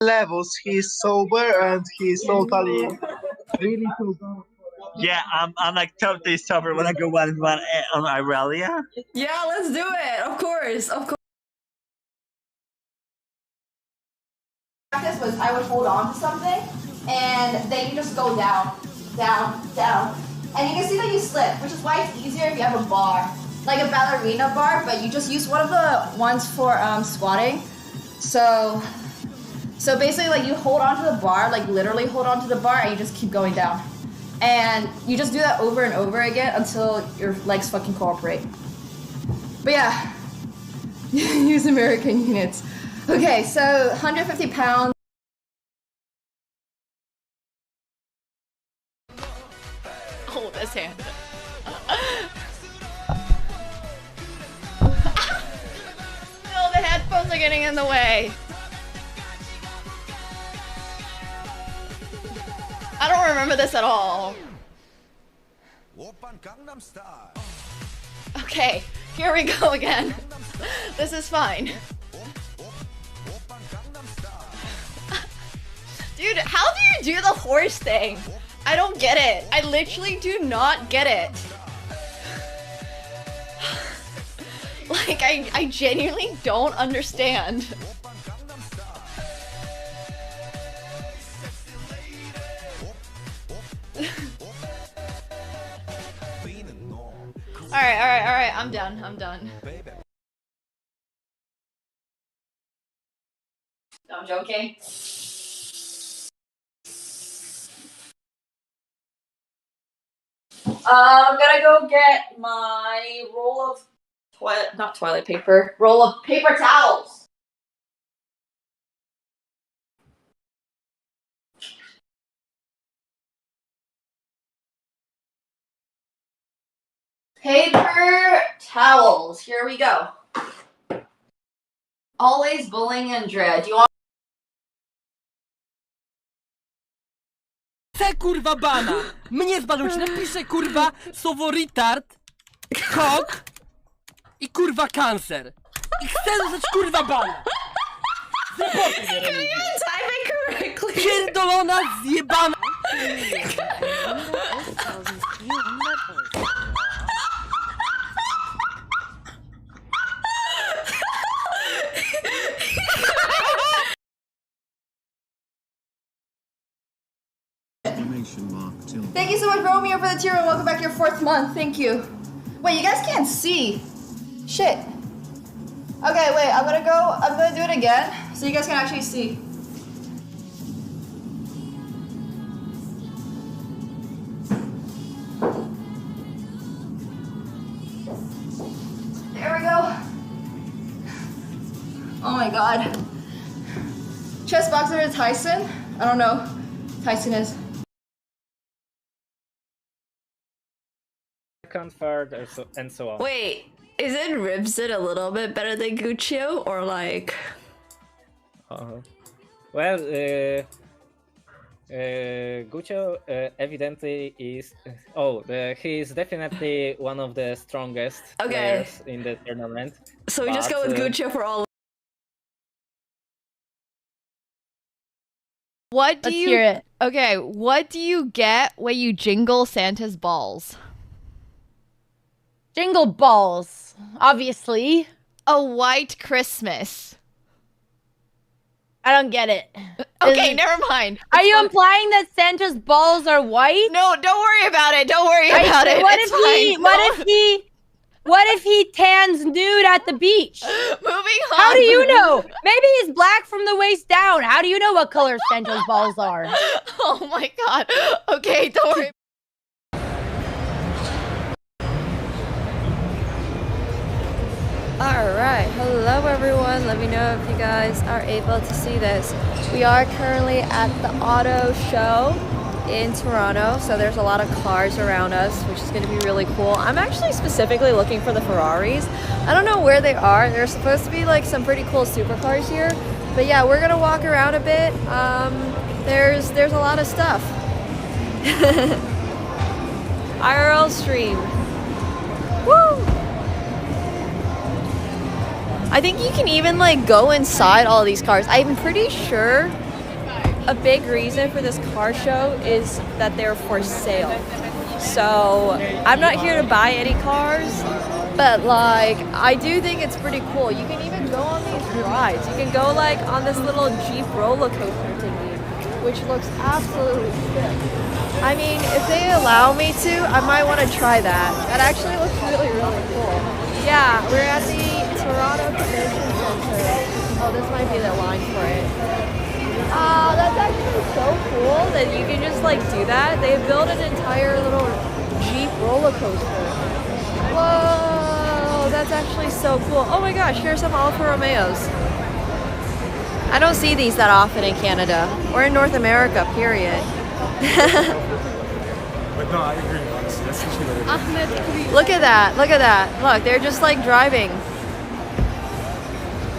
levels. He's sober and he's totally really sober. Yeah, I'm like totally sober when I go one on IRL, yeah? Yeah, let's do it. Of course, of course. Practice was I would hold on to something, and then you just go down, down, down, and you can see that you slip, which is why it's easier if you have a bar, like a ballerina bar, but you just use one of the ones for squatting. So basically, like you hold on to the bar, like literally hold on to the bar, and you just keep going down, and you just do that over and over again until your legs fucking cooperate. But yeah, use American units. Okay, so 150 pounds. Oh, this hand. No, the headphones are getting in the way. I don't remember this at all. Okay, here we go again. This is fine. Dude, how do you do the horse thing? I don't get it. I literally do not get it. Like, I genuinely don't understand. Alright, I'm done. No, I'm joking. I'm gonna go get my roll of not toilet paper, roll of paper towels. Paper towels, here we go. Always bullying and dread. Do you want Chcę kurwa bana! Mnie zbanujcie, napiszę kurwa słowo retard, kok i kurwa cancer. I chcę dostać kurwa bana! Zreportuj mnie, Remigio. Pierdolona zjebana! Thank you so much, Romeo, for the tier and welcome back to your 4th month. Thank you. Wait, you guys can't see. Shit. Okay, wait, I'm gonna do it again so you guys can actually see. There we go. Oh my god. Chess boxer is Tyson? I don't know. Tyson is. Third and so on. Wait, is it Ribsit a little bit better than Guccio or like? Well, Guccio evidently is. He is definitely one of the strongest players in the tournament. So we just go with Guccio for all. What do Let's you hear it. Okay, what do you get when you jingle Santa's balls? Jingle balls, obviously. A white Christmas. I don't get it. Okay, never mind. Are you implying that Santa's balls are white? No, don't worry about it. Don't worry about it. What if he tans nude at the beach? Moving on. How do you know? Maybe he's black from the waist down. How do you know what color Santa's balls are? Oh my god. Okay, don't worry. Alright, hello everyone. Let me know if you guys are able to see this. We are currently at the auto show in Toronto, so there's a lot of cars around us, which is going to be really cool. I'm actually specifically looking for the Ferraris. I don't know where they are. There's supposed to be like some pretty cool supercars here, but yeah, we're going to walk around a bit. There's a lot of stuff. IRL stream. Woo! I think you can even like go inside all these cars. I'm pretty sure a big reason for this car show is that they're for sale. So I'm not here to buy any cars, but like I do think it's pretty cool. You can even go on these rides. You can go like on this little Jeep roller coaster thingy, which looks absolutely sick. I mean, if they allow me to, I might want to try that. That actually looks really, really cool. Yeah, we're at the Toronto Convention Center. Oh, this might be the line for it. That's actually so cool that you can just like do that. They built an entire little Jeep roller coaster. Whoa, that's actually so cool. Oh my gosh, here's some Alfa Romeos. I don't see these that often in Canada or in North America, period. But no, I agree, honestly. That's usually what it is. Look at that, look at that. Look, they're just like driving.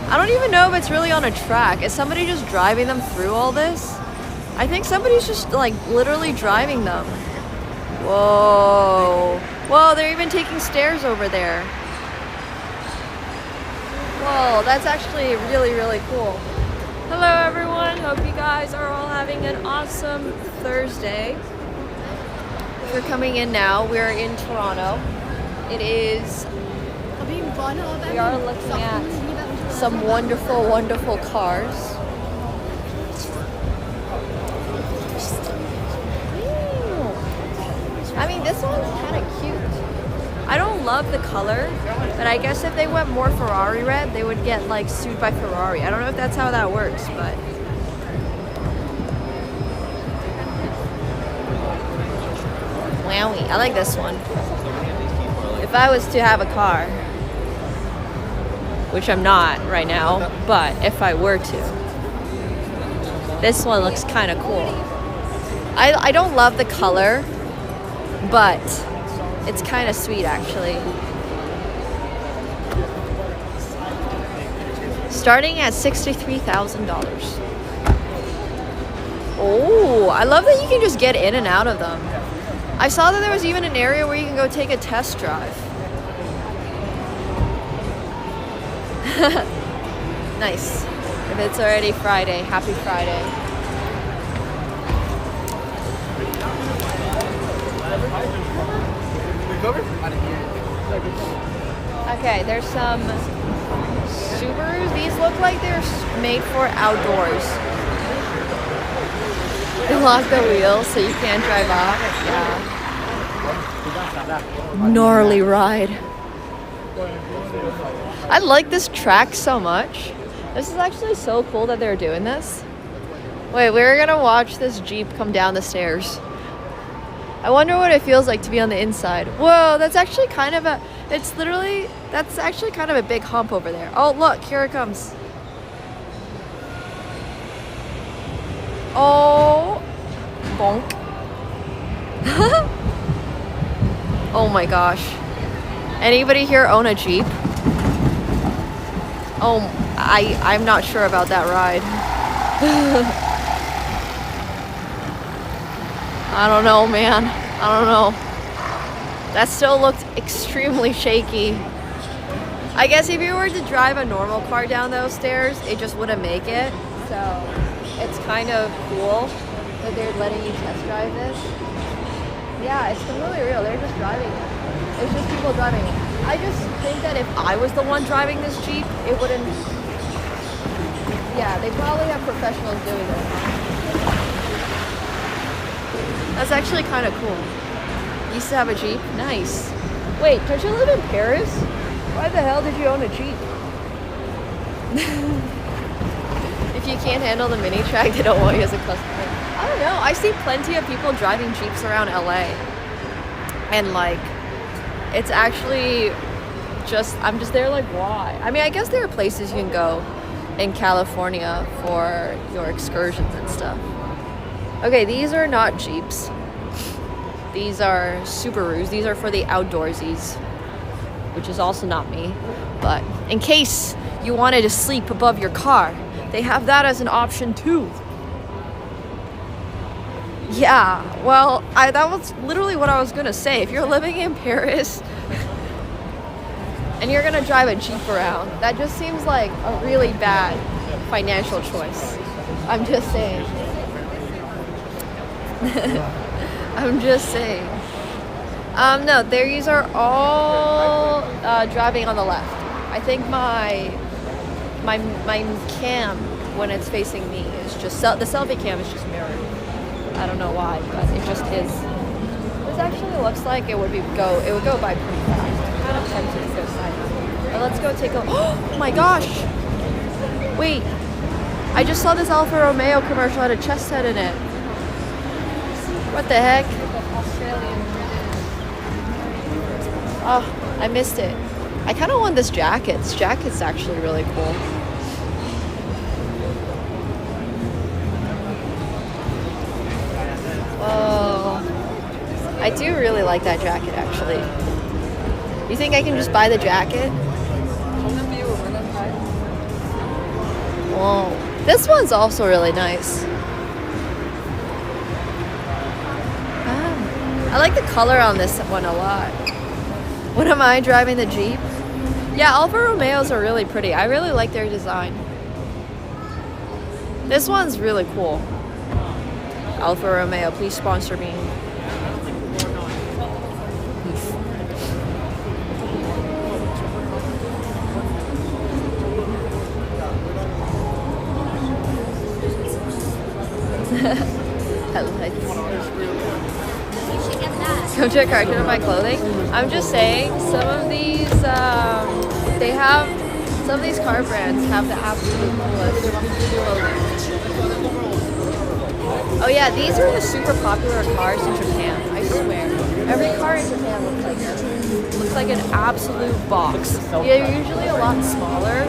I don't even know if it's really on a track. Is somebody just driving them through all this? I think somebody's just like literally driving them. Whoa. Whoa, they're even taking stairs over there. Whoa, that's actually really, really cool. Hello everyone, hope you guys are all having an awesome Thursday. If you're coming in now, we're in Toronto. It is, we are looking at some wonderful, wonderful cars. I mean, this one's kind of cute. I don't love the color, but I guess if they went more Ferrari red, they would get like sued by Ferrari. I don't know if that's how that works, but. Wowie, I like this one. If I was to have a car, which I'm not right now, but if I were to, this one looks kind of cool. I don't love the color, but it's kind of sweet actually. Starting at $63,000. Oh, I love that you can just get in and out of them. I saw that there was even an area where you can go take a test drive. Nice. If it's already Friday, happy Friday. Okay, there's some Subarus. These look like they're made for outdoors. They lock the wheels so you can't drive off. Yeah. Gnarly ride. I like this track so much. This is actually so cool that they're doing this. Wait, we're gonna watch this Jeep come down the stairs. I wonder what it feels like to be on the inside. Whoa, that's actually kind of a, it's literally, that's actually kind of a big hump over there. Oh, look, here it comes. Oh, bonk. Oh my gosh. Anybody here own a Jeep? Oh, I'm not sure about that ride. I don't know, man. I don't know. That still looked extremely shaky. I guess if you were to drive a normal car down those stairs, it just wouldn't make it. So it's kind of cool that they're letting you test drive this. Yeah, it's completely real. They're just driving it. It's just people driving it. I just think that if I was the one driving this Jeep, it wouldn't... Yeah, they probably have professionals doing it. That's actually kind of cool. You used to have a Jeep? Nice. Wait, don't you live in Paris? Why the hell did you own a Jeep? If you can't handle the mini track, they don't want you as a customer. I don't know. I see plenty of people driving Jeeps around LA. And like, it's actually just, I'm just there like, why? I mean, I guess there are places you can go in California for your excursions and stuff. Okay, these are not Jeeps. These are Subarus. These are for the outdoorsies, which is also not me. But in case you wanted to sleep above your car, they have that as an option too. Yeah, well, that was literally what I was gonna say. If you're living in Paris and you're gonna drive a Jeep around, that just seems like a really bad financial choice. I'm just saying. I'm just saying. No, these are all driving on the left. I think my cam when it's facing me is just the selfie cam is just mirrored. I don't know why, but it just is. This actually looks like it would go by pretty fast. I'm kind of tempted to go side by. Let's go take a. Oh my gosh! Wait, I just saw this Alfa Romeo commercial had a chest head in it. What the heck? Oh, I missed it. I kind of want this jacket. This jacket's actually really cool. Whoa. I do really like that jacket, actually. You think I can just buy the jacket? Whoa. This one's also really nice. I like the color on this one a lot. What am I driving the Jeep? Yeah, Alfa Romeos are really pretty. I really like their design. This one's really cool. Alfa Romeo, please sponsor me. Come check Cartoon on my clothing. I'm just saying, some of these car brands have the absolute coolest clothing. Oh yeah, these are the super popular cars in Japan, I swear. Every car in Japan looks like this. Looks like an absolute box. They're usually a lot smaller.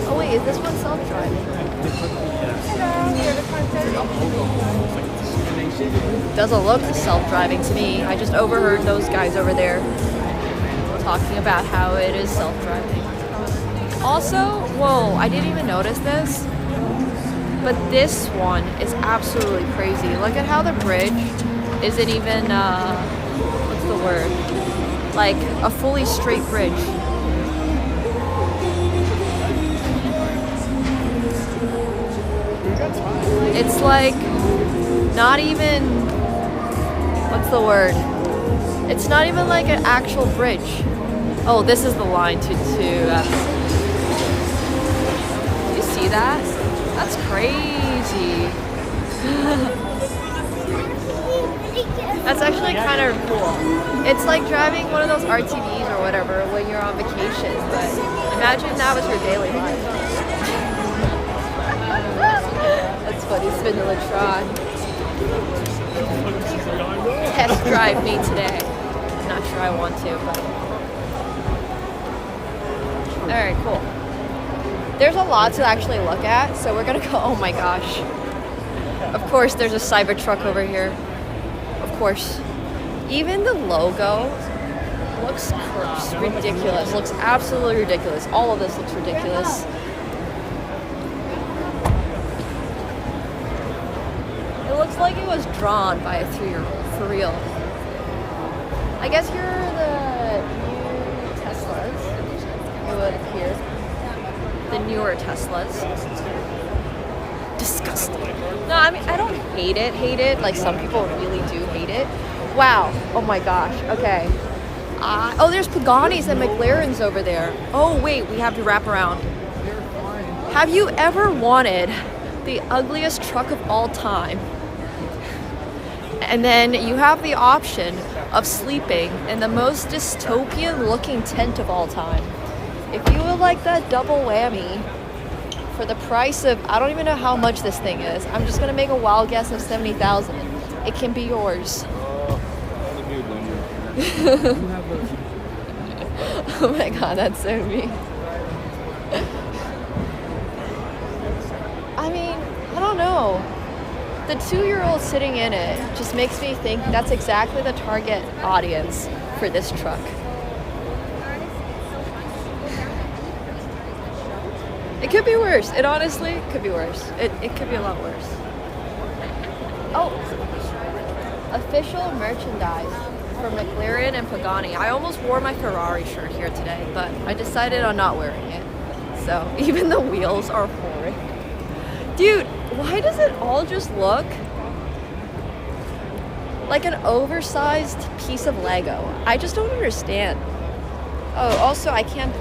Oh wait, is this one self-driving? Doesn't look self-driving to me. I just overheard those guys over there talking about how it is self-driving. Also, whoa, I didn't even notice this, but this one is absolutely crazy. Look at how the bridge isn't even, what's the word? Like a fully straight bridge. It's like not even, what's the word? It's not even like an actual bridge. Oh, this is the line to you see that? That's crazy. That's actually kind of cool. It's like driving one of those RTVs or whatever when you're on vacation, but imagine that was your daily life. That's funny, Spindletron. Test drive me today. I'm not sure I want to, but... Alright, cool. There's a lot to actually look at, so we're gonna go... Oh my gosh. Of course, there's a Cybertruck over here. Of course. Even the logo looks ridiculous. Looks absolutely ridiculous. All of this looks ridiculous. It looks like it was drawn by a 3-year-old, for real. I guess here are the new Teslas. It would appear. The newer Teslas. Disgusting. No, I mean, I don't hate it. Like, some people really do hate it. Wow. Oh my gosh. Okay. Oh, there's Paganis and McLarens over there. Oh, wait, we have to wrap around. Have you ever wanted the ugliest truck of all time? And then you have the option of sleeping in the most dystopian looking tent of all time. If you would like that double whammy for the price of, I don't even know how much this thing is. I'm just gonna make a wild guess of 70,000. It can be yours. Oh my god, that's so mean. I mean, I don't know. The 2-year-old sitting in it just makes me think that's exactly the target audience for this truck. It could be worse. It honestly could be worse. It could be a lot worse. Oh, official merchandise for McLaren and Pagani. I almost wore my Ferrari shirt here today, but I decided on not wearing it. So even the wheels are horrid. Dude, why does it all just look like an oversized piece of Lego. I just don't understand. Oh, also I can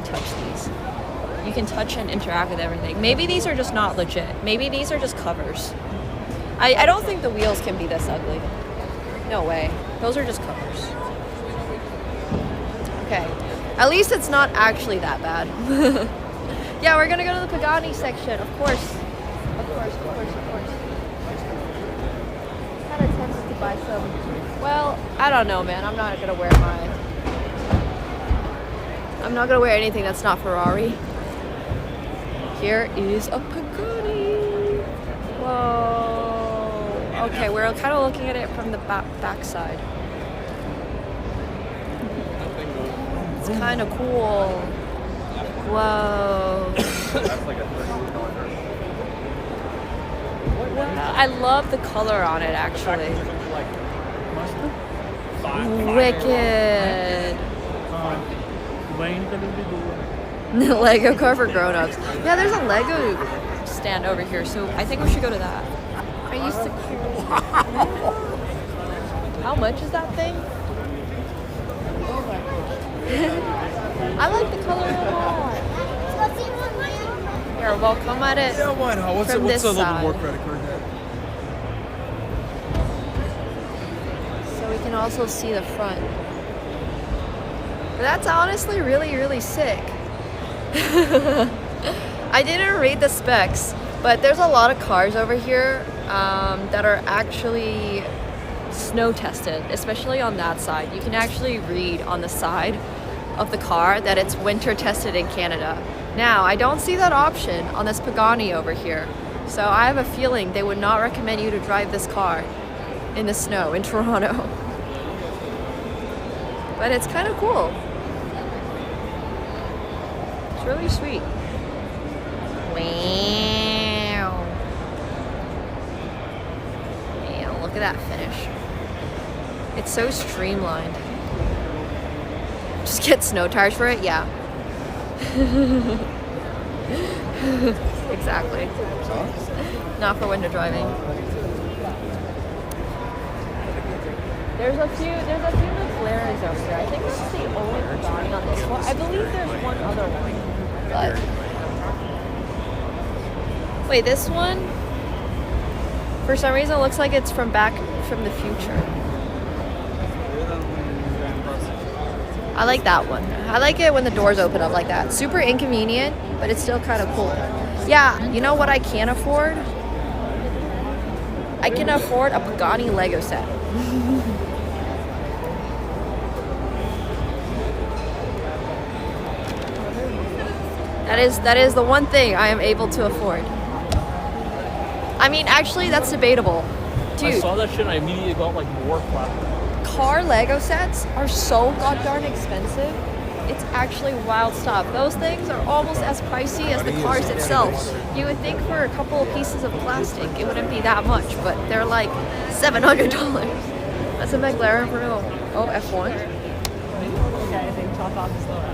touch these. You can touch and interact with everything. Maybe these are just not legit. Maybe these are just covers. I don't think the wheels can be this ugly. No way. Those are just covers. Okay. At least it's not actually that bad. Yeah, we're gonna go to the Pagani section, of course. Of course. Kinda tempted to buy some. Well, I don't know, man. I'm not gonna wear anything that's not Ferrari. Here is a Pagani. Whoa. Okay, we're kind of looking at it from the back side. It's kind of cool. Whoa. Wow. I love the color on it, actually. Wicked. Lego car for grown-ups. Yeah, there's a Lego stand over here, so I think we should go to that. I used to. How much is that thing? I like the color a lot. Here, well, come at it. Yeah, why not? What's a little bit more credit card debt? So we can also see the front. But that's honestly really, really sick. I didn't read the specs, but there's a lot of cars over here that are actually snow tested, especially on that side. You can actually read on the side of the car that it's winter tested in Canada. Now, I don't see that option on this Pagani over here, so I have a feeling they would not recommend you to drive this car in the snow in Toronto. But it's kind of cool. It's really sweet. Wow. Man, look at that finish. It's so streamlined. Just get snow tires for it? Yeah. Exactly. Not for winter driving. There's a few McLarens over here. I think this is the only Pagani on this one. I believe there's one other one. But wait, this one for some reason it looks like it's from back from the future. I like that one. I like it when the doors open up like that. Super inconvenient, but it's still kind of cool. Yeah, you know what I can afford? I can afford a Pagani Lego set. That is the one thing I am able to afford. I mean, actually, that's debatable. Dude, I saw that shit and I immediately got like more plastic. Car Lego sets are so goddamn expensive. It's actually wild stuff. Those things are almost as pricey as the cars itself. You would think for a couple of pieces of plastic it wouldn't be that much, but they're like $700. That's a McLaren for F1.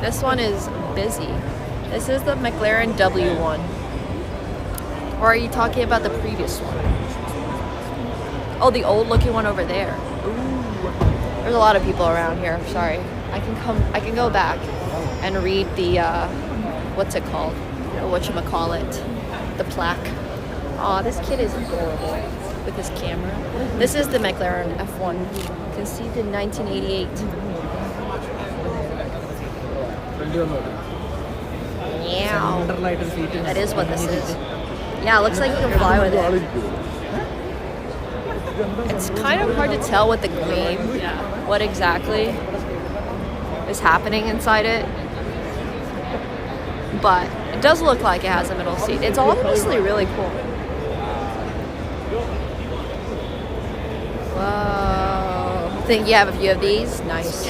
This one is busy. This is the McLaren W1. Or are you talking about the previous one? Oh, the old looking one over there. Ooh. There's a lot of people around here. Sorry. I can go back and read the what's it called? Whatchamacallit? The plaque. Aw, this kid is adorable with his camera. This is the McLaren F1, conceived in 1988. Yeah. That is what this is. Yeah, it looks like you can fly with it. It's kind of hard to tell with the gleam what exactly is happening inside it, but it does look like it has a middle seat. It's honestly really cool. Whoa. Think you have a few of these? Nice.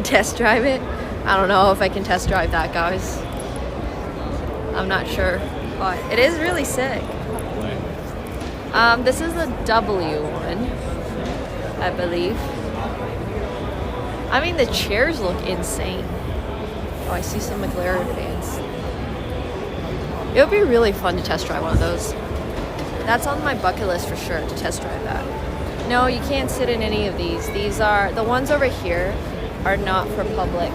Test drive it? I don't know if I can test drive that, guys. I'm not sure, but it is really sick. This is the W1, I believe. I mean, the chairs look insane. Oh, I see some McLaren fans. It would be really fun to test drive one of those. That's on my bucket list for sure, to test drive that. No, you can't sit in any of these. These are, the ones over here are not for public,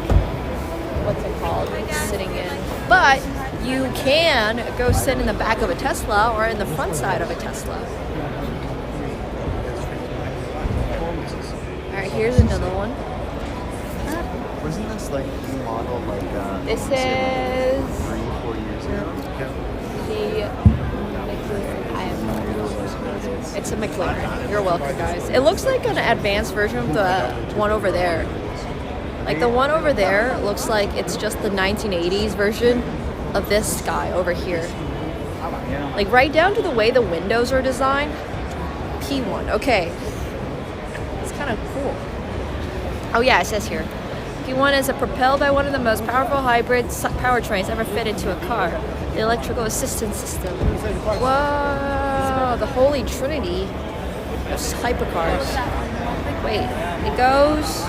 what's it called, sitting in. But you can go sit in the back of a Tesla or in the front side of a Tesla. Alright, here's another one. Wasn't this like new model like This is 3-4 years ago? the McLaren. I have no idea. It's a McLaren. You're welcome, guys. It looks like an advanced version of the one over there. Like the one over there looks like it's just the 1980s version of this guy over here. Like right down to the way the windows are designed. P1. Okay. It's kind of cool. Oh yeah, it says here. P1 is propelled by one of the most powerful hybrid powertrains ever fitted to a car. The electrical assistance system. Whoa, the holy trinity of hypercars. Wait, it goes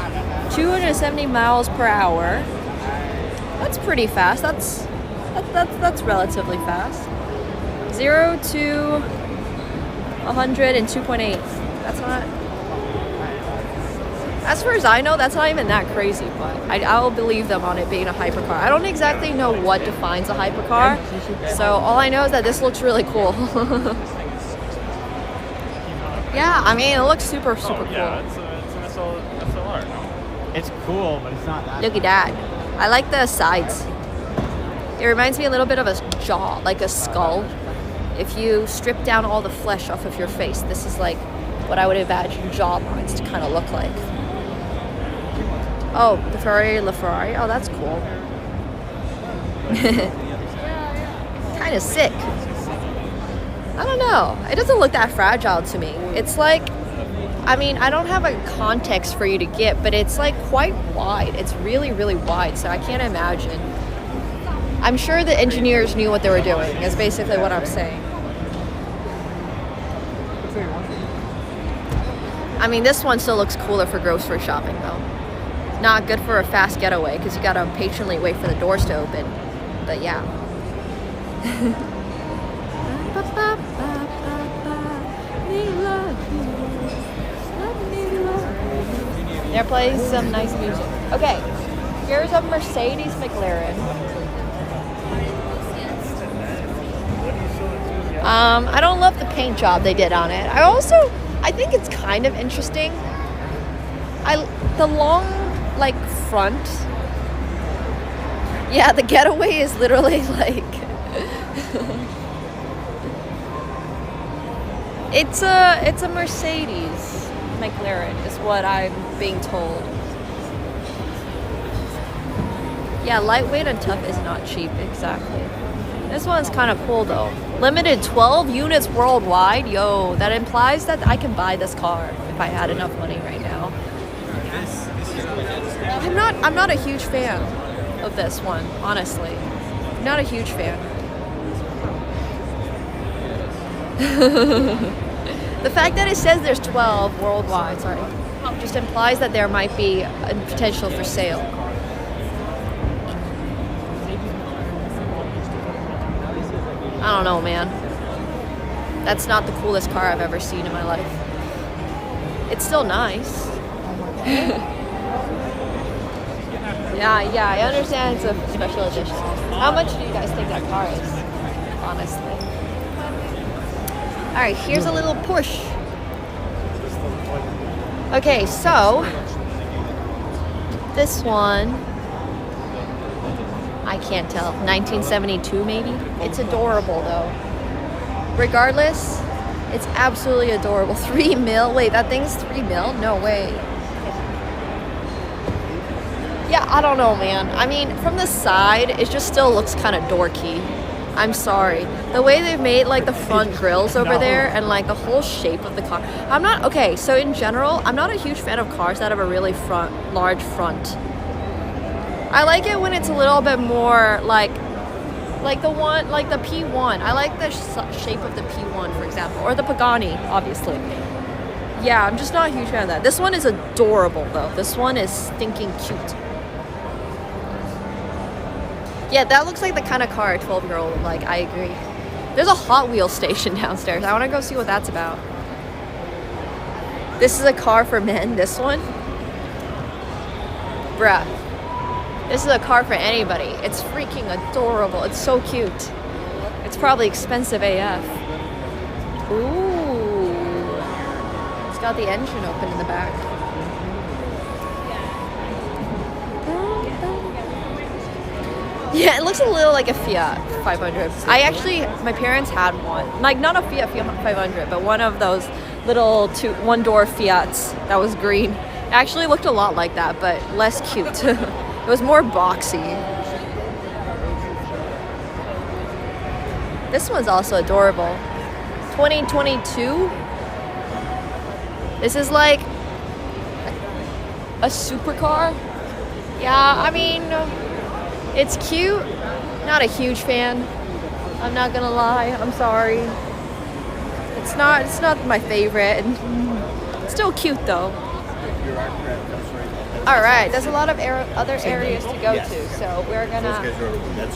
270 miles per hour. That's pretty fast. That's relatively fast. 0 to 100 in 2.8. That's not. As far as I know, that's not even that crazy, but I'll believe them on it being a hypercar. I don't exactly know what defines a hypercar, so all I know is that this looks really cool. Yeah, I mean, it looks super cool. Yeah, it's an SLR. It's cool, but it's not that. Look at that. I like the sides. It reminds me a little bit of a jaw, like a skull. If you strip down all the flesh off of your face, this is like what I would imagine jaw lines to kind of look like. Oh, the Ferrari LaFerrari. Oh, that's cool. Kind of sick. I don't know. It doesn't look that fragile to me. It's like, I mean, I don't have a context for you to get, but it's like quite wide. It's really wide, so I can't imagine. I'm sure the engineers knew what they were doing, is basically what I'm saying. I mean, this one still looks cooler for grocery shopping, though. Not good for a fast getaway, because you gotta patiently wait for the doors to open. But yeah. They're playing some nice music. Okay, here's a Mercedes McLaren. I don't love the paint job they did on it. I think it's kind of interesting. The long, like, front. Yeah, the getaway is literally like... It's a Mercedes McLaren is what I'm being told. Yeah, lightweight and tough is not cheap, exactly. This one's kind of cool though. Limited 12 units worldwide. Yo, that implies that I can buy this car if I had enough money right now. I'm not a huge fan of this one, honestly. Not a huge fan. The fact that it says there's 12 worldwide, just implies that there might be a potential for sale. I don't know, man. That's not the coolest car I've ever seen in my life. It's still nice. Yeah, I understand it's a special edition. How much do you guys think that car is, honestly? Alright, here's a little Porsche. Okay, so this one, I can't tell, 1972 maybe? It's adorable though. Regardless, it's absolutely adorable. 3 mil? Wait, that thing's 3 mil? No way. Yeah, I don't know, man. I mean, from the side, it just still looks kind of dorky. I'm sorry. The way they've made like the front grills over there and like the whole shape of the car. Okay, so in general, I'm not a huge fan of cars that have a really large front. I like it when it's a little bit more like the P1. I like the shape of the P1, for example, or the Pagani, obviously. Yeah, I'm just not a huge fan of that. This one is adorable though. This one is stinking cute. Yeah, that looks like the kind of car a 12-year-old would like. I agree. There's a Hot Wheels station downstairs. I want to go see what that's about. This is a car for men, this one. Bruh. This is a car for anybody. It's freaking adorable. It's so cute. It's probably expensive AF. Ooh. It's got the engine open in the back. Yeah, it looks a little like a Fiat 500. My parents had one. Like, not a Fiat 500, but one of those little one-door Fiats that was green. It actually looked a lot like that, but less cute. It was more boxy. This one's also adorable. 2022. This is like a supercar. Yeah, I mean, it's cute. Not a huge fan. I'm not gonna lie. I'm sorry. It's not my favorite. It's still cute though. All right, there's a lot of other areas to go to, so we're gonna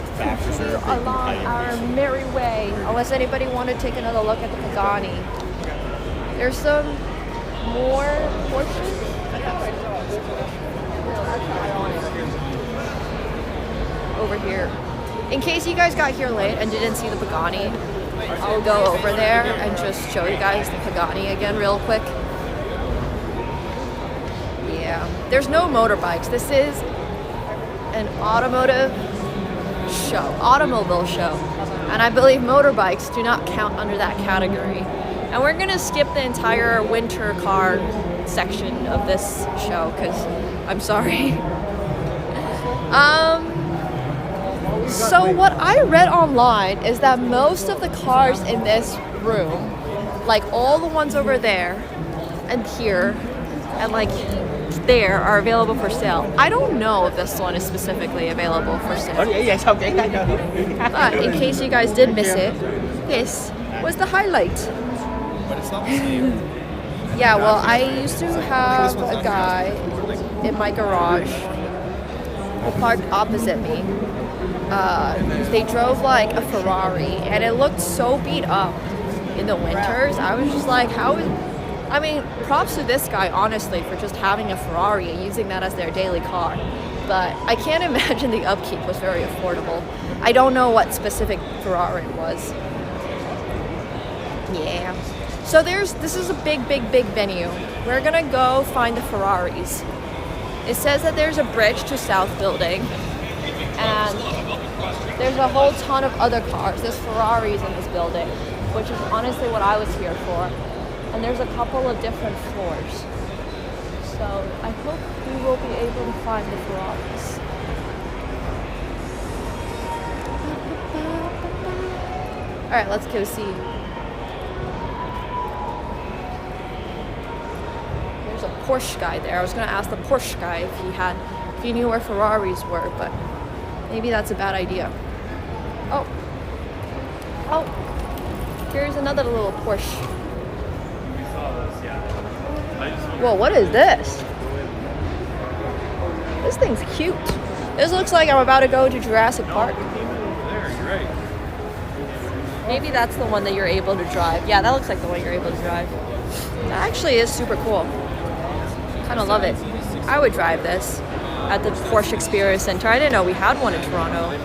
continue along our merry way. Unless anybody want to take another look at the Pagani. There's some more Porsches. Over here. In case you guys got here late and didn't see the Pagani, I'll go over there and just show you guys the Pagani again real quick. Yeah, there's no motorbikes. This is an automobile show. And I believe motorbikes do not count under that category. And we're gonna skip the entire winter car section of this show because I'm sorry. So what I read online is that most of the cars in this room, like all the ones over there and here and like there, are available for sale. I don't know if this one is specifically available for sale. But in case you guys did miss it, this was the highlight. But it's not the same. Yeah, well, I used to have a guy in my garage who parked opposite me. They drove like a Ferrari and it looked so beat up in the winters. I was just like, I mean, props to this guy, honestly, for just having a Ferrari and using that as their daily car. But I can't imagine the upkeep was very affordable. I don't know what specific Ferrari it was. Yeah. So this is a big venue. We're gonna go find the Ferraris. It says that there's a bridge to South Building. And there's a whole ton of other cars. There's Ferraris in this building, which is honestly what I was here for. And there's a couple of different floors. So I hope we will be able to find the Ferraris. All right, let's go see. There's a Porsche guy there. I was gonna ask the Porsche guy if he knew where Ferraris were, but maybe that's a bad idea. Oh, here's another little Porsche. Whoa, what is this? This thing's cute. This looks like I'm about to go to Jurassic Park. Maybe that's the one that you're able to drive. Yeah, that looks like the one you're able to drive. That actually is super cool. Kind of love it. I would drive this at the Porsche Experience Center. I didn't know we had one in Toronto.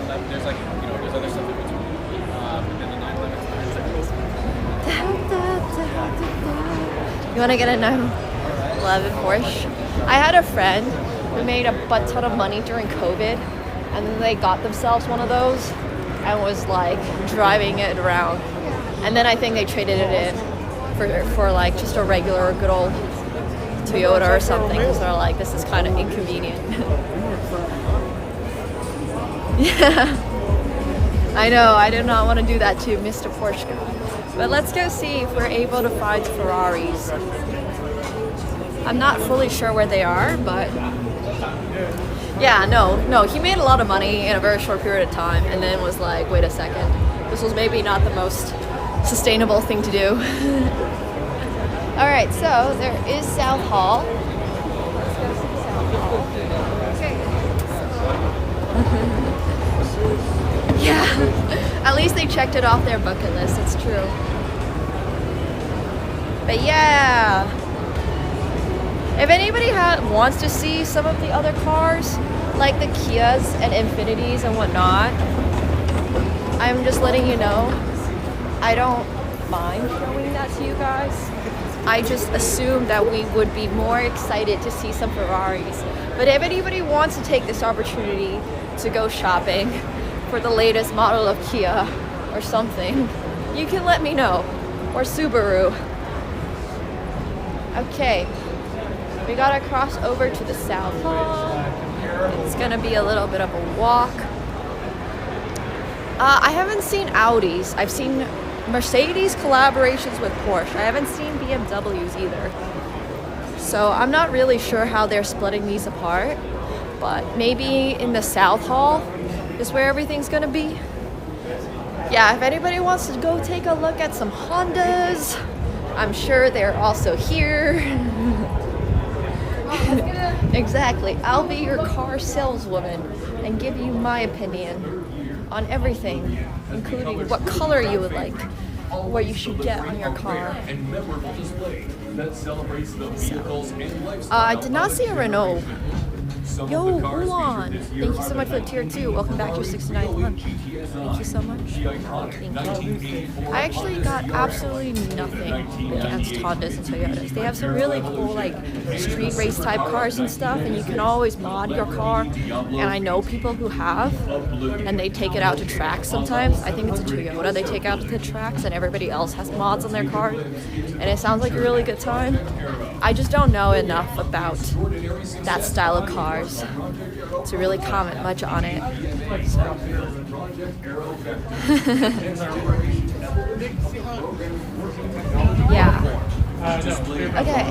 You want to get a 911 Porsche? I had a friend who made a butt ton of money during COVID, and then they got themselves one of those and was like driving it around. And then I think they traded it in for like just a regular good old Toyota or something, because they're like, this is kind of inconvenient. Yeah, I know, I did not want to do that to Mr. Porsche guy. But let's go see if we're able to find Ferraris. I'm not fully sure where they are, but yeah, no, he made a lot of money in a very short period of time and then was like, wait a second, this was maybe not the most sustainable thing to do. All right, so there is South Hall. Let's go see South Hall. Okay. Yeah, at least they checked it off their bucket list, it's true. But yeah, If anybody wants to see some of the other cars, like the Kias and Infinities and whatnot, I'm just letting you know, I don't mind showing that to you guys. I just assumed that we would be more excited to see some Ferraris. But if anybody wants to take this opportunity to go shopping for the latest model of Kia or something, you can let me know. Or Subaru. Okay, we gotta cross over to the South Hall. It's gonna be a little bit of a walk. I haven't seen Audis. I've seen Mercedes collaborations with Porsche. I haven't seen BMWs either. So I'm not really sure how they're splitting these apart, but maybe in the South Hall is where everything's gonna be. Yeah, if anybody wants to go take a look at some Hondas, I'm sure they're also here. Exactly. I'll be your car saleswoman and give you my opinion on everything, including what color you would like, what you should get on your car. I did not see a Renault. Yo, Ulan, thank you so much for the tier 2. Welcome back to your 69th month. Thank you so much. Thank you. I actually got absolutely nothing against Hondas and Toyotas. They have some really cool like street race type cars and stuff, and you can always mod your car. And I know people who have, and they take it out to tracks sometimes. I think it's a Toyota they take out to the tracks, and everybody else has mods on their car. And it sounds like a really good time. I just don't know enough about that style of cars to really comment much on it. So. Yeah. Okay.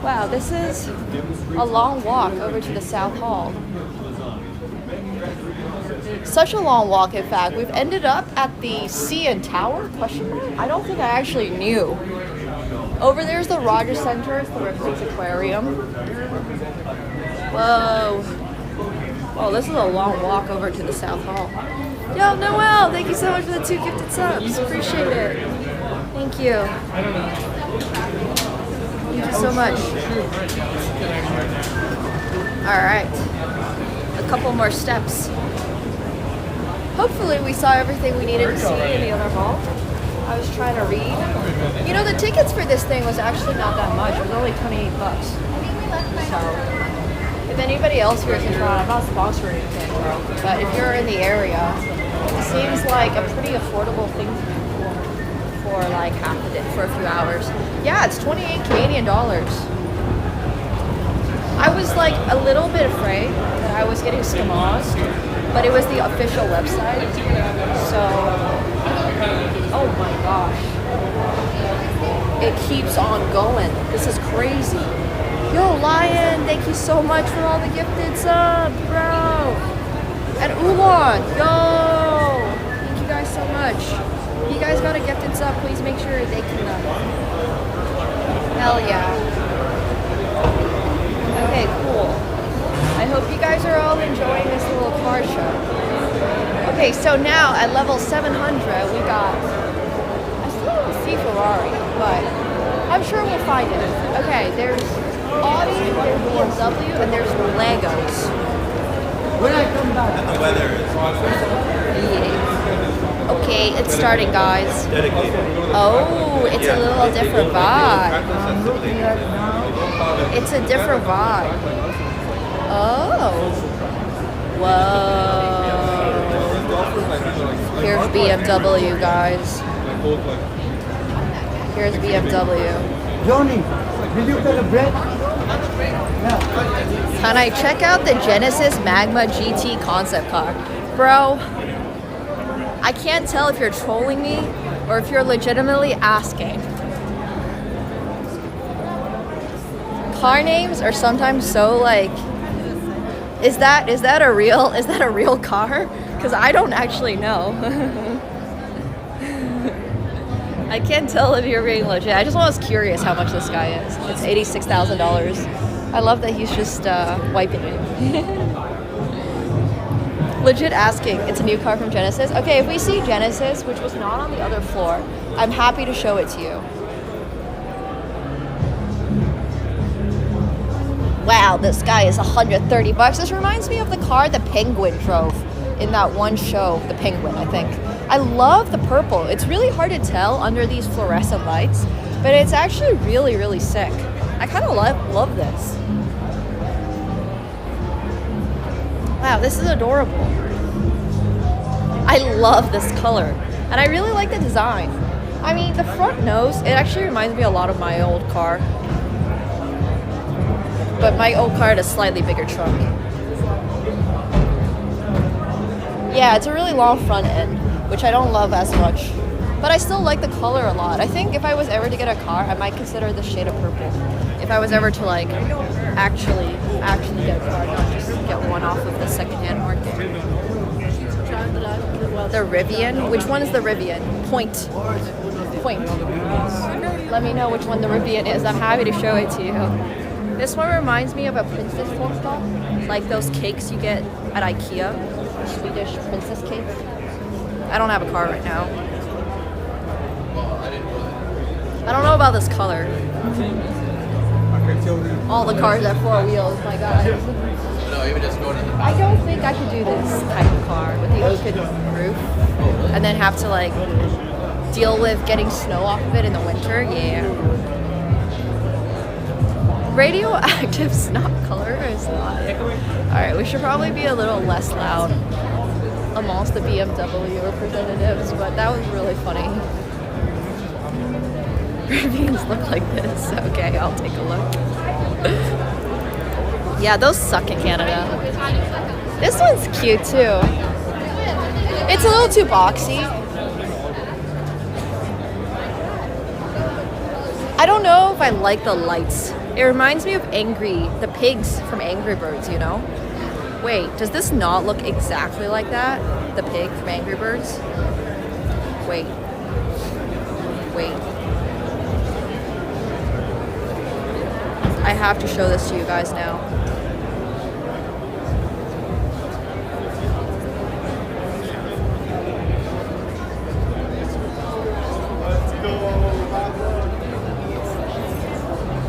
Wow, this is a long walk over to the South Hall. Such a long walk, in fact. We've ended up at the CN Tower? Question mark? I don't think I actually knew. Over there's the Rogers Center, it's the Ripley's Aquarium. Whoa. Oh, this is a long walk over to the South Hall. Yo, Noel, thank you so much for the 2 gifted subs. Appreciate it. Thank you. Thank you so much. Alright. A couple more steps. Hopefully we saw everything we needed to see in the other hall. I was trying to read. You know, the tickets for this thing was actually not that much. It was only 28 bucks. So, if anybody else here is in Toronto, I'm not sponsoring anything, but if you're in the area, it seems like a pretty affordable thing for like half a day, for a few hours. Yeah, it's 28 Canadian dollars. I was like a little bit afraid that I was getting scammozed, but it was the official website. So, oh my gosh. It keeps on going. This is crazy. Yo, Lion, thank you so much for all the gifted subs, bro. And Ulan, yo. Thank you guys so much. If you guys got a gifted sub, please make sure they can. Hell yeah. Okay, cool. I hope you guys are all enjoying this little car show. Okay, so now at level 700, we got. I still don't see Ferrari, but I'm sure we'll find it. Okay, there's Audi, there's BMW, and there's Legos. When I come back. And the weather is. Yeah. Okay, it's starting, guys. Oh, it's a little different vibe. It's a different vibe. Oh. Whoa. Here's BMW, guys. Here's BMW. Johnny, will you get a bread? Can I check out the Genesis Magma GT concept car? Bro, I can't tell if you're trolling me or if you're legitimately asking. Car names are sometimes so like, is that a real car? Because I don't actually know. I can't tell if you're being legit. I was curious how much this guy is. It's $86,000. I love that he's just wiping it. Legit asking, it's a new car from Genesis? Okay, if we see Genesis, which was not on the other floor, I'm happy to show it to you. Wow, this guy is 130 bucks. This reminds me of the car the Penguin drove in that one show, the Penguin, I think. I love the purple. It's really hard to tell under these fluorescent lights, but it's actually really, really sick. I kind of love this. Wow, this is adorable. I love this color, and I really like the design. I mean, the front nose, it actually reminds me a lot of my old car. But my old car had a slightly bigger trunk. Yeah, it's a really long front end, which I don't love as much. But I still like the color a lot. I think if I was ever to get a car, I might consider the shade of purple. If I was ever to like actually get a car, not just get one off of the secondhand market. The Rivian? Which one is the Rivian? Point. Let me know which one the Rivian is. I'm happy to show it to you. This one reminds me of a princess tårta, like those cakes you get at IKEA, Swedish princess cakes. I don't have a car right now. I don't know about this color. All the cars have 4 wheels, my god. I don't think I could do this type of car with the open roof and then have to like deal with getting snow off of it in the winter. Yeah. Radioactive snot color is not. Alright, we should probably be a little less loud amongst the BMW representatives, but that was really funny. Rivians look like this. Okay, I'll take a look. Yeah, those suck in Canada. This one's cute too. It's a little too boxy. I don't know if I like the lights. It reminds me of the pigs from Angry Birds, you know? Wait, does this not look exactly like that? The pig from Angry Birds? Wait. I have to show this to you guys now.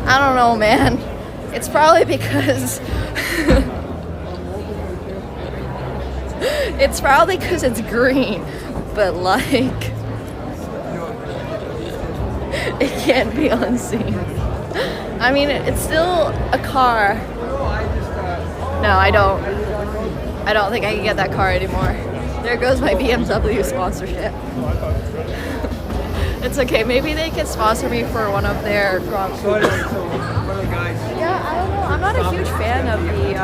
I don't know, man. It's probably because it's green, but like it can't be unseen. I mean, it's still a car. No, I don't think I can get that car anymore. There goes my BMW sponsorship. It's okay, maybe they can sponsor me for one of their Grand Prix. Yeah, I don't know. I'm not a huge fan of the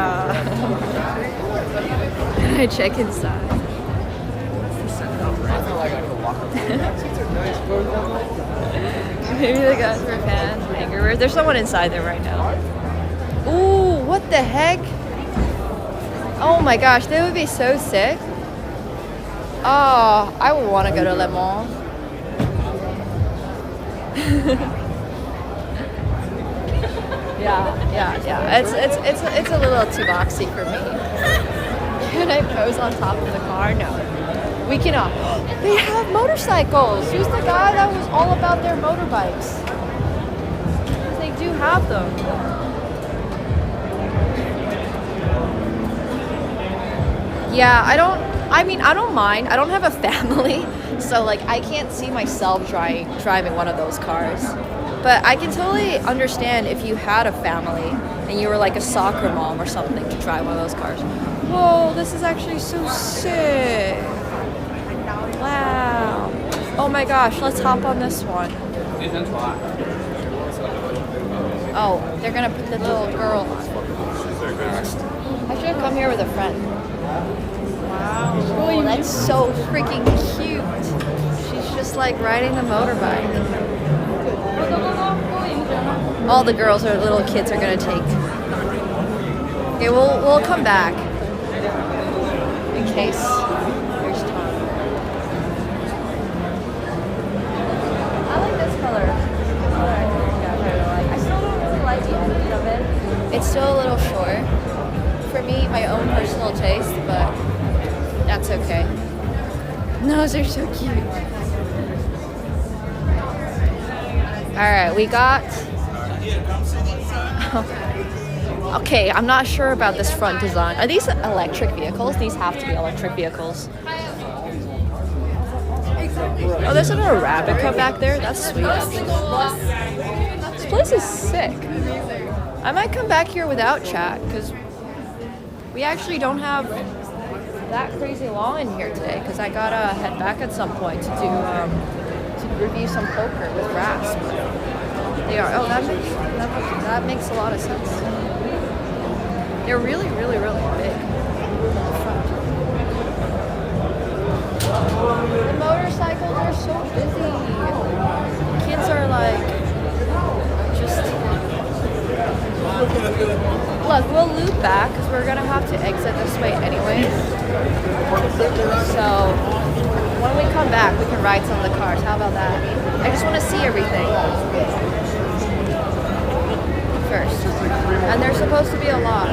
Can I check inside? Maybe the guys were fans of Angry Birds. There's someone inside there right now. Ooh, what the heck? Oh my gosh, that would be so sick. Oh, I would want to go to Le Mans. Yeah. It's a little too boxy for me. Can I pose on top of the car? No. We cannot. They have motorcycles. Who's the guy that was all about their motorbikes? They do have them. Yeah, I don't mind. I don't have a family, so like I can't see myself driving one of those cars. But I can totally understand if you had a family and you were like a soccer mom or something to drive one of those cars. Whoa, this is actually so sick. Wow. Oh my gosh, let's hop on this one. Oh, they're gonna put the little girl on. I should have come here with a friend. Wow. Oh, that's so freaking cute. She's just like riding the motorbike. All the girls or little kids are gonna take. Okay, we'll come back in case there's time. I like this color. I still don't really like the end of it. It's still a little short for me, my own personal taste, but that's okay. Those are so cute. Alright, we got... Okay, I'm not sure about this front design. Are these electric vehicles? These have to be electric vehicles. Oh, there's another Arabica back there. That's sweet, actually. This place is sick. I might come back here without chat, because we actually don't have that crazy law in here today, because I gotta head back at some point to do to review some poker with Rasp. They are. Oh, that makes a lot of sense. They're really, really, really big. The motorcycles are so busy. Kids are like just. Look, we'll loop back because we're gonna have to exit this way anyways. So when we come back, we can ride some of the cars. How about that? I just want to see everything first, and there's supposed to be a lot.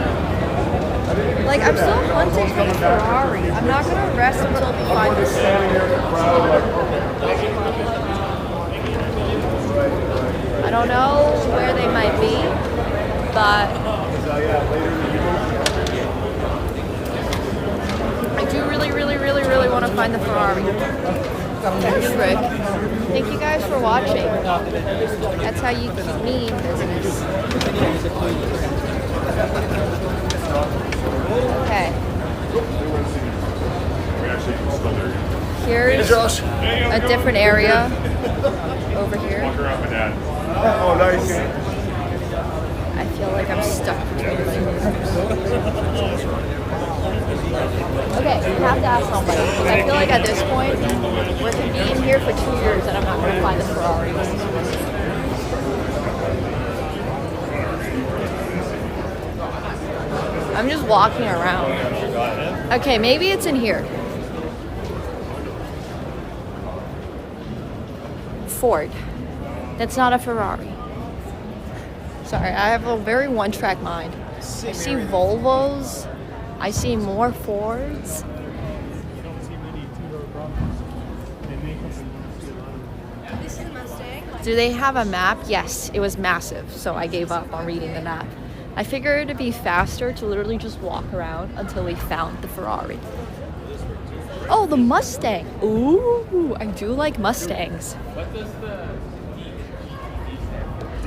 Like, I'm still hunting for the Ferrari. I'm not gonna rest until we find this. I don't know where they might be, but I do really, really, really, really want to find the Ferrari. There's Rick. Thank you guys for watching. That's how you keep me in business. Okay. Here's a different area over here. Oh, nice. I feel like I'm stuck between the two. Okay, we have to ask somebody. Because I feel like at this point, we can be in here for 2 years and I'm not going to find the Ferrari. I'm just walking around. Okay, maybe it's in here. Ford. That's not a Ferrari. Sorry, I have a very one-track mind. I see Volvos. I see more Fords. Do they have a map? Yes, it was massive, so I gave up on reading the map. I figured it'd be faster to literally just walk around until we found the Ferrari. Oh, the Mustang. Ooh, I do like Mustangs.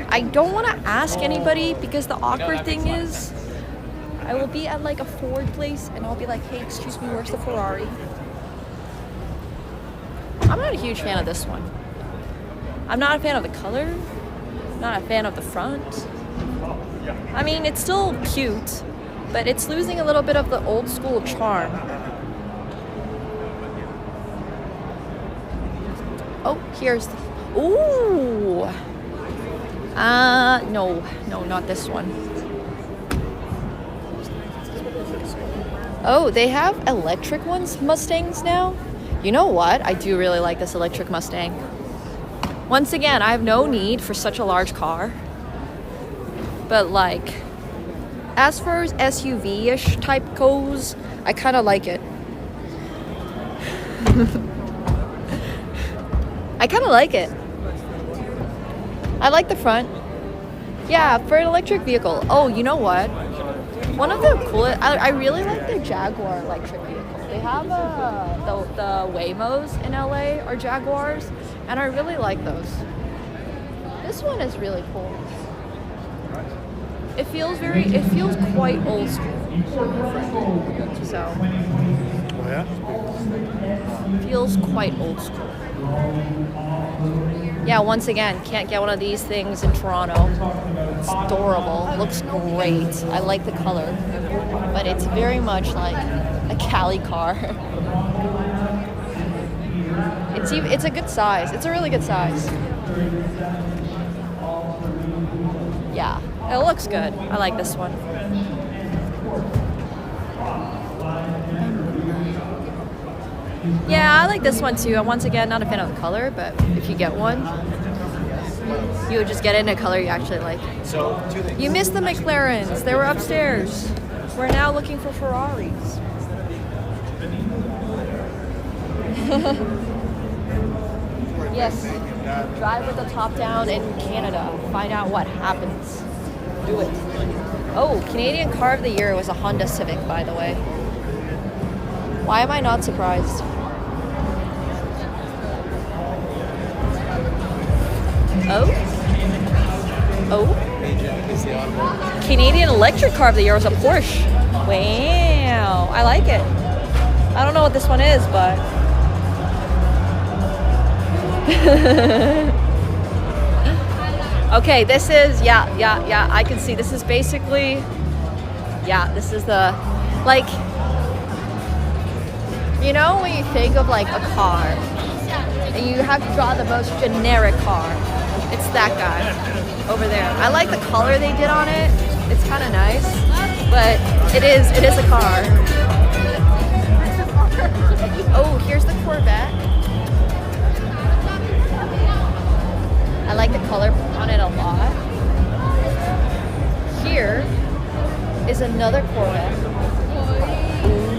I don't want to ask anybody because the awkward thing is I will be at like a Ford place and I'll be like, hey, excuse me, where's the Ferrari? I'm not a huge fan of this one. I'm not a fan of the color. I'm not a fan of the front. I mean, it's still cute, but it's losing a little bit of the old school charm. Oh, here's the... Ooh! No, not this one. Oh, they have electric ones, Mustangs now? You know what? I do really like this electric Mustang. Once again, I have no need for such a large car. But like, as far as SUV-ish type goes, I kind of like it. I kind of like it. I like the front. Yeah, for an electric vehicle. Oh, you know what? One of the coolest, I really like the Jaguar electric vehicle. They have the Waymos in LA are Jaguars, and I really like those. This one is really cool. It feels quite old school. So, Oh, yeah? feels quite old school. Yeah, once again, can't get one of these things in Toronto. It's adorable, looks great. I like the color, but it's very much like a Cali car. It's a good size. It's a really good size. Yeah, it looks good. I like this one. Yeah, I like this one too. I'm once again not a fan of the color, but if you get one, you would just get it in a color you actually like. So, You missed the McLarens. They were upstairs. We're now looking for Ferraris. Yes, drive with the top down in Canada. Find out what happens. Do it. Oh, Canadian Car of the Year was a Honda Civic, by the way. Why am I not surprised? Oh? Oh? Canadian Electric Car of the Year was a Porsche. Wow, I like it. I don't know what this one is, but... Okay, this is, yeah, I can see. This is basically, yeah, this is the, like, you know when you think of like a car, and you have to draw the most generic car, it's that guy over there. I like the color they did on it. It's kind of nice, but it is a car. Oh, here's the Corvette. I like the color on it a lot. Here is another Corvette. Ooh.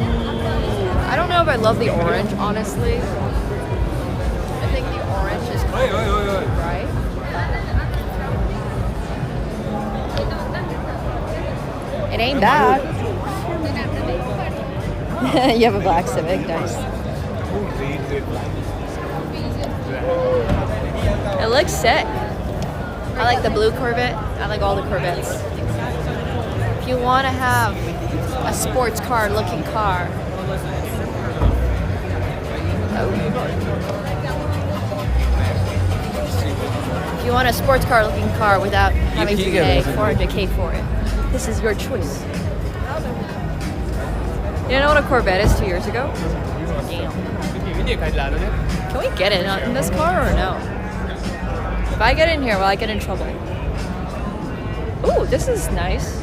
I don't know if I love the orange, honestly. I think the orange is cool, right? It ain't bad. You have a black Civic, nice. It looks sick. I like the blue Corvette. I like all the Corvettes. If you want to have a sports car looking car. If you want a sports car looking car without having to pay $400K for it, this is your choice. You know what a Corvette is 2 years ago? Damn. Can we get in this car or no? If I get in here, will I get in trouble? Ooh, this is nice.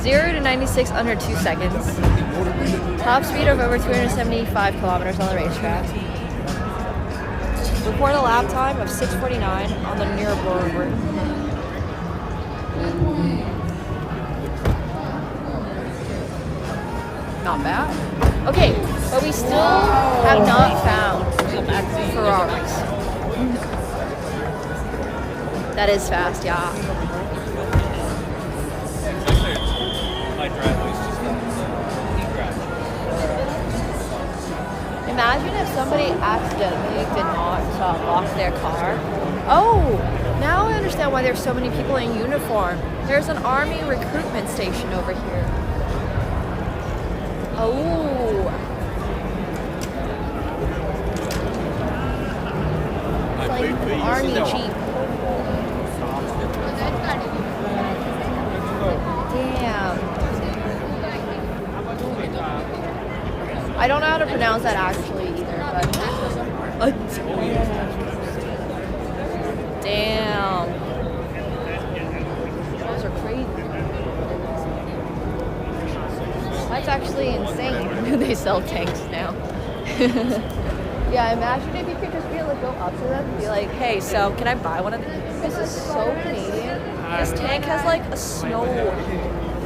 0 to 96 under 2 seconds. Top speed of over 275 kilometers on the racetrack. Record a lap time of 6:49 on the Nürburgring. Not bad. Okay, but we still have not found Ferraris. That is fast, yeah. Imagine if somebody accidentally did not lock their car. Oh, now I understand why there's so many people in uniform. There's an army recruitment station over here. Oh. It's like an army jeep. Damn. I don't know how to pronounce that actually either, but... Damn. Those are crazy. That's actually insane. They sell tanks now. Yeah, imagine if you could just be able to go up to them and be like, hey, so can I buy one of these? This is so Canadian. This tank has like a snow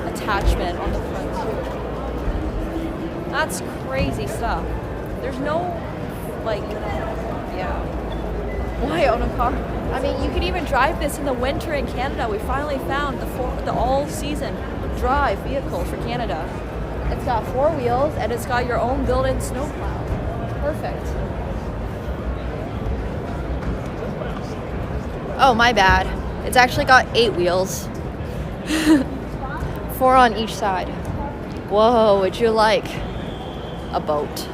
attachment on the front too. That's crazy stuff. There's no, like, yeah. Why own a car? I mean, you could even drive this in the winter in Canada. We finally found the all-season drive vehicle for Canada. It's got 4 wheels and it's got your own built-in snowplow. Perfect. Oh, my bad. It's actually got 8 wheels. 4 on each side. Whoa, would you like a boat?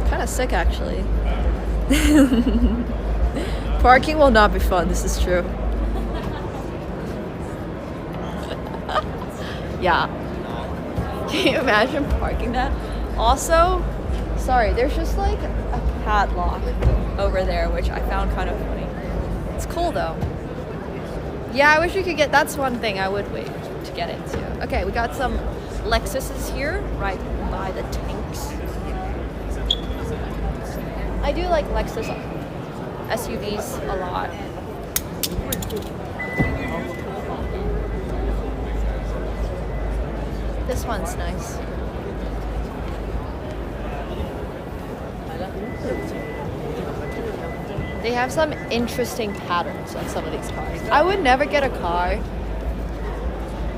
Kind of sick, actually. Parking will not be fun, this is true. Yeah. Can you imagine parking that? Also, sorry, there's just like a padlock over there, which I found kind of funny. It's cool though. Yeah, I wish we could get, that's one thing I would wait to get into. Okay, we got some Lexuses here, right by the tanks. I do like Lexus SUVs a lot. This one's nice. They have some interesting patterns on some of these cars. I would never get a car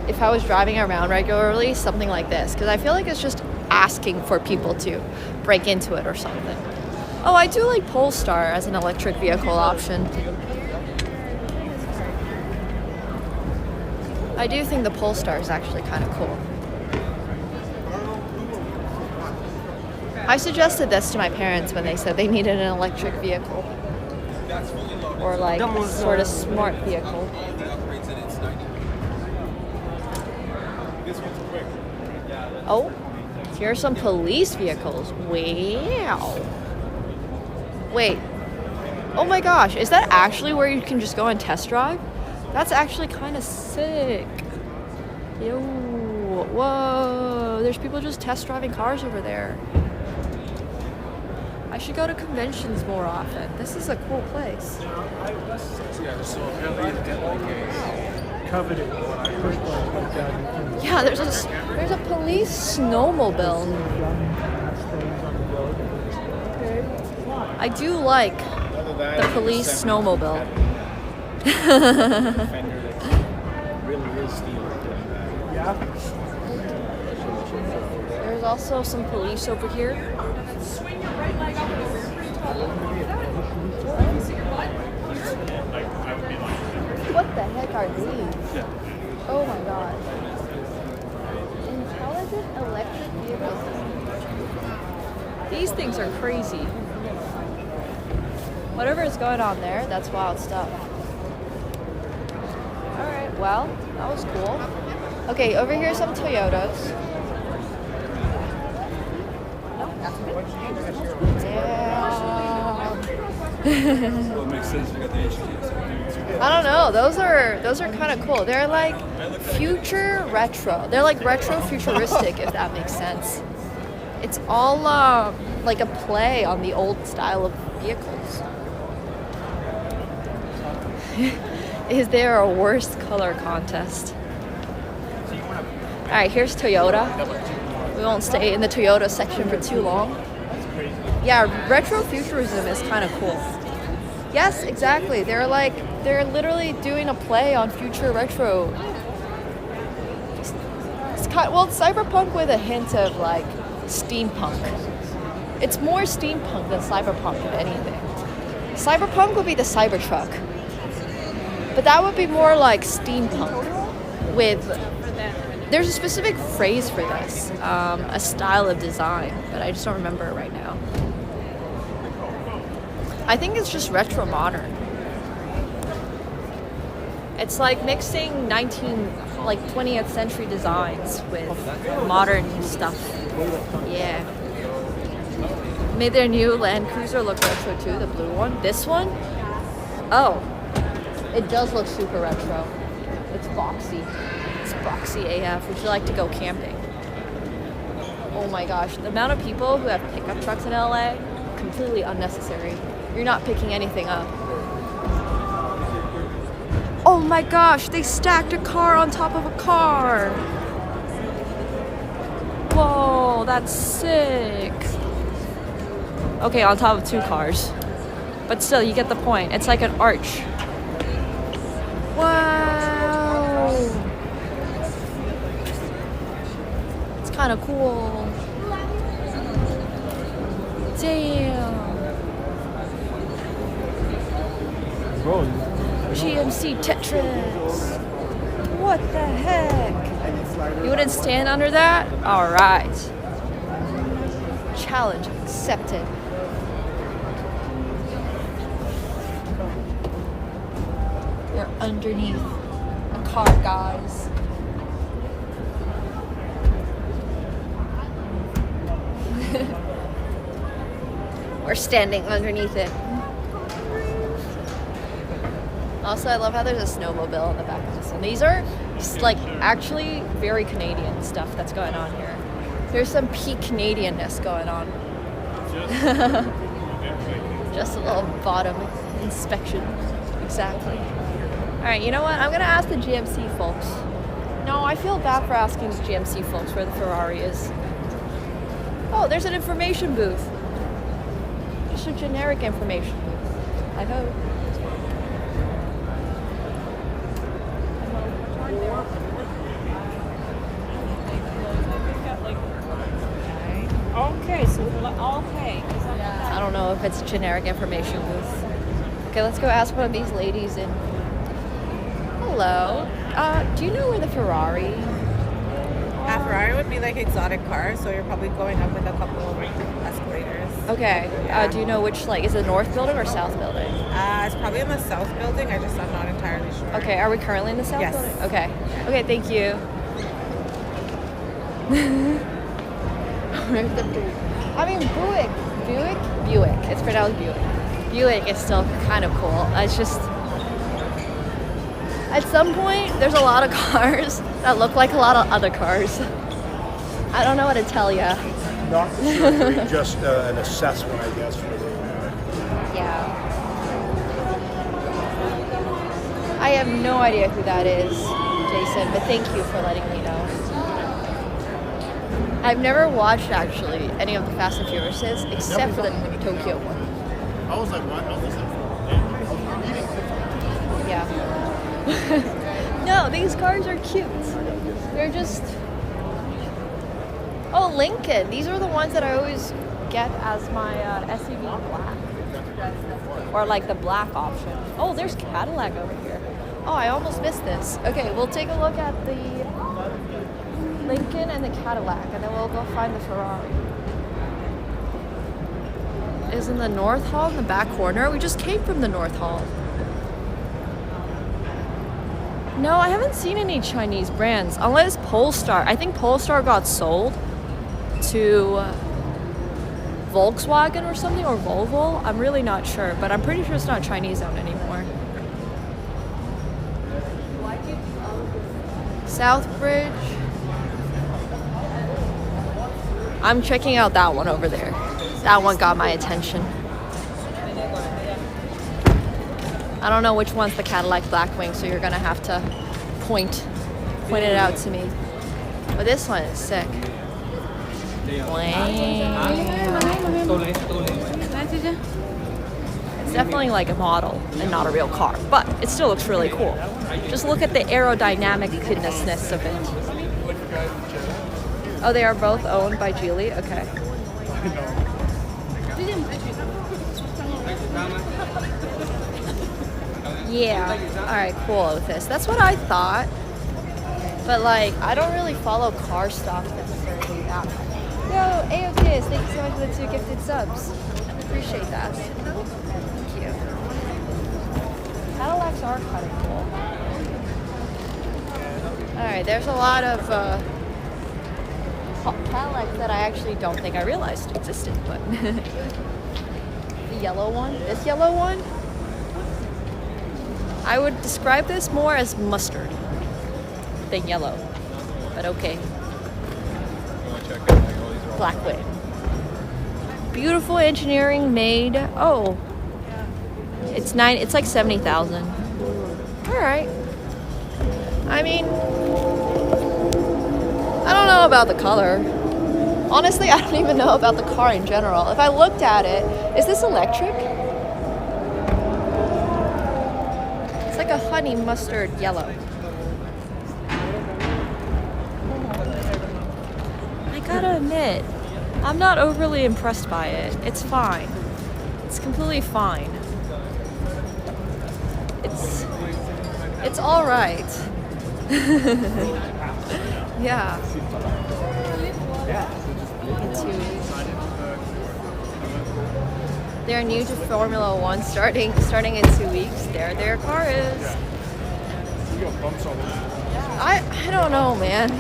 if I was driving around regularly, something like this, because I feel like it's just asking for people to break into it or something. Oh, I do like Polestar as an electric vehicle option. I do think the Polestar is actually kind of cool. I suggested this to my parents when they said they needed an electric vehicle. Or like a sort of smart vehicle. Oh, here are some police vehicles. Wow. Wait. Oh my gosh, is that actually where you can just go and test drive? That's actually kind of sick. Yo, whoa, there's people just test driving cars over there. I should go to conventions more often. This is a cool place. Yeah, there's a police snowmobile. I do like the police snowmobile. There's also some police over here. What the heck are these? Oh my god. Intelligent electric vehicles. These things are crazy. Whatever is going on there, that's wild stuff. Alright, well, that was cool. Okay, over here are some Toyotas. I don't know. Those are kind of cool. They're like future retro. They're like retro futuristic, if that makes sense. It's all like a play on the old style of vehicles. Is there a worst color contest? All right, here's Toyota. We won't stay in the Toyota section for too long. Yeah, retro futurism is kind of cool. Yes, exactly. They're literally doing a play on future retro. It's cyberpunk with a hint of like steampunk. It's more steampunk than cyberpunk, if anything. Cyberpunk would be the Cybertruck, but that would be more like steampunk. There's a specific phrase for this, a style of design, but I just don't remember it right now. I think it's just retro modern. It's like mixing 20th century designs with modern stuff. Yeah. Made their new Land Cruiser look retro too, the blue one. This one? Oh, it does look super retro. It's boxy. It's boxy AF. Would you like to go camping? Oh my gosh, the amount of people who have pickup trucks in LA, completely unnecessary. You're not picking anything up. Oh my gosh, they stacked a car on top of a car. Whoa, that's sick. Okay, on top of two cars. But still, you get the point. It's like an arch. Wow. It's kind of cool. Damn. GMC Tetris. What the heck? You wouldn't stand under that? Alright. Challenge accepted. You're underneath a car, guys. We're standing underneath it. Also, I love how there's a snowmobile in the back of this one. These are like actually very Canadian stuff that's going on here. There's some peak Canadianness going on. Just a little bottom inspection. Exactly. Alright, you know what? I'm gonna ask the GMC folks. No, I feel bad for asking the GMC folks where the Ferrari is. Oh, there's an information booth. Just a generic information booth. I hope. Okay, so okay. I don't know if it's a generic information booth. Okay, let's go ask one of these ladies in. Hello. Do you know where the Ferrari? A Ferrari would be like exotic cars, so you're probably going up with a couple of escalators. Okay. Do you know which, like, is it North Building or South Building? It's probably in the South Building. I'm not entirely sure. Okay. Are we currently in the South Yes. Building? Okay. Okay. Thank you. Where's the Buick? I mean Buick. It's pronounced Buick. Buick is still kind of cool. It's just. At some point, there's a lot of cars that look like a lot of other cars. I don't know what to tell you. Not necessarily just an assessment, I guess, for the. Yeah. I have no idea who that is, Jason, but thank you for letting me know. I've never watched, actually, any of the Fast and Furiouses, except for the Tokyo one. I was like, what? Yeah. No, these cars are cute. They're just... Oh, Lincoln. These are the ones that I always get as my SUV black. Or like the black option. Oh, there's Cadillac over here. Oh, I almost missed this. Okay, we'll take a look at the Lincoln and the Cadillac, and then we'll go find the Ferrari. Is in the North Hall in the back corner? We just came from the North Hall. No, I haven't seen any Chinese brands, unless Polestar. I think Polestar got sold to Volkswagen or something, or Volvo. I'm really not sure, but I'm pretty sure it's not Chinese owned anymore. Southbridge. I'm checking out that one over there. That one got my attention. I don't know which one's the Cadillac Blackwing, so you're gonna have to point it out to me. But this one is sick. It's definitely like a model and not a real car, but it still looks really cool. Just look at the aerodynamic-ness of it. Oh, they are both owned by Geely? Okay. Yeah. Alright, cool with this. That's what I thought. But like, I don't really follow car stock necessarily that much. Yo, AOKs, thank you so much for the 2 gifted subs. Appreciate that. Thank you. Cadillacs are kind of cool. Alright, there's a lot of Cadillacs that I actually don't think I realized existed, but the yellow one, this yellow one, I would describe this more as mustard than yellow, but okay. Blackwing. Beautiful engineering made. Oh, it's like 70,000. All right. I mean, I don't know about the color. Honestly, I don't even know about the car in general. If I looked at it, is this electric? It's like a honey mustard yellow. I gotta admit, I'm not overly impressed by it. It's fine. It's completely fine. It's all right. Yeah. They're new to Formula One, starting in 2 weeks. There their car is. I don't know, man.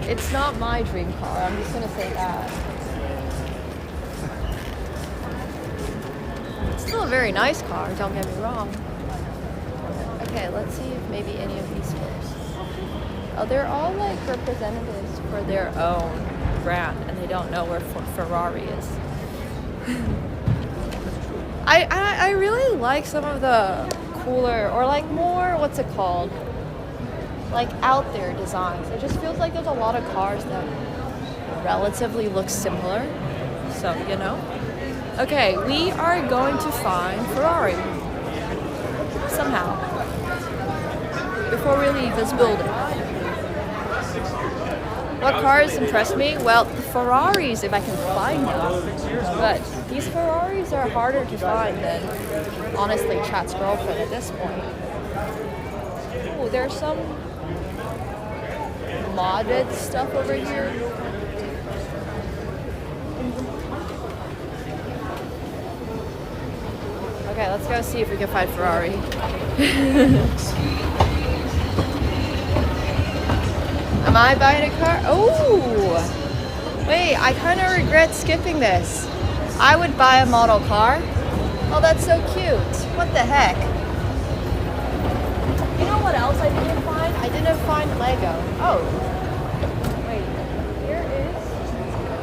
It's not my dream car. I'm just gonna say that. It's still a very nice car. Don't get me wrong. Okay, let's see if maybe any of these stores. Oh, they're all like representatives for their own brand, and they don't know where Ferrari is. I really like some of the cooler, or like more, what's it called? Like out there designs. It just feels like there's a lot of cars that relatively look similar. So, you know. Okay, we are going to find Ferrari. Somehow. Before we leave this building. What cars impressed me? Well, the Ferraris, if I can find them. But these Ferraris are harder to find than, honestly, Chat's girlfriend at this point. Oh, there's some modded stuff over here. Okay, let's go see if we can find Ferrari. Am I buying a car? Oh! Wait, I kind of regret skipping this. I would buy a model car. Oh, that's so cute. What the heck? You know what else I didn't find? I didn't find Lego. Oh. Wait, here is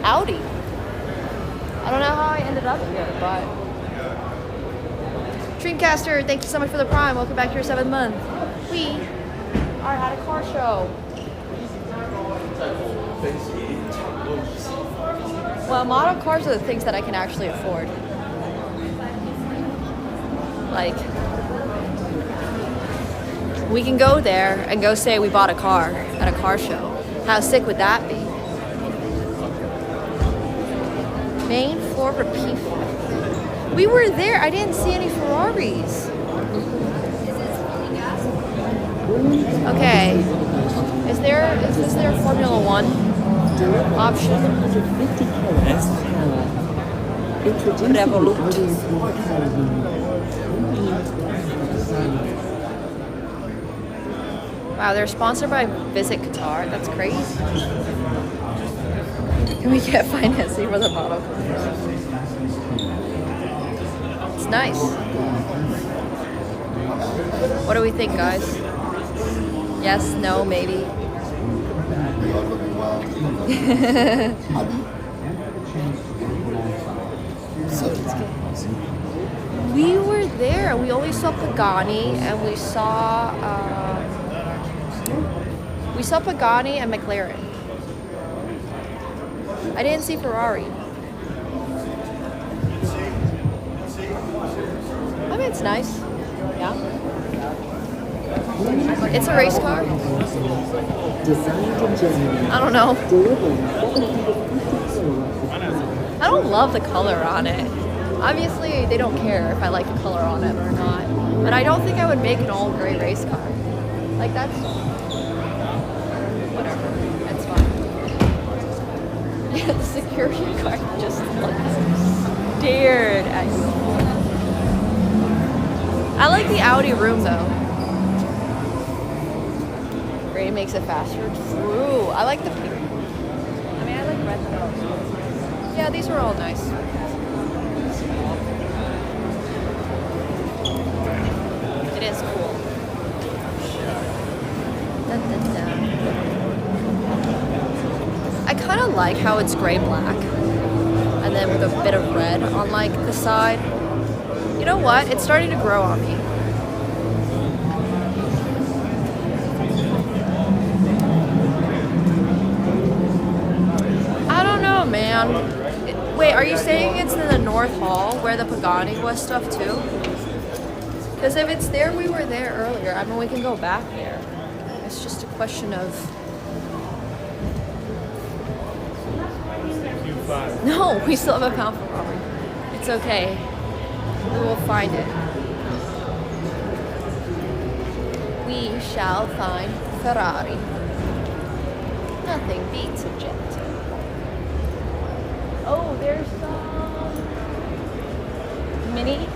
Audi. I don't know how I ended up here, but... Dreamcaster, thank you so much for the prime. Welcome back to your 7th month. We are at a car show. Well, model cars are the things that I can actually afford. Like, we can go there and go say we bought a car at a car show. How sick would that be? Main floor for P4. We were there. I didn't see any Ferraris. Okay. Is this their Formula 1 option? Revolut. Wow, they're sponsored by Visit Qatar. That's crazy. Can we get financing for the model? It's nice. What do we think, guys? Yes, no, maybe. We were there. We only saw Pagani, and we saw Pagani and McLaren. I didn't see Ferrari. I mean, it's nice. Yeah. It's a race car. I don't know. I don't love the color on it. Obviously, they don't care if I like the color on it or not. But I don't think I would make an all-gray race car. Like, that's... whatever. It's fine. Yeah, the security guard just stared at you. I like the Audi room, though. Gray makes it faster. True. I like the pink. I mean, I like red though. Yeah, these were all nice. It is cool. Dun, dun, dun. I kind of like how it's gray-black. And then with a bit of red on, like, the side. You know what? It's starting to grow on me. Man. Wait, are you saying it's in the North Hall where the Pagani was stuff too? Because if it's there, we were there earlier. I mean, we can go back there. It's just a question of... No, we still have a pound for Ferrari. It's okay. We will find it. We shall find Ferrari. Nothing beats a jet. Oh, there's some Mini.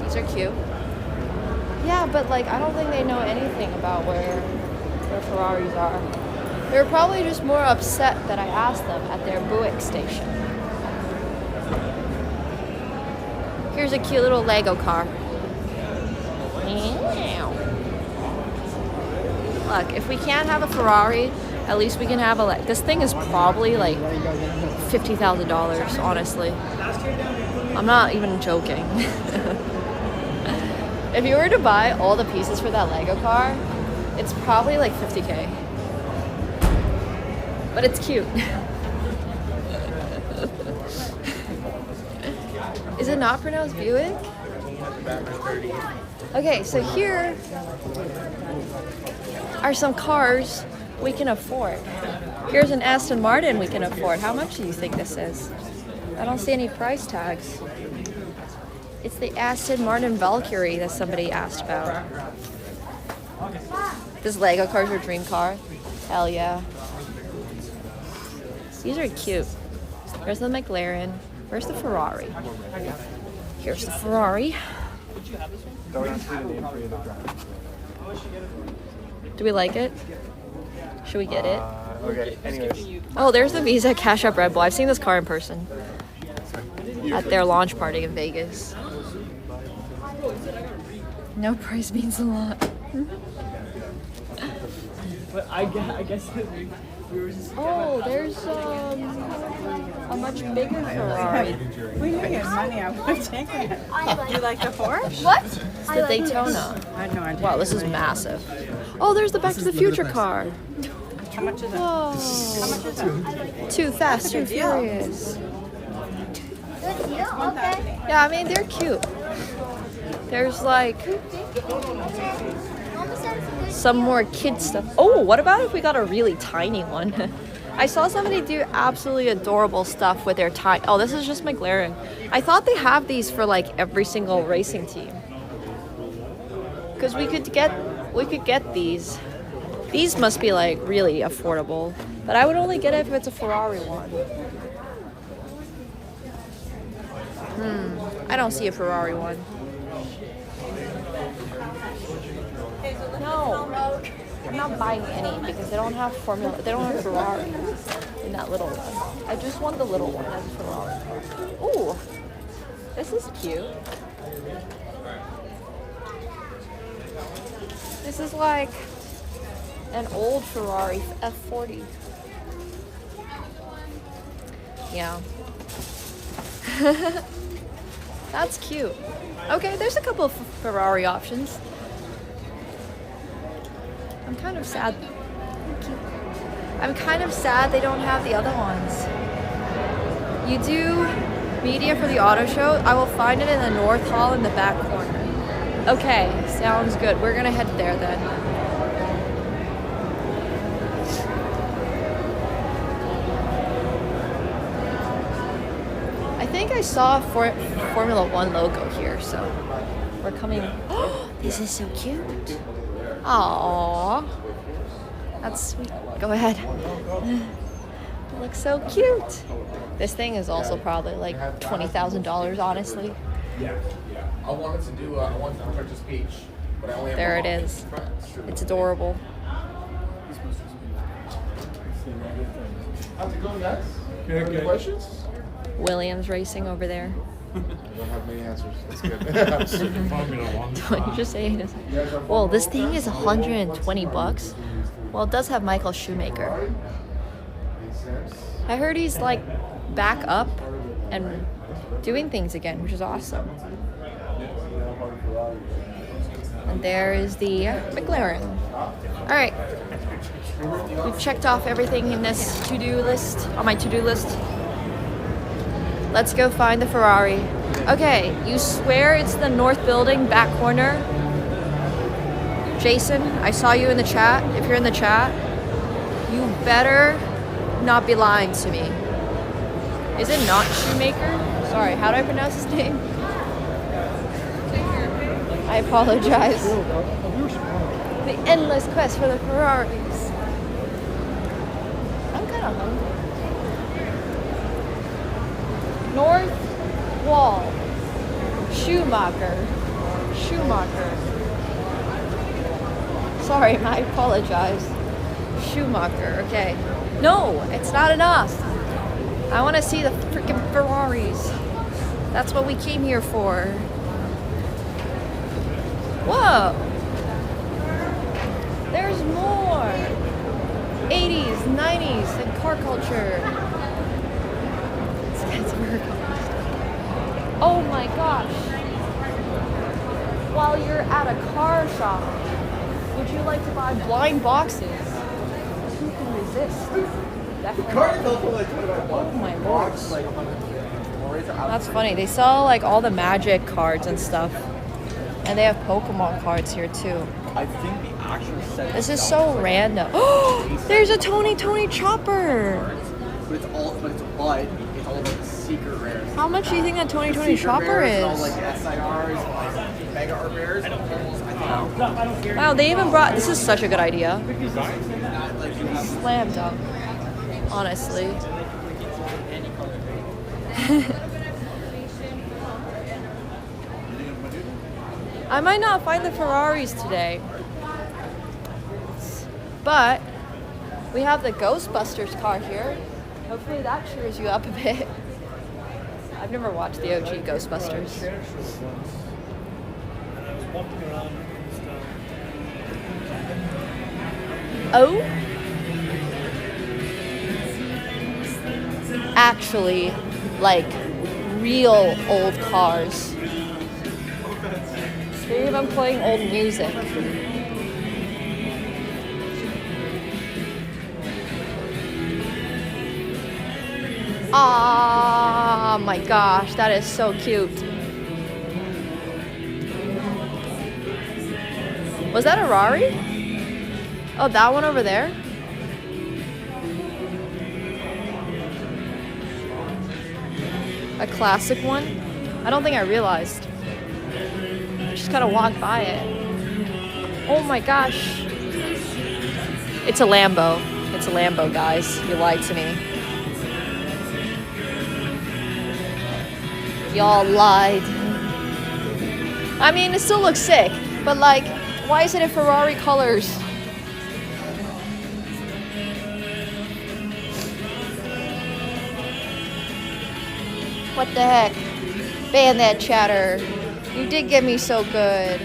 These are cute. Yeah, but like I don't think they know anything about where Ferraris are. They're probably just more upset that I asked them at their Buick station. Here's a cute little Lego car. Look, if we can't have a Ferrari, at least we can have a... This thing is probably like $50,000, honestly. I'm not even joking. If you were to buy all the pieces for that Lego car, it's probably like $50K. But it's cute. Is it not pronounced Buick? Okay, so here are some cars we can afford. Here's an Aston Martin we can afford. How much do you think this is? I don't see any price tags. It's the Aston Martin Valkyrie that somebody asked about. This Lego car's your dream car? Hell yeah. These are cute. There's the McLaren. Where's the Ferrari? Here's the Ferrari. Do we like it? Should we get it? Okay, anyways. Oh, there's the Visa Cash App Red Bull. I've seen this car in person at their launch party in Vegas. No price means a lot. But I guess we were just. Oh, there's a much bigger Ferrari. We knew you had money. I was taking it. You like the Porsche? What? It's the Daytona. I had no idea. Wow, this is massive. Oh, there's the Back to the Future car. How much is it? Whoa. How much is it? Too Fast, Too Furious. Yeah, I mean, they're cute. There's like some more kid stuff. Oh, what about if we got a really tiny one? I saw somebody do absolutely adorable stuff with their tiny. Oh, this is just McLaren. I thought they have these for like every single racing team. Because we could get these. These must be like really affordable. But I would only get it if it's a Ferrari one. I don't see a Ferrari one. No, I'm not buying any because they don't have Formula. They don't have Ferrari in that little one. I just want the little one as a Ferrari. Ooh, this is cute. This is like an old Ferrari F40. Yeah. That's cute. Okay, there's a couple of Ferrari options. I'm kind of sad. I'm kind of sad they don't have the other ones. You do media for the auto show? I will find it in the North Hall in the back corner. Okay, sounds good. We're gonna head there then. I think I saw Formula One logo here, so we're coming. Oh, this is so cute. Aww, that's sweet. Go ahead. It looks so cute. This thing is also probably like $20,000, honestly. Yeah. I wanted to purchase peach, but I only have There it is. It's adorable. How's it going, guys? Any questions? Williams Racing over there. I don't have many answers. That's good. Don't you just say it? Well, this thing is $120. Well, it does have Michael Schumacher. I heard he's like back up and doing things again, which is awesome. And there is the McLaren. All right, we've checked off everything in this to-do list, on my to-do list. Let's go find the Ferrari. Okay, you swear it's the north building, back corner? Jason, I saw you in the chat. If you're in the chat, you better not be lying to me. Is it not Shoemaker? Sorry, how do I pronounce his name? I apologize. The endless quest for the Ferraris. I'm kind of hungry. North Wall. Schumacher. Sorry, I apologize. Schumacher, okay. No, it's not enough. I want to see the freaking Ferraris. That's what we came here for. Whoa! There's more! 80s, 90s, and car culture. Oh my gosh. While you're at a car shop, would you like to buy blind boxes? Who can resist? Definitely. Oh my lord. That's funny. They sell like all the magic cards and stuff. And they have Pokemon cards here too. I think the actual set. This is so random. Oh, there's a Tony Chopper. But it's all like the secret rares. How much do you think that Tony Chopper is? All like SIRs, like mega art rares. Wow, they even brought. This is such a good idea. Slam dunk. Honestly. I might not find the Ferraris today. But we have the Ghostbusters car here. Hopefully that cheers you up a bit. I've never watched the OG Ghostbusters. Oh? Actually, like, real old cars. They're even playing old music. Ah, my gosh, that is so cute. Was that a Rari? Oh, that one over there? A classic one? I don't think I realized. Just kind of walked by it. Oh my gosh. It's a Lambo. It's a Lambo, guys. You lied to me. Y'all lied. I mean, it still looks sick, but like, why is it in Ferrari colors? What the heck? Ban that chatter. You did get me so good.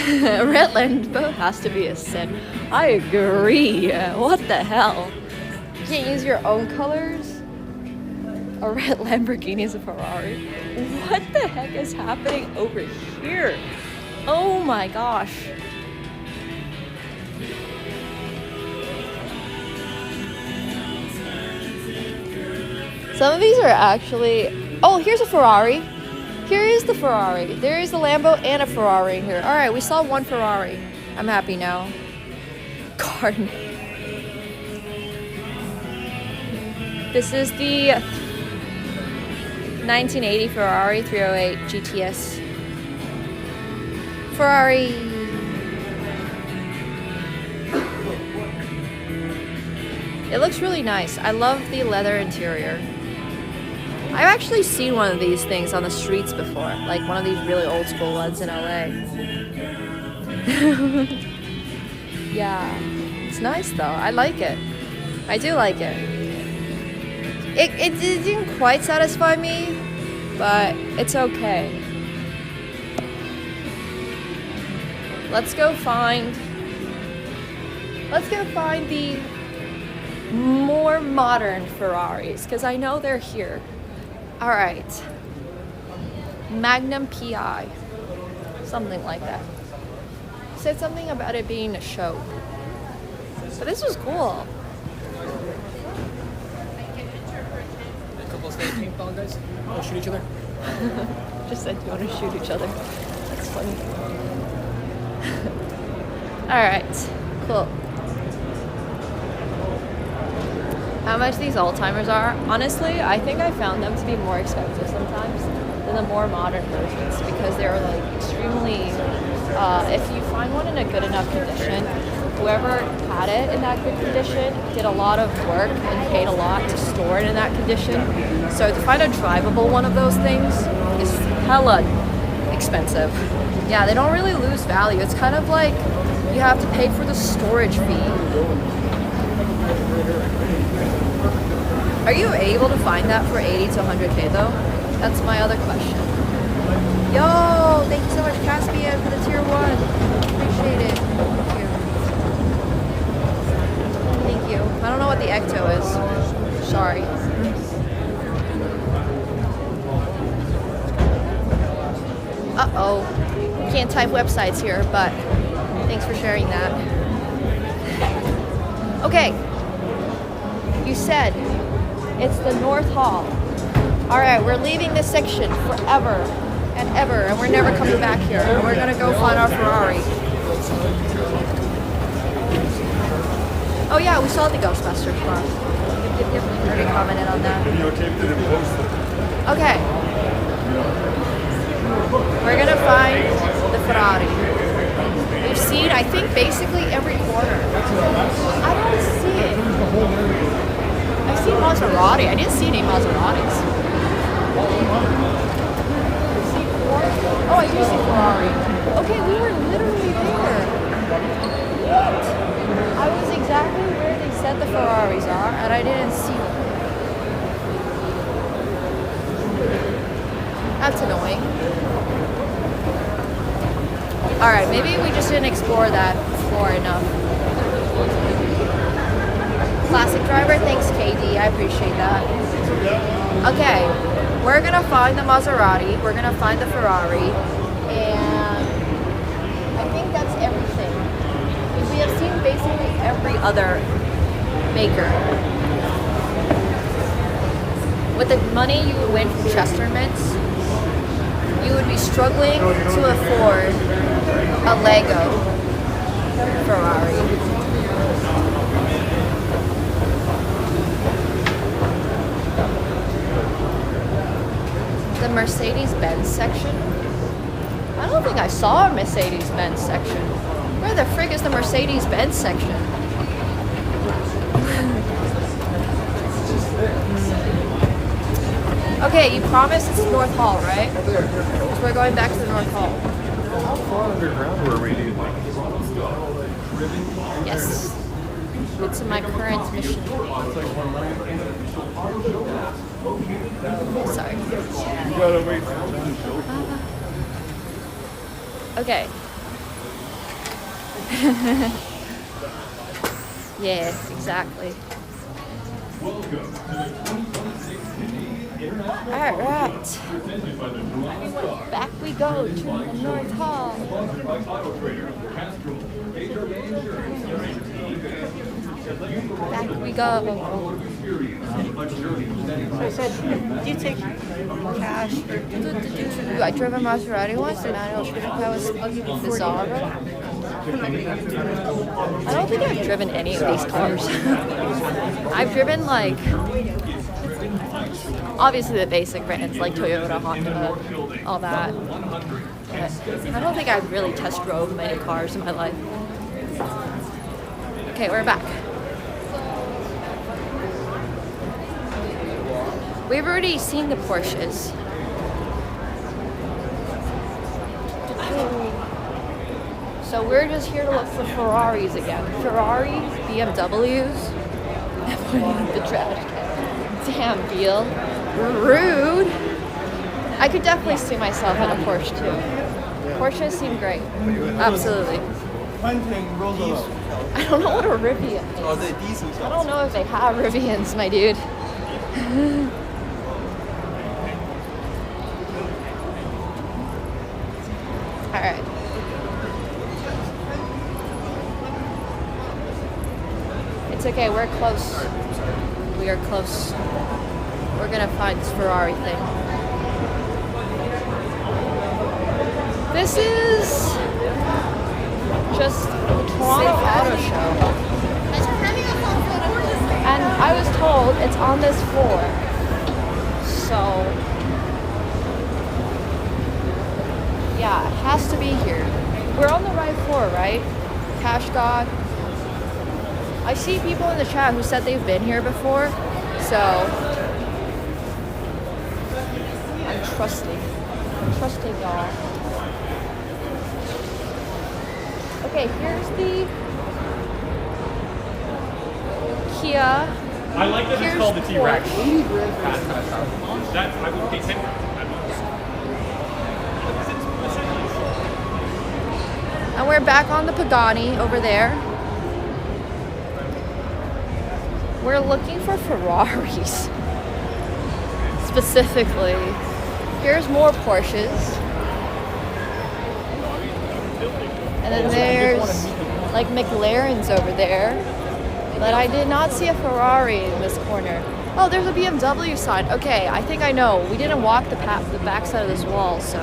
Red Lambo has to be a sin. I agree. What the hell? You can't use your own colors? A red Lamborghini is a Ferrari. What the heck is happening over here? Oh my gosh. Some of these are actually... Oh, here's a Ferrari. Here is the Ferrari. There is a Lambo and a Ferrari in here. All right, we saw one Ferrari. I'm happy now. Garden. This is the 1980 Ferrari 308 GTS. Ferrari. It looks really nice. I love the leather interior. I've actually seen one of these things on the streets before, like one of these really old school ones in LA. Yeah, it's nice though. I like it. I do like it. It didn't quite satisfy me, but it's okay. Let's go find the more modern Ferraris, because I know they're here. All right. Magnum PI. Something like that. Said something about it being a show. But this was cool. A couple of stay ping pong guys. Want to shoot each other? Just said you want to shoot each other. That's funny. Alright. Cool. How much these old-timers are? Honestly, I think I found them to be more expensive sometimes than the more modern versions because they're like extremely, if you find one in a good enough condition, whoever had it in that good condition did a lot of work and paid a lot to store it in that condition. So to find a drivable one of those things is hella expensive. Yeah, they don't really lose value. It's kind of like you have to pay for the storage fee. Are you able to find that for 80 to 100K though? That's my other question. Yo, thank you so much, Caspian, for the tier 1. Appreciate it. Thank you. I don't know what the Ecto is. Sorry. Uh-oh. Can't type websites here, but thanks for sharing that. Okay. You said it's the North Hall. All right, we're leaving this section forever and ever, and we're never coming back here. And we're gonna go find our Ferrari. Oh yeah, we saw the Ghostbusters car. Yep, we already commented on that. Okay. We're gonna find the Ferrari. We've seen, I think, basically every corner. I don't see it. I've seen Maserati. I didn't see any Maseratis. Oh, I do see Ferrari. Okay, we were literally there. What? I was exactly where they said the Ferraris are, and I didn't see them. That's annoying. Alright, maybe we just didn't explore that floor enough. Classic driver, thanks KD, I appreciate that. Okay, we're gonna find the Maserati, we're gonna find the Ferrari, and I think that's everything. We have seen basically every other maker. With the money you would win from Chestermans, you would be struggling to afford a Lego Ferrari. The Mercedes-Benz section? I don't think I saw a Mercedes-Benz section. Where the frick is the Mercedes-Benz section? Okay, you promised it's North Hall, right? So we're going back to the North Hall. How far underground were we? Yes. It's my current mission. Sorry. You gotta wait. Okay. Yes, exactly. Alright. Back we go to the North Hall. Back we go. So I said, do you take cash or I drove a Maserati once, the manual transmission was bizarre. I don't think I've driven any of these cars. I've driven like, obviously the basic brands like Toyota, Honda, all that. But I don't think I've really test drove many cars in my life. Okay, we're back. We've already seen the Porsches. So we're just here to look for Ferraris again. Ferraris, BMWs, and putting in the trash can. Damn, Beal. Rude. I could definitely see myself in a Porsche too. Porsches seem great. Absolutely. I don't know what a Rivian is. I don't know if they have Rivians, my dude. Alright. It's okay, we're close. We are close. We're gonna find this Ferrari thing. This is just the Toronto Auto Show. And I was told it's on this floor. So, yeah, it has to be here. We're on the right floor, right? Cash God. I see people in the chat who said they've been here before, so I'm trusting y'all. Okay, here's the Kia. I like that it's called the T-Rex. That's, I would pay 10. And we're back on the Pagani over there. We're looking for Ferraris. Specifically. Here's more Porsches. And then there's like McLarens over there. But I did not see a Ferrari in this corner. Oh, there's a BMW sign. Okay, I think I know. We didn't walk the back side of this wall, so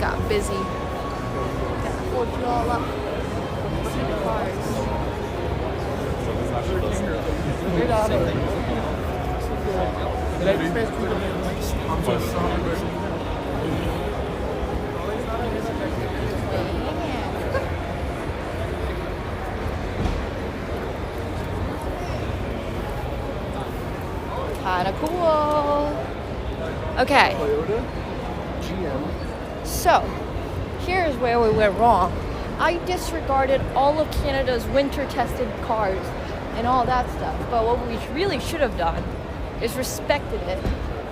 got busy. Gotta hold you all up. See the cars. Kinda cool. Okay. So, here's where we went wrong. I disregarded all of Canada's winter-tested cars and all that stuff. But what we really should have done is respected it,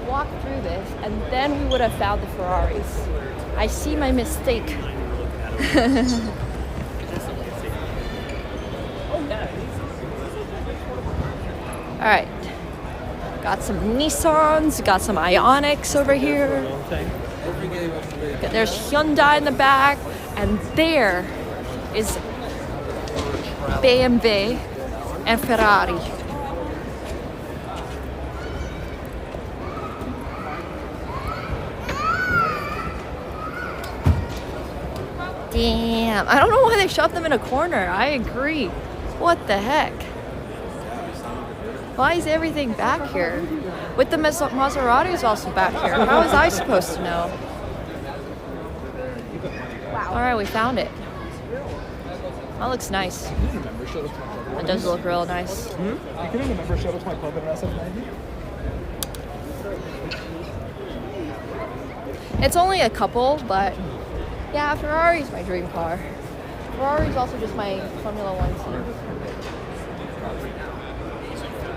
walked through this, and then we would have found the Ferraris. I see my mistake. Alright. Got some Nissans, got some Ioniqs over here. There's Hyundai in the back, and there is BMW and Ferrari. Damn, I don't know why they shoved them in a corner. I agree. What the heck? Why is everything back here? With the Maseratis also back here. How was I supposed to know? Alright, we found it. That looks nice. It does look real nice. You can remember show us my club in SF90? It's only a couple, but yeah, Ferrari's my dream car. Ferrari's also just my Formula One team.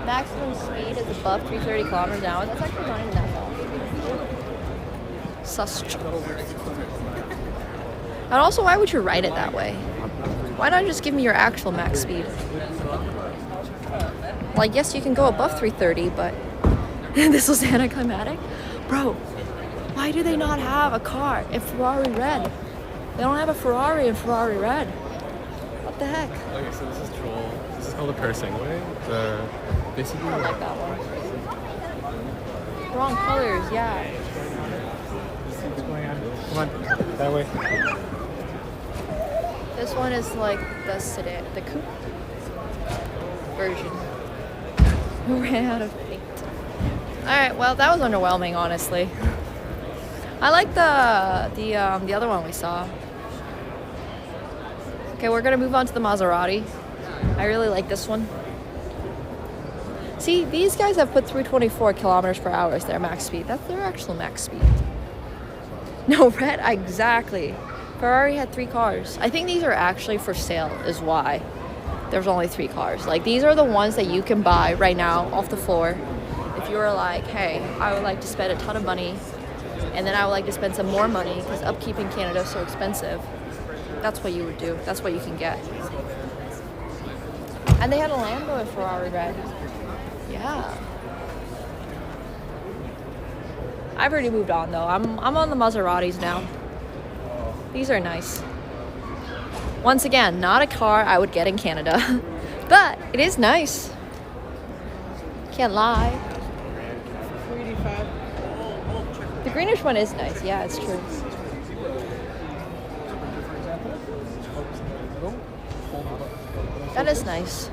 Maximum speed is above 330 kilometers an hour. That's actually not even that fast. Sus. And also, why would you write it that way? Why not just give me your actual max speed? Like, yes, you can go above 330, but this was anticlimactic. Bro, why do they not have a car in Ferrari red? They don't have a Ferrari in Ferrari red. What the heck? Okay, so this is Troll. This is called the Persing way. Basically, I don't like that one. Wrong colors, yeah. What's going on? Come on, that way. This one is like the sedan, the coupe version. Ran out of paint. Alright, well that was underwhelming, honestly. I like the other one we saw. Okay, we're gonna move on to the Maserati. I really like this one. See, these guys have put 324 kilometers per hour as their max speed. That's their actual max speed. No, red, exactly. Ferrari had 3 cars. I think these are actually for sale is why there's only 3 cars. Like, these are the ones that you can buy right now off the floor. If you were like, hey, I would like to spend a ton of money, and then I would like to spend some more money because upkeep in Canada is so expensive. That's what you would do. That's what you can get. And they had a Lambo in Ferrari red. Yeah. I've already moved on though. I'm on the Maseratis now. These are nice. Once again, not a car I would get in Canada, but it is nice. Can't lie. The greenish one is nice. Yeah, it's true. That is nice.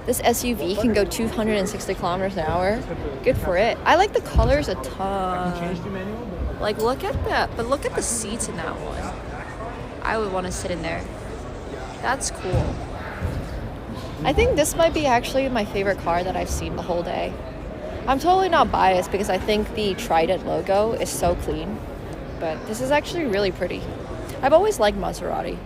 This SUV can go 260 kilometers an hour. Good for it. I like the colors a ton. Like, look at that. But look at the seats in that one. I would want to sit in there. That's cool. I think this might be actually my favorite car that I've seen the whole day. I'm totally not biased because I think the Trident logo is so clean. But this is actually really pretty. I've always liked Maserati.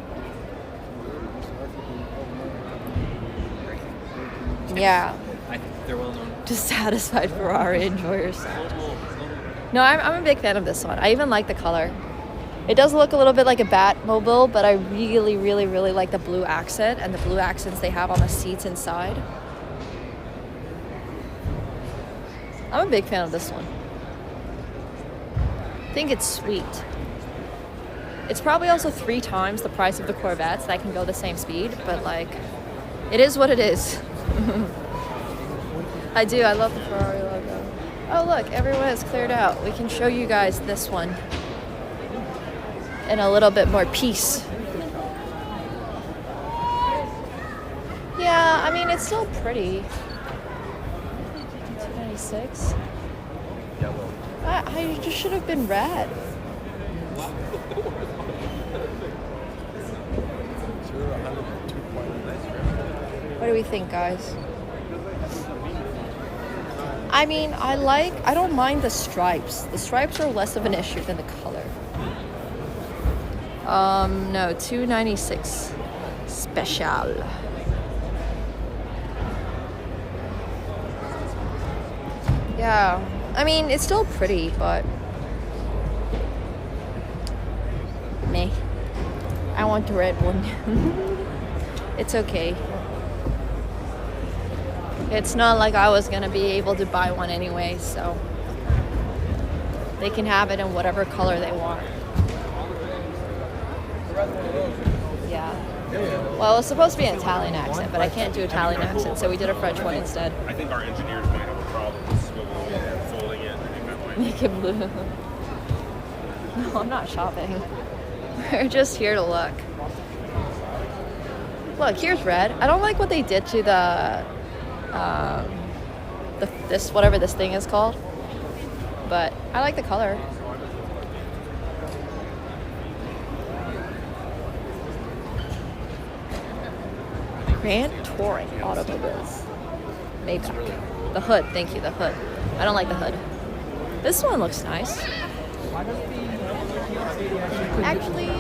Yeah. I think they're well known. Dissatisfied Ferrari, enjoy yourself. No, I'm a big fan of this one. I even like the color. It does look a little bit like a Batmobile, but I really, really, really like the blue accent and the blue accents they have on the seats inside. I'm a big fan of this one. I think it's sweet. It's probably also 3 times the price of the Corvettes that can go the same speed, but like, it is what it is. I do, I love the Ferrari logo. Oh look, everyone is cleared out. We can show you guys this one in a little bit more peace. Yeah, I mean, it's still pretty. 296. I just should have been red. What do we think, guys? I mean, I don't mind the stripes. The stripes are less of an issue than the color. No, 296 special. Yeah, I mean, it's still pretty, but meh. I want the red one. It's okay. It's not like I was gonna be able to buy one anyway, so they can have it in whatever color they want. Yeah. Well, it was supposed to be an Italian accent, but I can't do Italian accent, so we did a French one instead. I think our engineers might have a problem with swiveling it and folding it. I think that might Make it blue. No, I'm not shopping. We're just here to look. Look, here's red. I don't like what they did to this whatever this thing is called, but I like the color. Grand Touring Automobiles. Maybach. The hood, thank you, the hood. I don't like the hood. This one looks nice. Actually,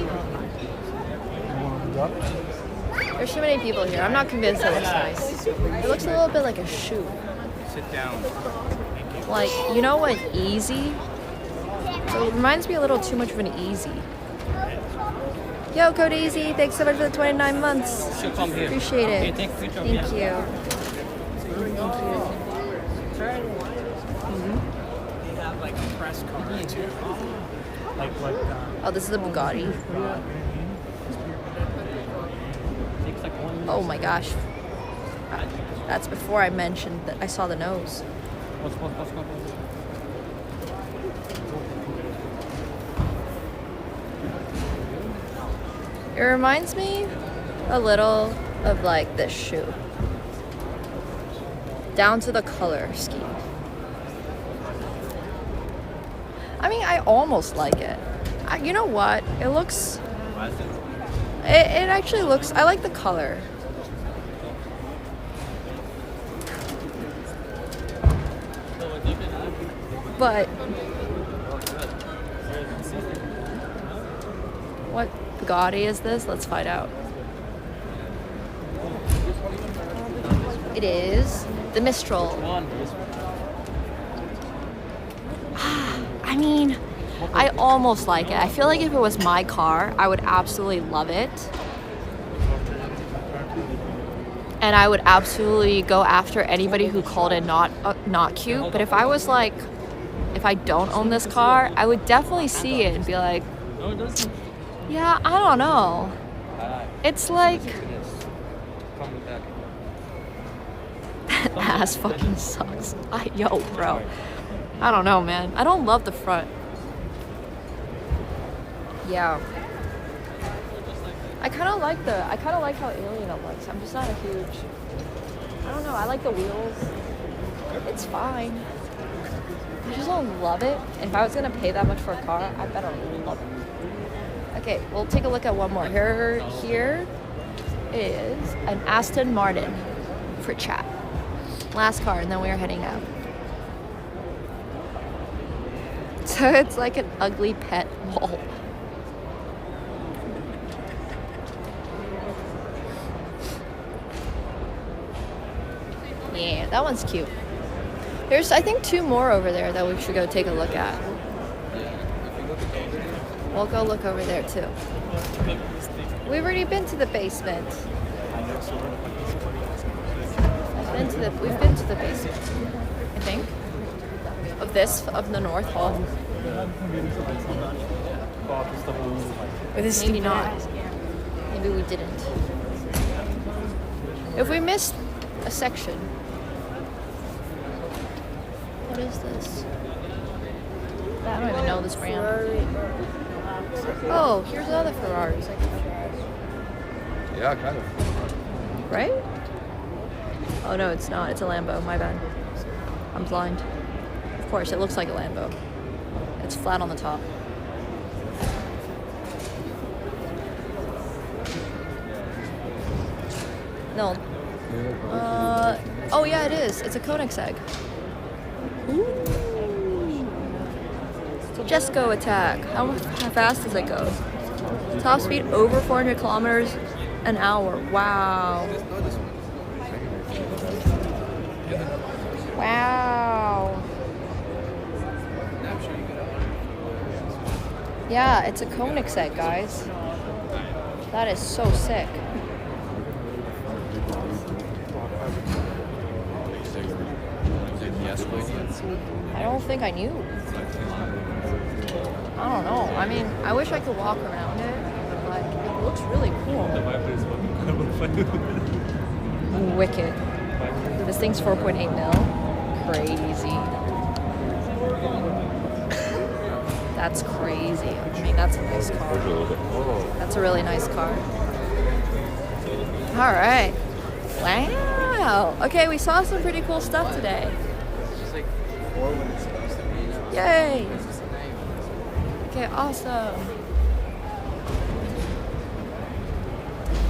there's too many people here. I'm not convinced it looks nice. It looks a little bit like a shoe. Sit down. Like, you know what, Easy? So it reminds me a little too much of an Easy. Yo, Code Easy, thanks so much for the 29 months. Appreciate it. Thank you. They have like a press car too. Oh, this is a Bugatti. Oh my gosh. That's before I mentioned that I saw the nose. It reminds me a little of like this shoe. Down to the color scheme. I mean, I almost like it. You know what? It looks... It actually looks... I like the color. But... What Bugatti is this? Let's find out. It is the Mistral. I mean, I almost like it. I feel like if it was my car, I would absolutely love it. And I would absolutely go after anybody who called it not cute. But if I was like, if I don't own this car, I would definitely see it and be like, yeah, I don't know. It's like... That ass fucking sucks. Yo, bro. I don't know, man. I don't love the front. Yeah. I kind of like how alien it looks. I'm just not a huge... I don't know. I like the wheels. It's fine. I just don't love it. If I was going to pay that much for a car, I better love it. Okay, we'll take a look at one more. Here is an Aston Martin for chat. Last car, and then we are heading out. So it's like an ugly pet mole. Yeah, that one's cute. There's, I think, 2 more over there that we should go take a look at. We'll go look over there too. We've already been to the basement. We've been to the basement, I think. Of the North Hall. Maybe not. Maybe we didn't. If we missed a section. What is this? I don't even know this brand. Oh, here's another Ferraris. Yeah, kind of. Right? Oh no, it's not. It's a Lambo. My bad. I'm blind. Of course, it looks like a Lambo. It's flat on the top. No. Oh yeah, it is. It's a Koenigsegg. Just go attack. How fast does it go? Top speed over 400 kilometers an hour. Wow. Wow. Yeah, it's a Koenigsegg, guys. That is so sick. I don't think I knew. I don't know. I mean, I wish I could walk around it, but like, it looks really cool. Wicked. This thing's 4.8 mil. Crazy. That's crazy. I mean, that's a nice car. That's a really nice car. All right. Wow. Okay, we saw some pretty cool stuff today. Yay. Okay, awesome.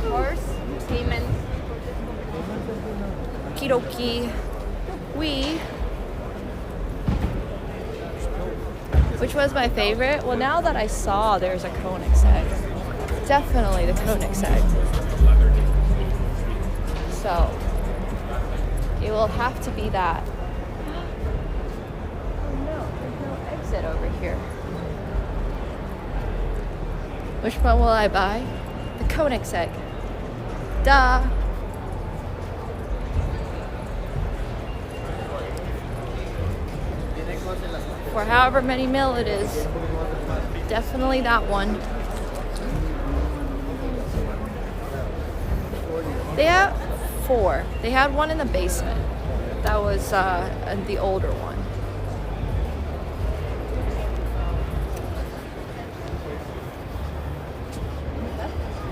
Horse, Siemens. Okie dokie. Which was my favorite? Well, now that I saw there's a Koenigsegg, definitely the Koenigsegg. So, it will have to be that. Oh no, there's no exit over here. Which one will I buy? The Koenigsegg. Duh. For however many mil it is. Definitely that one. They have 4. They had one in the basement. That was the older one.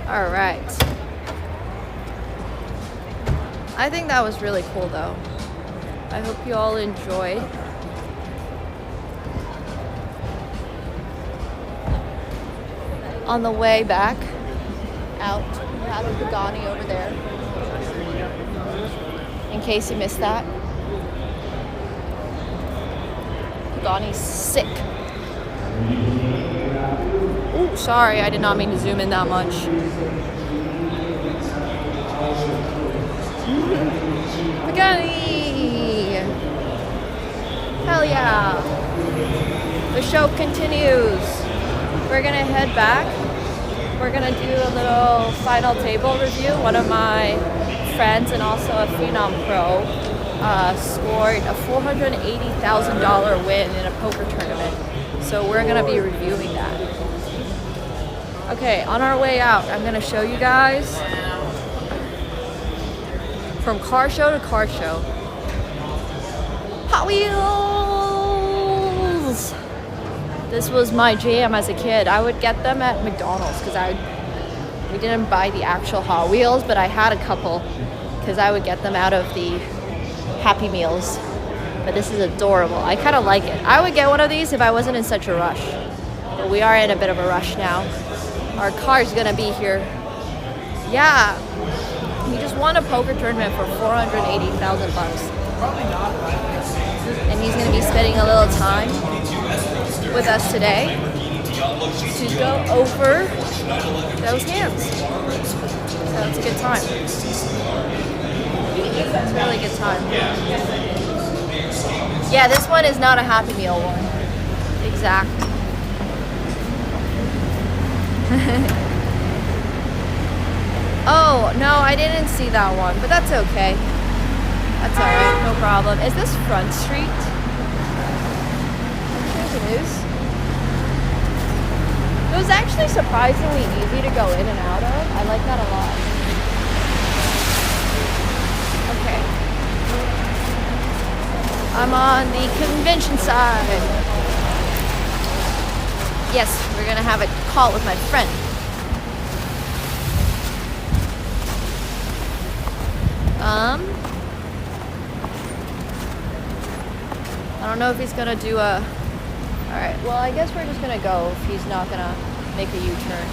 All right. I think that was really cool though. I hope you all enjoyed. On the way back out, we have a Bugatti over there. In case you missed that. Bugatti's sick. Ooh, sorry, I did not mean to zoom in that much. Bugatti! Hell yeah! The show continues. We're gonna head back. We're gonna do a little final table review. One of my friends and also a Phenom Pro scored a $480,000 win in a poker tournament. So we're gonna be reviewing that. Okay, on our way out, I'm gonna show you guys from car show to car show. Hot Wheels! This was my jam as a kid. I would get them at McDonald's because we didn't buy the actual Hot Wheels, but I had a couple because I would get them out of the Happy Meals. But this is adorable. I kind of like it. I would get one of these if I wasn't in such a rush. But we are in a bit of a rush now. Our car's gonna be here. Yeah. We just won a poker tournament for $480,000. And he's gonna be spending a little time with us today to go over those hands. So it's a good time. It's a really good time. Yeah, this one is not a Happy Meal one. Exactly. Oh, no, I didn't see that one, but that's okay. That's alright, no problem. Is this Front Street? I think it is. It was actually surprisingly easy to go in and out of. I like that a lot. Okay. I'm on the convention side. Yes, we're gonna have a call with my friend. I don't know if he's gonna do a... Alright, well I guess we're just gonna go if he's not gonna make a U-turn.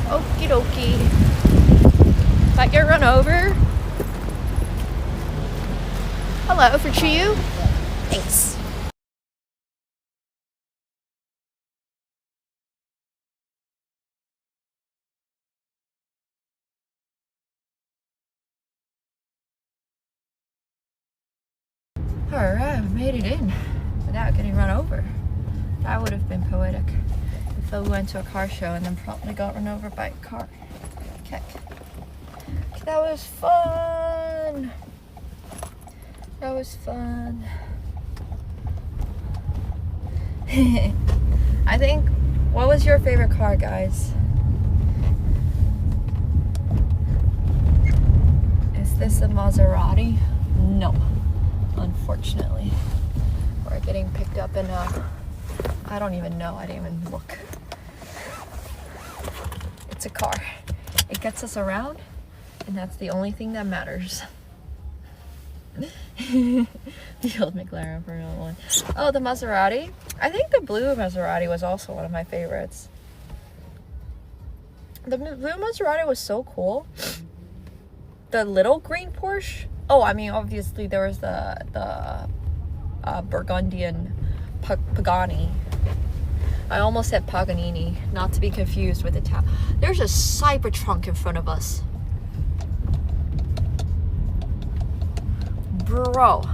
Okie dokie. If I get run over... Hello, for you? Thanks. Alright, we made it in without getting run over. That would have been poetic if we went to a car show and then probably got run over by a car. Okay. That was fun. That was fun. I think, what was your favorite car, guys? Is this a Maserati? No. Unfortunately, we're getting picked up in a... I don't even know. I didn't even look. It's a car. It gets us around, and that's the only thing that matters. The old McLaren Formula 1. Oh, the Maserati. I think the blue Maserati was also one of my favorites. The blue Maserati was so cool. The little green Porsche. Oh, I mean, obviously there was the Burgundian Pagani. I almost said Paganini, not to be confused with Italian. There's a Cybertruck in front of us. Bro,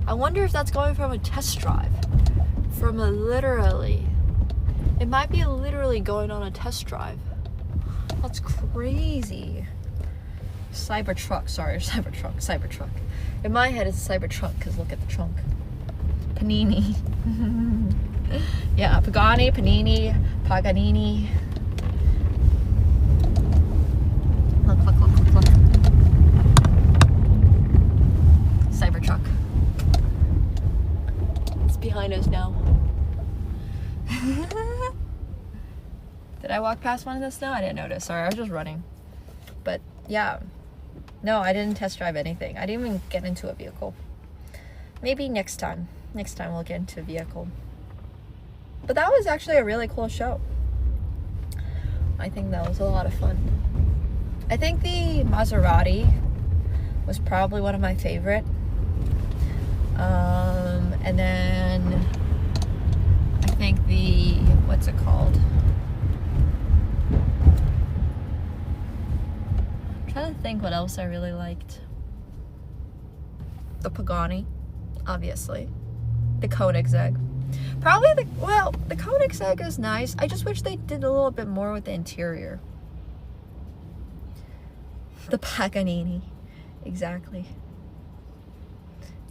I wonder if that's going from a test drive. From a literally. It might be literally going on a test drive. That's crazy. Cybertruck, sorry, Cybertruck. In my head, it's a Cybertruck because look at the trunk. Panini. Yeah, Pagani, Panini, Paganini. Look. Cybertruck. It's behind us now. Did I walk past one of this now? I didn't notice. Sorry, I was just running. But yeah. No, I didn't test drive anything. I didn't even get into a vehicle. Maybe next time. Next time we'll get into a vehicle. But that was actually a really cool show. I think that was a lot of fun. I think the Maserati was probably one of my favorite. And then I think the, what's it called? I'm trying to think what else I really liked. The Pagani, obviously. The Koenigsegg. Probably the Koenigsegg is nice. I just wish they did a little bit more with the interior. The Paganini. Exactly.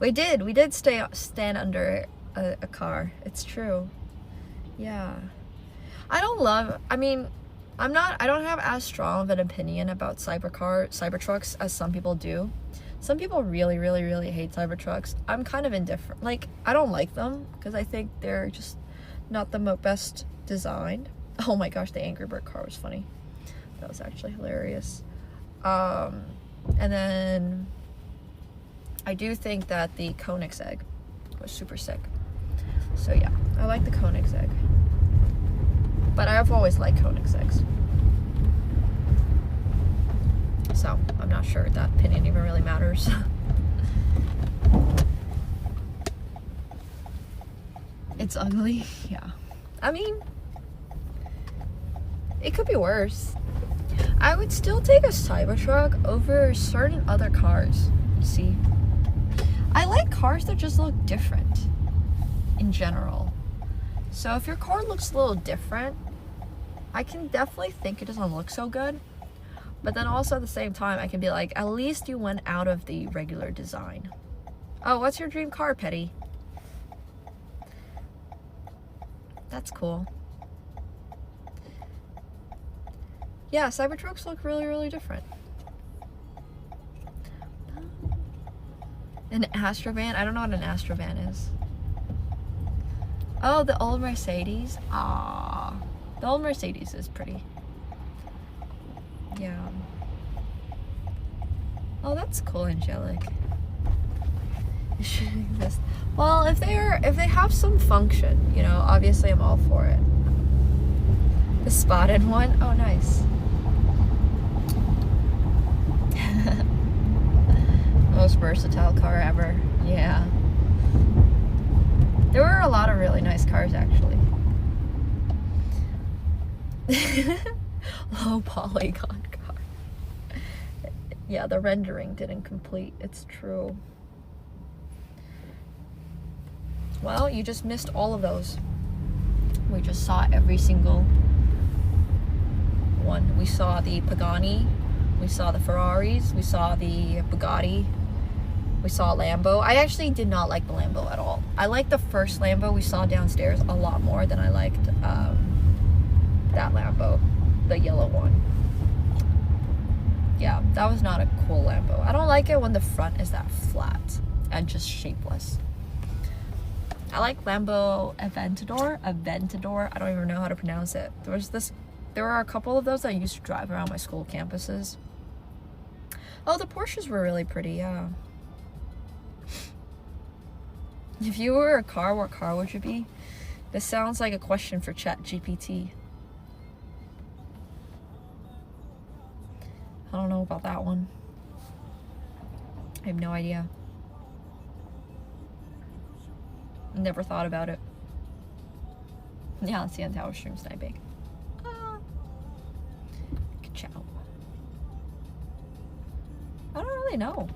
We did stand under a car. It's true. Yeah. I don't have as strong of an opinion about Cybertrucks as some people do. Some people really, really, really hate Cybertrucks. I'm kind of indifferent. Like, I don't like them because I think they're just not the best designed. Oh my gosh, the Angry Bird car was funny. That was actually hilarious. And then I do think that the Koenigsegg was super sick. So yeah, I like the Koenigsegg. But I've always liked Koenigsegg's. So I'm not sure that opinion even really matters. It's ugly, yeah. I mean, it could be worse. I would still take a Cybertruck over certain other cars. See, I like cars that just look different in general. So if your car looks a little different, I can definitely think it doesn't look so good. But then also at the same time, I can be like, at least you went out of the regular design. Oh, what's your dream car, Petty? That's cool. Yeah, Cybertrucks look really, really different. An Astrovan? I don't know what an Astrovan is. Oh, the old Mercedes. Ah, the old Mercedes is pretty. Yeah. Oh, that's cool, Angelic. It should exist. Well, if they have some function, you know, obviously I'm all for it. The spotted one. Oh, nice. Most versatile car ever. Yeah. There were a lot of really nice cars, actually. Low polygon car. Yeah, the rendering didn't complete. It's true. Well, you just missed all of those. We just saw every single one. We saw the Pagani. We saw the Ferraris. We saw the Bugatti. We saw Lambo. I actually did not like the Lambo at all. I liked the first Lambo we saw downstairs a lot more than I liked that Lambo, the yellow one. Yeah, that was not a cool Lambo. I don't like it when the front is that flat and just shapeless. I like Lambo Aventador. I don't even know how to pronounce it. There were a couple of those I used to drive around my school campuses. Oh, the Porsches were really pretty, yeah. If you were a car, what car would you be? This sounds like a question for ChatGPT. I don't know about that one. I have no idea. Never thought about it. Yeah, let's see on Tower Stream sniping. Ciao. I don't really know.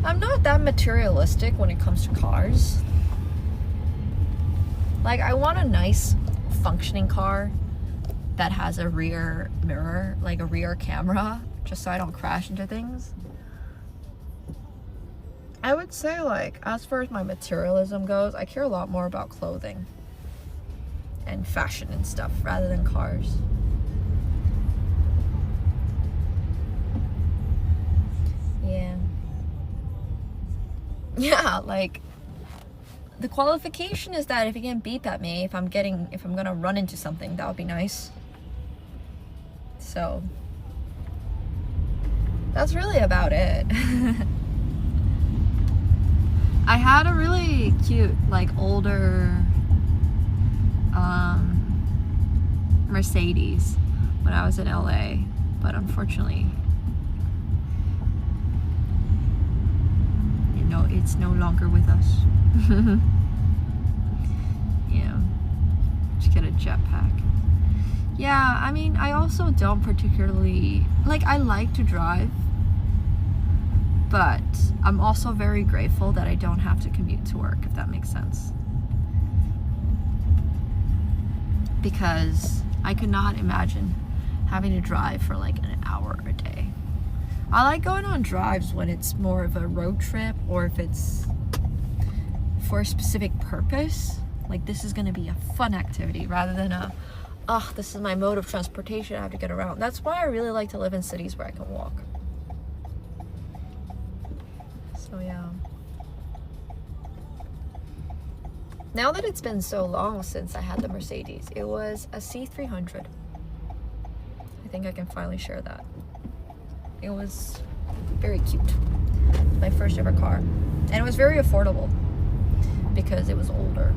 I'm not that materialistic when it comes to cars. Like, I want a nice functioning car that has a rear mirror, like a rear camera, just so I don't crash into things. I would say, like, as far as my materialism goes, I care a lot more about clothing and fashion and stuff rather than cars. Yeah. Yeah, like, the qualification is that if you can beep at me, if I'm gonna run into something, that would be nice. So, that's really about it. I had a really cute, like, older Mercedes when I was in LA, but unfortunately, it's no longer with us. Yeah, just get a jetpack. Yeah, I mean, I also don't particularly, like, I like to drive, but I'm also very grateful that I don't have to commute to work, if that makes sense. Because I could not imagine having to drive for like an hour a day. I like going on drives when it's more of a road trip, or if it's for a specific purpose. Like, this is gonna be a fun activity rather than a, oh, this is my mode of transportation, I have to get around. That's why I really like to live in cities where I can walk. So yeah. Now that it's been so long since I had the Mercedes, it was a C300. I think I can finally share that. It was very cute. My first ever car. And it was very affordable because it was older.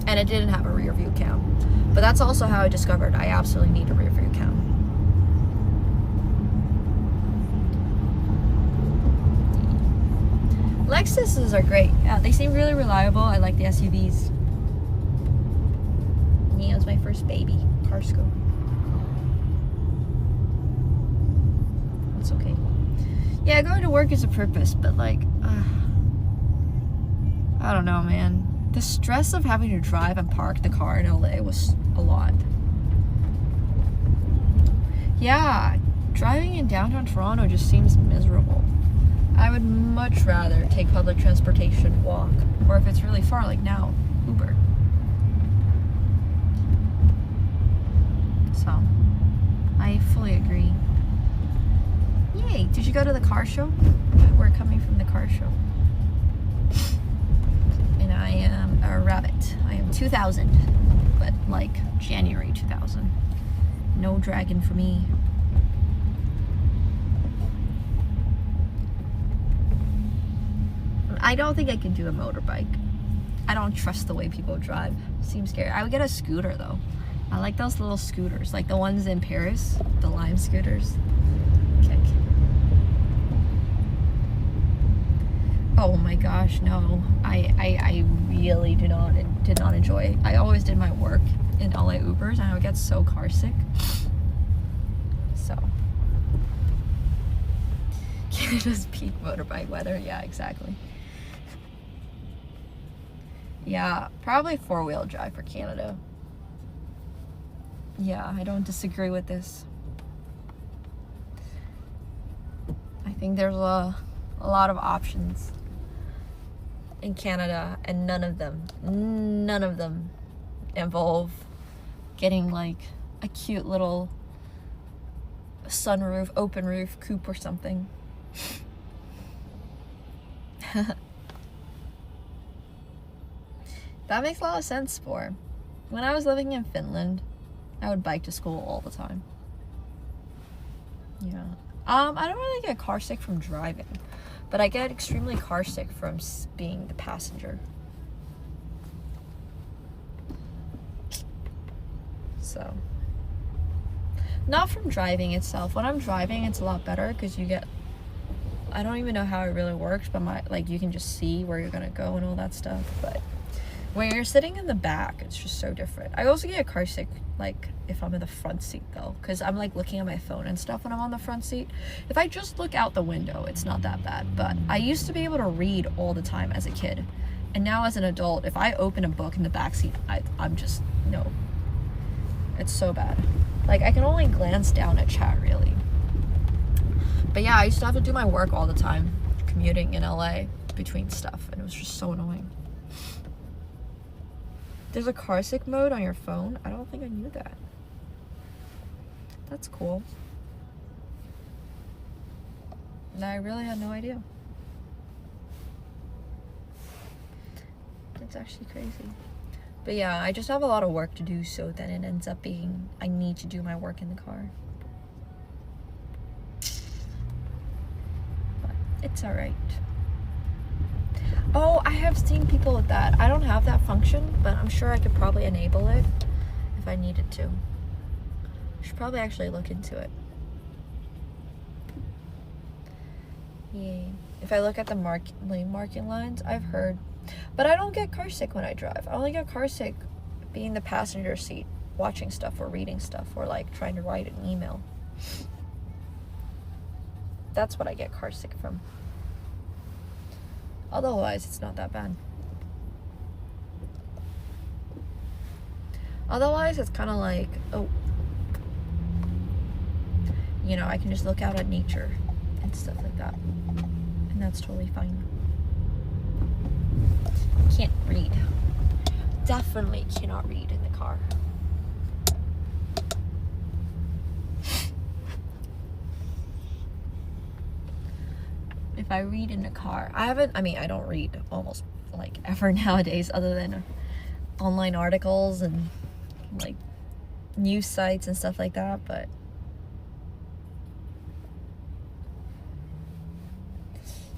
And it didn't have a rear view cam. But that's also how I discovered I absolutely need a rear view cam. Lexuses are great. Yeah, they seem really reliable. I like the SUVs. Yeah, it was my first baby. Carsco. It's okay. Yeah, going to work is a purpose, but like, I don't know, man. The stress of having to drive and park the car in LA was a lot. Yeah, driving in downtown Toronto just seems miserable. I would much rather take public transportation, walk, or if it's really far, like now, Uber. So, I fully agree. Yay! Did you go to the car show? We're coming from the car show. And I am a rabbit. I am 2000, but like January 2000. No dragon for me. I don't think I can do a motorbike. I don't trust the way people drive. Seems scary. I would get a scooter though. I like those little scooters, like the ones in Paris, the Lime scooters. Okay. Oh my gosh, no. I really did not enjoy. I always did my work in LA Ubers and I would get so car sick. So. Canada's peak motorbike weather. Yeah, exactly. Yeah, probably 4-wheel drive for Canada. Yeah, I don't disagree with this. I think there's a lot of options in Canada, and none of them involve getting like a cute little sunroof, open roof coupe or something. That makes a lot of sense for when I was living in Finland. I would bike to school all the time. Yeah. I don't really get car sick from driving, but I get extremely car sick from being the passenger. So, not from driving itself. When I'm driving, it's a lot better because you get, I don't even know how it really works, but you can just see where you're gonna go and all that stuff. But when you're sitting in the back, it's just so different. I also get car sick like if I'm in the front seat though, because I'm like looking at my phone and stuff when I'm on the front seat. If I just look out the window, it's not that bad. But I used to be able to read all the time as a kid, and now as an adult, if I open a book in the back seat, I'm just, no, it's so bad. Like I can only glance down at chat really. But yeah, I used to have to do my work all the time commuting in LA between stuff, and it was just so annoying. There's a car sick mode on your phone? I don't think I knew that. That's cool. I really had no idea. That's actually crazy. But yeah, I just have a lot of work to do, so then it ends up being I need to do my work in the car. But it's alright. Oh, I have seen people with that. I don't have that function, but I'm sure I could probably enable it if I needed to. I should probably actually look into it. Yay. If I look at the lane marking lines, I've heard. But I don't get car sick when I drive. I only get car sick being in the passenger seat, watching stuff or reading stuff or like trying to write an email. That's what I get car sick from. Otherwise, it's not that bad. Otherwise, it's kind of like, oh, you know, I can just look out at nature and stuff like that. And that's totally fine. Can't read. Definitely cannot read in the car. If I read in the car, I don't read almost like ever nowadays other than online articles and like news sites and stuff like that, but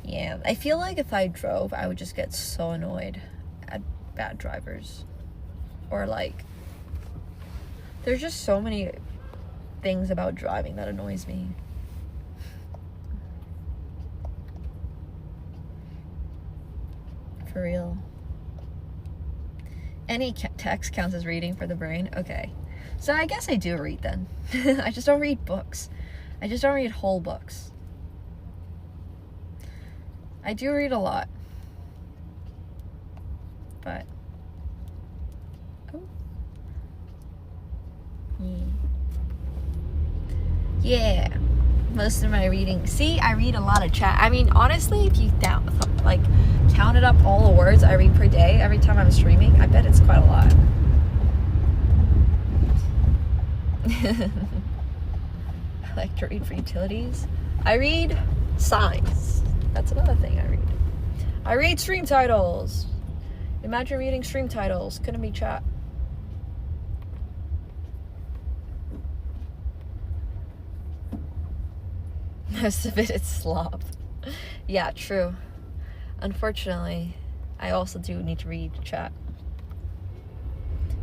yeah, I feel like if I drove, I would just get so annoyed at bad drivers. Or like, there's just so many things about driving that annoys me. For real. Any text counts as reading for the brain? Okay. So I guess I do read then. I just don't read books. I just don't read whole books. I do read a lot. But... oh. Yeah. Most of my reading. See, I read a lot of chat. I mean, honestly, if you counted up all the words I read per day every time I'm streaming, I bet it's quite a lot. I like to read for utilities. I read signs. That's another thing I read. I read stream titles. Imagine reading stream titles. Couldn't be chat. Most of it is slop. Yeah, true. Unfortunately, I also do need to read chat.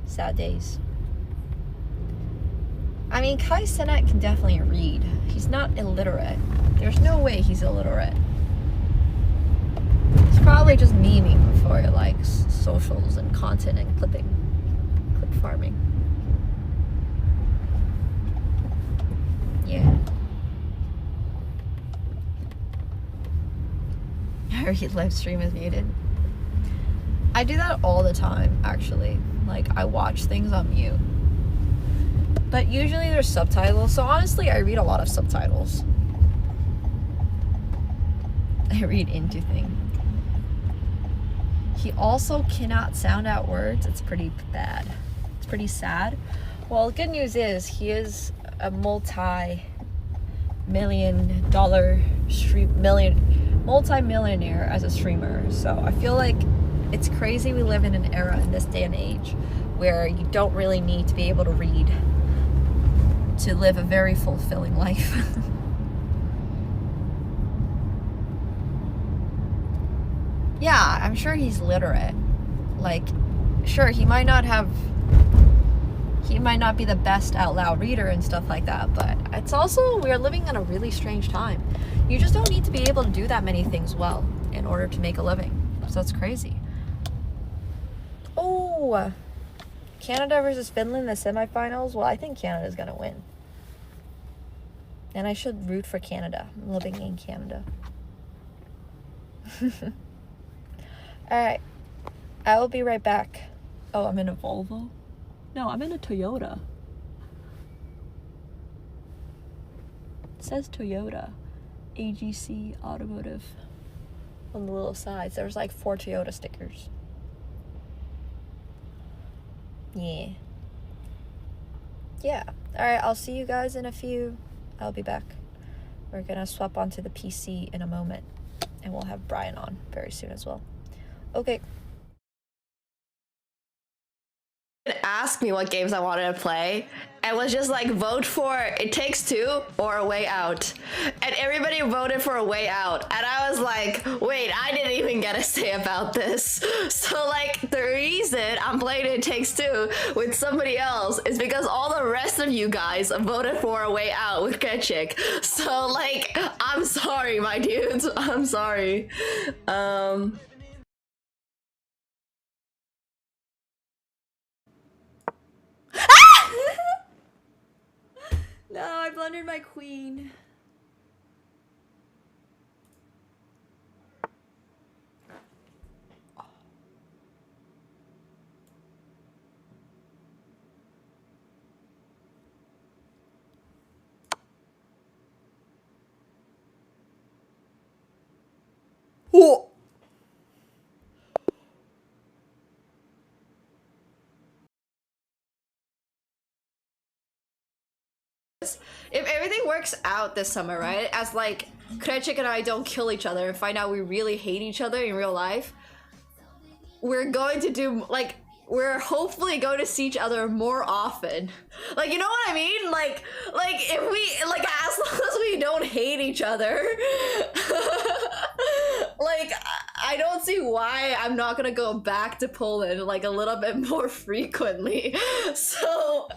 Sad days. I mean, Kai Cenat can definitely read. He's not illiterate. There's no way he's illiterate. He's probably just memeing for like socials and content and clip farming. Yeah. I read live stream is muted. I do that all the time, actually. Like, I watch things on mute. But usually there's subtitles, so honestly, I read a lot of subtitles. I read into things. He also cannot sound out words. It's pretty bad. It's pretty sad. Well, the good news is he is a multi-millionaire as a streamer. So I feel like it's crazy we live in an era in this day and age where you don't really need to be able to read to live a very fulfilling life. Yeah, I'm sure he's literate. Like, sure, he might not be the best out loud reader and stuff like that, but it's also, we're living in a really strange time. You just don't need to be able to do that many things well in order to make a living. So it's crazy. Oh, Canada versus Finland in the semifinals. Well, I think Canada's gonna win. And I should root for Canada. I'm living in Canada. Alright. I will be right back. Oh, I'm in a Volvo? No, I'm in a Toyota. It says Toyota. AGC Automotive. On the little sides. There's like 4 Toyota stickers. Yeah. Yeah. Alright, I'll see you guys in a few. I'll be back. We're gonna swap onto the PC in a moment. And we'll have Brian on very soon as well. Okay. Asked me what games I wanted to play and was just like, vote for It Takes Two or A Way Out. And everybody voted for A Way Out. And I was like, wait, I didn't even get a say about this. So like, the reason I'm playing It Takes Two with somebody else is because all the rest of you guys voted for A Way Out with Ketchik. So like, I'm sorry, my dudes. I'm sorry. No, I blundered my queen. Oh. If everything works out this summer, right? As like Krechik and I don't kill each other and find out we really hate each other in real life, we're going to do like, we're hopefully going to see each other more often. Like, you know what I mean? Like if we, like, as long as we don't hate each other, like, I don't see why I'm not gonna go back to Poland like a little bit more frequently. So.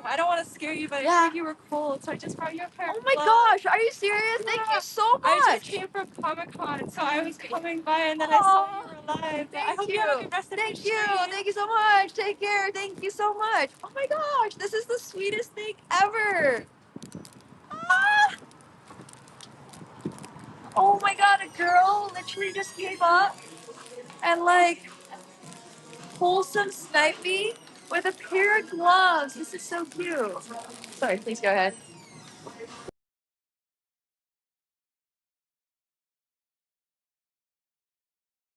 I don't want to scare you, but I heard you were cold, so I just brought you a pair of Oh my gloves. gosh, are you serious? Thank you so much. I just came from Comic-Con, so I was coming by and then I saw you were alive. I hope you have a good rest of your stream. Thank you so much. Take care. Thank you so much. Oh my gosh, this is the sweetest thing ever. Ah! Oh my god, a girl literally just gave up and like wholesome snipey with a pair of gloves. This is so cute. Sorry, please go ahead.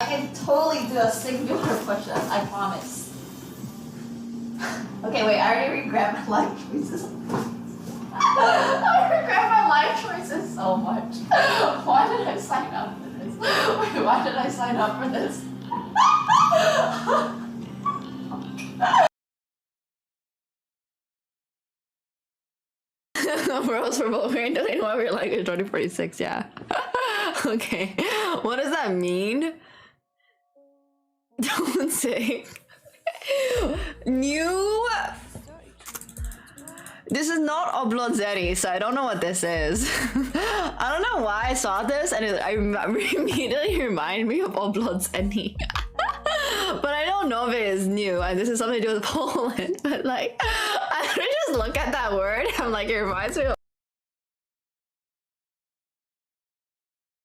I can totally do a singular push-up, I promise. Okay, wait, I already regret my life choices. I regret my life choices so much. Why did I sign up for this? Wait, why did I sign up for this? Bros for both. We're doing why we're like 2046, yeah. Okay. What does that mean? Don't say. New. This is not Oblonzeri, so I don't know what this is. I don't know why I saw this and it immediately reminded me of Oblonzeri. But I don't know if it is new and this is something to do with Poland. But like, I just look at that word, I'm like, it reminds me of.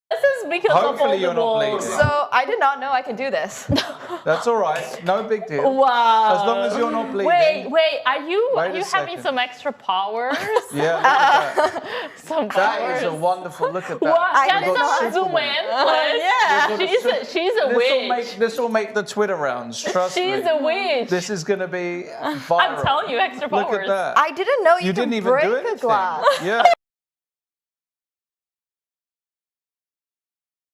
This is because Hopefully of you're not bleeding. So I did not know I could do this. That's all right. No big deal. Wow. As long as you're not bleeding. Wait, are you Wait a having second. some extra powers? Yeah, look at that. Some That powers. is a wonderful, look at that. What? Can We've got someone zoom Superman. in, please? We've got She's a witch. This will make the Twitter rounds, trust me. She's a witch. This is going to be viral. I'm telling you, extra powers. Look at that. I didn't know You could didn't even break do a anything. glass. Yeah.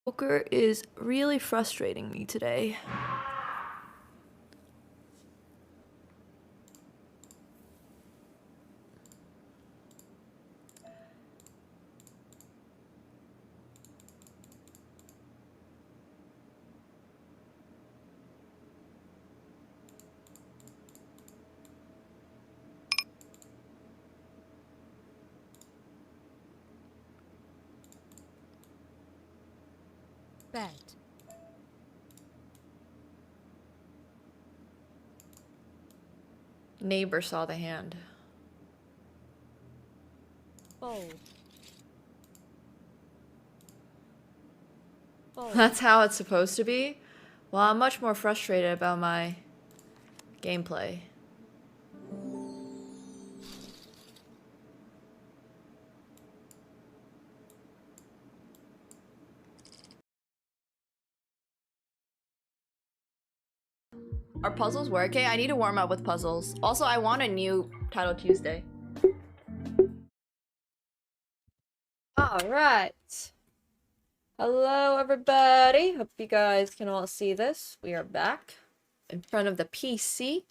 Poker is really frustrating me today. Bet. Neighbor saw the hand. Fold. That's how it's supposed to be? Well, I'm much more frustrated about my gameplay. Are puzzles working? I need to warm up with puzzles. Also, I want a new Title Tuesday. Alright. Hello, everybody. Hope you guys can all see this. We are back in front of the PC.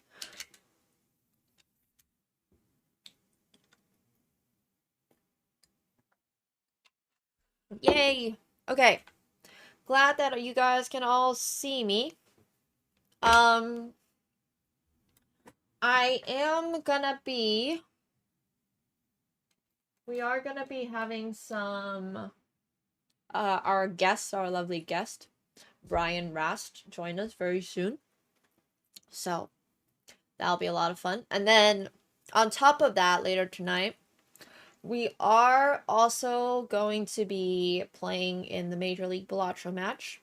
Yay! Okay. Glad that you guys can all see me. We are gonna be having some, our lovely guest, Brian Rast, join us very soon. So, that'll be a lot of fun. And then, on top of that, later tonight, we are also going to be playing in the Major League Balatro match,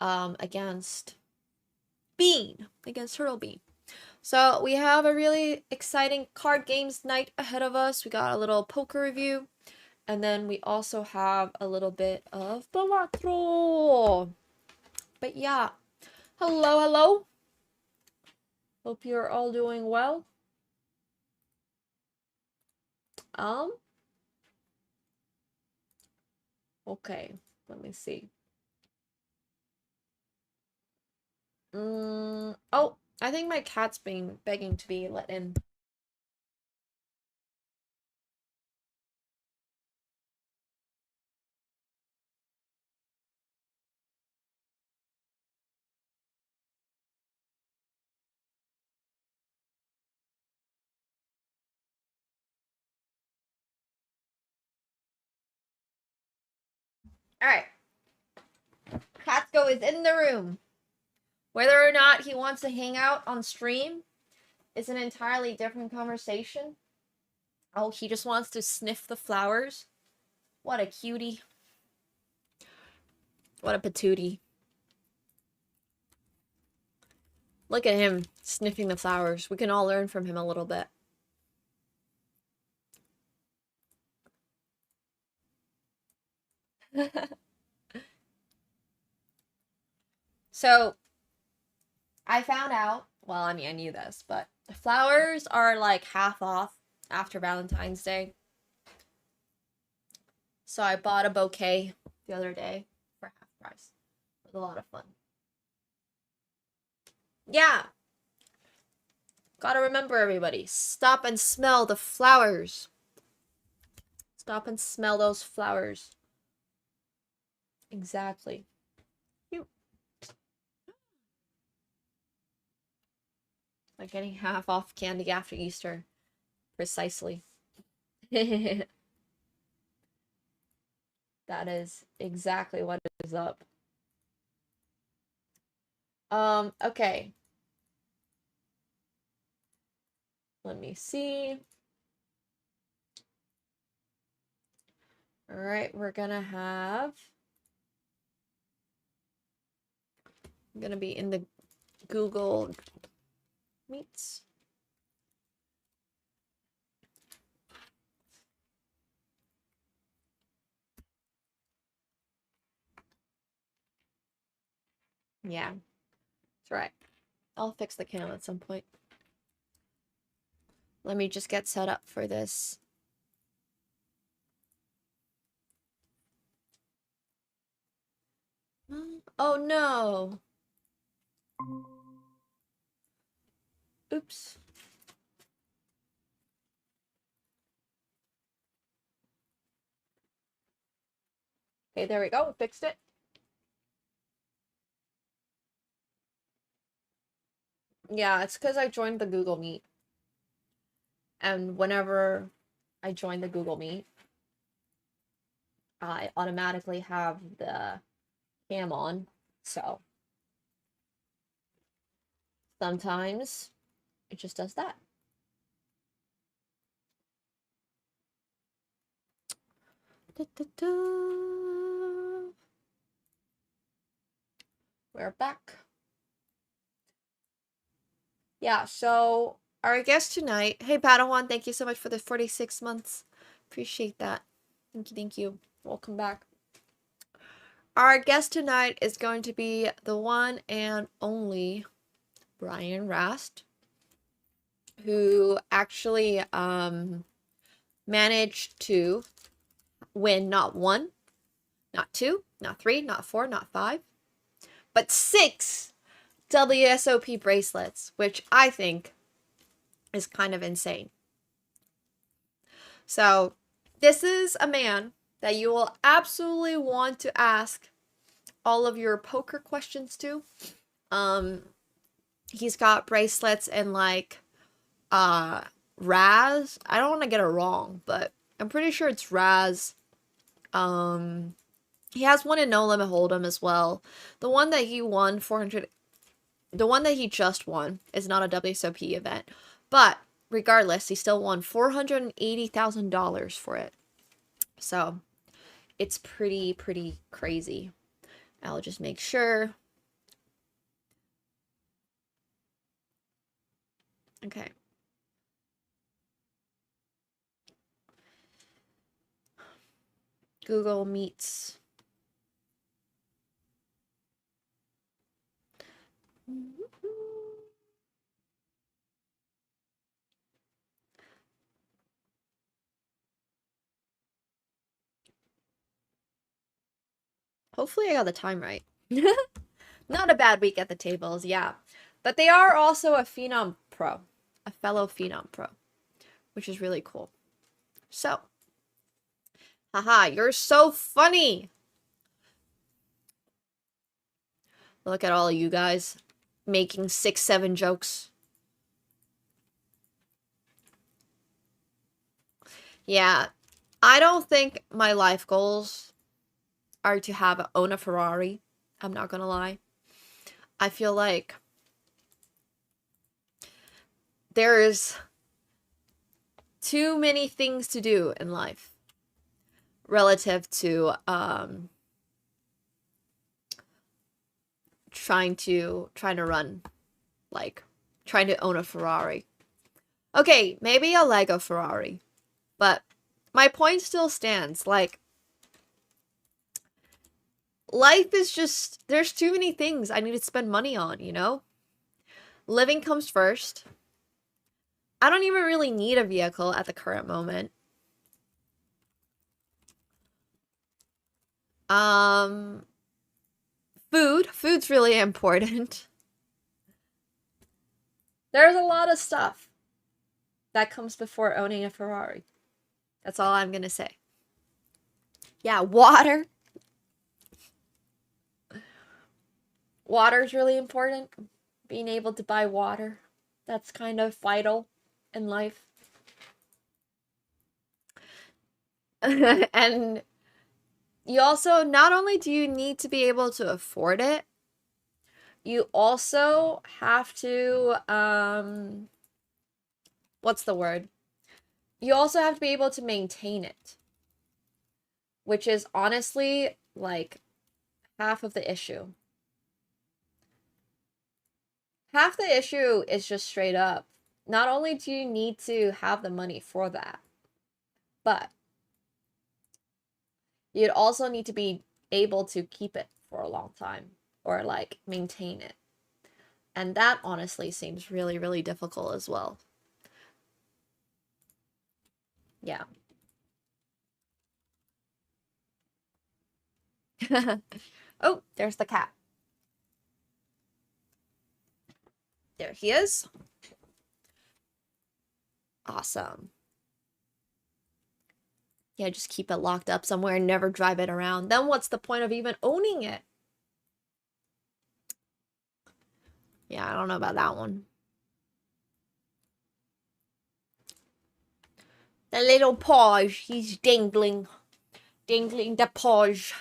against TurtleBean. So we have a really exciting card games night ahead of us. We got a little poker review, and then we also have a little bit of Balatro. But yeah, hello. Hope you're all doing well. Okay, let me see. Oh, I think my cat's begging to be let in. Alright. Katsko is in the room. Whether or not he wants to hang out on stream is an entirely different conversation. Oh, he just wants to sniff the flowers. What a cutie. What a patootie. Look at him sniffing the flowers. We can all learn from him a little bit. So, I found out, well, I mean, I knew this, but flowers are like half off after Valentine's Day. So I bought a bouquet the other day for half price. It was a lot of fun. Yeah. Gotta remember, everybody. Stop and smell the flowers. Stop and smell those flowers. Exactly. Like getting half off candy after Easter. Precisely. That is exactly what is up. Okay. Let me see. All right, we're gonna have... I'm gonna be in the Google Meets. Yeah, that's right. I'll fix the cam at some point. Let me just get set up for this. Oh no! Oops. Okay, there we go. Fixed it. Yeah, it's because I joined the Google Meet. And whenever I join the Google Meet, I automatically have the cam on. So sometimes it just does that. We're back. Yeah, so our guest tonight, hey Padawan, thank you so much for the 46 months. Appreciate that. Thank you, thank you. Welcome back. Our guest tonight is going to be the one and only Brian Rast, who actually managed to win not 1, not 2, not 3, not 4, not 5, but 6 WSOP bracelets, which I think is kind of insane. So this is a man that you will absolutely want to ask all of your poker questions to. He's got bracelets in like Raz. I don't want to get it wrong, but I'm pretty sure it's Raz. He has one in No Limit Hold'em as well. The one that he won 400, the one that he just won is not a WSOP event, but regardless, he still won $480,000 for it. So it's pretty crazy. I'll just make sure. Okay. Google Meets. Hopefully I got the time right. Not a bad week at the tables, yeah. But they are also a Phenom Pro. A fellow Phenom Pro. Which is really cool. So. Haha, you're so funny! Look at all of you guys. Making 6, 7 jokes. Yeah. I don't think my life goals are to own a Ferrari. I'm not gonna lie. I feel like there's too many things to do in life relative to trying to run like trying to own a Ferrari. Okay, maybe a Lego Ferrari, but my point still stands. Like, life is just, there's too many things I need to spend money on, you know? Living comes first. I don't even really need a vehicle at the current moment. Food's really important. There's a lot of stuff that comes before owning a Ferrari. That's all I'm gonna say. Yeah, water. Water's really important. Being able to buy water. That's kind of vital in life. And you also, not only do you need to be able to afford it, you also have to, what's the word? You also have to be able to maintain it. Which is honestly, like, half of the issue. Half the issue is just straight up. Not only do you need to have the money for that, but you'd also need to be able to keep it for a long time or like maintain it. And that honestly seems really, really difficult as well. Yeah. Oh, there's the cat. There he is. Awesome. Yeah, just keep it locked up somewhere and never drive it around. Then what's the point of even owning it? Yeah, I don't know about that one. The little paws, he's dangling. Dangling the paws.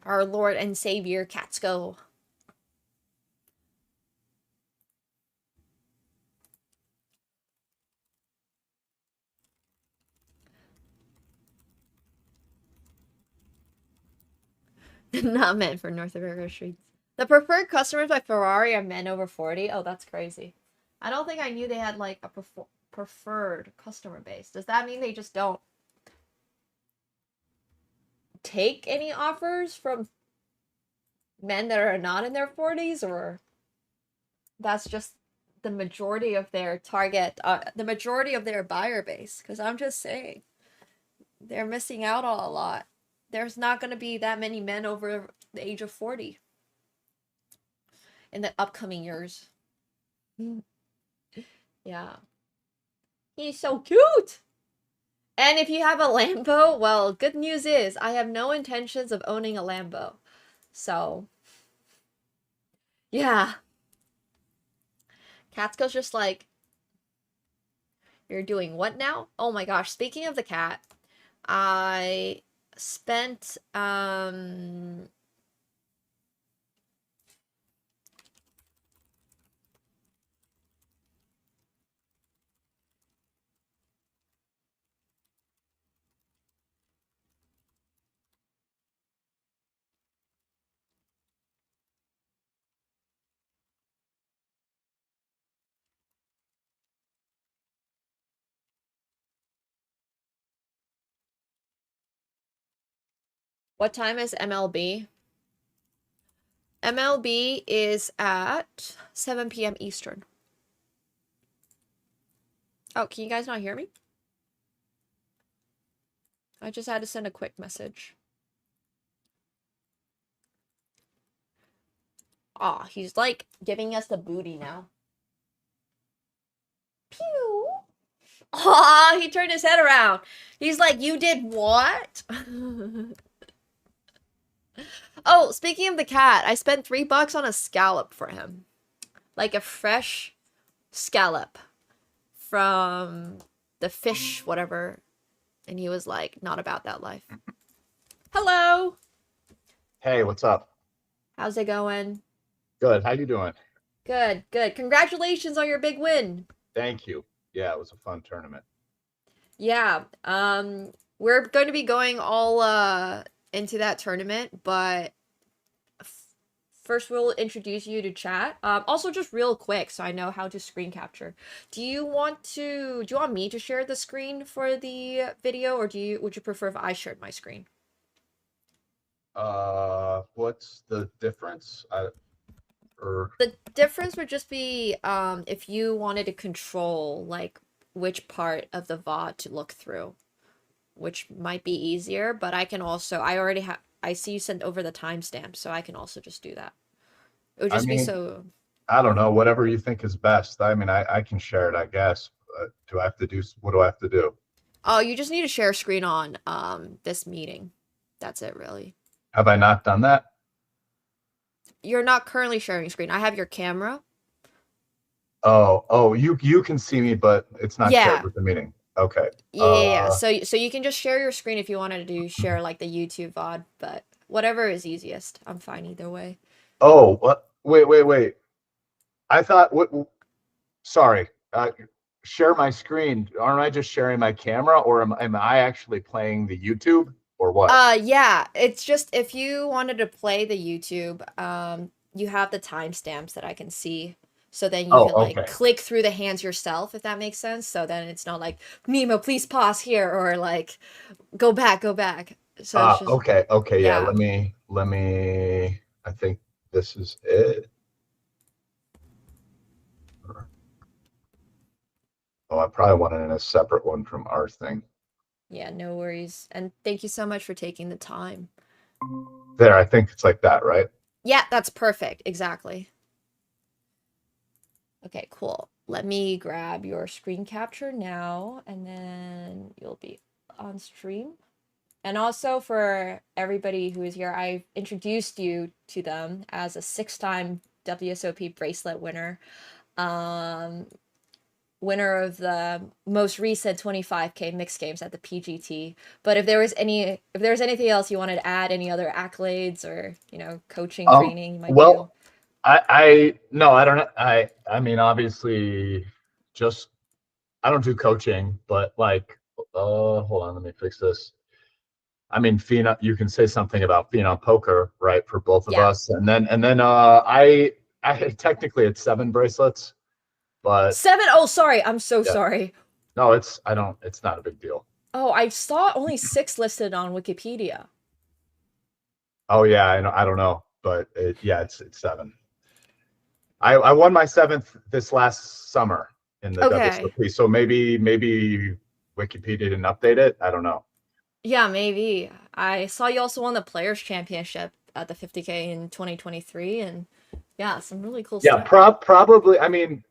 Our Lord and Savior, Catsko. Not meant for North America streets. The preferred customers by Ferrari are men over 40. Oh, that's crazy. I don't think I knew they had like a preferred customer base. Does that mean they just don't take any offers from men that are not in their 40s, or that's just the majority of their target, the majority of their buyer base? Because I'm just saying, they're missing out on a lot. There's not going to be that many men over the age of 40 in the upcoming years. Yeah. He's so cute! And if you have a Lambo, well, good news is I have no intentions of owning a Lambo. So, yeah. Catsko's just like, you're doing what now? Oh my gosh, speaking of the cat, I spent, what time is MLB? MLB is at 7 p.m. Eastern. Oh, can you guys not hear me? I just had to send a quick message. Aw, he's like giving us the booty now. Pew! Aw, he turned his head around. He's like, you did what? Oh, speaking of the cat, I spent $3 on a scallop for him. Like a fresh scallop from the fish, whatever. And he was like, not about that life. Hello! Hey, what's up? How's it going? Good. How you doing? Good, good. Congratulations on your big win. Thank you. Yeah, it was a fun tournament. Yeah, we're going to be going all into that tournament, but first we'll introduce you to chat. Also just real quick, so I know how to screen capture. Do you want me to share the screen for the video, or would you prefer if I shared my screen? What's the difference? The difference would just be if you wanted to control like which part of the VOD to look through, which might be easier, but I can also, I see you sent over the timestamp, so I can also just do that. It would just be so. I don't know, whatever you think is best. I mean, I can share it, I guess. What do I have to do? Oh, you just need to share screen on this meeting. That's it, really. Have I not done that? You're not currently sharing screen. I have your camera. Oh, you can see me, but it's not shared with the meeting. Okay. Yeah. So you can just share your screen if you wanted to share like the YouTube VOD, but whatever is easiest. I'm fine either way. Oh, what? Wait. I thought sorry. Share my screen. Aren't I just sharing my camera, or am I actually playing the YouTube, or what? Yeah. It's just if you wanted to play the YouTube, you have the timestamps that I can see. So then you can like click through the hands yourself, if that makes sense. So then it's not like, Nemo, please pause here, or like go back. So it's just, okay. Yeah. Let me. I think this is it. Oh, I probably wanted in a separate one from our thing. Yeah, no worries. And thank you so much for taking the time. There, I think it's like that, right? Yeah, that's perfect. Exactly. Okay, cool. Let me grab your screen capture now, and then you'll be on stream. And also for everybody who is here, I introduced you to them as a 6-time WSOP bracelet winner. Winner of the most recent 25K mixed games at the PGT. But if there was anything else you wanted to add, any other accolades or, coaching training you might do. I don't. I mean, obviously, I don't do coaching, but like, hold on, let me fix this. I mean, Phenom, you can say something about Phenom Poker, right, for both of us, and then I technically it's 7 bracelets, but 7. Oh, sorry, I'm so sorry. No, it's not a big deal. Oh, I saw only 6 listed on Wikipedia. Oh yeah, I don't know, but it's 7. I won my 7th this last summer in the WSOP, so maybe Wikipedia didn't update it. I don't know. Yeah, maybe. I saw you also won the Players Championship at the 50K in 2023, and yeah, some really cool stuff. Yeah, probably. I mean,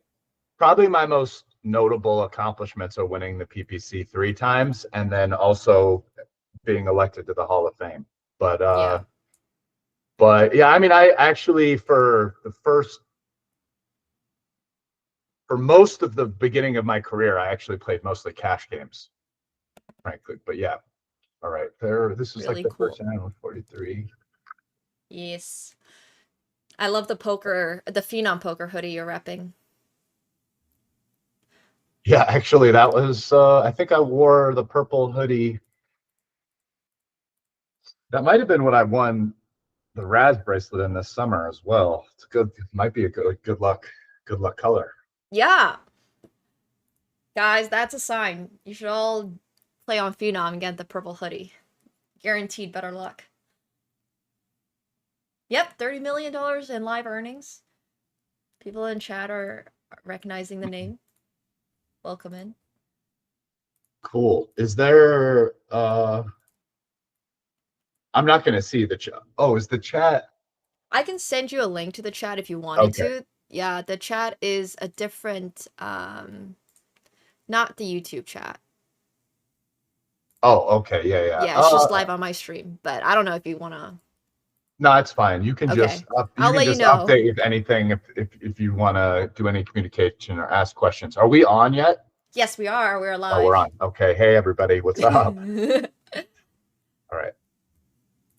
probably my most notable accomplishments are winning the PPC 3 times, and then also being elected to the Hall of Fame. But yeah, I mean, I actually for most of the beginning of my career, I actually played mostly cash games, frankly. But yeah, all right. This is really like the first time 43. Yes, I love the Phenom Poker hoodie you're repping. Yeah, actually, that was. I think I wore the purple hoodie. That might have been what I won the Raz bracelet in this summer as well. It's good. It might be a good luck color. Yeah. Guys, that's a sign. You should all play on Phenom and get the purple hoodie. Guaranteed better luck. Yep, $30 million in live earnings. People in chat are recognizing the name. Welcome in. Cool. Is there I'm not going to see the chat. Oh, is the chat? I can send you a link to the chat if you wanted to. Yeah, the chat is a different, not the YouTube chat. Oh, okay. Yeah. Yeah, it's just live on my stream, but I don't know if you want to. No, it's fine. You can just I'll let you know. Update if anything, if you want to do any communication or ask questions. Are we on yet? Yes, we are. We're live. Oh, we're on. Okay. Hey, everybody. What's up? All right.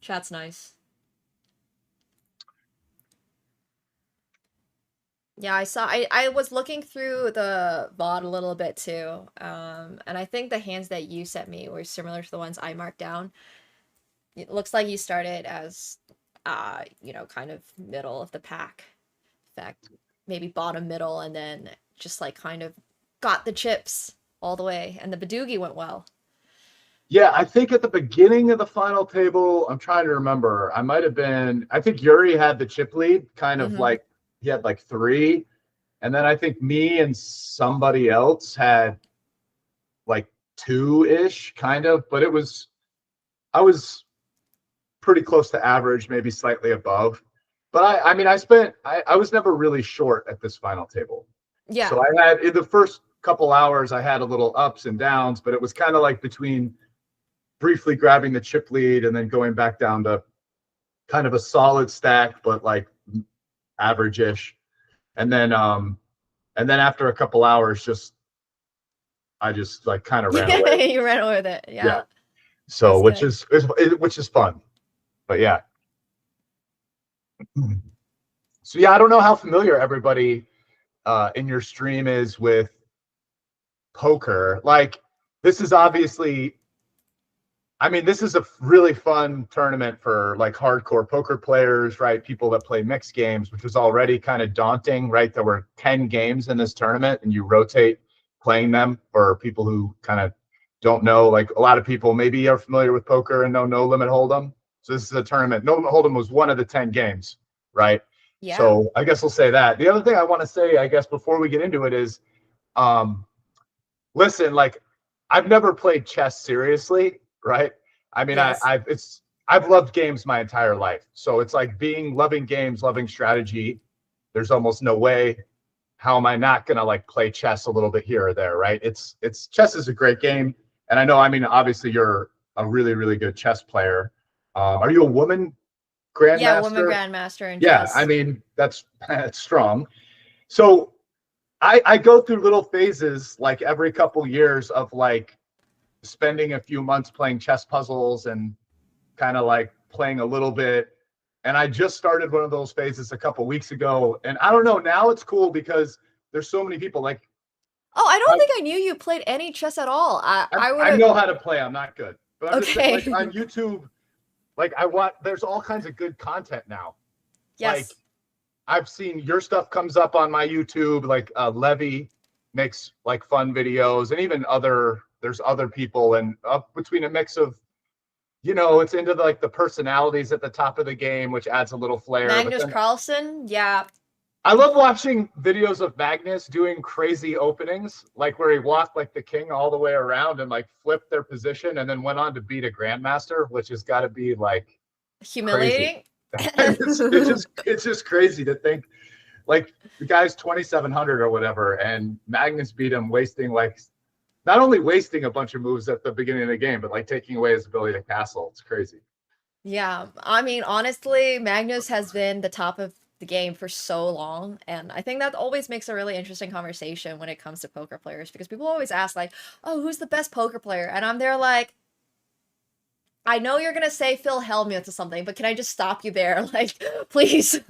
Chat's nice. Yeah, I was looking through the VOD a little bit too, and I think the hands that you sent me were similar to the ones I marked down. It looks like you started as you know, kind of middle of the pack. In fact, maybe bottom middle, and then just like kind of got the chips all the way, and the Badoogie went well. Yeah, I think at the beginning of the final table, I'm trying to remember. I think Yuri had the chip lead, kind of like he had like 3. And then I think me and somebody else had like 2-ish, kind of. But I was pretty close to average, maybe slightly above. But I was never really short at this final table. Yeah. So I had, in the first couple hours, I had a little ups and downs, but it was kind of like between briefly grabbing the chip lead and then going back down to kind of a solid stack, but like average-ish. And then after a couple hours, I just like kind of ran away. You ran away with it. Yeah. So which is fun, but yeah. So yeah, I don't know how familiar everybody in your stream is with poker. Like, this is obviously, this is a really fun tournament for like hardcore poker players, right? People that play mixed games, which was already kind of daunting, right? There were 10 games in this tournament and you rotate playing them. For people who kind of don't know, like a lot of people maybe are familiar with poker and know No Limit Hold'em. So this is a tournament. No Limit Hold'em was one of the 10 games, right? Yeah. So I guess we'll say that. The other thing I want to say, I guess, before we get into it is, listen, like, I've never played chess seriously, right? Yes. I've loved games my entire life. So it's like loving games, loving strategy. There's almost no way. How am I not gonna like play chess a little bit here or there, right? Chess is a great game, and I know. Obviously you're a really, really good chess player. Are you a woman grandmaster? Yeah, woman grandmaster in Yeah, chess. that's strong. So I go through little phases like every couple years of like spending a few months playing chess puzzles and kind of like playing a little bit. And I just started one of those phases a couple weeks ago. And I don't know, now it's cool because there's so many people like. Oh, I don't think I knew you played any chess at all. I know how to play. I'm not good. But I'm just Okay. saying, like, on YouTube, like there's all kinds of good content now. Yes. Like, I've seen your stuff comes up on my YouTube, like Levy makes like fun videos, and even there's other people, and up between a mix of, it's into the personalities at the top of the game, which adds a little flair. Magnus Carlsen, yeah. I love watching videos of Magnus doing crazy openings, like where he walked like the king all the way around and like flipped their position and then went on to beat a grandmaster, which has got to be like humiliating. it's just crazy to think, like, the guy's 2,700 or whatever, and Magnus beat him, not only wasting a bunch of moves at the beginning of the game, but like taking away his ability to castle. It's crazy. Yeah, honestly, Magnus has been the top of the game for so long, and I think that always makes a really interesting conversation when it comes to poker players, because people always ask like, oh, who's the best poker player? And I'm there like, I know you're gonna say Phil Hellmuth or something, but can I just stop you there? Like, please,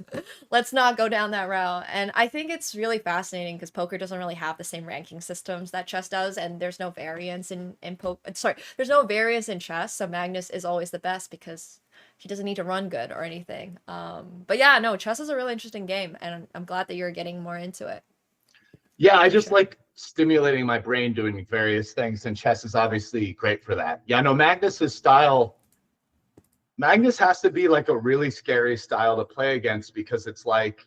let's not go down that route. And I think it's really fascinating because poker doesn't really have the same ranking systems that chess does, and there's no variance in there's no variance in chess. So Magnus is always the best because he doesn't need to run good or anything. But yeah, no, chess is a really interesting game, and I'm glad that you're getting more into it. Yeah, I just like stimulating my brain doing various things, and chess is obviously great for that. Yeah, no, Magnus has to be like a really scary style to play against, because it's like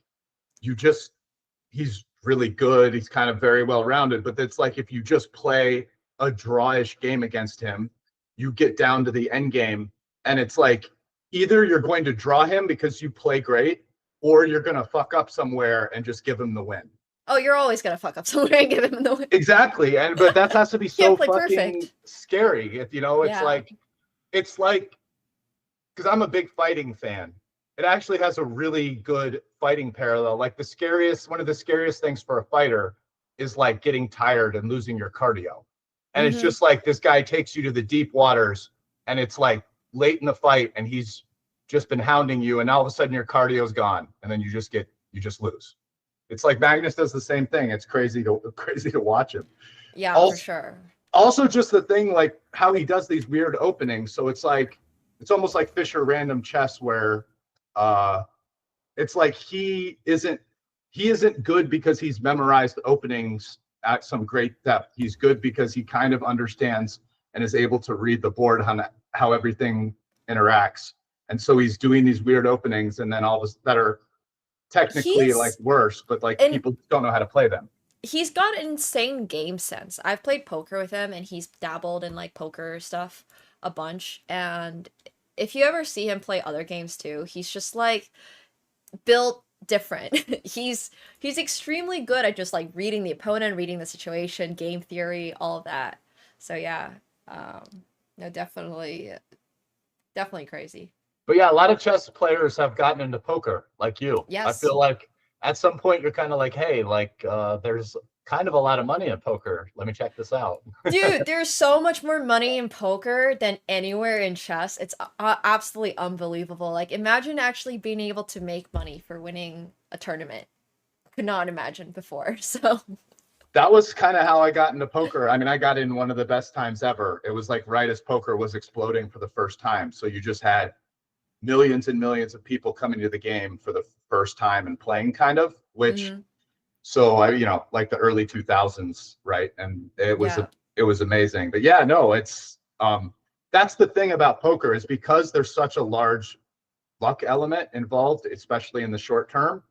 he's really good, he's kind of very well rounded, but it's like if you just play a drawish game against him, you get down to the end game and it's like either you're going to draw him because you play great, or you're going to fuck up somewhere and just give him the win. Oh, you're always gonna fuck up somewhere and give him the win. Exactly, but that has to be so fucking perfect. scary. It's like, because I'm a big fighting fan. It actually has a really good fighting parallel. Like one of the scariest things for a fighter is like getting tired and losing your cardio. And it's just like this guy takes you to the deep waters, and it's like late in the fight, and he's just been hounding you, and all of a sudden your cardio's gone, and then you just lose. It's like Magnus does the same thing. It's crazy to watch him. Yeah, also, for sure. Also, just the thing, like how he does these weird openings. So it's almost like Fisher random chess, where it's like he isn't good because he's memorized openings at some great depth. He's good because he kind of understands and is able to read the board on how everything interacts. And so he's doing these weird openings, and then all this that are technically like worse, but like people don't know how to play them. He's got insane game sense. I've played poker with him, and he's dabbled in like poker stuff a bunch. And if you ever see him play other games too, he's just like built different. he's extremely good at just like reading the opponent, reading the situation, game theory, all of that. So yeah, no, definitely crazy. But yeah, a lot of chess players have gotten into poker, like you. Yes. I feel like at some point you're kind of like, hey, like there's kind of a lot of money in poker. Let me check this out. Dude, there's so much more money in poker than anywhere in chess. It's absolutely unbelievable. Like, imagine actually being able to make money for winning a tournament. Could not imagine before. So that was kind of how I got into poker. I mean, I got in one of the best times ever. It was like right as poker was exploding for the first time. So you just had millions and millions of people coming to the game for the first time and playing, kind of, which so I, you know, like the early 2000s, right? And it was it was amazing. But yeah, no, it's that's the thing about poker, is because there's such a large luck element involved, especially in the short term.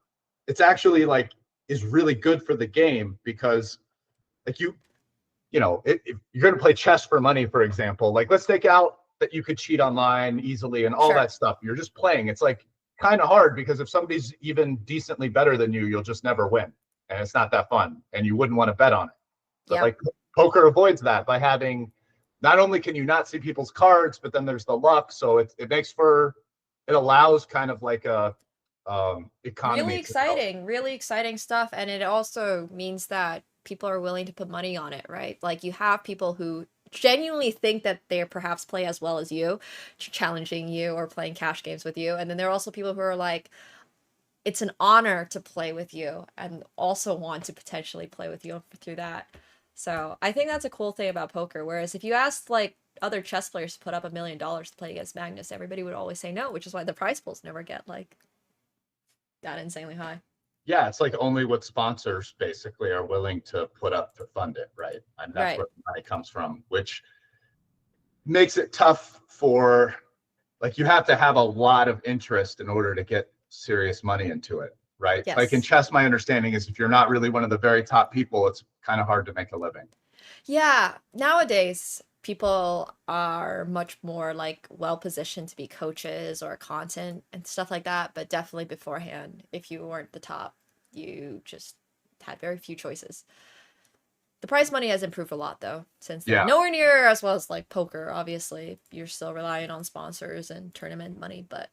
It's actually like is really good for the game, because like you know, if you're going to play chess for money, for example, like let's take out that you could cheat online easily and all that stuff. You're just playing. It's like kind of hard, because if somebody's even decently better than you, you'll just never win, and it's not that fun, and you wouldn't want to bet on it. But like poker avoids that by having, not only can you not see people's cards, but then there's the luck. So it makes for, it allows kind of like a economy. Really exciting stuff. And it also means that people are willing to put money on it, right? Like, you have people who genuinely think that they perhaps play as well as you, challenging you or playing cash games with you. And then there are also people who are like, it's an honor to play with you, and also want to potentially play with you through that. So I think that's a cool thing about poker. Whereas if you asked like other chess players to put up $1 million to play against Magnus, everybody would always say no, which is why the prize pools never get like that insanely high. Yeah, it's like only what sponsors basically are willing to put up to fund it, right? And that's where the money comes from, which makes it tough for, like, you have to have a lot of interest in order to get serious money into it, right? Yes. Like in chess, my understanding is if you're not really one of the very top people, it's kind of hard to make a living. Yeah, nowadays people are much more like well positioned to be coaches or content and stuff like that, but definitely beforehand, if you weren't the top, you just had very few choices. The prize money has improved a lot though, since then. Nowhere near as well as like poker, obviously. You're still relying on sponsors and tournament money, but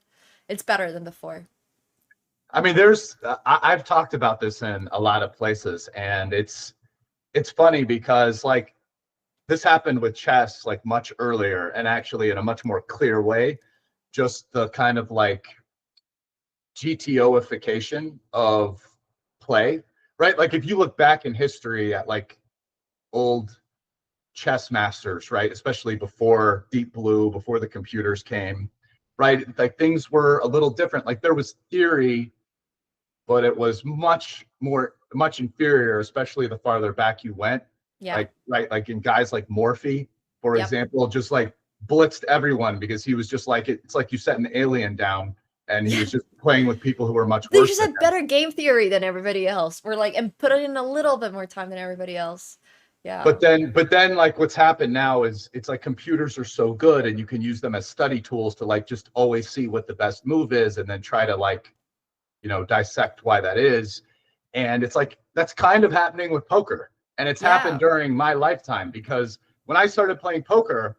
it's better than before. I mean, I've talked about this in a lot of places, and it's funny because like this happened with chess like much earlier, and actually in a much more clear way. Just the kind of like GTO-ification of play, right? Like if you look back in history at like old chess masters, right? Especially before Deep Blue, before the computers came, right? Like things were a little different. Like there was theory, but it was much inferior, especially the farther back you went. Yeah. Like, right, like in guys like Morphy, for example, just like blitzed everyone because he was just like, it's like you set an alien down and he was just playing with people who were much worse. They just had better game theory than everybody else. We're like, and put in a little bit more time than everybody else. Yeah. But then like what's happened now is it's like computers are so good and you can use them as study tools to like just always see what the best move is and then try to like, you know, dissect why that is. And it's like, that's kind of happening with poker. And it's happened during my lifetime, because when I started playing poker,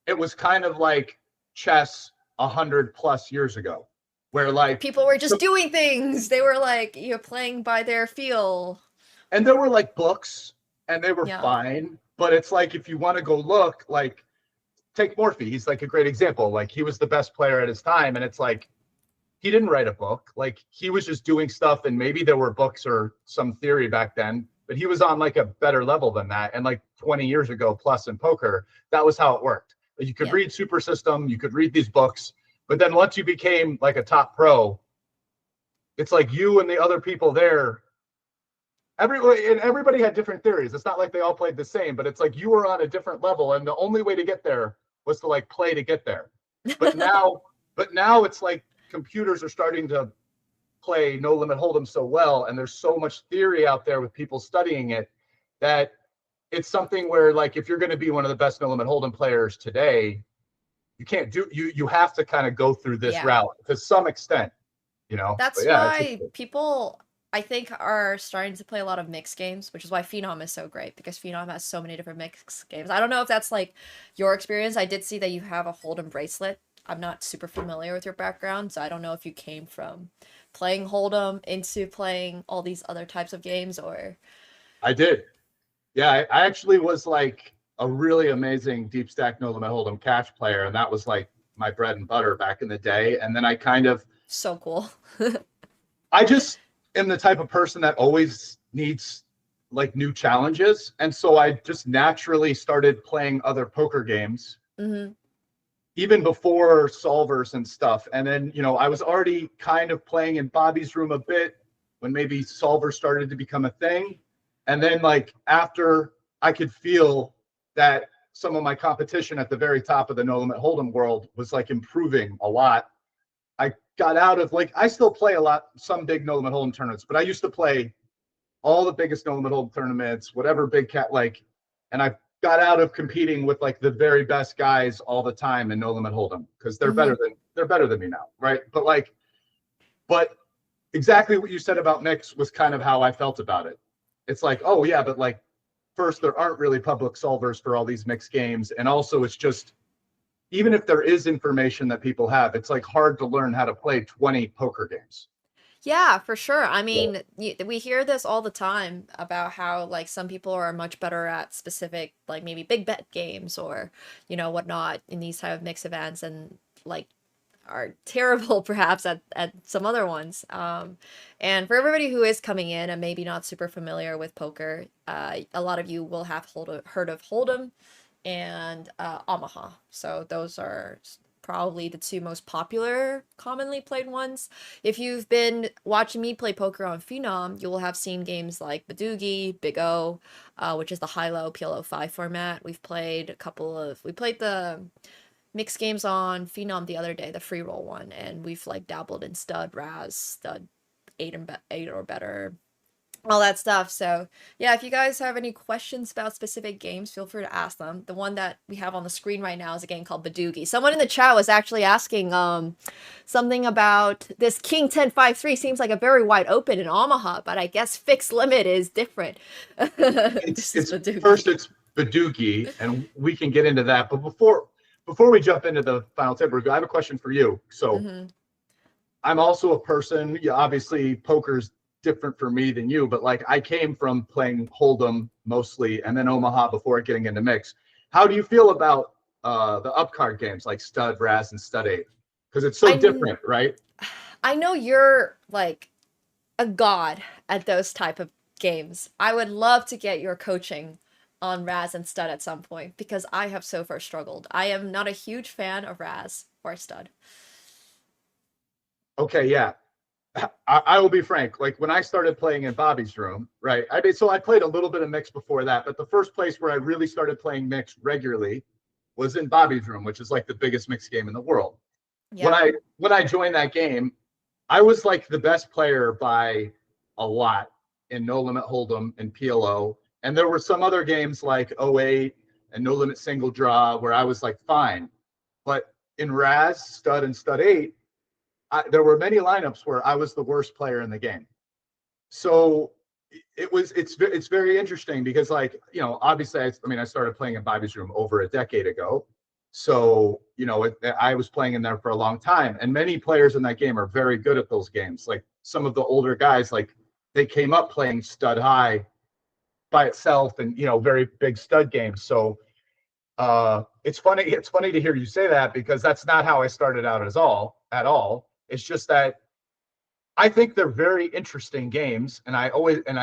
it was kind of like chess 100+ years ago, where like people were just doing things. They were like, you're playing by their feel. And there were like books and they were fine. But it's like, if you want to go look, like take Morphy. He's like a great example. Like he was the best player at his time. And it's like, he didn't write a book. Like he was just doing stuff. And maybe there were books or some theory back then, but he was on like a better level than that. And like 20 years ago, plus in poker, that was how it worked. You could read Super System, you could read these books, but then But then once you became like a top pro, it's like you and the other people there, everybody had different theories. It's not like they all played the same, but it's like you were on a different level, and the only way to get there was to like play to get there. But now it's like computers are starting to play No Limit Hold'em so well, and there's so much theory out there with people studying it that it's something where, like, if you're going to be one of the best No Limit Hold'em players today, you have to kind of go through this route to some extent, you know. That's why people, I think, are starting to play a lot of mixed games, which is why Phenom is so great, because Phenom has so many different mixed games. I don't know if that's like your experience. I did see that you have a Hold'em bracelet. I'm not super familiar with your background, so I don't know if you came from playing Hold'em into playing all these other types of games, or... I did. Yeah, I actually was like a really amazing deep stack No Limit Hold'em cash player, and that was like my bread and butter back in the day. And then I kind of... So cool. I just am the type of person that always needs like new challenges. And so I just naturally started playing other poker games, even before solvers and stuff. And then, you know, I was already kind of playing in Bobby's room a bit when maybe solvers started to become a thing. And then like after I could feel that some of my competition at the very top of the No Limit Hold'em world was like improving a lot, I got out of, like, I still play a lot, some big No Limit Hold'em tournaments, but I used to play all the biggest No Limit Hold'em tournaments, whatever big cat, like, and I got out of competing with like the very best guys all the time in No Limit Hold'em because they're better than me now, right? But exactly what you said about mix was kind of how I felt about it. It's like, oh yeah, but like, first, there aren't really public solvers for all these mixed games, and also it's just, even if there is information that people have, it's like hard to learn how to play 20 poker games. Yeah, for sure. I mean, we hear this all the time about how like some people are much better at specific, like maybe big bet games or, you know, whatnot in these type of mixed events, and like are terrible perhaps at some other ones. And for everybody who is coming in and maybe not super familiar with poker, a lot of you will have heard of Hold'em and Omaha. So those are probably the two most popular, commonly played ones. If you've been watching me play poker on Phenom, you will have seen games like Badoogie, Big O, which is the high-low PLO5 format. We played the mixed games on Phenom the other day, the free roll one, and we've like dabbled in stud, Raz, stud 8 or better, all that stuff. So yeah, if you guys have any questions about specific games, feel free to ask them. The one that we have on the screen right now is a game called Badoogie. Someone in the chat was actually asking something about this King 10-5-3 seems like a very wide open in Omaha, but I guess fixed limit is different. It's first it's Badoogie, and we can get into that. But before we jump into the final tip, I have a question for you. So I'm also a person, obviously poker's different for me than you, but like I came from playing Hold'em mostly and then Omaha before getting into mix. How do you feel about the up card games like stud, Raz, and stud 8? Because it's so different, right? I know you're like a god at those type of games. I would love to get your coaching on Raz and stud at some point, because I have so far struggled. I am not a huge fan of Raz or stud. Okay, yeah. I will be frank. Like when I started playing in Bobby's room, right? I played a little bit of mix before that, but the first place where I really started playing mix regularly was in Bobby's room, which is like the biggest mix game in the world. Yeah. When I joined that game, I was like the best player by a lot in No Limit Hold'em and PLO. And there were some other games like 08 and No Limit Single Draw where I was like fine. But in Raz, stud, and stud 8, there were many lineups where I was the worst player in the game. So it's very interesting because, like, you know, obviously, I started playing in Bobby's room over a decade ago. So, you know, I was playing in there for a long time, and many players in that game are very good at those games. Like some of the older guys, like they came up playing stud high by itself and, you know, very big stud games. So it's funny to hear you say that, because that's not how I started out at all. It's just that I think they're very interesting games, and I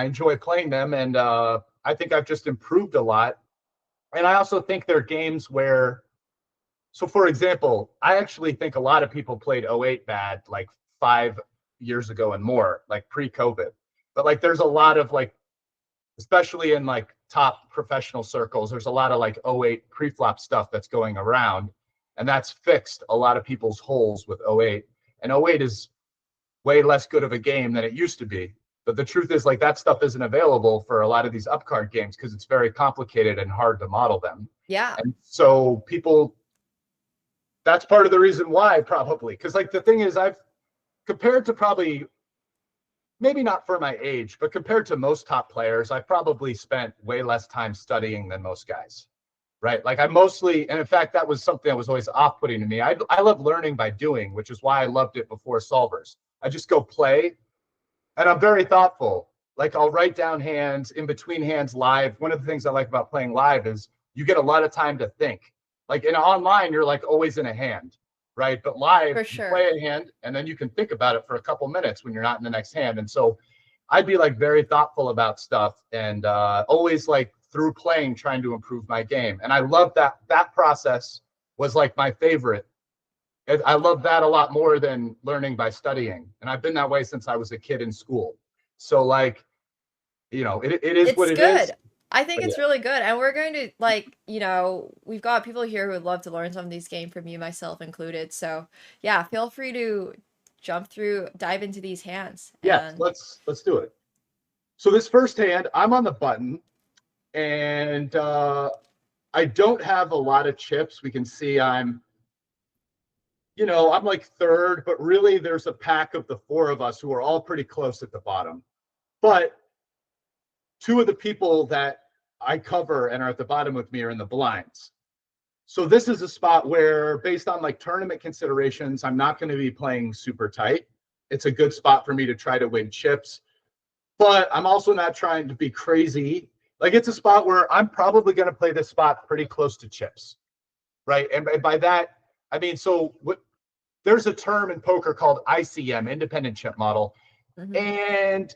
enjoy playing them, and I think I've just improved a lot. And I also think they're games where so for example, I actually think a lot of people played 08 bad like 5 years ago and more, like pre-COVID. But like there's a lot of like, especially in like top professional circles, there's a lot of like 08 pre-flop stuff that's going around, and that's fixed a lot of people's holes with 08. And 08 is way less good of a game than it used to be. But the truth is, like, that stuff isn't available for a lot of these upcard games because it's very complicated and hard to model them. Yeah. And so people, that's part of the reason why, probably. Because, like, the thing is, I've compared to probably, maybe not for my age, but compared to most top players, I've probably spent way less time studying than most guys, right? Like, I mostly, and in fact, that was something that was always off-putting to me. I love learning by doing, which is why I loved it before solvers. I just go play. And I'm very thoughtful. Like, I'll write down hands, in between hands live. One of the things I like about playing live is you get a lot of time to think. Like in online, you're like always in a hand, right? But live, For sure. you play a hand and then you can think about it for a couple minutes when you're not in the next hand. And so I'd be like very thoughtful about stuff and always like through playing, trying to improve my game. And I love that. That process was like my favorite. I love that a lot more than learning by studying. And I've been that way since I was a kid in school. So like, you know, it is It's what it good. is. I think But it's yeah. really good. And we're going to, like, you know, we've got people here who would love to learn some of these games from you, myself included. So yeah, feel free to jump through, dive into these hands. Yeah, And let's do it. So this first hand, I'm on the button and I don't have a lot of chips. We can see I'm like third, but really there's a pack of the four of us who are all pretty close at the bottom. But two of the people that I cover and are at the bottom with me are in the blinds. So this is a spot where, based on like tournament considerations, I'm not going to be playing super tight. It's a good spot for me to try to win chips, but I'm also not trying to be crazy. Like, it's a spot where I'm probably going to play this spot pretty close to chips, right? And by that, I mean, so there's a term in poker called ICM, independent chip model, and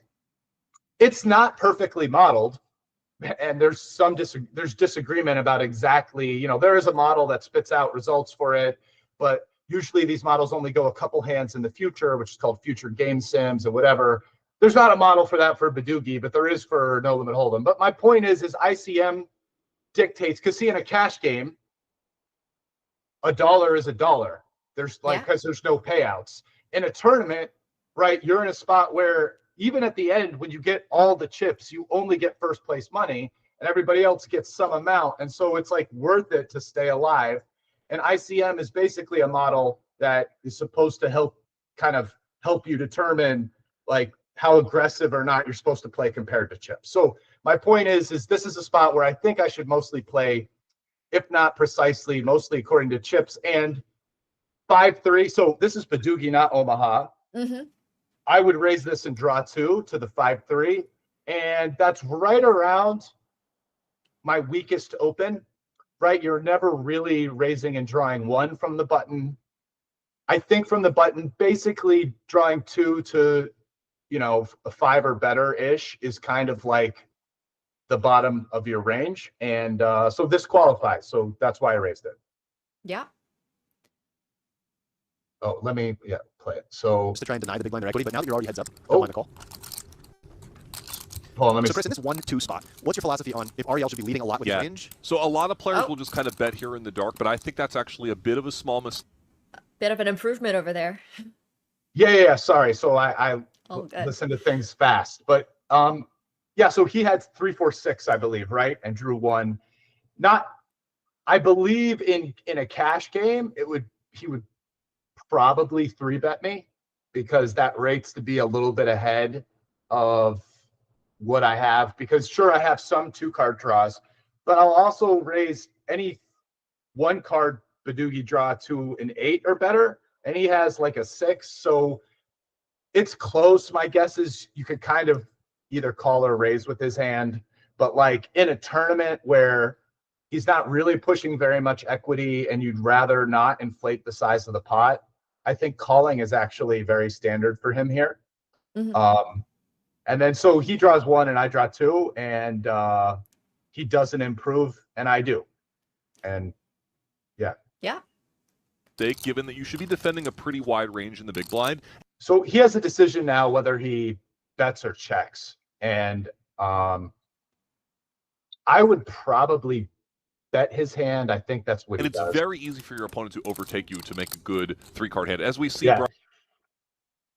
it's not perfectly modeled. And there's there's disagreement about exactly, there is a model that spits out results for it, but usually these models only go a couple hands in the future, which is called future game sims or whatever. There's not a model for that for Badoogie, but there is for No Limit Hold'em. But my point is ICM dictates, because see, in a cash game, a dollar is a dollar. There's like, because there's no payouts. In a tournament, right, you're in a spot where even at the end, when you get all the chips, you only get first place money and everybody else gets some amount. And so it's like worth it to stay alive. And ICM is basically a model that is supposed to help you determine like how aggressive or not you're supposed to play compared to chips. So my point is this is a spot where I think I should mostly play, if not precisely, mostly according to chips. And 5-3. So this is Badoogie, not Omaha. I would raise this and draw 2 to the 5-3. And that's right around my weakest open, right? You're never really raising and drawing 1 from the button. I think from the button, basically drawing 2 to, a 5 or better-ish is kind of like the bottom of your range. And so this qualifies. So that's why I raised it. yeah. Oh, let me, play it. So Just to try and deny the big blind their equity, but now that you're already heads up, don't Oh. mind the call. hold on, let me So Chris, in this 1-2 spot, what's your philosophy on if REL should be leading a lot with Yeah. range? So a lot of players will just kind of bet here in the dark, but I think that's actually a bit of a small mistake. Bit of an improvement over there. Yeah. Sorry. So I Oh, good. listen to things fast, but so he had 3-4-6, I believe, right, and drew 1. I believe in a cash game, he would probably 3-bet me because that rates to be a little bit ahead of what I have. Because sure, I have some 2-card draws, but I'll also raise any 1-card Badoogie draw to an 8 or better, and he has like a 6, so it's close. My guess is you could kind of either call or raise with his hand, but like in a tournament where he's not really pushing very much equity and you'd rather not inflate the size of the pot, I think calling is actually very standard for him here. And then so he draws 1 and I draw 2, and he doesn't improve and I do. And Yeah. mistake, given that you should be defending a pretty wide range in the big blind. So he has a decision now whether he bets or checks. And I would probably bet his hand. I think that's what and he it's does. very easy for your opponent to overtake you to make a good 3-card hand. As we see, Yeah.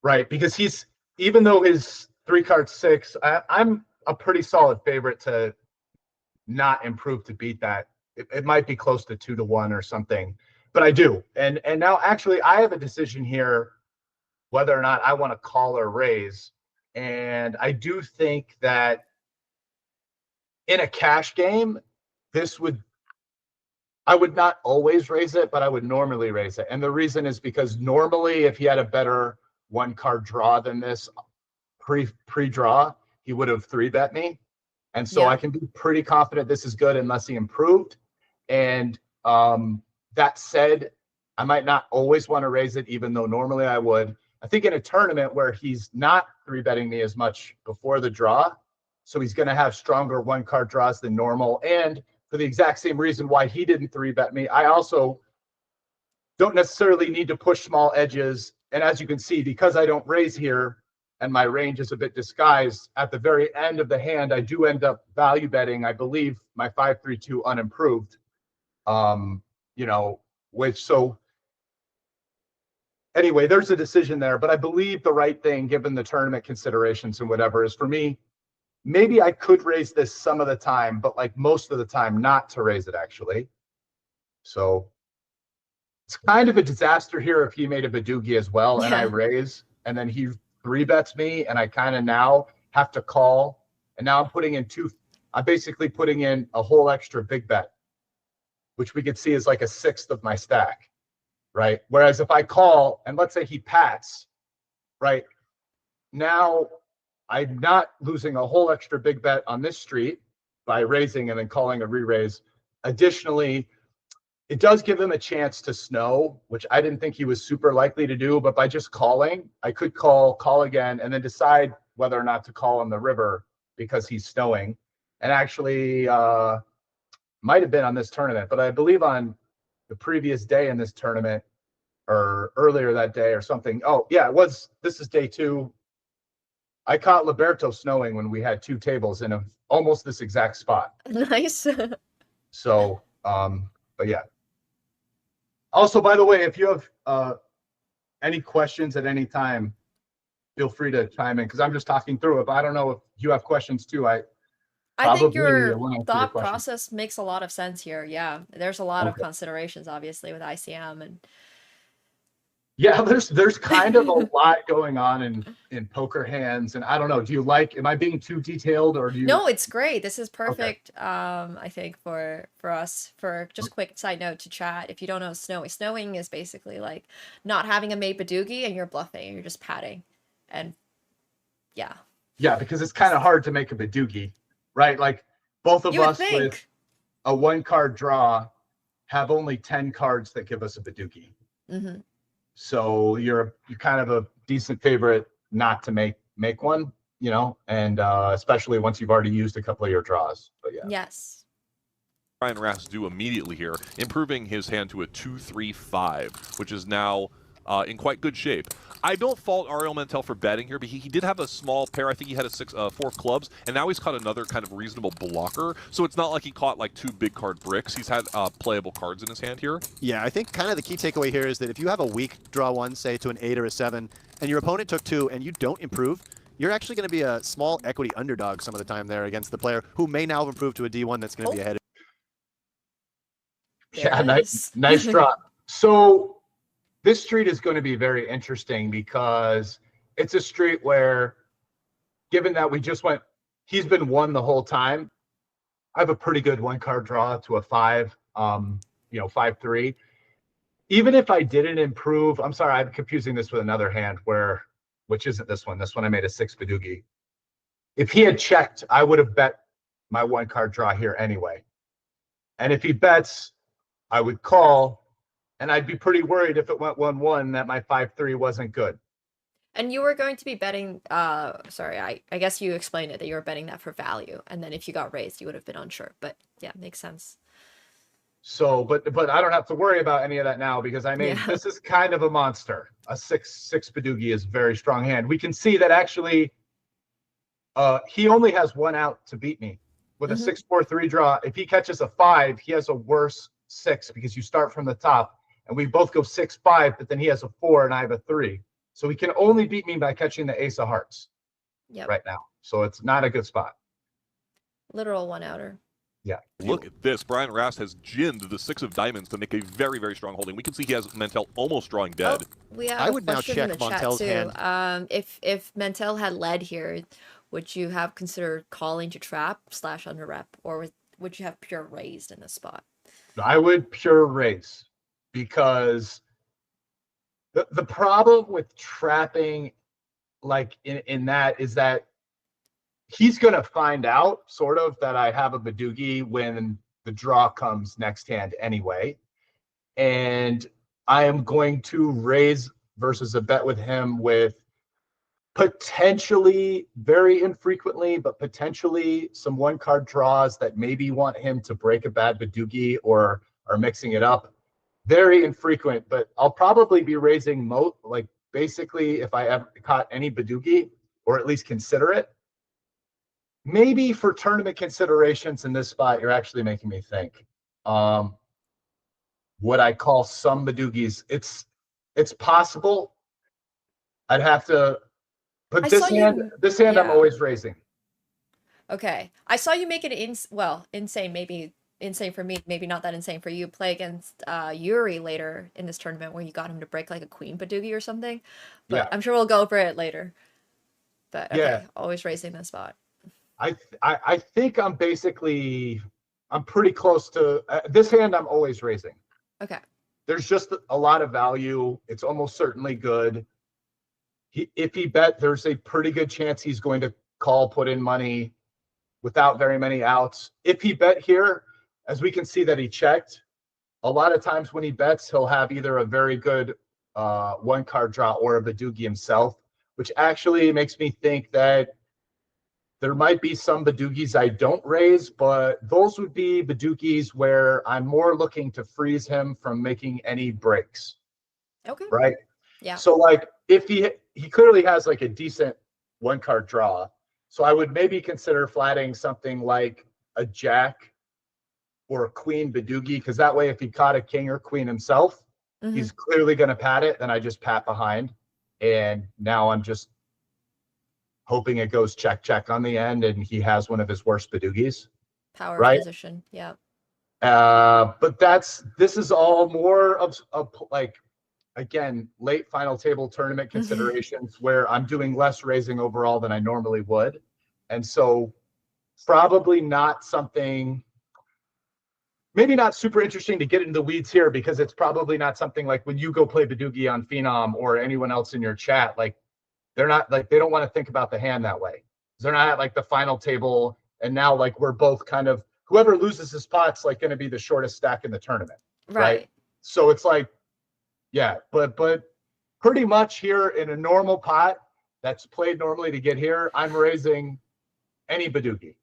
Right, because he's, even though his 3-card 6, I'm a pretty solid favorite to not improve to beat that. It might be close to 2-1 or something, but I do. And now actually I have a decision here whether or not I want to call or raise. And I do think that in a cash game, I would not always raise it, but I would normally raise it. And the reason is because normally if he had a better 1-card draw than this pre-draw, he would have 3-bet me. And so I can be pretty confident this is good unless he improved. And that said, I might not always want to raise it, even though normally I would. I think in a tournament where he's not 3-betting me as much before the draw, so he's going to have stronger 1-card draws than normal. And for the exact same reason why he didn't 3-bet me, I also don't necessarily need to push small edges. And as you can see, because I don't raise here and my range is a bit disguised, at the very end of the hand, I do end up value betting, I believe, my 5-3-2 unimproved. So anyway, there's a decision there, but I believe the right thing, given the tournament considerations and whatever, is for me, maybe I could raise this some of the time, but like most of the time not to raise it actually. So it's kind of a disaster here if he made a Badoogie as well and I raise and then he 3-bets me and I kind of now have to call. And now I'm basically putting in a whole extra big bet, which we could see is like a 1/6 of my stack, right? Whereas if I call and let's say he pats, right? Now I'm not losing a whole extra big bet on this street by raising and then calling a re-raise. Additionally, it does give him a chance to snow, which I didn't think he was super likely to do, but by just calling, I could call again, and then decide whether or not to call on the river because he's snowing. And actually, might have been on this tournament, but I believe on the previous day in this tournament or earlier that day or something. Oh, yeah, it was. This is day 2. I caught Liberto snowing when we had 2 tables in almost this exact spot. Nice. So, but yeah. Also, by the way, if you have any questions at any time, feel free to chime in because I'm just talking through it. But I don't know if you have questions too. I think your thought process makes a lot of sense here. Yeah, there's a lot of considerations, obviously, with ICM and. Yeah, there's kind of a lot going on in poker hands, and I don't know. Do you like? Am I being too detailed, or do you? No, it's great. This is perfect. I think for us. For just quick side note to chat, if you don't know snowing is basically like not having a made Badoogie and you're bluffing and you're just patting, and yeah. Yeah, because it's kind of hard to make a Badoogie, right? Like both of us with a 1-card draw have only 10 cards that give us a Badoogie. Mm-hmm. So you're kind of a decent favorite not to make one, and especially once you've already used a couple of your draws. But yeah. Yes. Ryan Rass do immediately here, improving his hand to a 2-3-5, which is now in quite good shape. I don't fault Ariel Mantel for betting here, but he did have a small pair. I think he had a 4 of clubs, and now he's caught another kind of reasonable blocker. So it's not like he caught like 2 big card bricks. He's had playable cards in his hand here. Yeah, I think kind of the key takeaway here is that if you have a weak draw 1, say to an 8 or a 7, and your opponent took 2 and you don't improve, you're actually going to be a small equity underdog some of the time there against the player who may now have improved to a D1 that's going to be ahead. Yeah, nice draw. So this street is going to be very interesting because it's a street where, given that he's been 1 the whole time, I have a pretty good 1-card draw to a 5, 5-3. Even if I didn't improve, I'm sorry, I'm confusing this with another hand which isn't this one. This one I made a 6 Badoogie. If he had checked, I would have bet my 1-card draw here anyway. And if he bets, I would call. And I'd be pretty worried if it went 1-1 that my 5-3 wasn't good. And you were going to be betting, sorry, I guess you explained it, that you were betting that for value. And then if you got raised, you would have been unsure. But yeah, makes sense. So, but I don't have to worry about any of that now because I mean, this is kind of a monster. A 6-6 Badugi is a very strong hand. We can see that actually he only has 1 out to beat me with a 6-4-3 draw. If he catches a 5, he has a worse 6 because you start from the top and we both go 6-5, but then he has a 4 and I have a 3. So he can only beat me by catching the ace of hearts right now. So it's not a good spot. Literal 1-outer. Yeah. Look at this. Brian Rast has ginned the 6 of diamonds to make a very, very strong holding. We can see he has Mantell almost drawing dead. We have I a would now question check in the chat Montel's too. hand. If Mantell had led here, would you have considered calling to trap / underrep, or would you have pure raised in this spot? I would pure raise because the problem with trapping like in that is that he's going to find out sort of that I have a Badugi when the draw comes next hand anyway. And I am going to raise versus a bet with him with potentially, very infrequently, but potentially some 1-card draws that maybe want him to break a bad Badugi or are mixing it up. Very infrequent, but I'll probably be raising like basically if I ever caught any Badugi, or at least consider it. Maybe for tournament considerations in this spot, you're actually making me think. What I call some Badugis, it's possible. I'd have to, but this hand I'm always raising. Okay, I saw you make it insane. Maybe insane for me, maybe not that insane for you. Play against Yuri later in this tournament where you got him to break like a queen Badugi or something. But I'm sure we'll go over it later. But okay, always raising this spot. I think I'm pretty close to this hand. I'm always raising. Okay. There's just a lot of value. It's almost certainly good. If he bet, there's a pretty good chance he's going to call, put in money without very many outs. If he bet here, as we can see that he checked, a lot of times when he bets, he'll have either a very good 1-card draw or a Badugi himself, which actually makes me think that there might be some Badugis I don't raise, but those would be Badugis where I'm more looking to freeze him from making any breaks. Okay. Right? Yeah. So like if he clearly has like a decent 1-card draw, so I would maybe consider flatting something like a jack or a queen Badugi, because that way if he caught a king or queen himself, he's clearly going to pat it, then I just pat behind. And now I'm just hoping it goes check, check on the end, and he has one of his worst Badugis. Power position, yeah. But this is all more of like, again, late final table tournament considerations where I'm doing less raising overall than I normally would. And so probably not something, maybe not super interesting to get into the weeds here, because it's probably not something like when you go play Badugi on Phenom or anyone else in your chat, like they're not like, they don't want to think about the hand that way. They're not at like the final table. And now like we're both kind of, whoever loses his pot's like going to be the shortest stack in the tournament. Right. So it's like, yeah, but pretty much here in a normal pot that's played normally to get here, I'm raising any Badugi.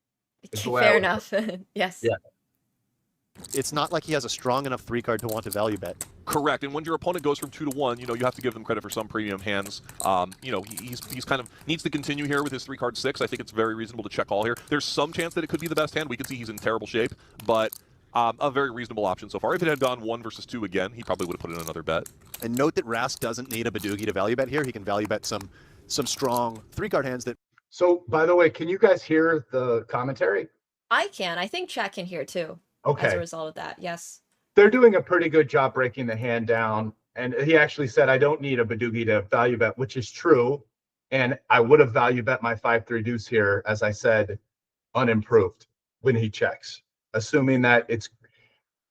Fair enough. Yes. Yeah. It's not like he has a strong enough 3-card to want to value bet. Correct, and when your opponent goes from 2 to 1, you have to give them credit for some premium hands. He's kind of needs to continue here with his 3-card 6. I think it's very reasonable to check all here. There's some chance that it could be the best hand. We can see he's in terrible shape, but a very reasonable option so far. If it had gone 1 versus 2 again, he probably would have put in another bet. And note that Rast doesn't need a Badugi to value bet here. He can value bet some strong 3-card hands that. So, by the way, can you guys hear the commentary? I can. I think chat can hear too. Okay. As a result of that, yes. They're doing a pretty good job breaking the hand down. And he actually said, I don't need a Badugi to value bet, which is true. And I would have value bet my 5-3 deuce here, as I said, unimproved when he checks. Assuming that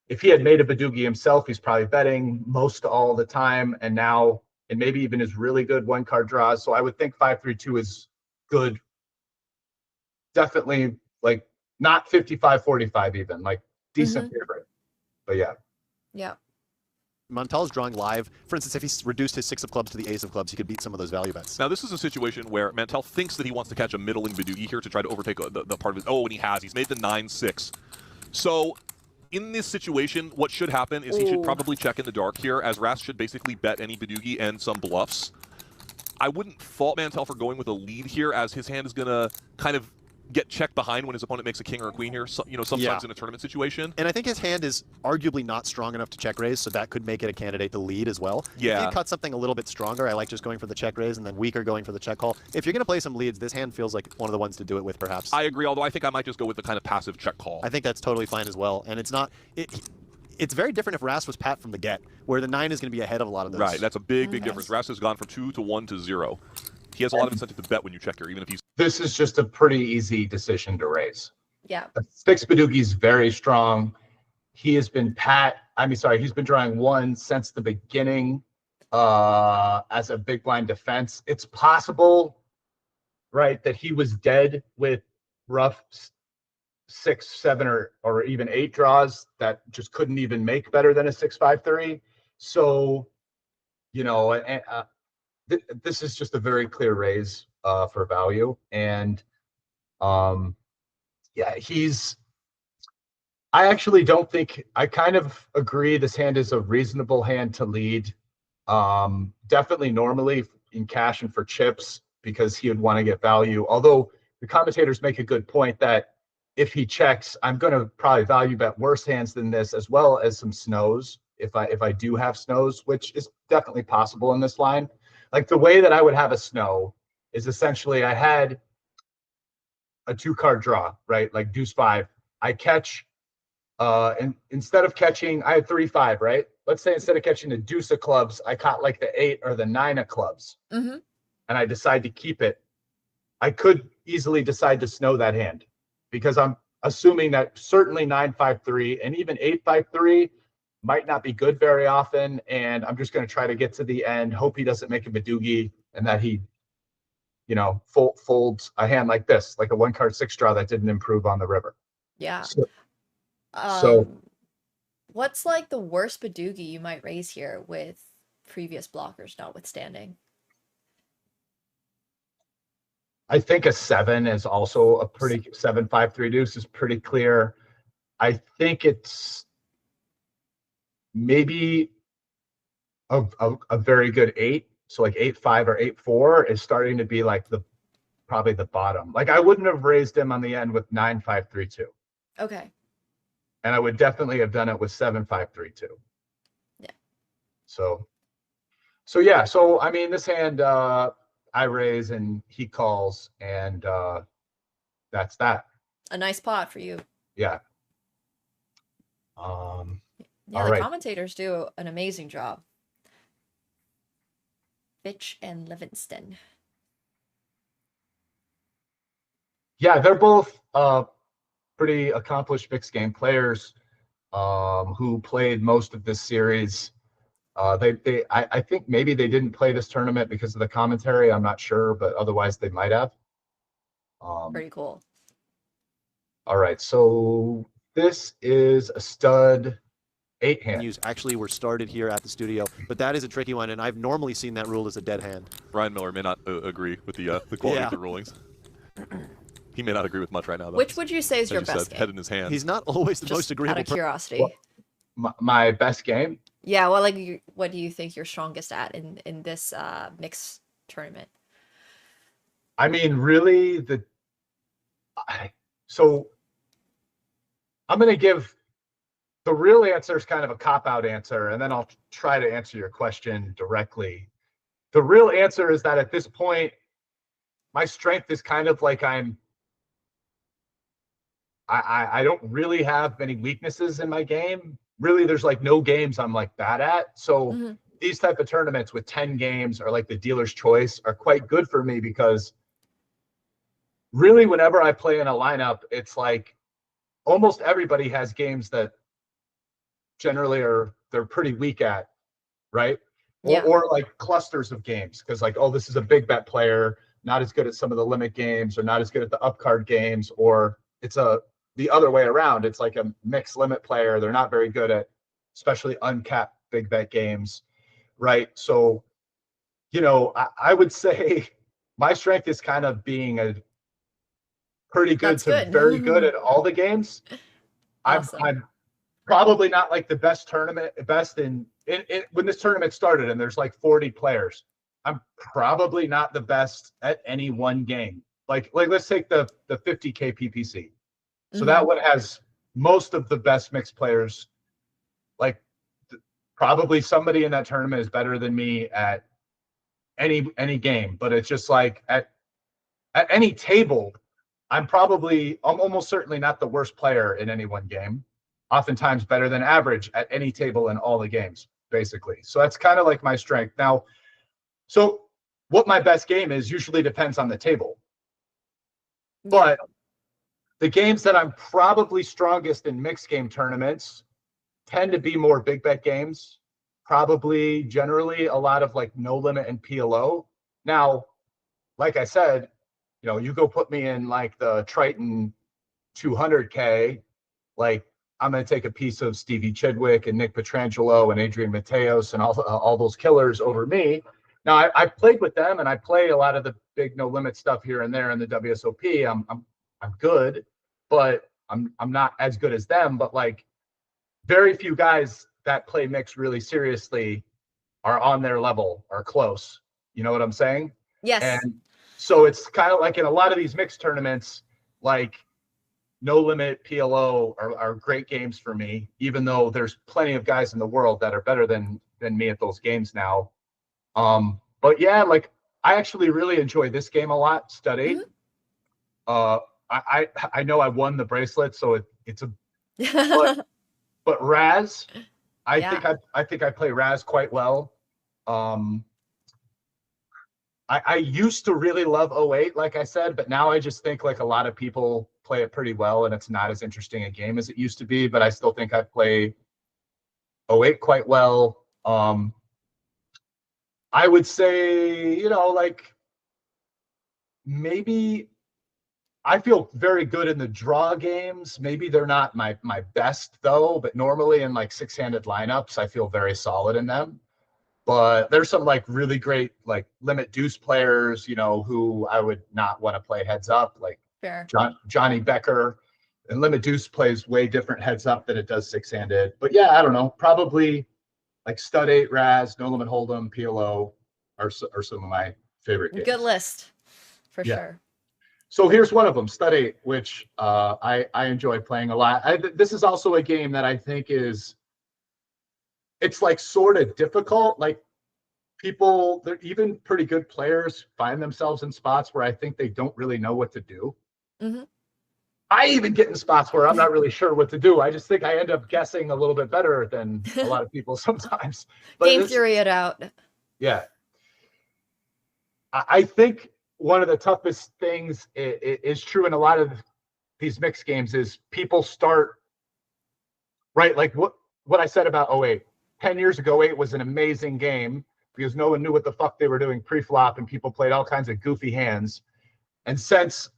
if he had made a Badugi himself, he's probably betting most all the time. And now, and maybe even his really good 1-card draws. So I would think 5-3-2 is good. Definitely like not 55-45 even, like decent favorite. But yeah. Yeah. Montal's drawing live. For instance, if he's reduced his 6 of clubs to the ace of clubs, he could beat some of those value bets. Now, this is a situation where Mantell thinks that he wants to catch a middling Badugi here to try to overtake the part of his. Oh, and he has. He's made the 9-6. So In this situation, what should happen is he should probably check in the dark here, as Ras should basically bet any Badugi and some bluffs. I wouldn't fault Mantel for going with a lead here, as his hand is going to kind of get checked behind when his opponent makes a king or a queen here, so, you know, sometimes in a tournament situation. And I think his hand is arguably not strong enough to check raise, so that could make it a candidate to lead as well. Yeah. If you cut something a little bit stronger, I like just going for the check raise and then weaker going for the check call. If you're going to play some leads, this hand feels like one of the ones to do it with, perhaps. I agree, although I think I might just go with the kind of passive check call. I think that's totally fine as well. And it's not... It's very different if Ras was pat from the get, where the 9 is going to be ahead of a lot of those. Right, that's a big difference. Ras has gone from 2 to 1 to 0. He has a lot of incentive to bet when you check here, even if he's... This is just a pretty easy decision to raise. Yeah. 6 Badugi is very strong. He has been he's been drawing 1 since the beginning as a big blind defense. It's possible, right, that he was dead with rough 6, 7, or even 8 draws that just couldn't even make better than a 6-5-3. So, you know, this is just a very clear raise for value. And yeah, I actually don't think, I kind of agree this hand is a reasonable hand to lead. Definitely normally in cash and for chips, because he would want to get value. Although the commentators make a good point that if he checks, I'm going to probably value bet worse hands than this, as well as some snows if I do have snows, which is definitely possible in this line. Like the way that I would have a snow is essentially I had a 2-card draw, right? Like deuce 5. I catch, and instead of catching, I had 3-5, right? Let's say instead of catching the deuce of clubs, I caught like the 8 or the 9 of clubs, and I decide to keep it. I could easily decide to snow that hand, because I'm assuming that certainly 9-5-3 and even 8-5-3 might not be good very often, and I'm just going to try to get to the end, hope he doesn't make a Badugi, and that he, you know, folds a hand like this, like a 1-card 6 draw that didn't improve on the river. Yeah. So what's like the worst Badugi you might raise here with previous blockers notwithstanding? I think a 7 is also a pretty 7-5-3 deuce is pretty clear. I think it's maybe a very good 8. So like 8-5 or 8-4 is starting to be like probably the bottom. Like I wouldn't have raised him on the end with 9-5-3-2. Okay. And I would definitely have done it with 7-5-3-2. Yeah. So yeah. So I mean, this hand I raise and he calls, and that's that. A nice pot for you. Yeah. Yeah, the commentators do an amazing job. Fitch and Livingston. Yeah, they're both pretty accomplished mixed game players who played most of this series. I think maybe they didn't play this tournament because of the commentary. I'm not sure, but otherwise they might have. Pretty cool. All right, so this is a stud 8 hand. Actually were started here at the studio, but that is a tricky one, and I've normally seen that ruled as a dead hand. Ryan Miller may not agree with the quality of the rulings. He may not agree with much right now, though. Which would you say is your best game? Head in his hand. He's not always the most agreeable. Out of curiosity. My best game? Yeah, well, like, what do you think you're strongest at in this mixed tournament? I mean, really, so I'm going to give the real answer is kind of a cop-out answer, and then I'll try to answer your question directly. The real answer is that at this point, my strength is kind of like I don't really have many weaknesses in my game. Really, there's like no games I'm like bad at. So these type of tournaments with 10 games or like the dealer's choice are quite good for me, because really whenever I play in a lineup, it's like almost everybody has games that generally they're pretty weak at, right? Yeah. Or like clusters of games, because like, oh, this is a big bet player, not as good at some of the limit games, or not as good at the up card games, or it's the other way around. It's like a mixed limit player. They're not very good at especially uncapped big bet games, right? So, you know, I would say my strength is kind of being a pretty good to very good at all the games. Awesome. probably not like the best in when this tournament started and there's like 40 players. I'm probably not the best at any one game. Like let's take the 50K PPC. So that one has most of the best mixed players. Like probably somebody in that tournament is better than me at any game, but it's just like at any table, I'm almost certainly not the worst player in any one game. Oftentimes better than average at any table in all the games, basically. So that's kind of like my strength. Now, so what my best game is usually depends on the table. But the games that I'm probably strongest in mixed game tournaments tend to be more big bet games. Probably generally a lot of like no limit and PLO. Now, like I said, you know, you go put me in like the Triton 200K, like I'm going to take a piece of Stevie Chidwick and Nick Petrangelo and Adrian Mateos and all those killers over me. Now, I played with them and I play a lot of the big no limit stuff here and there in the WSOP. I'm good, but I'm not as good as them. But like very few guys that play mix really seriously are on their level or close. You know what I'm saying? Yes. And so it's kind of like in a lot of these mixed tournaments, like no limit PLO are great games for me, even though there's plenty of guys in the world that are better than me at those games now. But yeah, like I actually really enjoy this game a lot, Stud 8. I know I won the bracelet, so it's a but Raz, I think I play Raz quite well. I used to really love 08, like I said, but now I just think like a lot of people play it pretty well and it's not as interesting a game as it used to be, but I still think I play 08 quite well. I would say, you know, like maybe I feel very good in the draw games. Maybe they're not my best though, but normally in like six-handed lineups, I feel very solid in them. But there's some like really great like limit deuce players, you know, who I would not want to play heads up, like Johnny Becker. And limit deuce plays way different heads up than it does six-handed. But yeah, I don't know, probably like Stud 8, Raz, No Limit Hold'em, PLO are some of my favorite games. Good list, for sure. So here's one of them, Stud 8, which I enjoy playing a lot. This is also a game that I think it's like sort of difficult. Like people, they're even pretty good players find themselves in spots where I think they don't really know what to do. I even get in spots where I'm not really sure what to do. I just think I end up guessing a little bit better than a lot of people sometimes. But Game theory it out. Yeah. I think one of the toughest things is true in a lot of these mixed games is people start, right? Like what I said about 08. 10 years ago, 08 was an amazing game because no one knew what the fuck they were doing pre-flop and people played all kinds of goofy hands. And since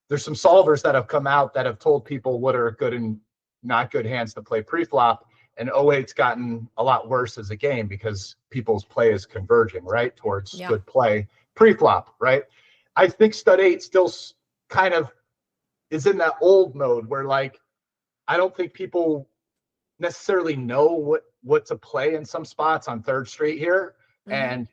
there's some solvers that have come out that have told people what are good and not good hands to play pre-flop, and 08's gotten a lot worse as a game because people's play is converging, right, towards good play pre-flop, right? I think Stud 8 still kind of is in that old mode where, like, I don't think people necessarily know what to play in some spots on 3rd Street here, and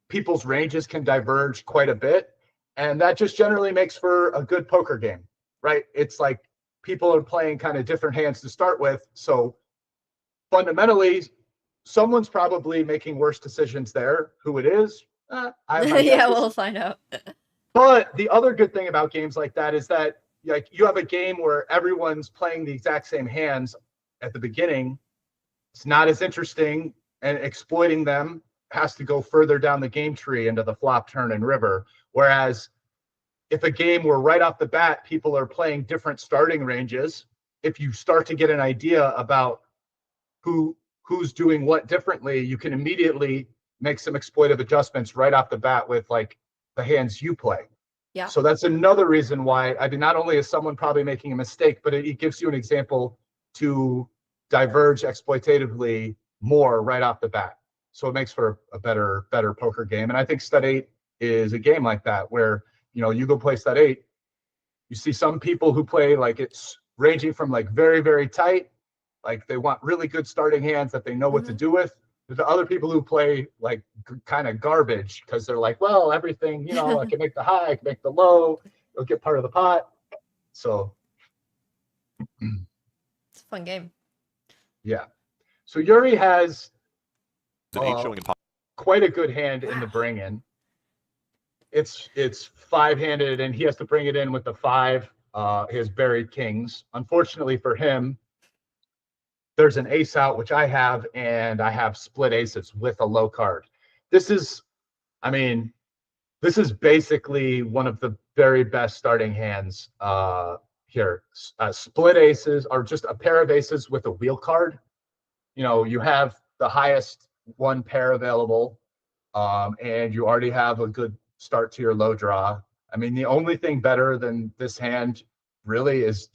people's ranges can diverge quite a bit. And that just generally makes for a good poker game, right? It's like people are playing kind of different hands to start with. So fundamentally, someone's probably making worse decisions there. Who it is, We'll find out. But the other good thing about games like that is that like you have a game where everyone's playing the exact same hands at the beginning. It's not as interesting, and exploiting them has to go further down the game tree into the flop, turn, and river. Whereas if a game where right off the bat people are playing different starting ranges, if you start to get an idea about who's doing what differently, you can immediately make some exploitive adjustments right off the bat with like the hands you play. Yeah. So that's another reason why I mean, not only is someone probably making a mistake, but it gives you an example to diverge exploitatively more right off the bat. So it makes for a better poker game. And I think Stud 8 is a game like that where, you know, you go play Stud 8, you see some people who play like it's ranging from like very, very tight Like they want really good starting hands that they know what to do with. There's other people who play like kind of garbage because they're like, well, everything, you know, I can make the high, I can make the low, it'll get part of the pot. So It's a fun game. yeah. So Yuri has An 8 showing in pot. quite a good hand in the bring in. It's 5-handed and he has to bring it in with the 5, his buried kings. Unfortunately for him, there's an ace out, which I have, and I have split aces with a low card. This is, I mean, this is basically one of the very best starting hands here. Split aces are just a pair of aces with a wheel card. You know, you have the highest one pair available, and you already have a good start to your low draw. I mean, the only thing better than this hand really is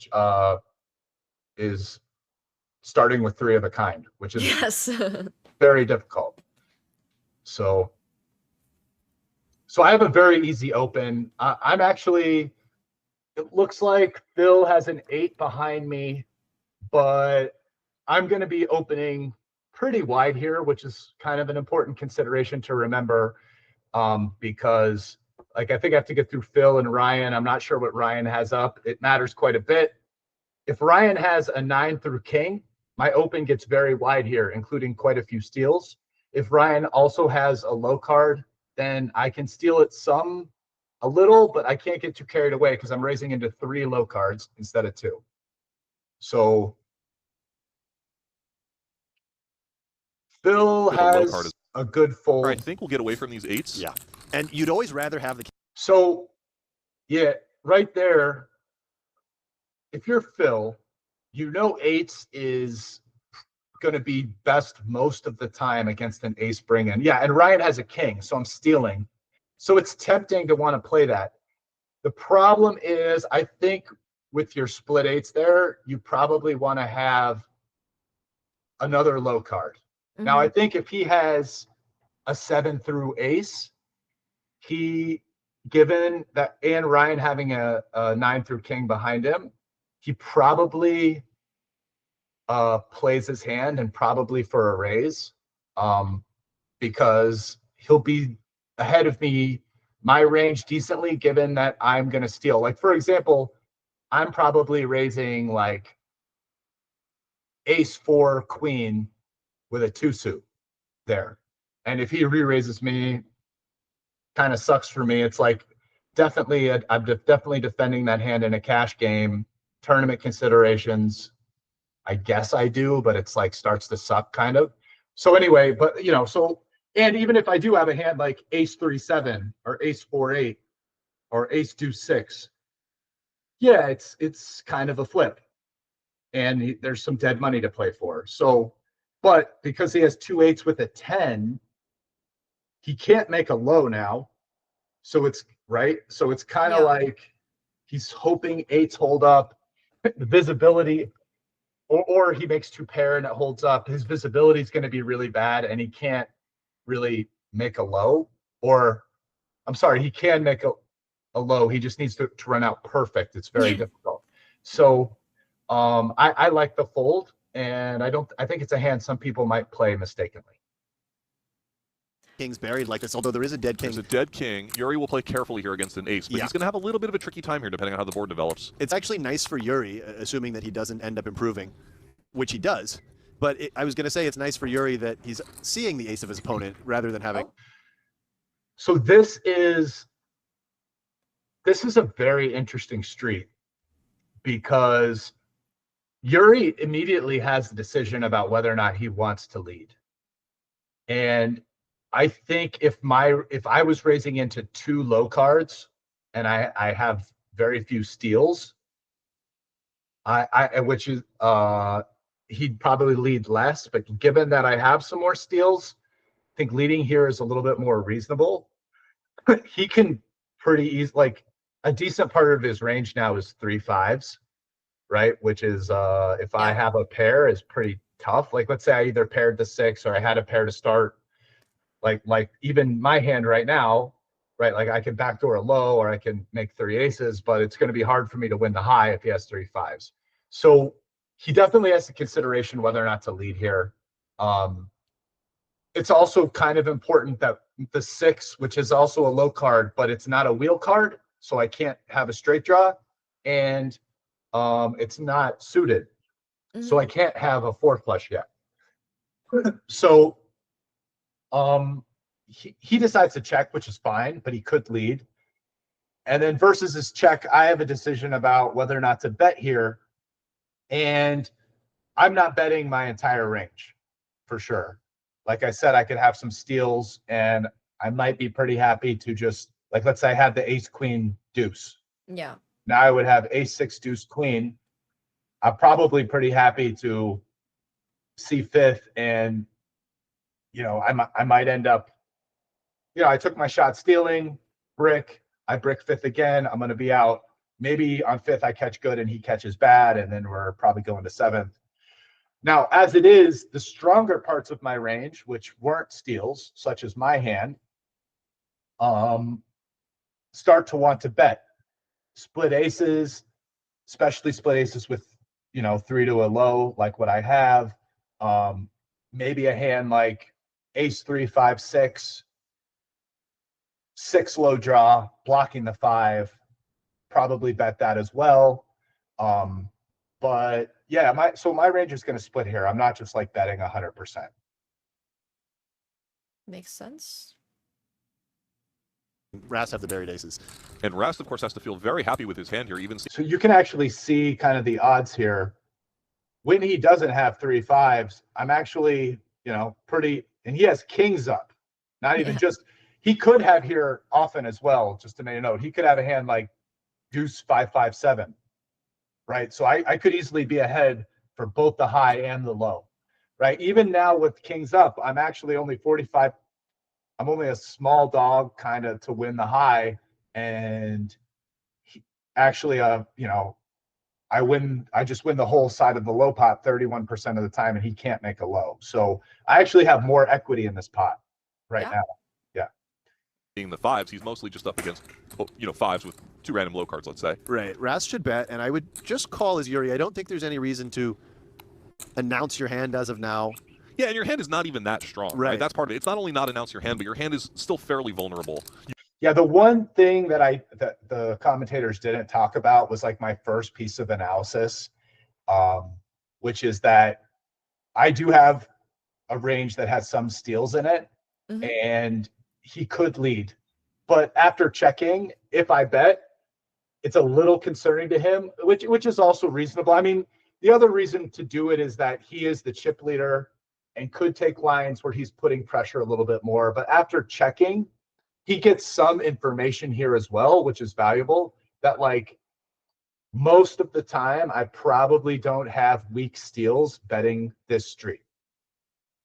starting with 3 of a kind, which is very difficult. So I have a very easy open. I'm actually, it looks like Phil has an 8 behind me, but I'm going to be opening pretty wide here, which is kind of an important consideration to remember, because like I think I have to get through Phil and Ryan. I'm not sure what Ryan has up. It matters quite a bit. If Ryan has a 9 through king, my open gets very wide here, including quite a few steals. If Ryan also has a low card, then I can steal it a little, but I can't get too carried away because I'm raising into 3 low cards instead of 2. So Phil has a good fold. I think we'll get away from these 8s. Yeah. And you'd always rather have the... So, yeah, right there, if you're Phil, you know 8s is going to be best most of the time against an ace bring-in. Yeah, and Ryan has a king, so I'm stealing. So it's tempting to want to play that. The problem is, I think with your split 8s there, you probably want to have another low card. Mm-hmm. Now, I think if he has a 7 through ace, given that, and Ryan having a 9 through king behind him, he probably plays his hand and probably for a raise, because he'll be ahead of me, my range decently, given that I'm going to steal. Like, for example, I'm probably raising like ace 4 queen with a 2 suit there. And if he re-raises me, kind of sucks for me. It's like I'm definitely defending that hand in a cash game. Tournament considerations, I guess I do, but it's like starts to suck kind of. So anyway, but you know, so, and even if I do have a hand like ace 3-7 or ace 4-8 or ace 2-6, yeah, it's kind of a flip, and there's some dead money to play for. So, but because he has 2 8s with a 10, he can't make a low now. So it's right. So it's kind of like he's hoping 8s hold up. The visibility, or he makes 2 pair and it holds up. His visibility is going to be really bad, and he can't really make a low. Or, I'm sorry, he can make a low. He just needs to run out perfect. It's very difficult. So, I like the fold, and I think it's a hand some people might play mistakenly. King's buried like this, although there is a dead king. There's a dead king. Yuri will play carefully here against an ace, but he's going to have a little bit of a tricky time here depending on how the board develops. It's actually nice for Yuri, assuming that he doesn't end up improving, which he does. But I was going to say it's nice for Yuri that he's seeing the ace of his opponent rather than having... So this is a very interesting street, because Yuri immediately has the decision about whether or not he wants to lead. And I think if I was raising into 2 low cards and I have very few steals, which is he'd probably lead less. But given that I have some more steals, I think leading here is a little bit more reasonable. He can pretty easy, like a decent part of his range now is 3 5s, right? Which is if I have a pair is pretty tough. Like let's say I either paired the 6 or I had a pair to start. Like even my hand right now, right? Like I can backdoor a low or I can make 3 aces, but it's going to be hard for me to win the high if he has 3 5s. So he definitely has the consideration whether or not to lead here. It's also kind of important that the 6, which is also a low card, but it's not a wheel card, so I can't have a straight draw, and it's not suited, so I can't have a 4 flush yet. So he decides to check, which is fine, but he could lead. And then versus his check, I have a decision about whether or not to bet here, and I'm not betting my entire range for sure. Like I said, I could have some steals, and I might be pretty happy to just, like, let's say I had the ace, queen, deuce. Yeah. Now I would have ace, 6, deuce, queen. I'm probably pretty happy to see 5th, and, you know, I might end up, you know, I took my shot stealing, brick, I brick 5th again. I'm going to be out. Maybe on 5th I catch good and he catches bad, and then we're probably going to 7th. Now, as it is, the stronger parts of my range, which weren't steals, such as my hand, start to want to bet. Split aces, especially split aces with, you know, 3 to a low, like what I have. Maybe a hand like ace 3, 5, 6, 6 low draw, blocking the 5. Probably bet that as well. But yeah, my range is going to split here. I'm not just like betting 100%. Makes sense. Ras have the buried aces. And Ras, of course, has to feel very happy with his hand here. Even so you can actually see kind of the odds here. When he doesn't have 3 5s, I'm actually, you know, pretty, and he has kings up. Not even just, he could have here often as well, just to make a note. He could have a hand like deuce 5 5 7. Right, so I could easily be ahead for both the high and the low, right? Even now with kings up, I'm actually only 45. I'm only a small dog kind of to win the high, and actually, you know, I just win the whole side of the low pot 31% of the time, and he can't make a low. So I actually have more equity in this pot right now. Yeah. Being the 5s, he's mostly just up against, you know, 5s with 2 random low cards, let's say. Right. Ras should bet, and I would just call as Yuri. I don't think there's any reason to announce your hand as of now. Yeah, and your hand is not even that strong, right? That's part of it. It's not only not announce your hand, but your hand is still fairly vulnerable. Yeah, the one thing that the commentators didn't talk about was like my first piece of analysis, which is that I do have a range that has some steals in it, and he could lead. But after checking, if I bet, it's a little concerning to him, which is also reasonable. I mean, the other reason to do it is that he is the chip leader and could take lines where he's putting pressure a little bit more. But after checking, he gets some information here as well, which is valuable, that like most of the time, I probably don't have weak steals betting this street,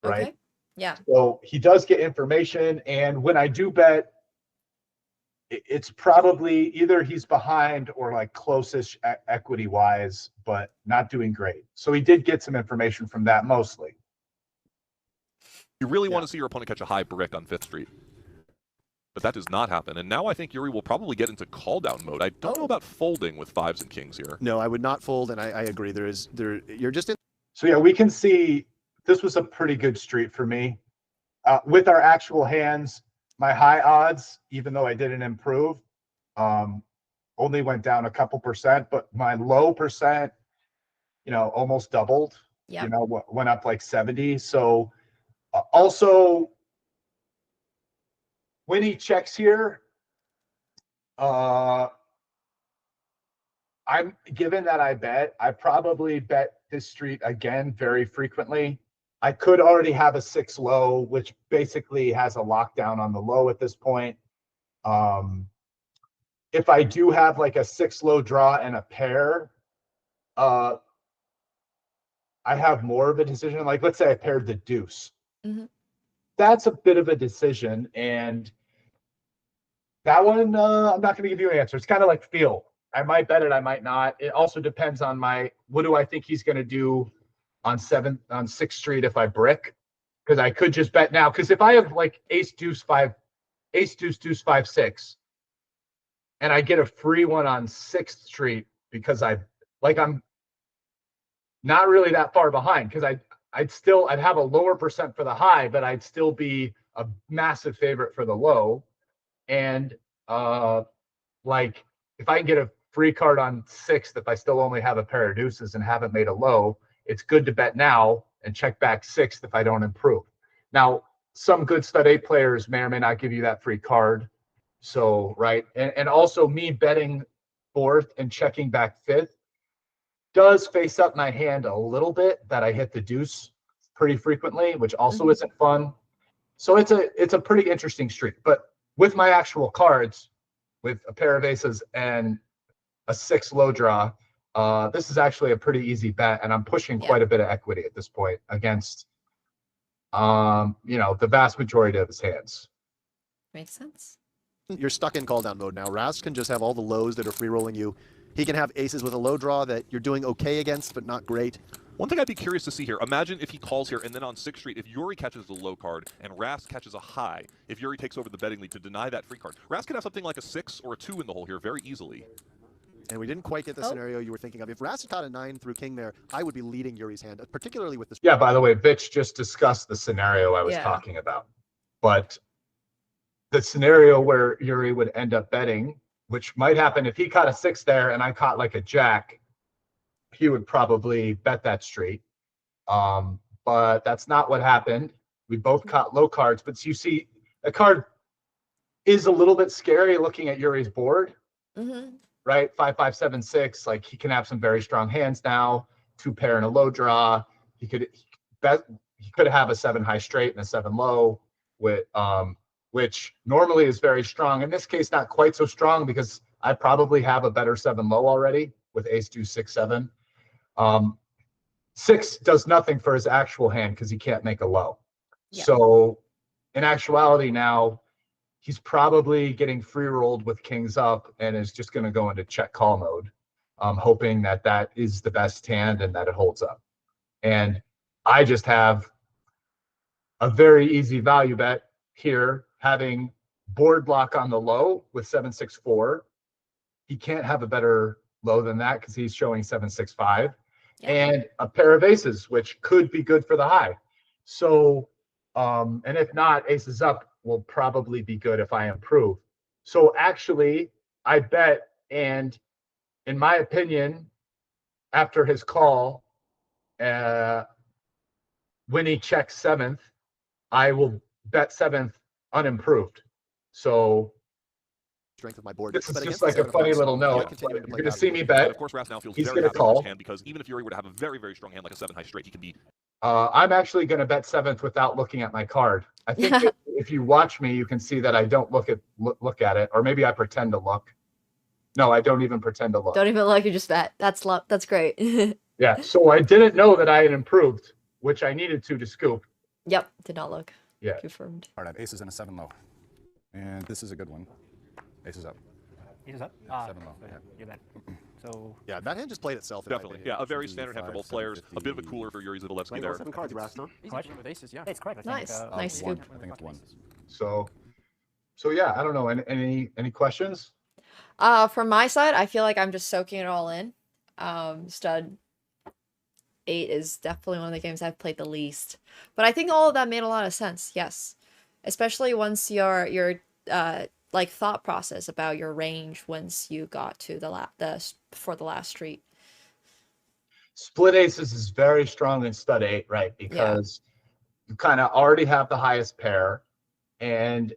right? Okay. Yeah. So he does get information, and when I do bet, it's probably either he's behind or like closest equity wise, but not doing great. So he did get some information from that mostly. You really want to see your opponent catch a high brick on 5th Street. But that does not happen. And now I think Yuri will probably get into call down mode. I don't know about folding with 5s and kings here. No, I would not fold, and I agree. You're just in. So yeah, we can see this was a pretty good street for me. With our actual hands, my high odds, even though I didn't improve, only went down a couple percent, but my low percent, you know, almost doubled. Yeah. You know, went up like 70. So also, when he checks here, I'm given that I bet, I probably bet this street again very frequently. I could already have a 6 low, which basically has a lockdown on the low at this point. If I do have like a 6 low draw and a pair, I have more of a decision. Like, let's say I paired the deuce. That's a bit of a decision, and that one, I'm not going to give you an answer. It's kind of like feel. I might bet it, I might not. It also depends on what do I think he's going to do on 6th Street if I brick, because I could just bet now. Because if I have like ace deuce 5, ace deuce deuce 5 6, and I get a free one on 6th Street because I'm not really that far behind because I'd have a lower percent for the high, but I'd still be a massive favorite for the low. And like if I can get a free card on sixth, if I still only have a pair of deuces and haven't made a low, it's good to bet now and check back sixth if I don't improve. Now, some good stud 8 players may or may not give you that free card. So, right. And also me betting fourth and checking back fifth does face up my hand a little bit that I hit the deuce pretty frequently, which also isn't fun. So it's a pretty interesting streak. But with my actual cards, with a pair of aces and a 6 low draw, this is actually a pretty easy bet, and I'm pushing quite a bit of equity at this point against the vast majority of his hands. Makes sense. You're stuck in call down mode now. Rast can just have all the lows that are free rolling you. He can have aces with a low draw that you're doing okay against, but not great. One thing I'd be curious to see here, imagine if he calls here and then on 6th Street, if Yuri catches the low card and Rast catches a high, if Yuri takes over the betting lead to deny that free card. Rast can have something like a 6 or a 2 in the hole here very easily. And we didn't quite get the scenario you were thinking of. If Rast had caught a 9 through king there, I would be leading Yuri's hand, particularly with this. Yeah, by the way, Vitch just discussed the scenario I was talking about. But the scenario where Yuri would end up betting, which might happen if he caught a 6 there and I caught like a jack, he would probably bet that straight. But that's not what happened. We both caught low cards, but you see a card is a little bit scary looking at Yuri's board, right? 5, 5, 7, 6. Like he can have some very strong hands now. 2 pair and a low draw. He could have a 7 high straight and a 7 low with which normally is very strong. In this case, not quite so strong because I probably have a better 7 low already with ace, deuce, 6, 7. 6 does nothing for his actual hand because he can't make a low. Yeah. So in actuality now, he's probably getting free rolled with kings up and is just going to go into check call mode, hoping that that is the best hand and that it holds up. And I just have a very easy value bet here, having board block on the low with 7, 6, 4. He can't have a better low than that because he's showing 7, 6, 5. And a pair of aces, which could be good for the high. So, and if not, aces up will probably be good if I improve. So actually, I bet, and in my opinion, after his call, when he checks 7th, I will bet 7th unimproved. So strength of my board. This is just like a funny little note. You're going to see me bet. Of course, Rast now feels he's very going to happy with call. his hand because even if Yuri were to have a very, very strong hand like a 7 high straight, he can be. I'm actually going to bet 7th without looking at my card. I think if you watch me, you can see that I don't look at it, or maybe I pretend to look. No, I don't even pretend to look. Don't even look, you just bet. That's great. Yeah, so I didn't know that I had improved, which I needed to scoop. Yep, did not look. Yeah. Confirmed. All right, I have aces and a 7 low. And this is a good one. Aces up. Aces up? 7 low. Yeah. You bet. So yeah, that hand just played itself. Definitely. Yeah, a very standard hand for both players. A bit of a cooler for Yuri Zadalewski there. 7 cards, Rast, huh? with aces, yeah. It's correct. Nice. Nice scoop. I think it's 1. So yeah, I don't know. Any questions? From my side, I feel like I'm just soaking it all in. Stud 8 is definitely one of the games I've played the least, but I think all of that made a lot of sense. Yes, especially once your like thought process about your range once you got to the last street. Split aces is very strong in stud 8, right? Because you kind of already have the highest pair, and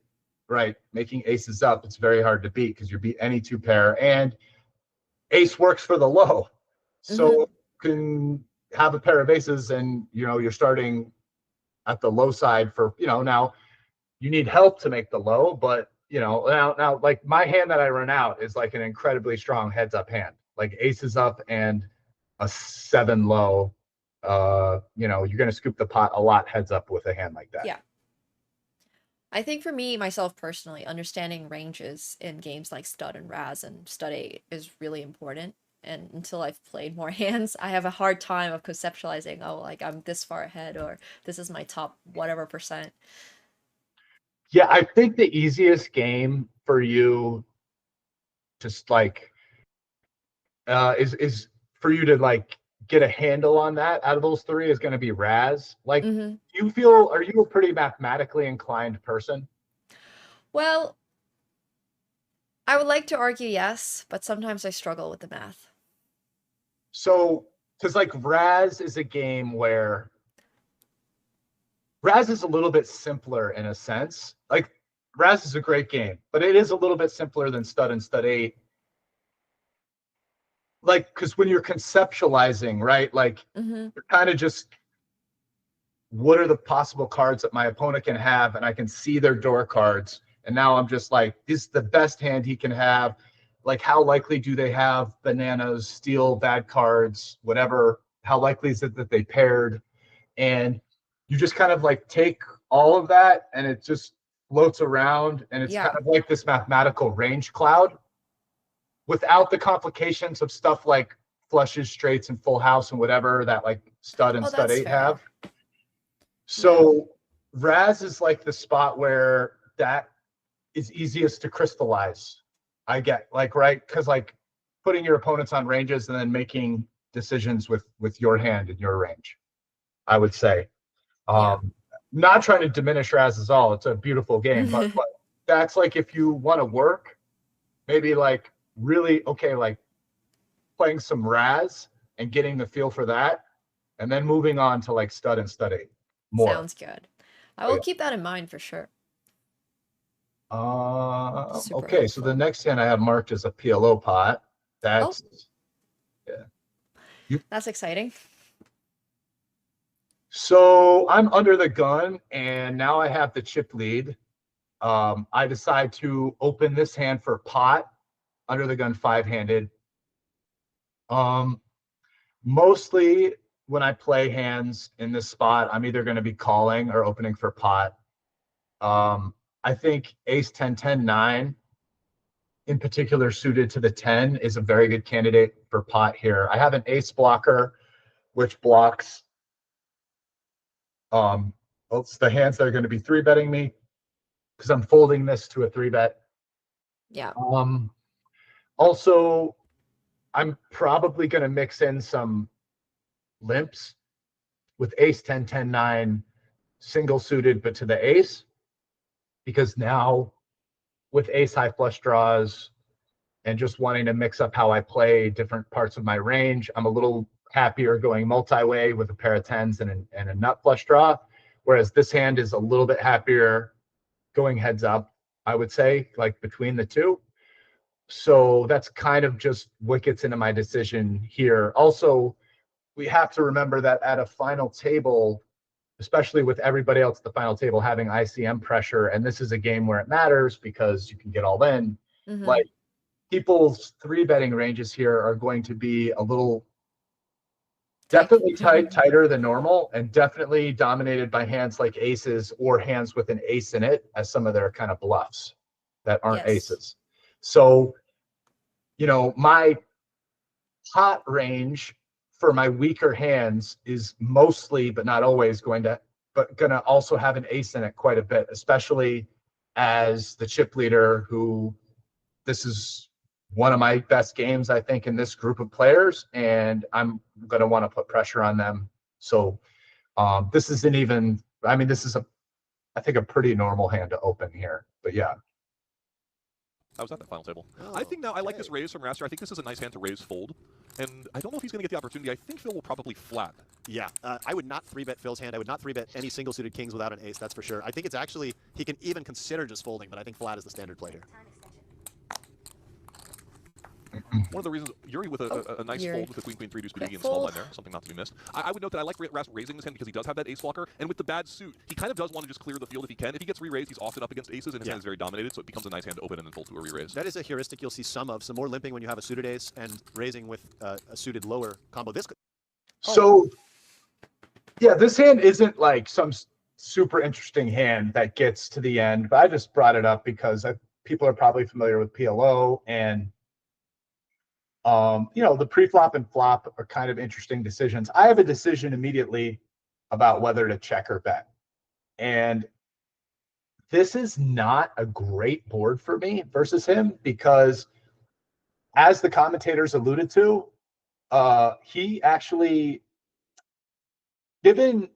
right, making aces up, it's very hard to beat because you beat any 2 pair, and ace works for the low. So you can have a pair of aces and you're starting at the low side for now you need help to make the low, but now like my hand that I run out is like an incredibly strong heads up hand, like aces up and a 7 low. You're going to scoop the pot a lot heads up with a hand like that. Yeah, I think for me myself personally, understanding ranges in games like stud and Raz and stud 8 is really important. And until I've played more hands, I have a hard time of conceptualizing, oh, like I'm this far ahead, or this is my top whatever percent. Yeah, I think the easiest game for you just like is for you to like get a handle on that out of those three is going to be Raz. Like, Mm-hmm. are you a pretty mathematically inclined person? Well, I would like to argue yes, but sometimes I struggle with the math. So, because like Raz is a game where Raz is a little bit simpler in a sense. Like, Raz is a great game, but it is a little bit simpler than Stud and Stud 8. Like, because when you're conceptualizing, right, like, you're kind of just, what are the possible cards that my opponent can have, and I can see their door cards, and now I'm just like, this is the best hand he can have. Like, how likely do they have bananas, steal, bad cards, whatever? How likely is it that they paired? And you just kind of like take all of that, and it just floats around, and it's kind of like this mathematical range cloud without the complications of stuff like flushes, straights, and full house and whatever that like Stud and Stud 8 have. So Raz is like the spot where that is easiest to crystallize. I get, like, right? Because like putting your opponents on ranges and then making decisions with your hand and your range, I would say. Not trying to diminish Raz at all. It's a beautiful game, but that's like, if you want to work, maybe like really, okay, like playing some Raz and getting the feel for that, and then moving on to like Stud and Stud 8 more. Sounds good. I will keep that in mind for sure. Okay, so the next hand I have marked as a PLO pot. That's that's exciting. So I'm under the gun, and now I have the chip lead. I decide to open this hand for pot, under the gun 5-handed. Mostly when I play hands in this spot, I'm either going to be calling or opening for pot. I think ace 10, 10, 9, in particular suited to the 10, is a very good candidate for pot here. I have an ace blocker, which blocks it's the hands that are going to be 3-betting me, because I'm folding this to a 3-bet. Yeah. Also, I'm probably going to mix in some limps with ace 10, 10, 9, single suited, but to the ace, because now with ace high flush draws and just wanting to mix up how I play different parts of my range, I'm a little happier going multi-way with a pair of 10s and a nut flush draw, whereas this hand is a little bit happier going heads up, I would say, like between the two. So that's kind of just what gets into my decision here. Also, we have to remember that at a final table, especially with everybody else at the final table having ICM pressure, and this is a game where it matters because you can get all in, like, people's 3-betting ranges here are going to be a little definitely tighter than normal, and definitely dominated by hands like aces or hands with an ace in it as some of their kind of bluffs that aren't aces. So, you know, my pot range for my weaker hands is mostly, but not always, going to also have an ace in it quite a bit, especially as the chip leader, who this is one of my best games, I think, in this group of players, and I'm going to want to put pressure on them. So this isn't even, I mean, this is I think a pretty normal hand to open here, but yeah. I was at that final table. I think now I like this raise from Raster. I think this is a nice hand to raise fold, and I don't know if he's going to get the opportunity. I think Phil will probably flat. Yeah, I would not 3-bet Phil's hand. I would not 3-bet any single-suited kings without an ace, that's for sure. I think it's actually, he can even consider just folding, but I think flat is the standard play here. One of the reasons, Yuri with a nice fold with the queen, queen, 3 deuce, BDE and small line there, something not to be missed. I would note that I like Rast raising this hand because he does have that ace blocker, and with the bad suit, he kind of does want to just clear the field if he can. If he gets re-raised, he's often up against aces, and his hand is very dominated, so it becomes a nice hand to open and then fold to a re-raise. That is a heuristic you'll see some more limping when you have a suited ace, and raising with a suited lower combo. This So, yeah, this hand isn't like some super interesting hand that gets to the end, but I just brought it up because people are probably familiar with PLO, and you know, the pre-flop and flop are kind of interesting decisions. I have a decision immediately about whether to check or bet. And this is not a great board for me versus him, because as the commentators alluded to, he actually, given,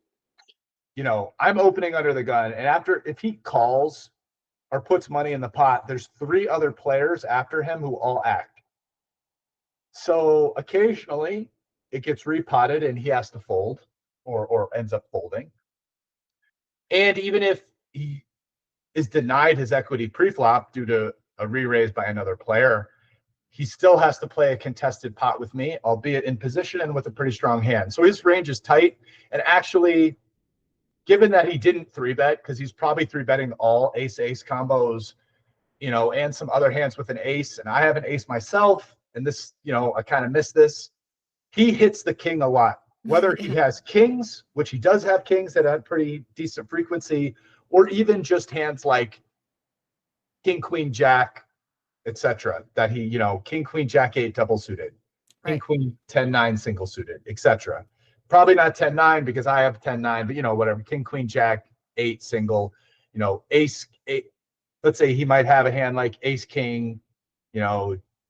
I'm opening under the gun, and if he calls or puts money in the pot, there's 3 other players after him who all act. So occasionally it gets repotted and he has to fold or ends up folding. And even if he is denied his equity pre-flop due to a re-raise by another player, he still has to play a contested pot with me, albeit in position and with a pretty strong hand. So his range is tight. And actually, given that he didn't 3-bet, because he's probably 3-betting all ace-ace combos, and some other hands with an ace, and I have an ace myself, and this, I kind of miss this. He hits the king a lot, whether he has kings, which he does have kings that have pretty decent frequency, or even just hands like king, queen, jack, etc. That he, king, queen, jack 8 double suited, king, queen, 10-9 single suited, etc. Probably not 10-9 because I have 10-9, but whatever, king, queen, jack 8 single, ace 8. Let's say he might have a hand like ace, king,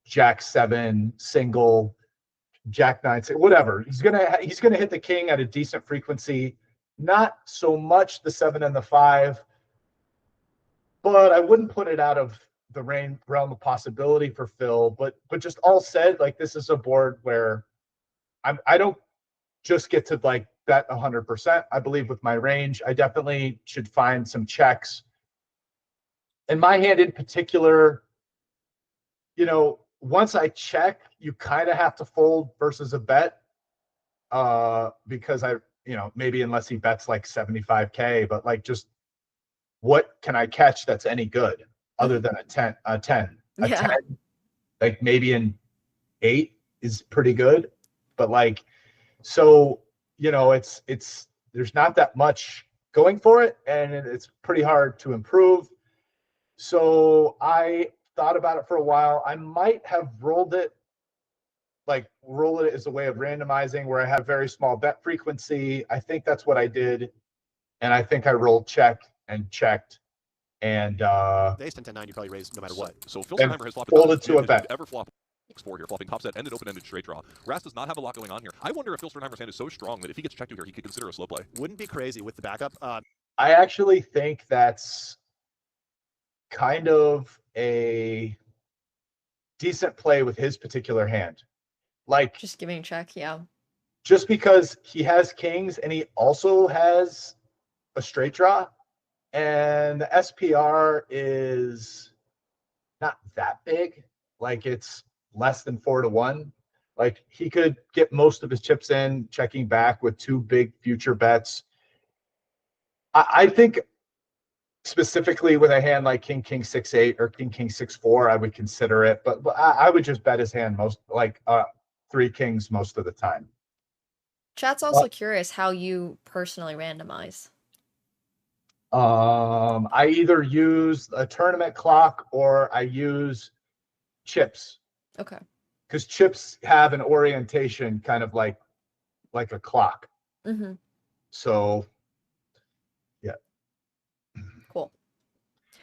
jack 7 single, jack 9 single, whatever. He's gonna hit the king at a decent frequency. Not so much the 7 and the 5, but I wouldn't put it out of the realm of possibility for Phil. But just all said, like, this is a board where I don't just get to like bet 100%. I believe with my range, I definitely should find some checks. And my hand in particular, once I check, you kind of have to fold versus a bet, because maybe unless he bets like 75K, but like, just what can I catch that's any good other than a 10, a 10, like maybe an 8 is pretty good, but like, so, there's not that much going for it, and it's pretty hard to improve. So I thought about it for a while. I might have roll it as a way of randomizing, where I have very small bet frequency. I think that's what I did. And I think I rolled check and checked. And the ace 10-9 you probably raised no matter what. So Phil Steinheimer has flopped folded to a bet. Ever flop 4 here, flopping top set, ended open-ended straight draw. Ras does not have a lot going on here. I wonder if Phil Steinheimer's hand is so strong that if he gets checked to here, he could consider a slow play. Wouldn't be crazy with the backup. I actually think that's kind of a decent play with his particular hand. Like, just giving check, yeah. Just because he has kings and he also has a straight draw, and the SPR is not that big. Like, it's less than 4-1. Like, he could get most of his chips in checking back with 2 big future bets. I think specifically with a hand like king 6-8 or king 6-4, I would consider it, but I would just bet his hand most, like 3 kings most of the time. Chat's also curious how you personally randomize. I either use a tournament clock or I use chips. Okay. Because chips have an orientation kind of like a clock. Mm-hmm. So, yeah. Cool.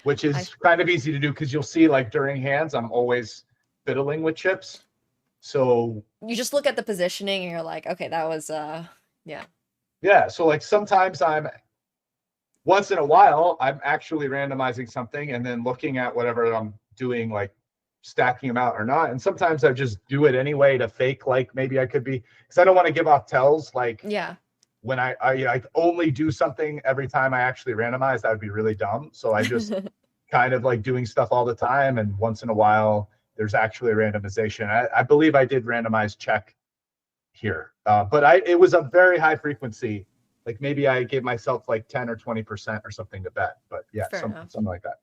Which is kind of easy to do because you'll see, like, during hands, I'm always fiddling with chips. So you just look at the positioning and you're like, okay, that was yeah. Yeah. So like sometimes once in a while, I'm actually randomizing something and then looking at whatever I'm doing, like stacking them out or not. And sometimes I just do it anyway to fake like maybe I could be, because I don't want to give off tells. Like, yeah, when I only do something every time I actually randomize, that would be really dumb. So I just kind of like doing stuff all the time. And once in a while, there's actually a randomization. I believe I did randomize check here, but it was a very high frequency. Like maybe I gave myself like 10 or 20% or something to bet, but yeah, something like that.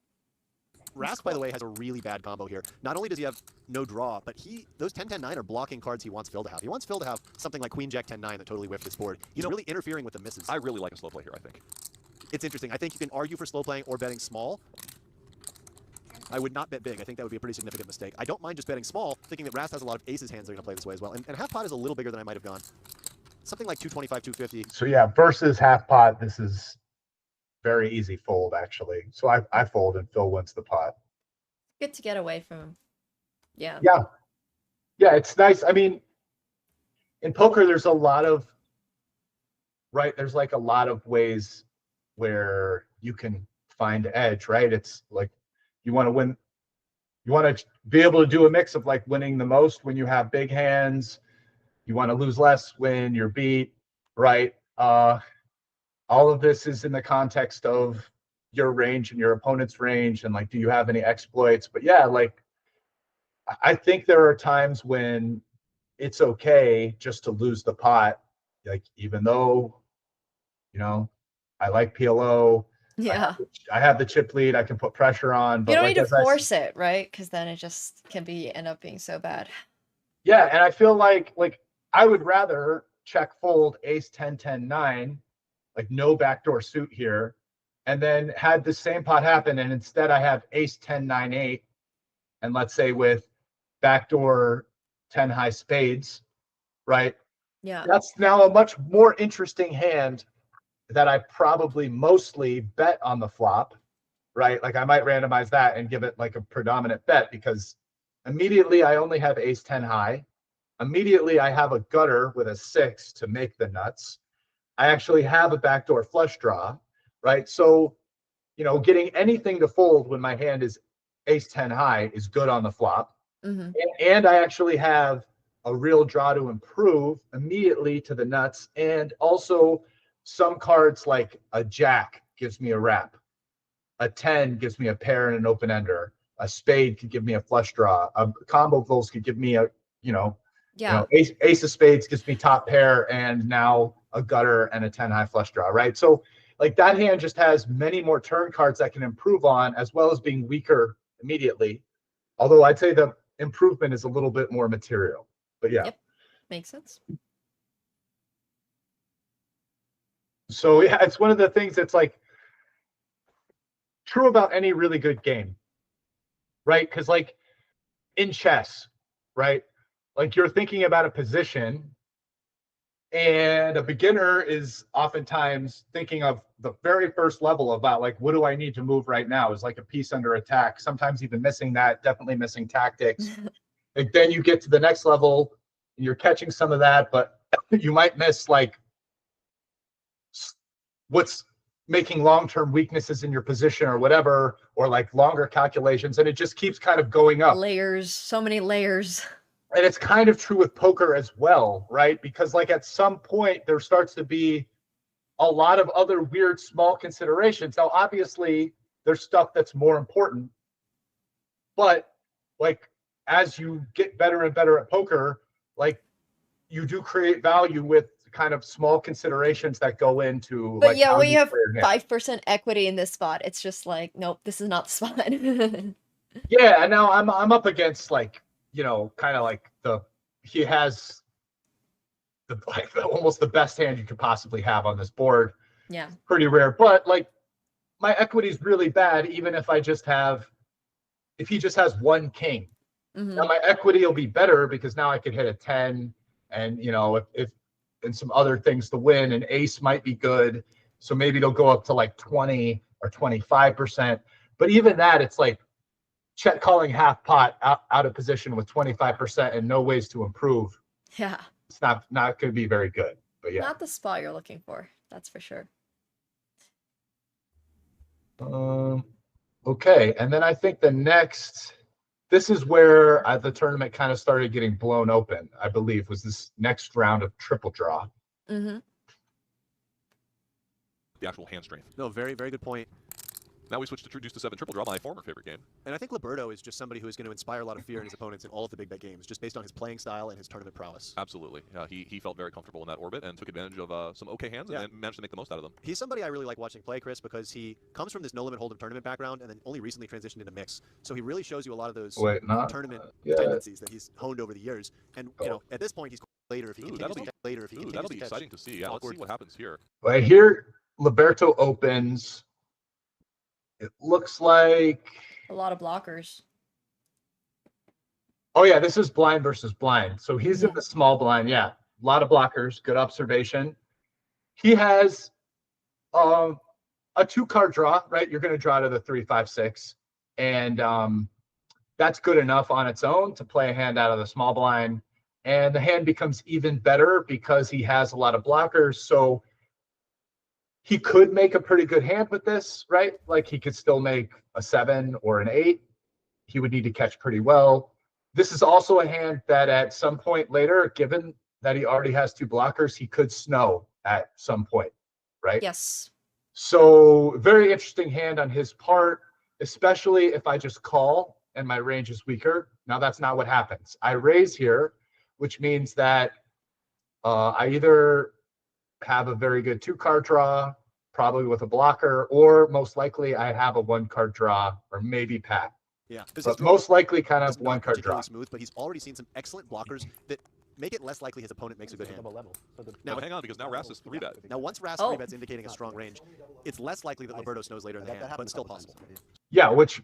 Rask, by the way, has a really bad combo here. Not only does he have no draw, but those 10-10-9 are blocking cards he wants Phil to have. He wants Phil to have something like Queen Jack 10-9 that totally whiffed his board. He's really interfering with the misses. I really like a slow play here, I think. It's interesting. I think you can argue for slow playing or betting small. I would not bet big. I think that would be a pretty significant mistake. I don't mind just betting small, thinking that Rask has a lot of aces hands that are going to play this way as well. And half pot is a little bigger than I might have gone. Something like 225, 250. So yeah, versus half pot, this is very easy fold actually. So I fold and Phil wins the pot. Good to get away from, yeah. Yeah, it's nice. I mean, in poker, there's a lot of, right? There's like a lot of ways where you can find edge, right? It's like you want to win. You want to be able to do a mix of like winning the most when you have big hands. You want to lose less when you're beat, right? All of this is in the context of your range and your opponent's range, and like, do you have any exploits? But yeah, like, I think there are times when it's okay just to lose the pot, like, even though, I like PLO. Yeah. I have the chip lead. I can put pressure on. But You don't like, need to force it, right? Because then it just can end up being so bad. Yeah, and I feel like I would rather check fold ace 10 10 9, like no backdoor suit here, and then had the same pot happen, and instead I have ace 10 9 8, and let's say with backdoor 10 high spades, right? Yeah. That's now a much more interesting hand that I probably mostly bet on the flop, right? Like I might randomize that and give it like a predominant bet, because immediately I only have ace 10 high. Immediately I have a gutter with a 6 to make the nuts. I actually have a backdoor flush draw, right? So, getting anything to fold when my hand is ace 10 high is good on the flop. Mm-hmm. And I actually have a real draw to improve immediately to the nuts. And also some cards like a jack gives me a wrap. A 10 gives me a pair and an open ender. A spade could give me a flush draw. A combo close could give me a, ace of spades gives me top pair and now a gutter and a 10 high flush draw, right? So like that hand just has many more turn cards I can improve on, as well as being weaker immediately. Although I'd say the improvement is a little bit more material, but yeah. Yep. Makes sense. So yeah, it's one of the things that's like true about any really good game, right? Because like in chess, right? Like you're thinking about a position, and a beginner is oftentimes thinking of the very first level about like, what do I need to move right now? Is like a piece under attack, sometimes even missing that, definitely missing tactics. Like then you get to the next level, and you're catching some of that, but you might miss like what's making long-term weaknesses in your position or whatever, or like longer calculations, and it just keeps kind of going up. Layers, so many layers. And it's kind of true with poker as well, right? Because like at some point there starts to be a lot of other weird small considerations. Now, obviously there's stuff that's more important, but like as you get better and better at poker, like you do create value with kind of small considerations that go into. But like, yeah, when you have play your game. 5% equity in this spot, it's just like, nope, this is not the spot. Yeah, and now I'm up against like, kind of like he has almost the best hand you could possibly have on this board. Yeah. Pretty rare, but like my equity is really bad even if he just has one king. Mm-hmm. Now my equity will be better because now I could hit a 10, and if and some other things to win, and ace might be good, so maybe it'll go up to like 20 or 25%. But even that, it's like check calling half pot out of position with 25% and no ways to improve. Yeah. It's not going to be very good. But yeah. Not the spot you're looking for, that's for sure. Okay, and then I think this is where the tournament kind of started getting blown open, I believe, was this next round of triple draw. Mm-hmm. The actual hand strength. No, very, very good point. Now we switch to True Deuce to 7 Triple Draw, my former favorite game. And I think Liberto is just somebody who is going to inspire a lot of fear in his opponents in all of the big bet games, just based on his playing style and his tournament prowess. Absolutely. He felt very comfortable in that orbit and took advantage of some okay hands and managed to make the most out of them. He's somebody I really like watching play, Chris, because he comes from this no-limit hold'em tournament background and then only recently transitioned into mix. So he really shows you a lot of those tournament tendencies that he's honed over the years. And, at this point, he's later if he continues to later if he continues that'll to be catch exciting to see. Yeah, let's see what happens here. Right here, Liberto opens. It looks like a lot of blockers. Oh yeah, this is blind versus blind. So he's in the small blind. Yeah, a lot of blockers. Good observation. He has a 2-card draw, right? You're going to draw to the 3, 5, 6, and that's good enough on its own to play a hand out of the small blind. and the hand becomes even better because he has a lot of blockers. So he could make a pretty good hand with this, right? Like he could still make a 7 or an 8. He would need to catch pretty well. This is also a hand that at some point later, given that he already has 2 blockers, he could snow at some point, right? Yes. So very interesting hand on his part, especially if I just call and my range is weaker. Now that's not what happens. I raise here, which means that I either have a very good 2-card draw, probably with a blocker, or most likely I have a 1-card draw, or maybe pat. Yeah, but most likely kind of 1-card draw. Smooth, but he's already seen some excellent blockers that make it less likely his opponent makes a good hand. Now, hang on, because now Ras is 3-bet. Now, once Ras 3-bets indicating a strong range, it's less likely that Liberto snows later in the hand, but still possible. Yeah, which,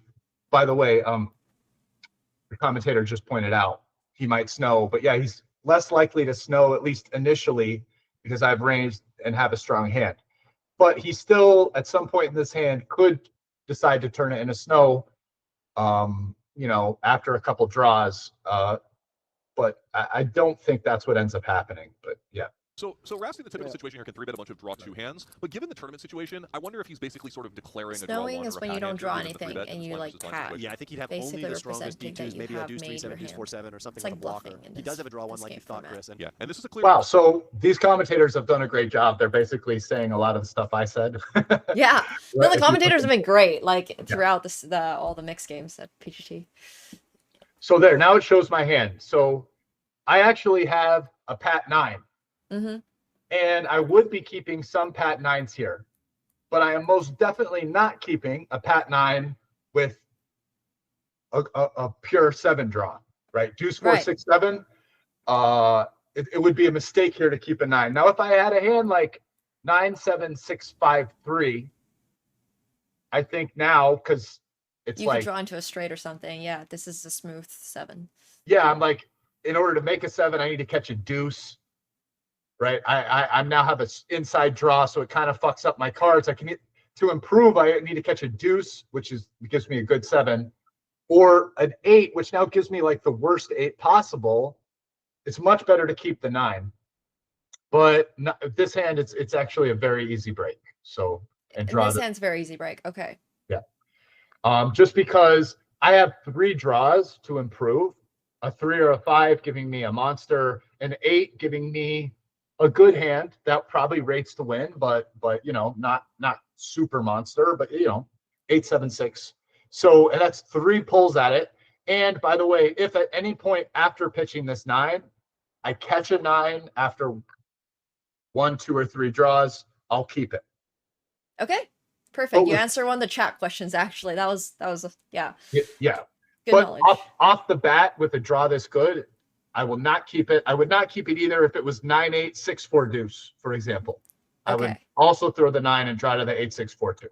by the way, the commentator just pointed out he might snow, but yeah, he's less likely to snow, at least initially, because I've ranged and have a strong hand. But he still, at some point in this hand, could decide to turn it into snow, you know, after a couple draws. But I don't think that's what ends up happening. But yeah. So Ras in the typical situation here can 3-bet a bunch of draw 2 hands, but given the tournament situation, I wonder if he's basically sort of declaring a draw 1 Snowing or is a when pat you don't hand draw here, given the anything 3-bet and is you one like versus one pat. situation. Yeah, I think he'd have Basically only the strongest representing D2s, that maybe you a have deuce 3, made 7, your deuce 4, 7, or something It's with like a blocker. bluffing in He this- does have a draw 1 this like you game thought, format. Chris. And Yeah, and this is a clear. Wow. So these commentators have done a great job. They're basically saying a lot of the stuff I said. Yeah. No, Right, the if you commentators look have been great, like throughout all the mixed games at PGT. So there, now it shows my hand. So I actually have a pat 9. Mm-hmm. And I would be keeping some pat 9s here, but I am most definitely not keeping a pat 9 with a pure 7 draw, right? Deuce 4, Right. 6, 7. It would be a mistake here to keep a 9. Now, if I had a hand like 9, 7, 6, 5, 3, I think now, because it's You like, could draw into a straight or something. Yeah, this is a smooth 7. yeah, I'm like, in order to make a 7, I need to catch a deuce. Right, I now have an inside draw, so it kind of fucks up my cards. To improve, I need to catch a deuce, which gives me a good 7, or an 8, which now gives me like the worst 8 possible. It's much better to keep the 9, but this hand, it's actually a very easy break. So and draw. This hand's very easy break. Okay. Yeah, just because I have 3 draws to improve, a 3 or a 5 giving me a monster, an 8 giving me a good hand that probably rates to win, but you know, not super monster, but you know, 8, 7, 6. So, and that's 3 pulls at it. And by the way, if at any point after pitching this 9, I catch a 9 after 1, 2, or 3 draws, I'll keep it. Okay. Perfect. Oh, You answered one of the chat questions. Actually, that was yeah. Yeah. Good But knowledge. off the bat with a draw this good, I will not keep it. I would not keep it either if it was 9, 8, 6, 4 deuce, for example. I would Okay. also throw the 9 and draw to the 8, 6, 4, 2.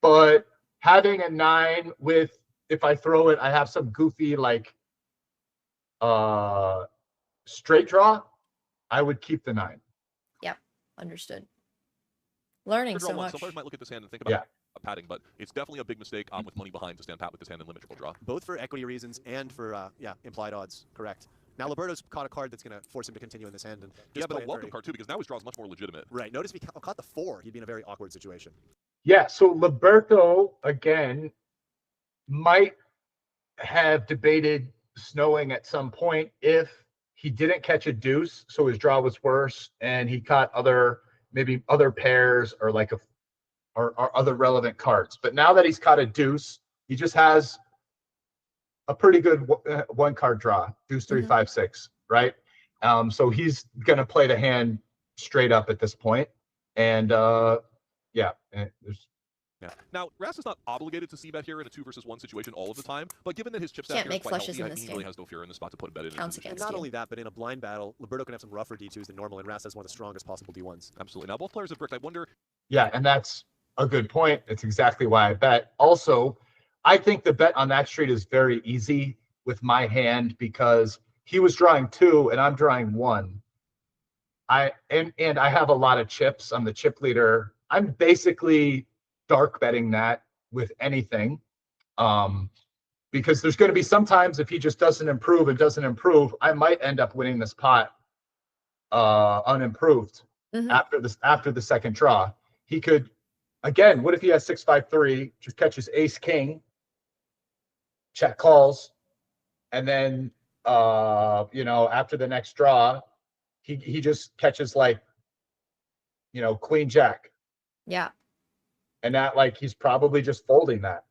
But having a 9 with, if I throw it, I have some goofy like straight draw, I would keep the 9. Yeah. Understood. Learning Draw so one, much. so players might look at this hand and think about a patting, but it's definitely a big mistake with money behind to stand pat with this hand and limit triple draw. Both for equity reasons and for, implied odds. Correct. Now, Liberto's caught a card that's going to force him to continue in this hand. And Yeah, just but play a it welcome very- card too, because now his draw is much more legitimate. Right. Notice if he caught the 4, he'd be in a very awkward situation. Yeah, so Liberto, again, might have debated snowing at some point if he didn't catch a deuce, so his draw was worse, and he caught maybe other pairs or like or other relevant cards. But now that he's caught a deuce, he just has a pretty good 1-card draw, deuce 3, 5, 6, right? So he's gonna play the hand straight up at this point, and yeah, there's. Yeah. Now, Ras is not obligated to c-bet here in a 2 versus 1 situation all of the time, but given that his chip stack Can't here is make quite flushes healthy, in I this think he really game. has no fear in the spot to put a bet in. Counts his position. against Not you. only that, but in a blind battle, Liberto can have some rougher D2s than normal, and Ras has one of the strongest possible D1s. Absolutely. Now, both players have bricked. I wonder. Yeah, and that's a good point. It's exactly why I bet. Also, I think the bet on that street is very easy with my hand because he was drawing 2 and I'm drawing 1. And I have a lot of chips. I'm the chip leader. I'm basically dark betting that with anything. because there's going to be sometimes if he just doesn't improve, I might end up winning this pot unimproved after the second draw. He could, again, what if he has 6-5-3, just catches ace king, check calls, and then after the next draw, he just catches like, queen jack. Yeah. And that, like, he's probably just folding that.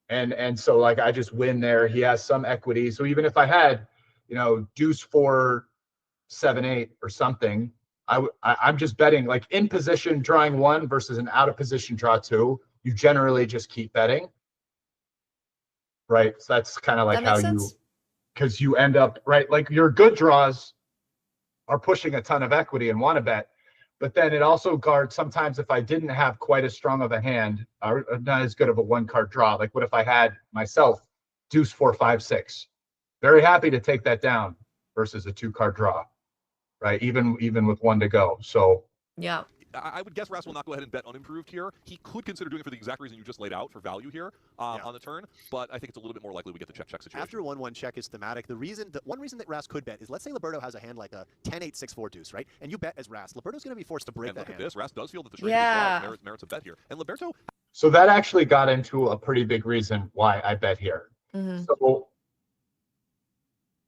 And so, like, I just win there. He has some equity. So even if I had, deuce 4, 7, 8 or something, I'm just betting, like, in position drawing 1 versus an out of position draw 2. You generally just keep betting. Right. So that's kind of like how because you end up, right, like your good draws are pushing a ton of equity and want to bet. But then it also guards sometimes if I didn't have quite as strong of a hand, or not as good of a 1-card draw. Like what if I had myself deuce 4, 5, 6? Very happy to take that down versus a 2-card draw, right? Even with 1 to go. So yeah. I would guess Ras will not go ahead and bet unimproved here. He could consider doing it for the exact reason you just laid out for value here on the turn, but I think it's a little bit more likely we get the check situation. After a 1-1 check is thematic. The one reason that Ras could bet is, let's say Liberto has a hand like a 10-8-6-4 deuce, right? And you bet as Ras. Liberto's going to be forced to break and that look hand. At this. Ras does feel that the straight merits a bet here. And Liberto. So that actually got into a pretty big reason why I bet here. So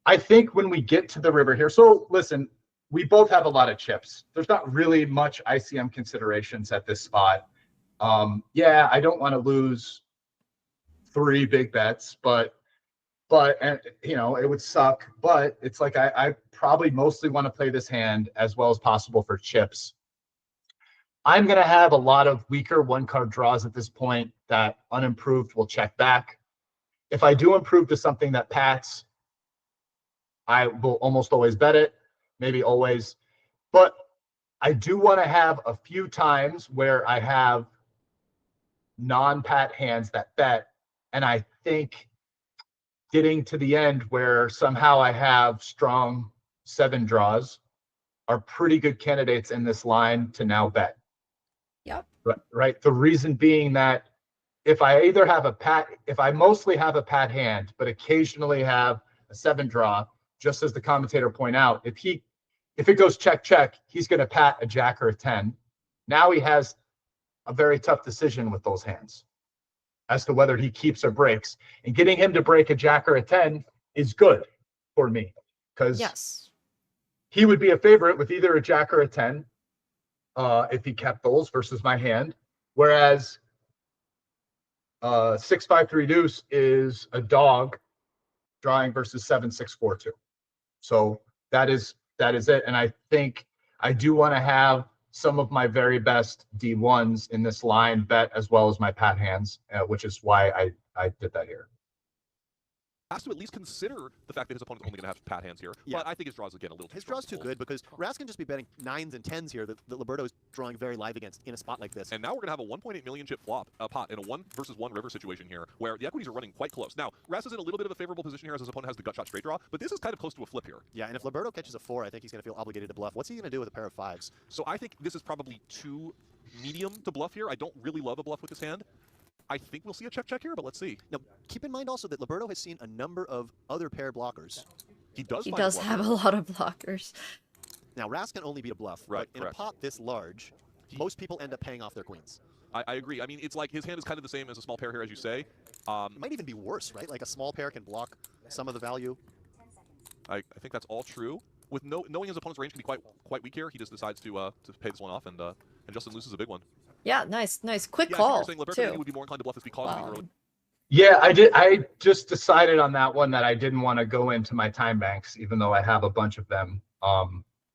I think when we get to the river here, so listen, we both have a lot of chips. There's not really much ICM considerations at this spot. Yeah, I don't want to lose 3 big bets, but and it would suck. But it's like I probably mostly want to play this hand as well as possible for chips. I'm going to have a lot of weaker 1-card draws at this point that unimproved will check back. If I do improve to something that pats, I will almost always bet it. Maybe always, but I do want to have a few times where I have non-pat hands that bet, and I think getting to the end where somehow I have strong 7 draws are pretty good candidates in this line to now bet. Yep. Right. The reason being that if I mostly have a pat hand, but occasionally have a 7 draw, just as the commentator point out, if it goes check, check, he's going to pat a jack or a 10. Now he has a very tough decision with those hands as to whether he keeps or breaks. And getting him to break a jack or a 10 is good for me because he would be a favorite with either a jack or a 10 if he kept those versus my hand. Whereas 6-5-3 deuce is a dog drawing versus 7-6-4-2. So that is it. And I think I do want to have some of my very best D1s in this line bet as well as my pat hands, which is why I did that here. Has to at least consider the fact that his opponent's only going to have pat hands here. Yeah. But I think his draws again a little too His draw's too good because Ras can just be betting 9s and 10s here that Liberto is drawing very live against in a spot like this. And now we're going to have a 1.8 million chip pot in a 1 versus 1 river situation here where the equities are running quite close. Now, Ras is in a little bit of a favorable position here as his opponent has the gut shot straight draw, but this is kind of close to a flip here. Yeah, and if Liberto catches a 4, I think he's going to feel obligated to bluff. What's he going to do with a pair of 5s? So I think this is probably too medium to bluff here. I don't really love a bluff with this hand. I think we'll see a check here, but let's see. Now, keep in mind also that Liberto has seen a number of other pair blockers. He does have a lot of blockers. Now, Ras can only beat a bluff, right? But in a pot this large, most people end up paying off their queens. I agree. I mean, it's like his hand is kind of the same as a small pair here, as you say. It might even be worse, right? Like a small pair can block some of the value. I think that's all true. With knowing his opponent's range can be quite weak here, he just decides to pay this one off, and Justin loses a big one. Yeah, nice. Quick call, you're saying Liberto would be more inclined to bluff this because of the early. Yeah, I did. I just decided on that one that I didn't want to go into my time banks, even though I have a bunch of them.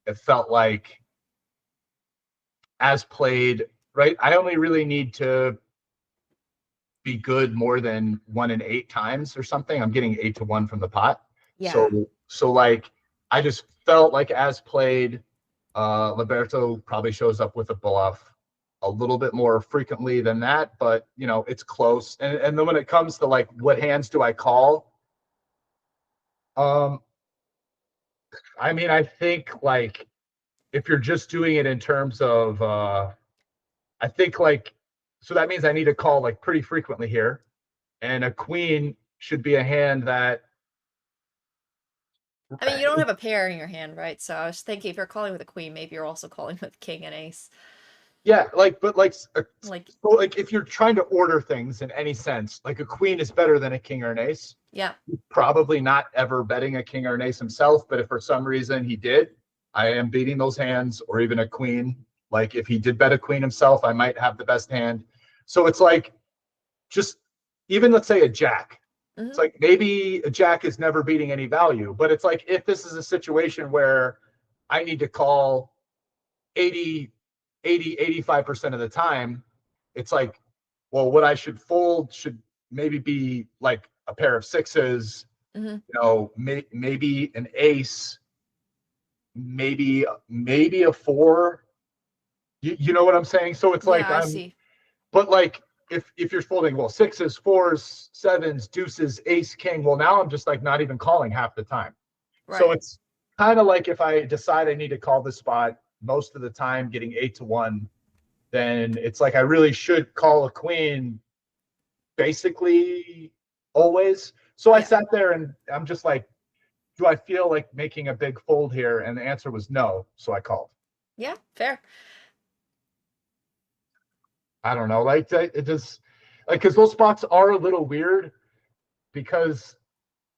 It felt like as played, right? I only really need to be good more than 1 in 8 times or something. I'm getting 8 to 1 from the pot. Yeah. So like, I just felt like as played, Liberto probably shows up with a bluff a little bit more frequently than that, but it's close. And then when it comes to like what hands do I call, I mean, I think like if you're just doing it in terms of I think like, so that means I need to call like pretty frequently here, and a queen should be a hand that. I mean, you don't have a pair in your hand, right? So I was thinking if you're calling with a queen, maybe you're also calling with king and ace. Yeah, but if you're trying to order things in any sense, like a queen is better than a king or an ace. Yeah. Probably not ever betting a king or an ace himself, but if for some reason he did, I am beating those hands, or even a queen. Like if he did bet a queen himself, I might have the best hand. So it's like, just even let's say a jack. It's like maybe a jack is never beating any value, but it's like if this is a situation where I need to call 85% of the time, it's like, well, what I should fold should maybe be like a pair of sixes, you know, maybe an ace, maybe a four. You know what I'm saying? So it's like, I see. But like, if you're folding, well, sixes, fours, sevens, deuces, ace, king, well, now I'm just like not even calling half the time. Right. So it's kind of like if I decide I need to call this spot most of the time, getting 8-1, then it's like I really should call a queen basically always. So I sat there and I'm just like, do I feel like making a big fold here? And the answer was no. So I called. Yeah, fair. I don't know, like it just like, because those spots are a little weird, because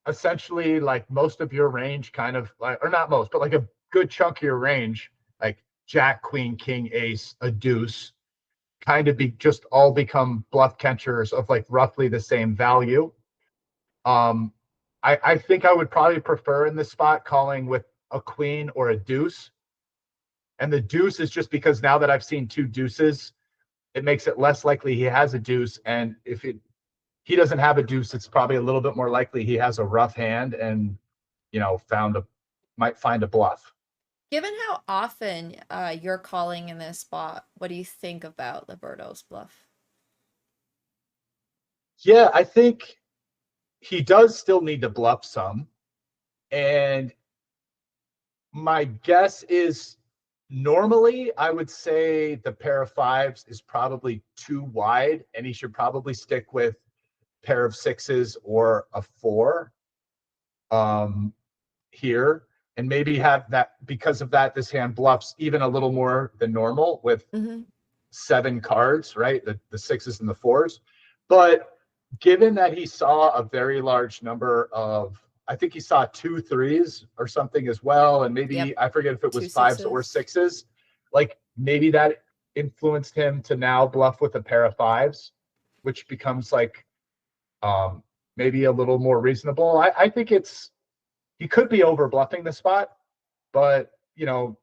essentially like most of your range kind of like, or not most, but like a good chunk of your range, like jack, queen, king, ace, a deuce, kind of just all become bluff catchers of like roughly the same value. I think I would probably prefer in this spot calling with a queen or a deuce. And the deuce is just because now that I've seen two deuces, it makes it less likely he has a deuce. And if he doesn't have a deuce, it's probably a little bit more likely he has a rough hand and, you know, might find a bluff. Given how often you're calling in this spot, what do you think about Liberto's bluff? Yeah, I think he does still need to bluff some. And my guess is, normally, I would say the pair of fives is probably too wide, and he should probably stick with pair of sixes or a four here, and maybe have that, because of that, this hand bluffs even a little more than normal with 7 cards, right? The sixes and the fours. But given that he saw a very large number of, I think he saw 2 threes or something as well, and maybe I forget if it was 5s or 6s. Like maybe that influenced him to now bluff with a pair of 5s, which becomes like maybe a little more reasonable. I think he could be over bluffing the spot, but you know,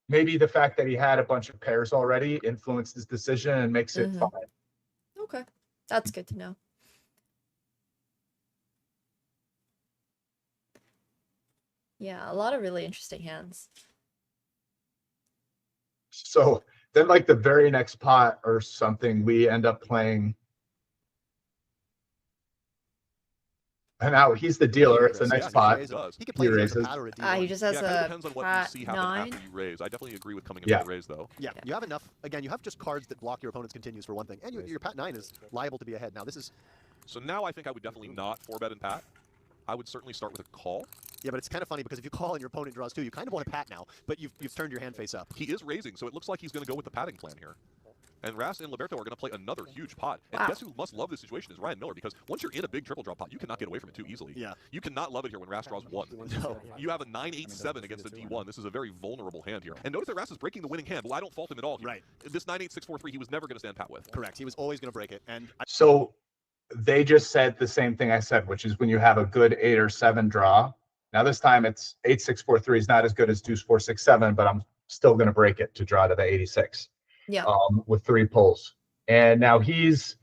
maybe the fact that he had a bunch of pairs already influenced his decision and makes it fine. Okay, that's good to know. Yeah, a lot of really interesting hands. So then like the very next pot or something, we end up playing. And now he's the dealer. It's the next pot. He raises. He just has Yeah, a depends on what you see happen 9. after you raise. I definitely agree with coming in for the raise, though. Yeah, you have enough. Again, you have just cards that block your opponent's continues for one thing, and your pat 9 is liable to be ahead. Now this is. So now I think I would definitely not 4-bet and pat. I would certainly start with a call. Yeah, but it's kind of funny because if you call and your opponent draws 2, you kind of want to pat now, but you've turned your hand face up. He is raising, so it looks like he's going to go with the patting plan here. And Ras and Liberto are going to play another huge pot. And guess who must love this situation is Ryan Miller, because once you're in a big triple draw pot, you cannot get away from it too easily. Yeah. You cannot love it here when Ras draws 1. No. You have a 9-8-7 against a D1. This is a very vulnerable hand here. And notice that Ras is breaking the winning hand. Well, I don't fault him at all here. Right. This 9-8-6-4-3 he was never going to stand pat with. Correct. He was always going to break it. And So they just said the same thing I said, which is when you have a good 8 or 7 draw. Now this time it's 8-6-4-3 is not as good as deuce 4-6-7, but I'm still going to break it to draw to the 86. Yeah. With 3 pulls. And now he's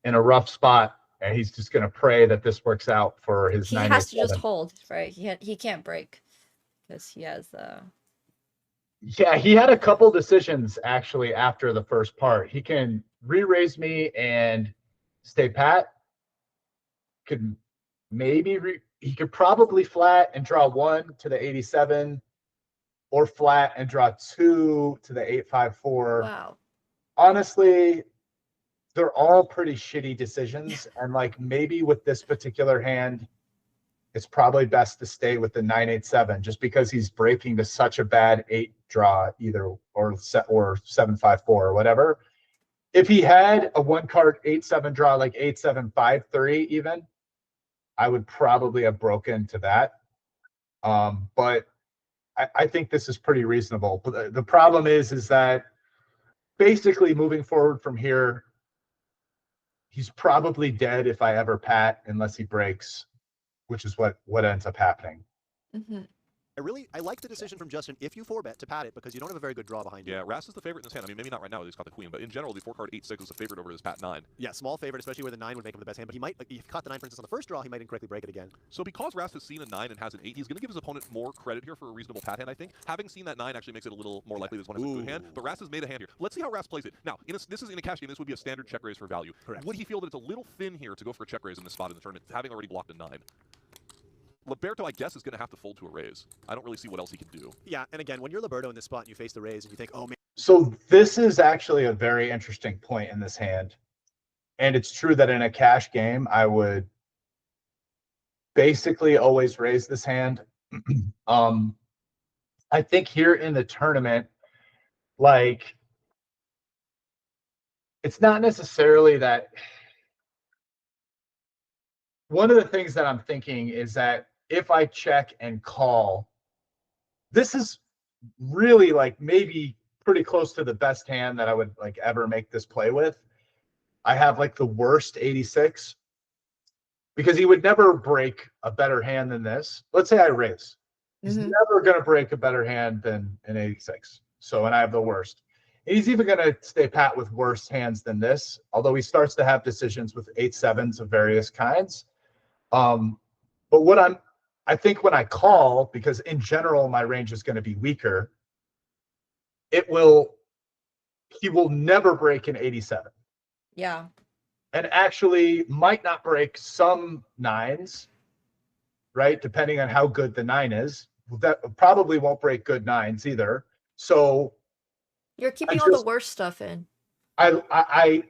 in a rough spot, and he's just going to pray that this works out for his 9. He has to just hold, right? He can't break because he has Yeah, he had a couple decisions actually after the first part. He can re-raise me and stay pat. Could maybe he could probably flat and draw 1 to the 87, or flat and draw 2 to the 854. Wow. Honestly, they're all pretty shitty decisions. And like maybe with this particular hand, it's probably best to stay with the 9-8-7 just because he's breaking to such a bad 8 draw either or 7-5-4 or whatever. If he had a 1-card 8-7 draw like 8-7-5-3 even, I would probably have broken to that. But I think this is pretty reasonable. But the problem is that basically moving forward from here, he's probably dead if I ever pat unless he breaks, which is what ends up happening. I like the decision from Justin if you 4-bet to pat it because you don't have a very good draw behind you. Yeah, Ras is the favorite in this hand. I mean, maybe not right now, he's got the queen, but in general, the 4-card 8-6 is the favorite over his pat 9. Yeah, small favorite, especially where the 9 would make him the best hand, but he might, if he caught the 9, for instance, on the first draw, he might incorrectly break it again. So because Ras has seen a 9 and has an 8, he's going to give his opponent more credit here for a reasonable pat hand, I think. Having seen that 9 actually makes it a little more likely this one has a good hand, but Ras has made a hand here. Let's see how Ras plays it. Now, this is in a cash game, this would be a standard check raise for value. Correct. Would he feel that it's a little thin here to go for a check raise in this spot in the tournament, having already blocked a 9? Liberto, I guess, is going to have to fold to a raise. I don't really see what else he can do. Yeah, and again, when you're Liberto in this spot and you face the raise and you think, oh, man. So this is actually a very interesting point in this hand. And it's true that in a cash game, I would basically always raise this hand. I think here in the tournament, like, it's not necessarily that. One of the things that I'm thinking is that if I check and call, this is really like maybe pretty close to the best hand that I would like ever make this play with. I have like the worst 86 because he would never break a better hand than this. Let's say I raise. He's never going to break a better hand than an 86. So, and I have the worst. And he's even going to stay pat with worse hands than this, although he starts to have decisions with 8-7s of various kinds. But what I think when I call, because in general my range is going to be weaker, he will never break an 87. Yeah. And actually might not break some 9s, right? Depending on how good the 9 is. That probably won't break good 9s either. So you're keeping all the worst stuff in. I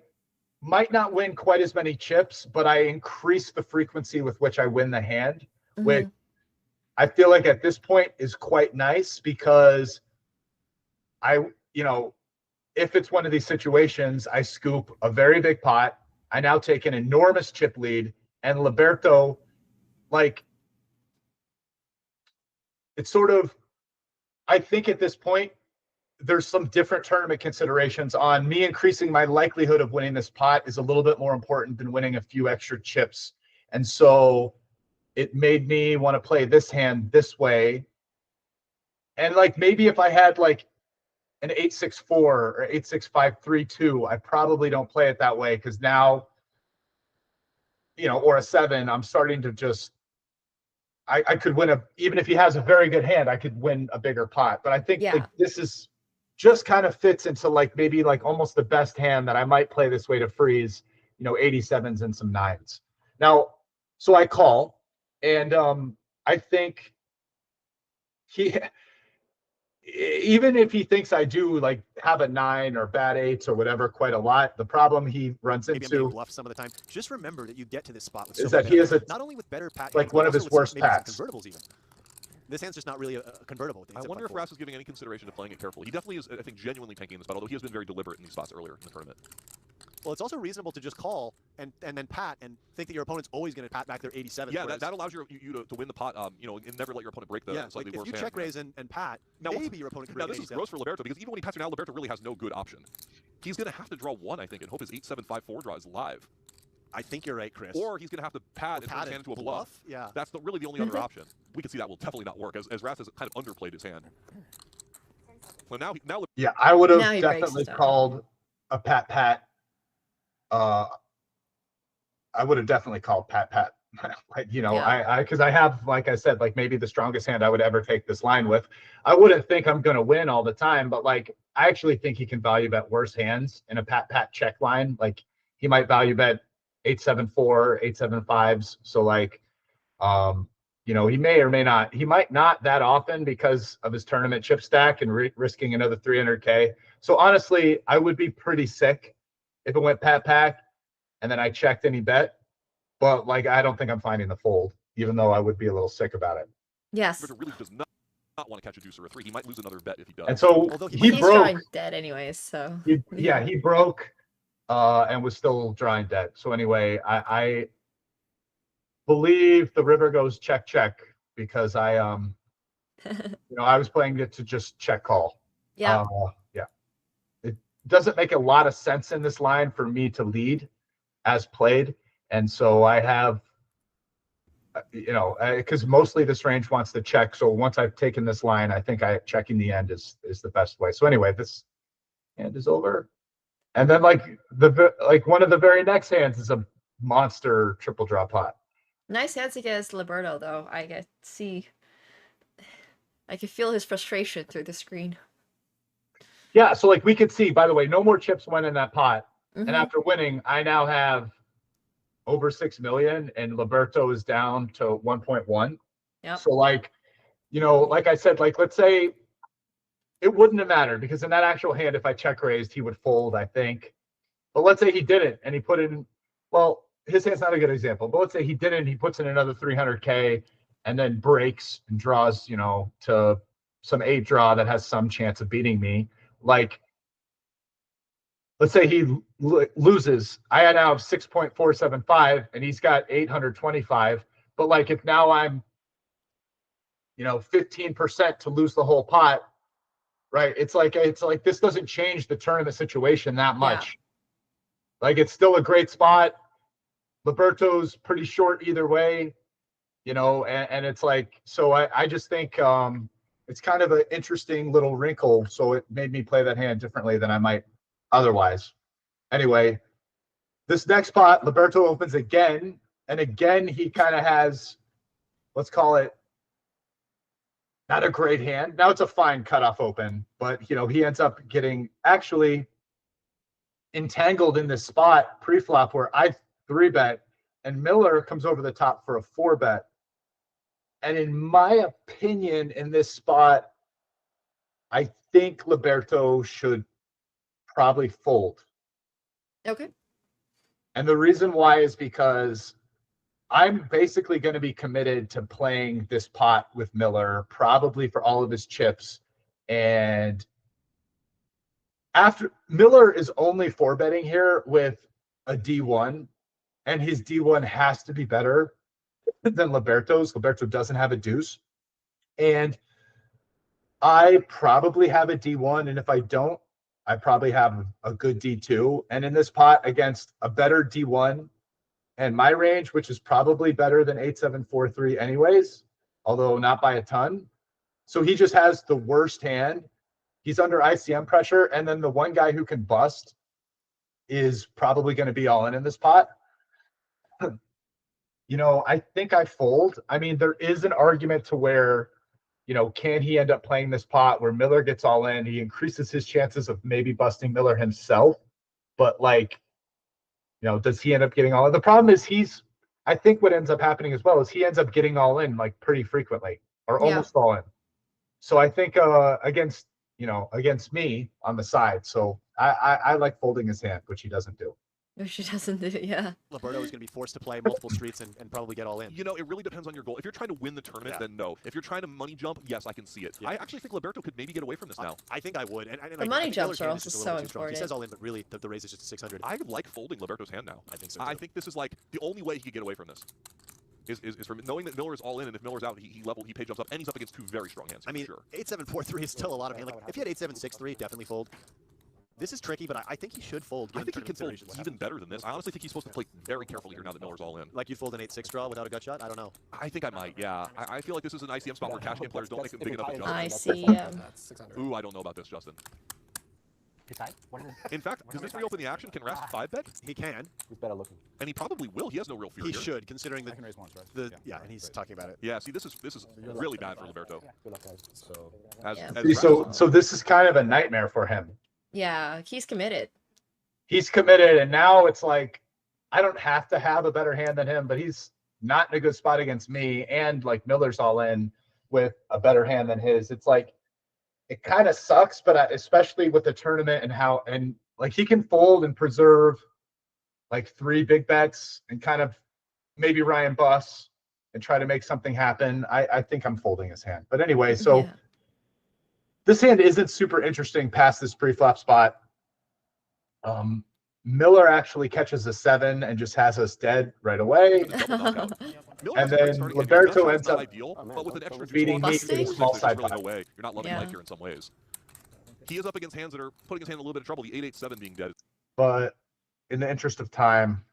might not win quite as many chips, but I increase the frequency with which I win the hand, which I feel like at this point is quite nice because if it's one of these situations, I scoop a very big pot. I now take an enormous chip lead, and Liberto, like, it's sort of, I think at this point, there's some different tournament considerations on me increasing my likelihood of winning this pot is a little bit more important than winning a few extra chips. And so it made me want to play this hand this way. And like, maybe if I had like an 8-6-4 or 8-6-5-3-2, I probably don't play it that way. Cause now, or a 7, I'm starting to just, I could win even if he has a very good hand, I could win a bigger pot. But I think like, this is, just kind of fits into like maybe like almost the best hand that I might play this way to freeze, 87s and some 9s. Now, so I call, and I think even if he thinks I do like have a 9 or bad 8s or whatever quite a lot, the problem he runs into bluff some of the time. Just remember that you get to this spot with is that he has not only with better pat, like one of his worst pats. Convertibles even. This hand's just not really a convertible. I wonder if Ras is giving any consideration to playing it carefully. He definitely is, I think, genuinely tanking this spot, although he has been very deliberate in these spots earlier in the tournament. Well, it's also reasonable to just call and then pat and think that your opponent's always going to pat back their 87. Yeah, that allows you to win the pot, and never let your opponent break the slightly worse hand. If you check raise and pat, maybe your opponent can break 87. Now, this is gross for Liberto, because even when he pats you now, Liberto really has no good option. He's going to have to draw 1, I think, and hope his 8-7-5-4 draw is live. I think you're right, Chris. Or he's going to have to pat and turn his hand into a bluff. Yeah. That's really the only other option. We can see that will definitely not work, as Ras has kind of underplayed his hand. Well, now yeah, I would have definitely called a pat. I would have definitely called pat. Because I have, like I said, like maybe the strongest hand I would ever take this line with. I wouldn't think I'm going to win all the time, but like I actually think he can value bet worse hands in a pat check line. Like he might value bet 8-7-4, 8-7-5s. So like, he may or may not. He might not that often because of his tournament chip stack and risking another 300K. So honestly, I would be pretty sick if it went pat pack and then I checked and he bet. But like, I don't think I'm finding the fold, even though I would be a little sick about it. Yes. Roberto really does not want to catch a deuce or a 3. He might lose another bet if he does. And so He's drawing dead anyways, so. He broke and was still drawing dead. So anyway, I believe the river goes check, check, because I I was playing it to just check call. Yeah. Yeah. It doesn't make a lot of sense in this line for me to lead as played. And so I have, because mostly this range wants to check. So once I've taken this line, I think checking the end is the best way. So anyway, this hand is over. And then like one of the very next hands is a monster triple draw pot. Nice hands against Liberto, though. I can feel his frustration through the screen. Yeah, so like we could see, by the way, no more chips went in that pot. And after winning, I now have over 6 million and Liberto is down to 1.1. Yep. So like, like I said, like, let's say it wouldn't have mattered because in that actual hand, if I check raised, he would fold, I think. But let's say he didn't and he put in, well, his hand's not a good example, but let's say he didn't, he puts in another 300K and then breaks and draws, to some 8 draw that has some chance of beating me. Like, let's say he loses. I now have 6.475 and he's got 825. But like, if now I'm, 15% to lose the whole pot, right? It's like this doesn't change the tournament situation that much. Yeah. Like, it's still a great spot. Liberto's pretty short either way, and it's like, so I just think it's kind of an interesting little wrinkle. So it made me play that hand differently than I might otherwise. Anyway, this next pot, Liberto opens again, and again he kind of has, let's call it, not a great hand. Now it's a fine cutoff open, but he ends up getting actually entangled in this spot pre-flop where I 3-bet and Miller comes over the top for a 4-bet. And in my opinion, in this spot, I think Liberto should probably fold. Okay. And the reason why is because I'm basically going to be committed to playing this pot with Miller, probably for all of his chips. And after Miller is only 4-betting here with a D1, and his D1 has to be better than Liberto's. Liberto doesn't have a deuce. And I probably have a D1, and if I don't, I probably have a good D2. And in this pot against a better D1 and my range, which is probably better than 8-7-4-3 anyways, although not by a ton. So he just has the worst hand. He's under ICM pressure. And then the one guy who can bust is probably going to be all in this pot. I think I fold. I mean, there is an argument to where, can he end up playing this pot where Miller gets all in? He increases his chances of maybe busting Miller himself. But like, does he end up getting all in? The problem is I think what ends up happening as well is he ends up getting all in like pretty frequently or almost all in. So I think against me on the side. So I like folding his hand, which he doesn't do. Which he doesn't do, yeah. Liberto is going to be forced to play multiple streets and probably get all in. It really depends on your goal. If you're trying to win the tournament, then no. If you're trying to money jump, yes, I can see it. Yeah. I actually think Liberto could maybe get away from this now. I think I would. And the money jumps are also so important. He says all in, but really the raise is just a 600. I like folding Liberto's hand now. I think so too. I think this is like the only way he could get away from this. Is from knowing that Miller is all in, and if Miller's out, he pay jumps up, and he's up against 2 very strong hands. I mean, sure. 8-7-4-3 is still a lot of hand. Like, if he had 8-7-6-3, definitely fold. This is tricky, but I think he should fold. I think he can fold even better than this. I honestly think he's supposed to play very carefully here now that Miller's all in. Like you'd fold an 8-6 draw without a gut shot? I don't know. I think I might, yeah. I feel like this is an ICM spot where cash game players don't make a big enough adjustment. ICM. Ooh, I don't know about this, Justin. In fact, does this reopen the action? Can Rast 5-bet? He can. He's better looking. And he probably will. He has no real fear He here. should, considering the... I can raise once, right? Yeah, and he's talking about it. Yeah, see, this is really bad for Liberto. Good luck, guys. So this is kind of a nightmare for him. Yeah, he's committed. He's committed, and now it's like, I don't have to have a better hand than him, but he's not in a good spot against me, and like Miller's all in with a better hand than his. It's like, it kind of sucks, but especially with the tournament and like he can fold and preserve like 3 big bets and kind of maybe Ryan bus and try to make something happen. I think I'm folding his hand. But anyway, so this hand isn't super interesting past this pre-flop spot. Miller actually catches a 7 and just has us dead right away. And then Liberto ends up beating me to a small side pot. You're not loving life here in some ways. He is up against hands that are putting his hand in a little bit of trouble. The 8-8-7 being dead. But in the interest of time,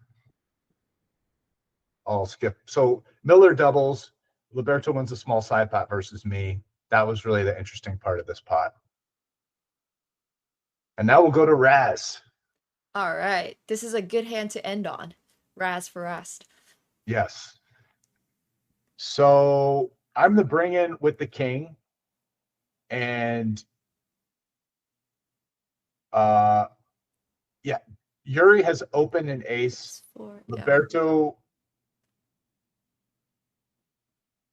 I'll skip. So Miller doubles. Liberto wins a small side pot versus me. That was really the interesting part of this pot. And now we'll go to Raz. All right. This is a good hand to end on. Raz for Rast. Yes. So I'm the bring-in with the king. And yeah, Yuri has opened an ace. Liberto.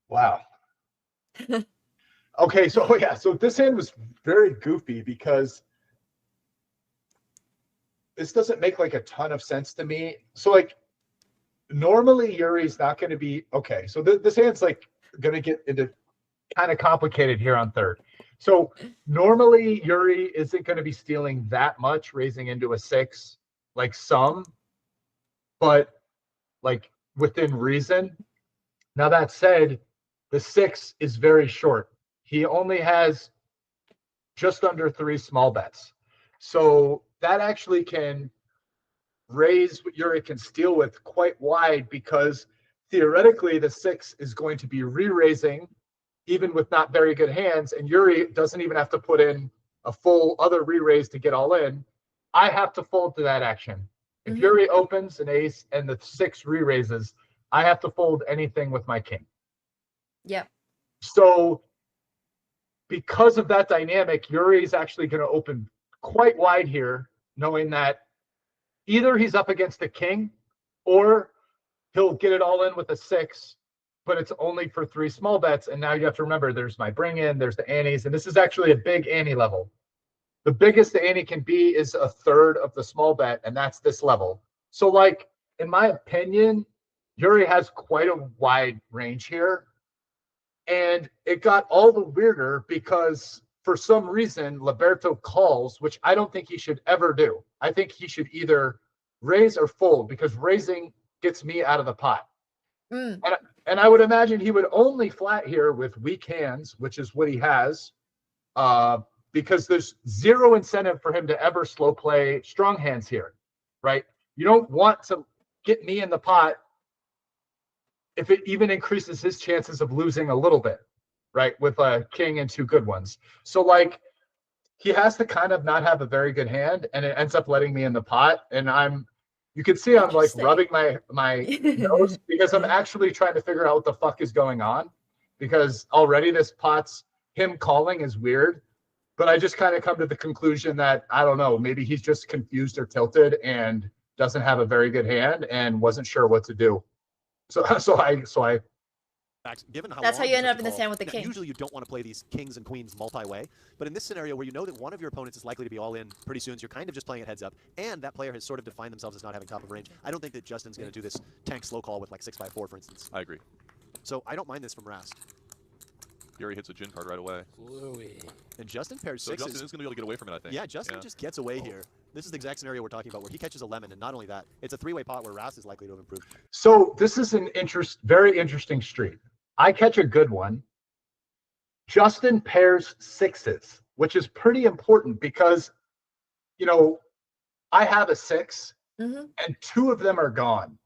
Wow. Okay, so yeah, so this hand was very goofy because this doesn't make like a ton of sense to me. So like normally Yuri's not going to be okay. So this hand's like going to get into kind of complicated here on third. So normally Yuri isn't going to be stealing that much, raising into a 6, like some, but like within reason. Now that said, the 6 is very short. He only has just under 3 small bets. So that actually can raise what Yuri can steal with quite wide because theoretically the 6 is going to be re-raising even with not very good hands, and Yuri doesn't even have to put in a full other re-raise to get all in. I have to fold to that action. If Yuri opens an ace and the 6 re-raises, I have to fold anything with my king. Yep. So because of that dynamic, Yuri is actually going to open quite wide here, knowing that either he's up against a king or he'll get it all in with a 6, but it's only for 3 small bets. And now you have to remember there's my bring in, there's the antes, and this is actually a big ante level. The biggest the ante can be is a third of the small bet, and that's this level. So like, in my opinion, Yuri has quite a wide range here. And it got all the weirder because for some reason, Liberto calls, which I don't think he should ever do. I think he should either raise or fold because raising gets me out of the pot. And I would imagine he would only flat here with weak hands, which is what he has, because there's zero incentive for him to ever slow play strong hands here, right? You don't want to get me in the pot if it even increases his chances of losing a little bit, right, with a king and 2 good ones. So, like, he has to kind of not have a very good hand, and it ends up letting me in the pot. And you can see I'm, like, rubbing my nose because I'm actually trying to figure out what the fuck is going on because already this pot's him calling is weird. But I just kind of come to the conclusion that, I don't know, maybe he's just confused or tilted and doesn't have a very good hand and wasn't sure what to do. So I Given how That's how long you it end took up to in the call, stand with the now, king. Usually you don't want to play these kings and queens multi-way, but in this scenario where you know that one of your opponents is likely to be all in pretty soon, so you're kind of just playing it heads up, and that player has sort of defined themselves as not having top of range. I don't think that Justin's going to do this tank slow call with like 6x4, for instance. I agree. So I don't mind this from Rast. Yuri hits a gin card right away. And Justin pairs So 6s. Justin is going to be able to get away from it, I think. Yeah, Justin just gets away here. This is the exact scenario we're talking about, where he catches a lemon, and not only that, it's a 3-way pot where Rast is likely to have improved. So this is an very interesting street. I catch a good one. Justin pairs 6s, which is pretty important because, you know, I have a 6 and 2 of them are gone.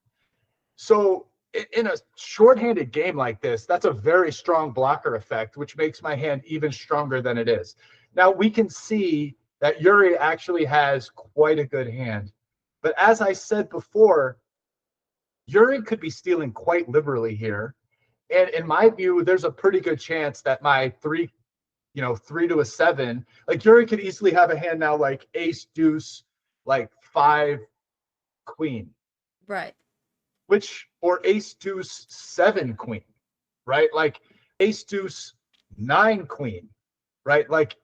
So in a shorthanded game like this, that's a very strong blocker effect, which makes my hand even stronger than it is. Now we can see that Yuri actually has quite a good hand. But as I said before, Yuri could be stealing quite liberally here. And in my view, there's a pretty good chance that my 3 to a 7, like Yuri could easily have a hand now like ace, deuce, like 5, queen. Right. Or ace, deuce, 7, queen, right? Like ace, deuce, 9, queen, right? Like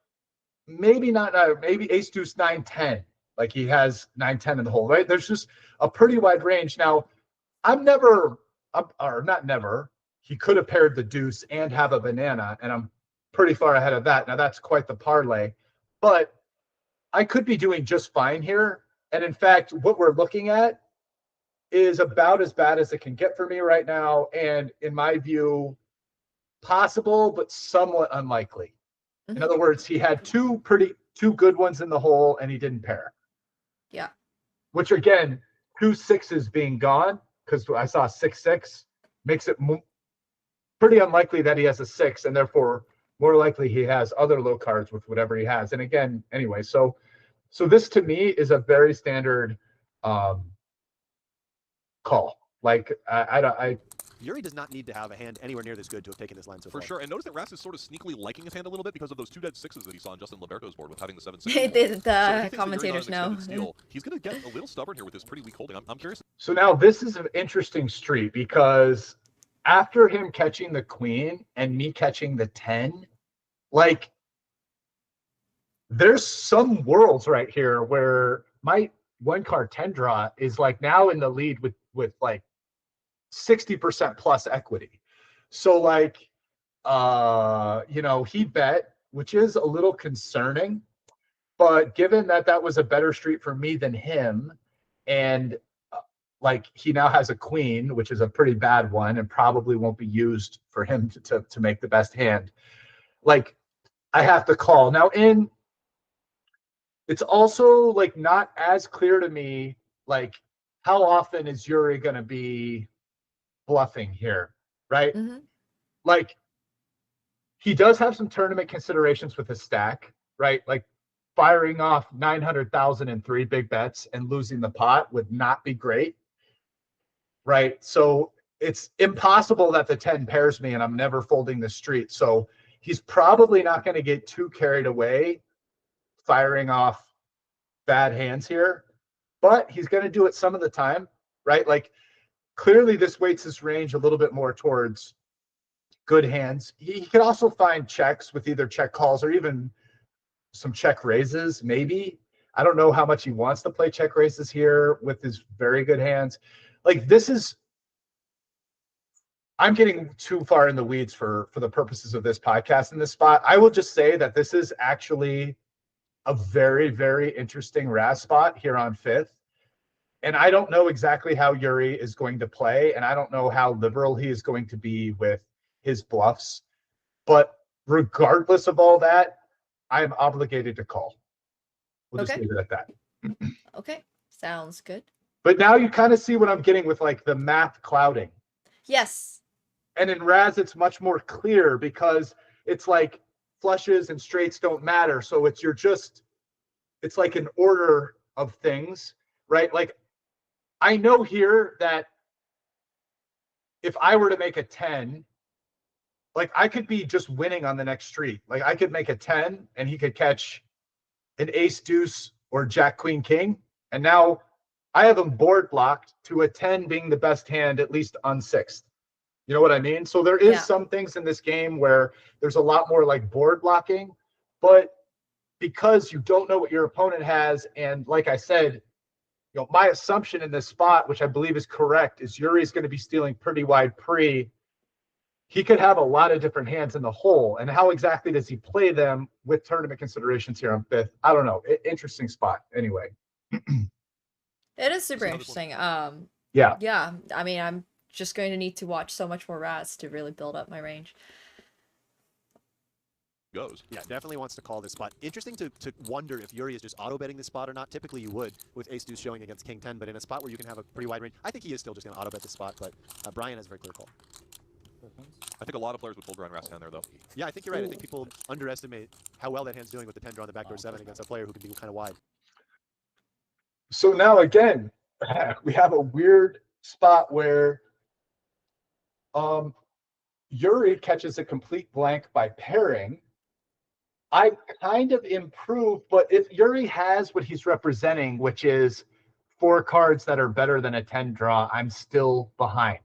maybe not, maybe ace, deuce, 9, 10. Like he has 9-10 in the hole, right? There's just a pretty wide range. Now, not never. He could have paired the deuce and have a banana, and I'm pretty far ahead of that. Now that's quite the parlay, but I could be doing just fine here. And in fact, what we're looking at is about as bad as it can get for me right now. And in my view, possible, but somewhat unlikely. In other words, he had two good ones in the hole and he didn't pair. Yeah. Which again, 2 6s being gone, because I saw 6-6, makes it pretty unlikely that he has a 6, and therefore more likely he has other low cards with whatever he has. And again, anyway, so this to me is a very standard call. Like Yuri does not need to have a hand anywhere near this good to have taken this line so far. For sure, and notice that Ras is sort of sneakily liking his hand a little bit because of those 2 dead 6s that he saw on Justin Liberto's board with having the 7-6. The commentators know. He's going to get a little stubborn here with this pretty weak holding. I'm curious. So now this is an interesting street because after him catching the queen and me catching the 10, like there's some worlds right here where my 1 card 10 draw is like now in the lead with like 60% plus equity. So like, he bet, which is a little concerning, but given that was a better street for me than him, and like he now has a queen, which is a pretty bad one and probably won't be used for him to make the best hand. Like I have to call. Now it's also like not as clear to me, like how often is Yuri going to be bluffing here, right? Like he does have some tournament considerations with his stack, right? Like firing off 900,000 in 3 big bets and losing the pot would not be great, right? So it's impossible that the 10 pairs me and I'm never folding the street. So he's probably not going to get too carried away firing off bad hands here, but he's going to do it some of the time, right? Like clearly this weights his range a little bit more towards good hands. He could also find checks with either check calls or even some check raises, maybe. I don't know how much he wants to play check raises here with his very good hands. Like I'm getting too far in the weeds for the purposes of this podcast in this spot. I will just say that this is actually a very, very interesting Raz spot here on 5th. And I don't know exactly how Yuri is going to play, and I don't know how liberal he is going to be with his bluffs. But regardless of all that, I am obligated to call. We'll just leave it at that. Okay, sounds good. But now you kind of see what I'm getting with like the math clouding. Yes. And in Raz, it's much more clear because it's like flushes and straights don't matter. So it's like an order of things, right? Like I know here that if I were to make a 10, like I could be just winning on the next street. Like I could make a 10 and he could catch an ace deuce or jack queen king. And now I have him board blocked to a 10 being the best hand, at least on 6th. You know what I mean? So there is some things in this game where there's a lot more like board blocking, but because you don't know what your opponent has, and like I said, my assumption in this spot, which I believe is correct, is Yuri's going to be stealing pretty wide pre. He could have a lot of different hands in the hole, and how exactly does he play them with tournament considerations here on 5th? I don't know. Interesting spot anyway. It is super interesting. Yeah. I mean, I'm just going to need to watch so much more Raz to really build up my range. Yeah, definitely wants to call this spot. Interesting to wonder if Yuri is just auto-betting this spot or not. Typically you would with ace-deuce showing against king 10, but in a spot where you can have a pretty wide range, I think he is still just going to auto-bet this spot, but Brian has a very clear call. I think a lot of players would fold around Ras 10 there, though. Yeah, I think you're right. I think people underestimate how well that hand's doing with the 10 draw on the backdoor 7 against a player who can be kind of wide. So now again, we have a weird spot where Yuri catches a complete blank by pairing. I kind of improve, but if Yuri has what he's representing, which is 4 cards that are better than a 10 draw, I'm still behind.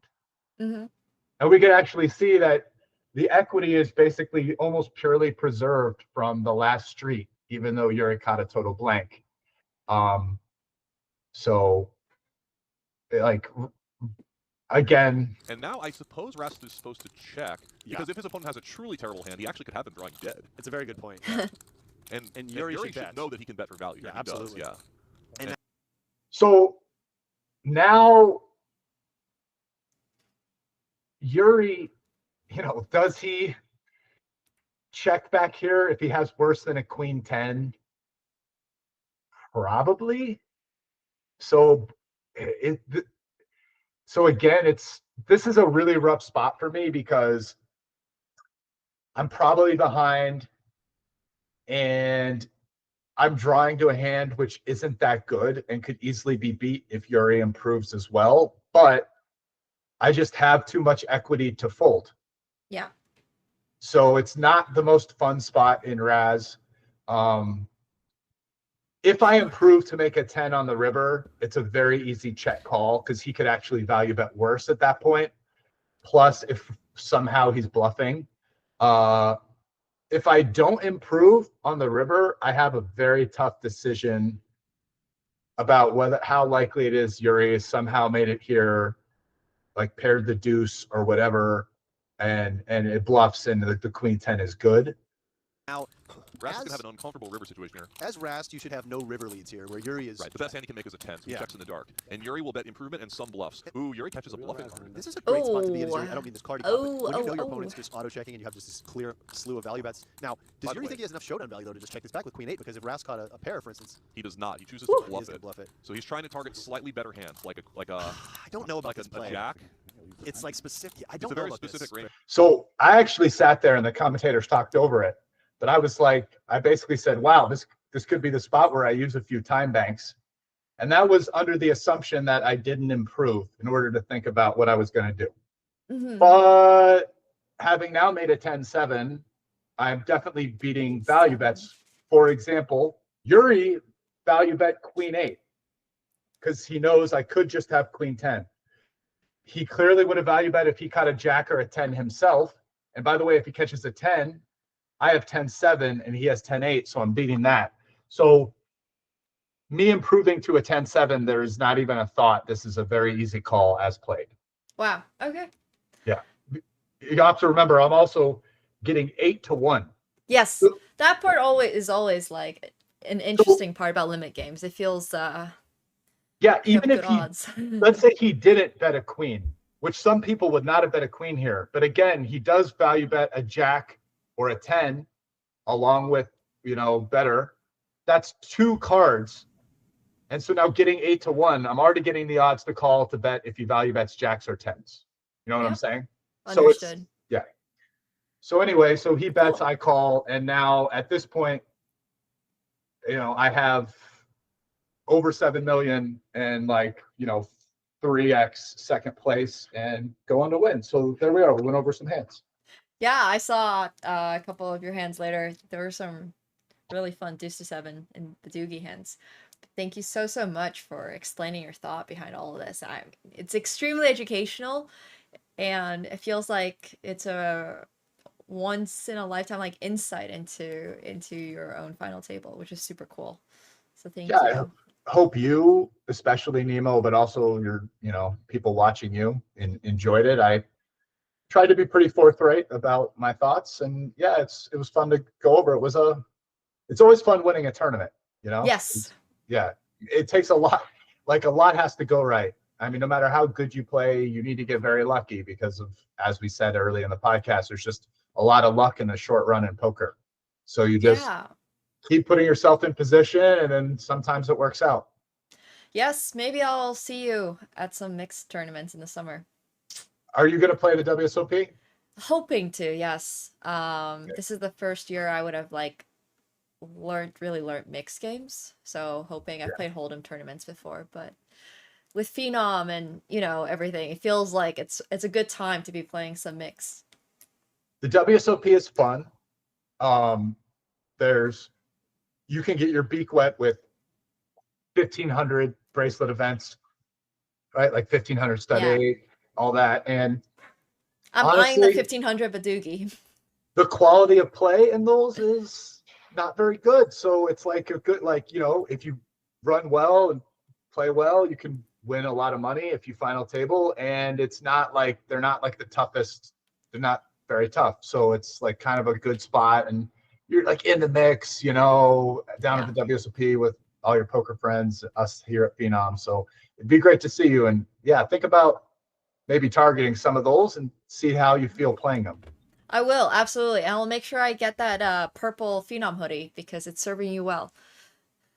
And we can actually see that the equity is basically almost purely preserved from the last street, even though Yuri caught a total blank. So, like, again. And now I suppose Rast is supposed to check, because if his opponent has a truly terrible hand, he actually could have them drawing dead. It's a very good point. And Yuri Yuri should should know that he can bet for value. Yeah, He does, absolutely. yeah. And So now Yuri, does he check back here if he has worse than a queen 10? Probably. So again, this is a really rough spot for me because I'm probably behind and I'm drawing to a hand which isn't that good and could easily be beat if Yuri improves as well, but I just have too much equity to fold. Yeah. So it's not the most fun spot in Raz. If I improve to make a 10 on the river, it's a very easy check call because he could actually value bet worse at that point. Plus, if somehow he's bluffing. If I don't improve on the river, I have a very tough decision about how likely it is Yuri has somehow made it here, like paired the deuce or whatever, and it bluffs and the queen 10 is good. Now, Rast is going to have an uncomfortable river situation here. As Rast, you should have no river leads here, where Yuri is... Right, the best hand he can make is a 10, so he checks in the dark. And Yuri will bet improvement and some bluffs. Ooh, Yuri catches a bluffing card. This is a great spot to be in. I don't mean this card, but when you know your opponent's just auto-checking and you have just this clear slew of value bets. Now, does Yuri think he has enough showdown value, though, to just check this back with queen 8? Because if Rast caught a pair, for instance... He does not. He chooses to bluff it. So he's trying to target slightly better hands, like a I don't know about like this play. a jack. It's like specific. I don't It's a know very about specific this. range. So I actually sat there and the commentators talked over it. But I was like, I basically said, wow, this could be the spot where I use a few time banks. And that was under the assumption that I didn't improve in order to think about what I was going to do. Mm-hmm. But having now made a 10-7, I'm definitely beating value bets. For example, Yuri value bet queen 8 because he knows I could just have queen 10. He clearly would have value bet if he caught a jack or a 10 himself. And by the way, if he catches a 10, I have 10-7 and he has 10-8, so I'm beating that. So me improving to a 10-7, there's not even a thought. This is a very easy call as played. Wow. Okay. Yeah. You have to remember, I'm also getting 8-1. Yes. That part is always like an interesting part about limit games. It feels yeah, even if odds. Let's say he didn't bet a queen, which some people would not have bet a queen here. But again, he does value bet a jack or a 10 along with, better. That's 2 cards. And so now getting 8-1, I'm already getting the odds to call to bet if he value bets jacks or 10s. You know what I'm saying? Understood. So yeah. So anyway, so he bets, I call, and now at this point, I have over 7 million and 3x second place and going to win. So there we are. We went over some hands. Yeah, I saw a couple of your hands later. There were some really fun deuce to 7 and Badoogie hands. Thank you so much for explaining your thought behind all of this. It's extremely educational, and it feels like it's a once in a lifetime insight into your own final table, which is super cool. So thank you. I hope you, especially Nemo, but also your people watching you enjoyed it. I tried to be pretty forthright about my thoughts, and yeah, it was fun to go over. It's always fun winning a tournament, Yes. Yeah, it takes a lot. A lot has to go right. I mean, no matter how good you play, you need to get very lucky because of, as we said early in the podcast, there's just a lot of luck in a short run in poker. So you just keep putting yourself in position, and then sometimes it works out. Yes, maybe I'll see you at some mixed tournaments in the summer. Are you going to play the WSOP? Hoping to, yes. This is the first year I would have really learned mixed games. So hoping I've played Hold'em tournaments before, but with Phenom and everything, it feels like it's a good time to be playing some mix. The WSOP is fun. You can get your beak wet with 1,500 bracelet events, right? 1,500 study, all that. And I'm honestly, eyeing the 1,500 Badoogie. The quality of play in those is not very good. So it's a good, if you run well and play well, you can win a lot of money if you final table. And it's not like they're not like the toughest. They're not very tough. So it's like kind of a good spot, and you're like in the mix, you know, down at the WSOP with all your poker friends, us here at Phenom. So it'd be great to see you. And yeah, think about maybe targeting some of those and see how you feel playing them. I will, absolutely. And I'll make sure I get that purple Phenom hoodie because it's serving you well.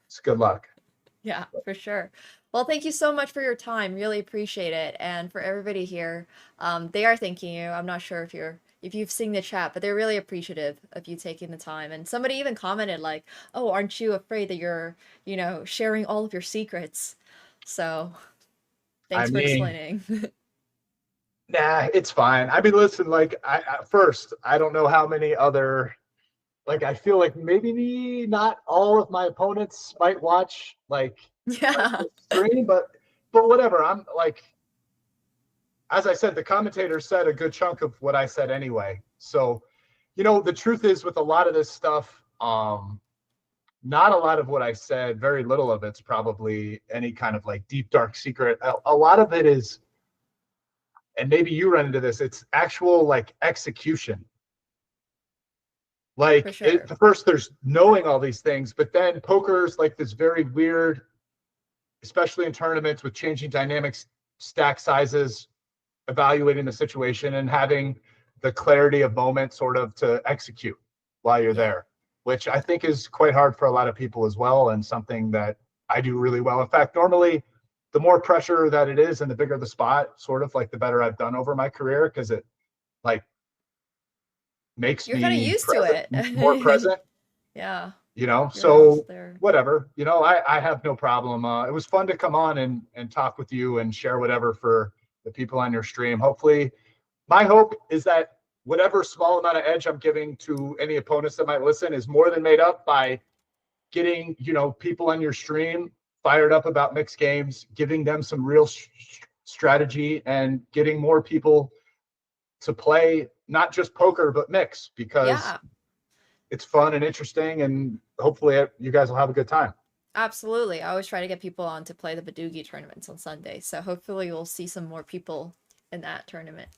It's good luck. Yeah, for sure. Well, thank you so much for your time. Really appreciate it. And for everybody here, they are thanking you. I'm not sure if you've seen the chat, but they're really appreciative of you taking the time. And somebody even commented like, "Oh, aren't you afraid that you're, you know, sharing all of your secrets?" So, thanks for explaining. Nah, it's fine. I mean, listen, like I don't know how many other, like, I feel like maybe not all of my opponents might watch like the stream, but whatever. I'm like, as I said, the commentator said a good chunk of what I said anyway. So, you know, the truth is with a lot of this stuff, not a lot of what I said, very little of it's probably any kind of like deep, dark secret. A lot of it is, and maybe you run into this, it's actual like execution. Like first there's knowing all these things, but then poker's like this very weird, especially in tournaments with changing dynamics, stack sizes, evaluating the situation and having the clarity of moment sort of to execute while you're there, which I think is quite hard for a lot of people as well, and something that I do really well. In fact, normally the more pressure that it is and the bigger the spot, sort of like the better I've done over my career, because it like makes You're kind of used to it. more present. Yeah. You know, so whatever, you know, I have no problem. It was fun to come on and talk with you and share whatever for the people on your stream. Hopefully, my hope is that whatever small amount of edge I'm giving to any opponents that might listen is more than made up by getting, you know, people on your stream fired up about mixed games, giving them some real strategy, and getting more people to play not just poker but mix, because it's fun and interesting, and hopefully you guys will have a good time. Absolutely. I always try to get people on to play the Badoogie tournaments on Sunday, so hopefully we'll see some more people in that tournament.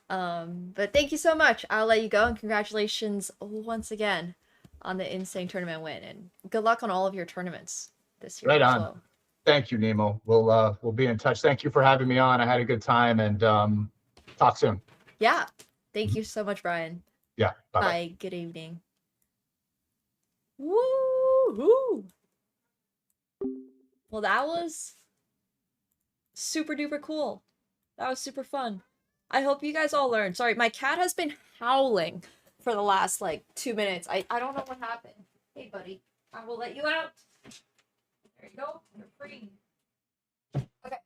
But thank you so much. I'll let you go, and congratulations once again on the insane tournament win, and good luck on all of your tournaments this year. Right on. Thank you, Nemo. We'll be in touch. Thank you for having me on. I had a good time, and talk soon. Yeah. Thank you so much, Brian. Yeah. Bye. Bye. Good evening. Woo-hoo! Well, that was super duper cool. That was super fun. I hope you guys all learned. Sorry, my cat has been howling for the last like 2 minutes. I don't know what happened. Hey, buddy. I will let you out. There you go. You're free. Okay.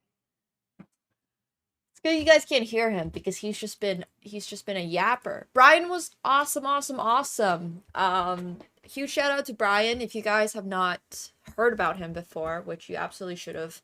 It's good you guys can't hear him because he's just been a yapper. Brian was awesome. Huge shout out to Brian. If you guys have not heard about him before, which you absolutely should have.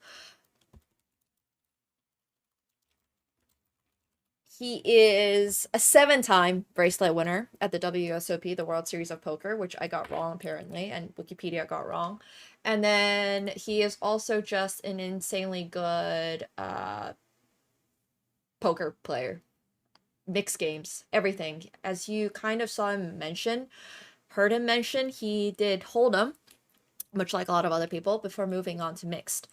He is a 7-time bracelet winner at the WSOP, the World Series of Poker, which I got wrong apparently, and Wikipedia got wrong. And then he is also just an insanely good poker player. Mixed games, everything. As you kind of saw him mention, heard him mention, he did Hold'em, much like a lot of other people, before moving on to mixed.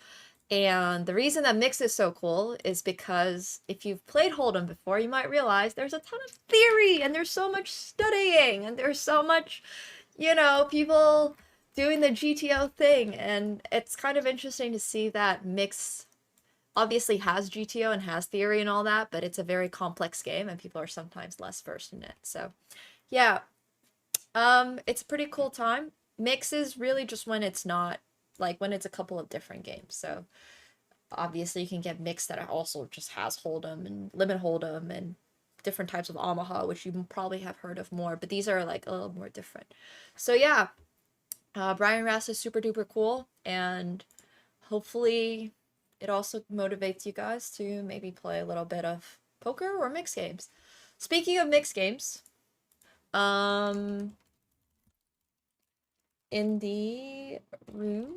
And the reason that mixed is so cool is because if you've played Hold'em before, you might realize there's a ton of theory, and there's so much studying, and there's so much, you know, people doing the GTO thing, and it's kind of interesting to see that mixed obviously has GTO and has theory and all that, but it's a very complex game, and people are sometimes less versed in it. So, yeah, it's a pretty cool time. Mix is really just when it's not, like when it's a couple of different games. So obviously you can get mixed that also just has Hold'em and Limit Hold'em and different types of Omaha, which you probably have heard of more, but these are like a little more different. So yeah, Brian Rass is super duper cool, and hopefully it also motivates you guys to maybe play a little bit of poker or mixed games. Speaking of mixed games, in the room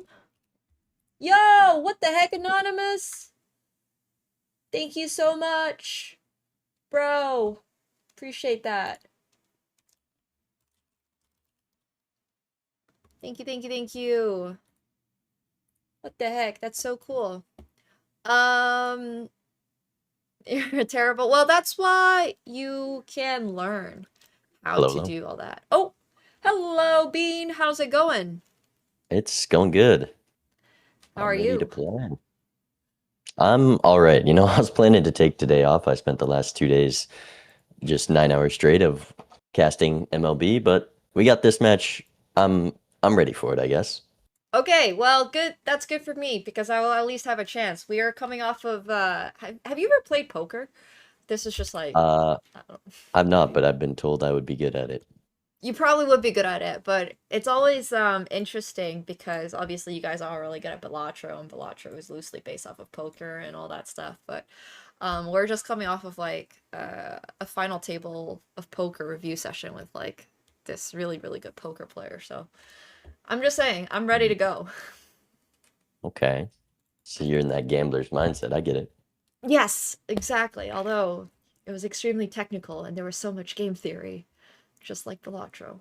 Yo, what the heck, Anonymous? Thank you so much. Bro, appreciate that. Thank you, thank you, thank you. What the heck? That's so cool. You're terrible. Well, that's why you can learn how to do all that. Oh, hello, Bean. How's it going? It's going good. How are Ready you? to play. I'm all right. You know, I was planning to take today off. I spent the last 2 days just 9 hours straight of casting MLB, but we got this match. I'm ready for it, I guess. Okay, well, good. That's good for me because I will at least have a chance. We are coming off of. Have you ever played poker? This is just like. I've not, but I've been told I would be good at it. You probably would be good at it, but it's always interesting because obviously you guys are really good at Balatro, and Balatro is loosely based off of poker and all that stuff. But we're just coming off of like a final table of poker review session with like this really, really good poker player. So I'm just saying, I'm ready to go. Okay. So you're in that gambler's mindset. I get it. Yes, exactly. Although it was extremely technical and there was so much game theory, just like Balatro.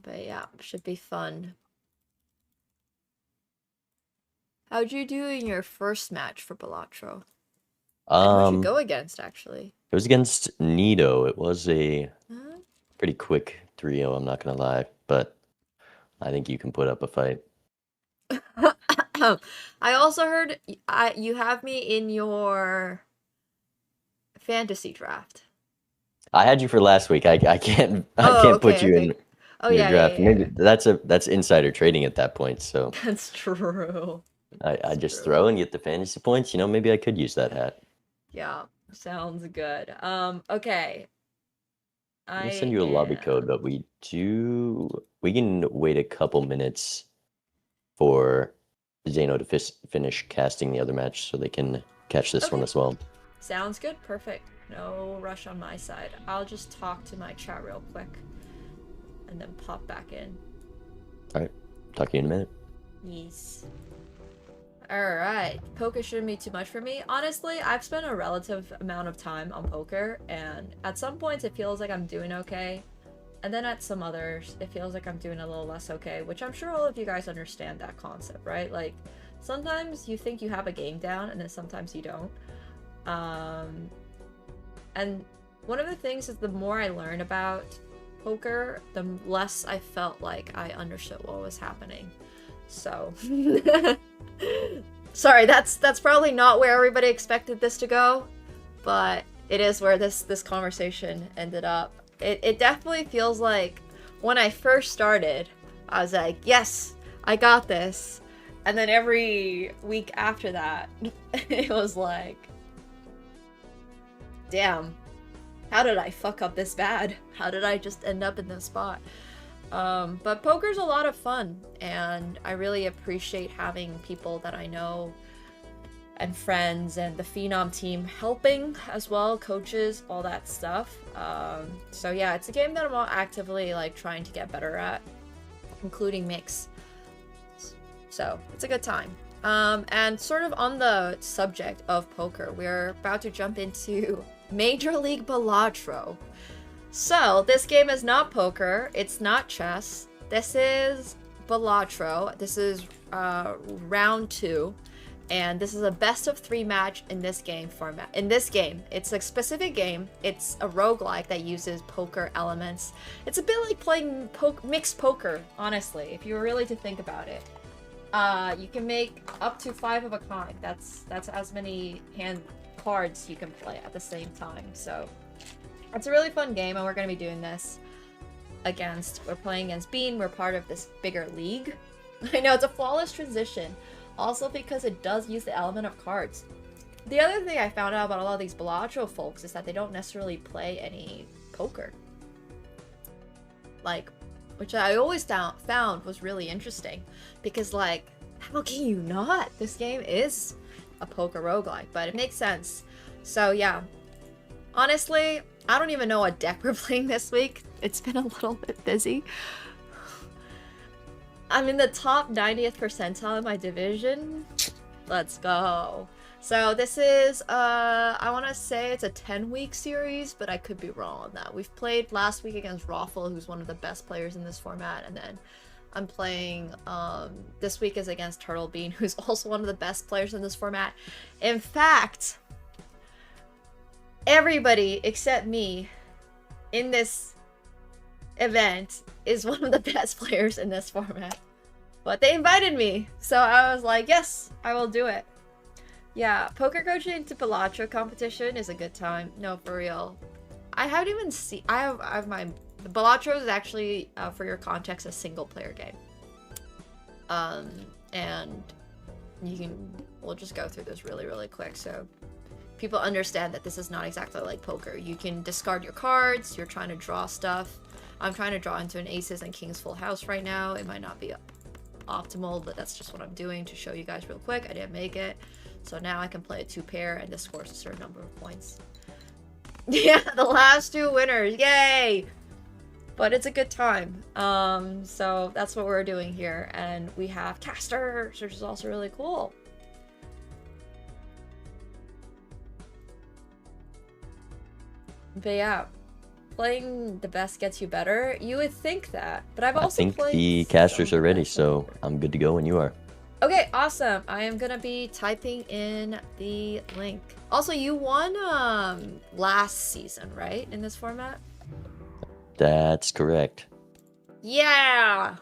But yeah, should be fun. How'd you do in your first match for Balatro? And who'd you go against, actually? It was against Nito. It was a pretty quick 3-0, I'm not going to lie, but I think you can put up a fight. I also heard you have me in your fantasy draft. I had you for last week. I can't put you in your draft. Yeah. Maybe that's insider trading at that point. So That's true. I just throw and get the fantasy points. You know, maybe I could use that hat. Yeah, sounds good. Okay. I'll send you a lobby code, but we can wait a couple minutes for Zeno to finish casting the other match so they can catch this one as well. Sounds good. Perfect. No rush on my side. I'll just talk to my chat real quick and then pop back in. All right. Talk to you in a minute. Yes. Alright. Poker shouldn't be too much for me. Honestly, I've spent a relative amount of time on poker, and at some points it feels like I'm doing okay. And then at some others, it feels like I'm doing a little less okay, which I'm sure all of you guys understand that concept, right? Like, sometimes you think you have a game down, and then sometimes you don't. And one of the things is the more I learned about poker, the less I felt like I understood what was happening. So, sorry, that's probably not where everybody expected this to go, but it is where this conversation ended up. It definitely feels like when I first started, I was like, yes, I got this. And then every week after that, it was like, damn, how did I fuck up this bad? How did I just end up in this spot? But poker's a lot of fun, and I really appreciate having people that I know and friends and the Phenom team helping as well, coaches, all that stuff. So yeah, it's a game that I'm actively like trying to get better at, including mix. So it's a good time. And sort of on the subject of poker, we're about to jump into Major League Balatro. So, this game is not poker, it's not chess, this is Balatro, this is round 2, and this is a best of 3 match in this game format. In this game, it's a specific game, it's a roguelike that uses poker elements. It's a bit like playing mixed poker, honestly, if you were really to think about it. You can make up to 5 of a kind, that's as many hand cards you can play at the same time, so it's a really fun game, and we're going to be doing this we're playing against Bean. We're part of this bigger league. I know, it's a flawless transition, also because it does use the element of cards. The other thing I found out about a lot of these Balatro folks is that they don't necessarily play any poker. Like, which I always found was really interesting, because like, how can you not? This game is a poker roguelike, but it makes sense. So yeah, honestly, I don't even know what deck we're playing this week. It's been a little bit busy. I'm in the top 90th percentile in my division. Let's go. So this is, I want to say it's a 10-week series, but I could be wrong on that. We've played last week against Raffle, who's one of the best players in this format, and then I'm playing, this week is against TurtleBean, who's also one of the best players in this format. In fact, everybody except me in this event is one of the best players in this format. But they invited me, so I was like, yes, I will do it. Yeah, poker coaching to Balatro competition is a good time. No, for real. I haven't even seen... I have my... The Balatro is actually, for your context, a single-player game. And you can... We'll just go through this really, really quick, so people understand that this is not exactly like poker. You can discard your cards, you're trying to draw stuff. I'm trying to draw into an aces and kings full house right now. It might not be optimal, but that's just what I'm doing to show you guys real quick. I didn't make it. So now I can play a 2-pair and this scores a certain number of points. Yeah, the last 2 winners. Yay! But it's a good time. So that's what we're doing here. And we have casters, which is also really cool. But yeah, playing the best gets you better. You would think that, but I've also I think played the casters are ready, so I'm good to go when you are. Okay, awesome. I am gonna be typing in the link. Also, you won last season, right? In this format? That's correct. Yeah!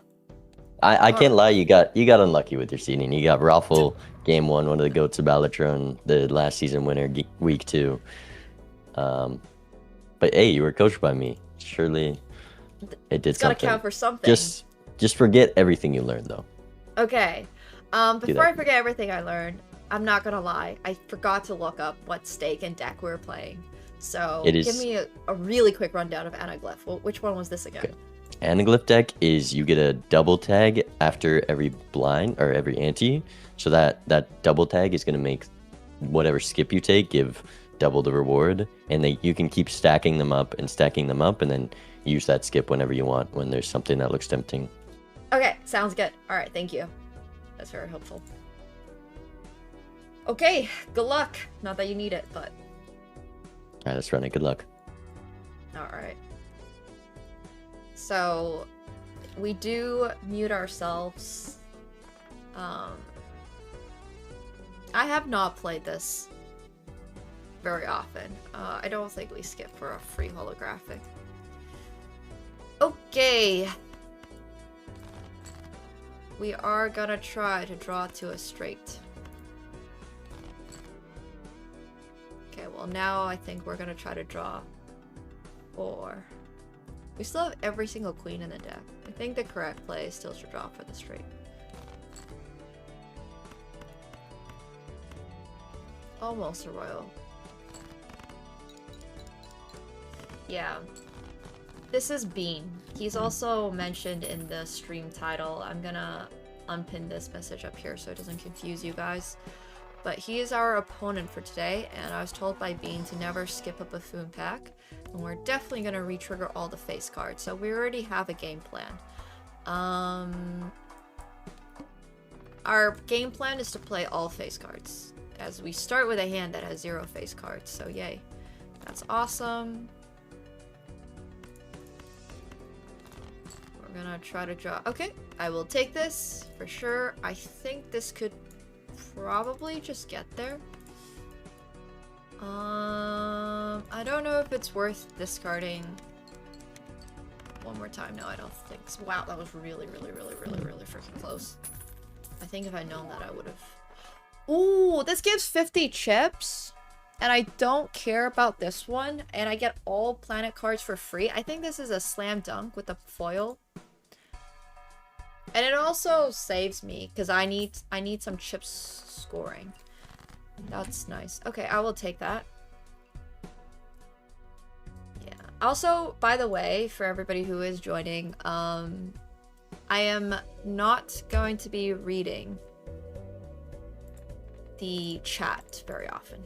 I can't lie, you got unlucky with your seeding. You got Raffle game 1, one of the goats of Balatro, and the last season winner week 2. But hey, you were coached by me. Surely it did It's gotta something. count for something. Just forget everything you learned though. Okay. Before I forget everything I learned, I'm not gonna lie. I forgot to look up what stake and deck we were playing. So give me a really quick rundown of Anaglyph. Which one was this again? Okay. Anaglyph deck is you get a double tag after every blind or every ante. So that double tag is gonna make whatever skip you take give double the reward, and you can keep stacking them up and then use that skip whenever you want when there's something that looks tempting. Okay, sounds good. Alright, thank you. That's very helpful. Okay, good luck. Not that you need it, but... Alright, let's run it. Good luck. Alright. So, we do mute ourselves. I have not played this very often. I don't think we skip for a free holographic. Okay. We are gonna try to draw to a straight. Okay, well now I think we're gonna try to draw 4. We still have every single queen in the deck. I think the correct play is still to draw for the straight. Almost a royal. Yeah. This is Bean. He's also mentioned in the stream title. I'm gonna unpin this message up here so it doesn't confuse you guys. But he is our opponent for today, and I was told by Bean to never skip a buffoon pack. And we're definitely gonna re-trigger all the face cards. So we already have a game plan. Our game plan is to play all face cards, as we start with a hand that has 0 face cards, so yay. That's awesome. We're gonna try to draw. Okay, I will take this for sure. I think this could probably just get there. I don't know if it's worth discarding one more time. No, I don't think so. Wow, that was really freaking close. I think if I'd known that, I would have. Ooh, this gives 50 chips, and I don't care about this one, and I get all planet cards for free. I think this is a slam dunk with the foil. And it also saves me, because I need some chips scoring. That's nice. Okay, I will take that. Yeah. Also, by the way, for everybody who is joining, I am not going to be reading the chat very often.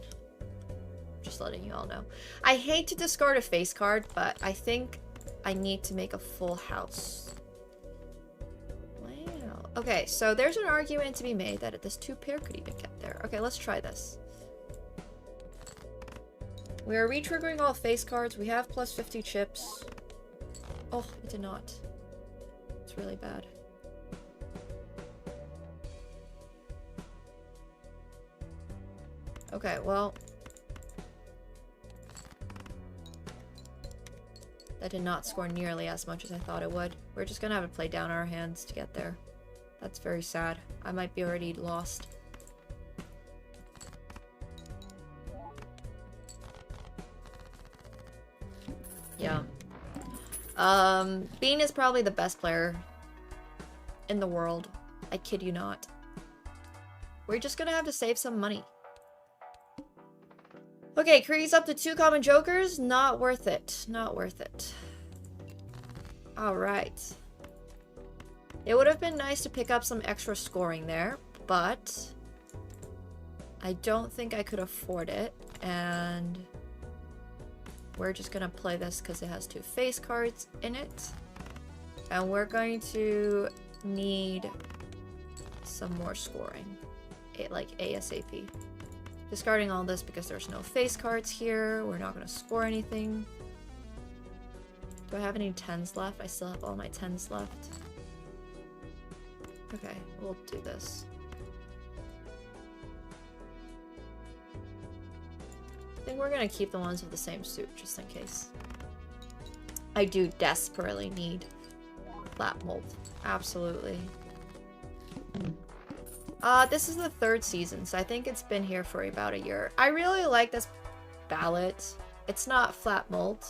Just letting you all know. I hate to discard a face card, but I think I need to make a full house. Wow. Okay, so there's an argument to be made that this 2-pair could even get there. Okay, let's try this. We are re-triggering all face cards. We have plus 50 chips. Oh, it did not. It's really bad. Okay, well. That did not score nearly as much as I thought it would. We're just gonna have to play down our hands to get there. That's very sad. I might be already lost. Yeah. Bean is probably the best player in the world. I kid you not. We're just gonna have to save some money. Okay, Kree's up to 2 common jokers. Not worth it. Not worth it. Alright. It would have been nice to pick up some extra scoring there, but I don't think I could afford it, and we're just gonna play this because it has 2 face cards in it, and we're going to need some more scoring, like ASAP. Discarding all this because there's no face cards here. We're not going to score anything. Do I have any 10s left? I still have all my 10s left. Okay, we'll do this. I think we're going to keep the ones with the same suit just in case. I do desperately need flat mold. Absolutely. This is the 3rd season, so I think it's been here for about a year. I really like this ballot. It's not flat mold.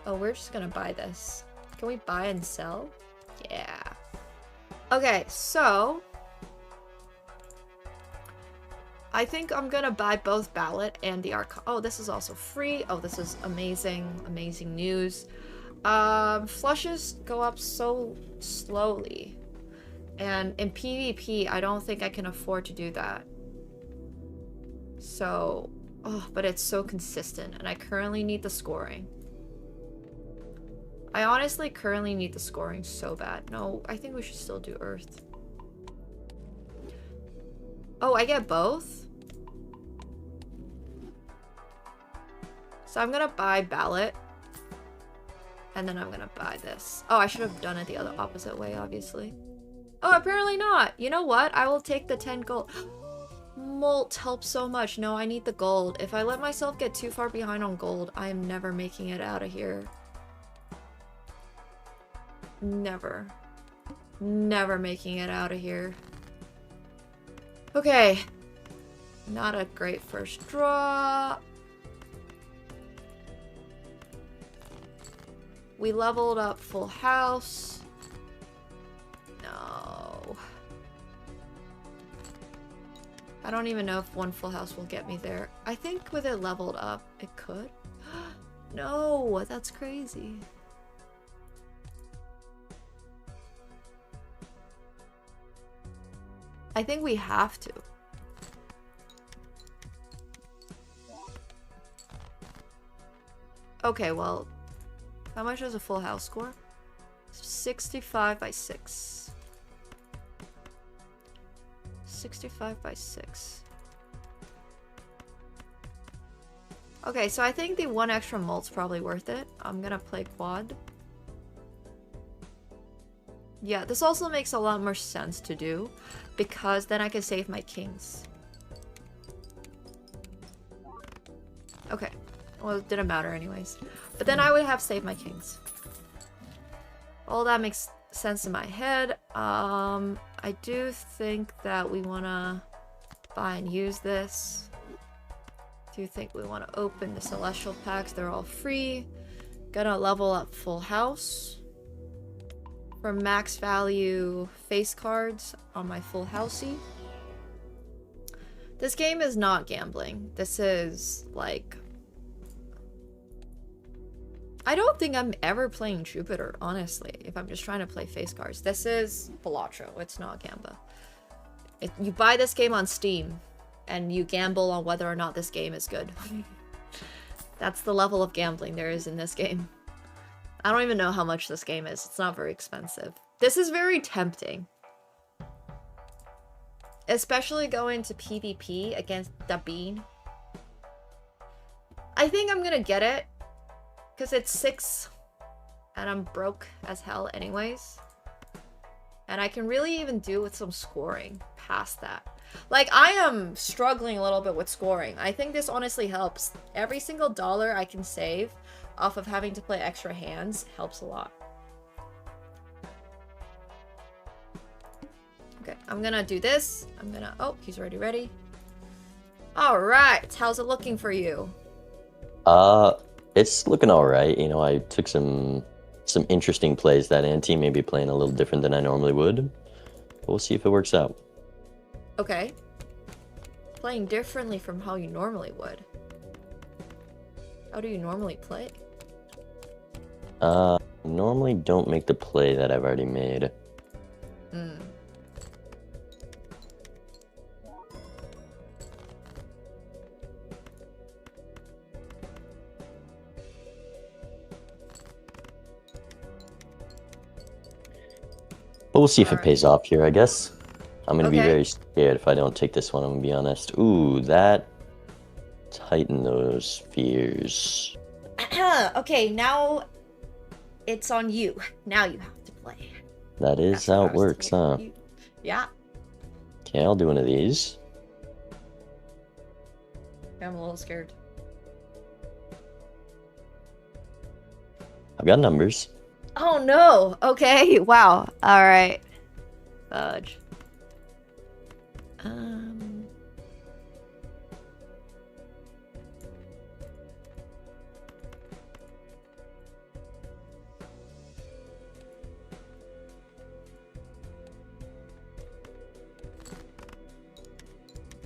Oh, we're just gonna buy this. Can we buy and sell? Yeah. Okay, so I think I'm gonna buy both ballot and the arc. Oh, this is also free. Oh, this is amazing, amazing news. Flushes go up so slowly. And in PvP, I don't think I can afford to do that. So, oh, but it's so consistent, and I currently need the scoring. I honestly currently need the scoring so bad. No, I think we should still do Earth. Oh, I get both? So I'm gonna buy ballot. And then I'm gonna buy this. Oh, I should have done it the other opposite way, obviously. Oh, apparently not. You know what? I will take the 10 gold. Molt helps so much. No, I need the gold. If I let myself get too far behind on gold, I am never making it out of here. Never. Never making it out of here. Okay. Not a great first draw. We leveled up full house. No. I don't even know if 1 full house will get me there. I think with it leveled up, it could. No, that's crazy. I think we have to. Okay, well, how much does a full house score? 65 by 6. 65 by 6. Okay, so I think the 1 extra mult's probably worth it. I'm gonna play quad. Yeah, this also makes a lot more sense to do, because then I can save my kings. Okay. Well, it didn't matter anyways. But then I would have saved my kings. All that makes sense in my head. I do think that we want to buy and use this. Do think we want to open the celestial packs. They're all free. Gonna level up full house. For max value face cards on my full housey. This game is not gambling. This is like... I don't think I'm ever playing Jupiter, honestly, if I'm just trying to play face cards. This is Balatro. It's not Gamba. You buy this game on Steam, and you gamble on whether or not this game is good. That's the level of gambling there is in this game. I don't even know how much this game is. It's not very expensive. This is very tempting. Especially going to PvP against the Bean. I think I'm gonna get it. Because it's 6. And I'm broke as hell anyways. And I can really even do with some scoring past that. Like, I am struggling a little bit with scoring. I think this honestly helps. Every single dollar I can save off of having to play extra hands helps a lot. Okay, I'm gonna do this. I'm gonna... Oh, he's already ready. Alright, how's it looking for you? It's looking alright. You know, I took some interesting plays. That ante may be playing a little different than I normally would. But we'll see if it works out. Okay. Playing differently from how you normally would. How do you normally play? Normally don't make the play that I've already made. Hmm. But we'll see if it pays off here, I guess. I'm gonna be Okay. very scared if I don't take this one, I'm gonna be honest. Ooh, that... Tighten those fears. Okay, now it's on you. Now you have to play. That is how it works, huh? Yeah. Okay, I'll do one of these. I'm a little scared. I've got numbers. Oh no! Okay, wow. Alright. Fudge.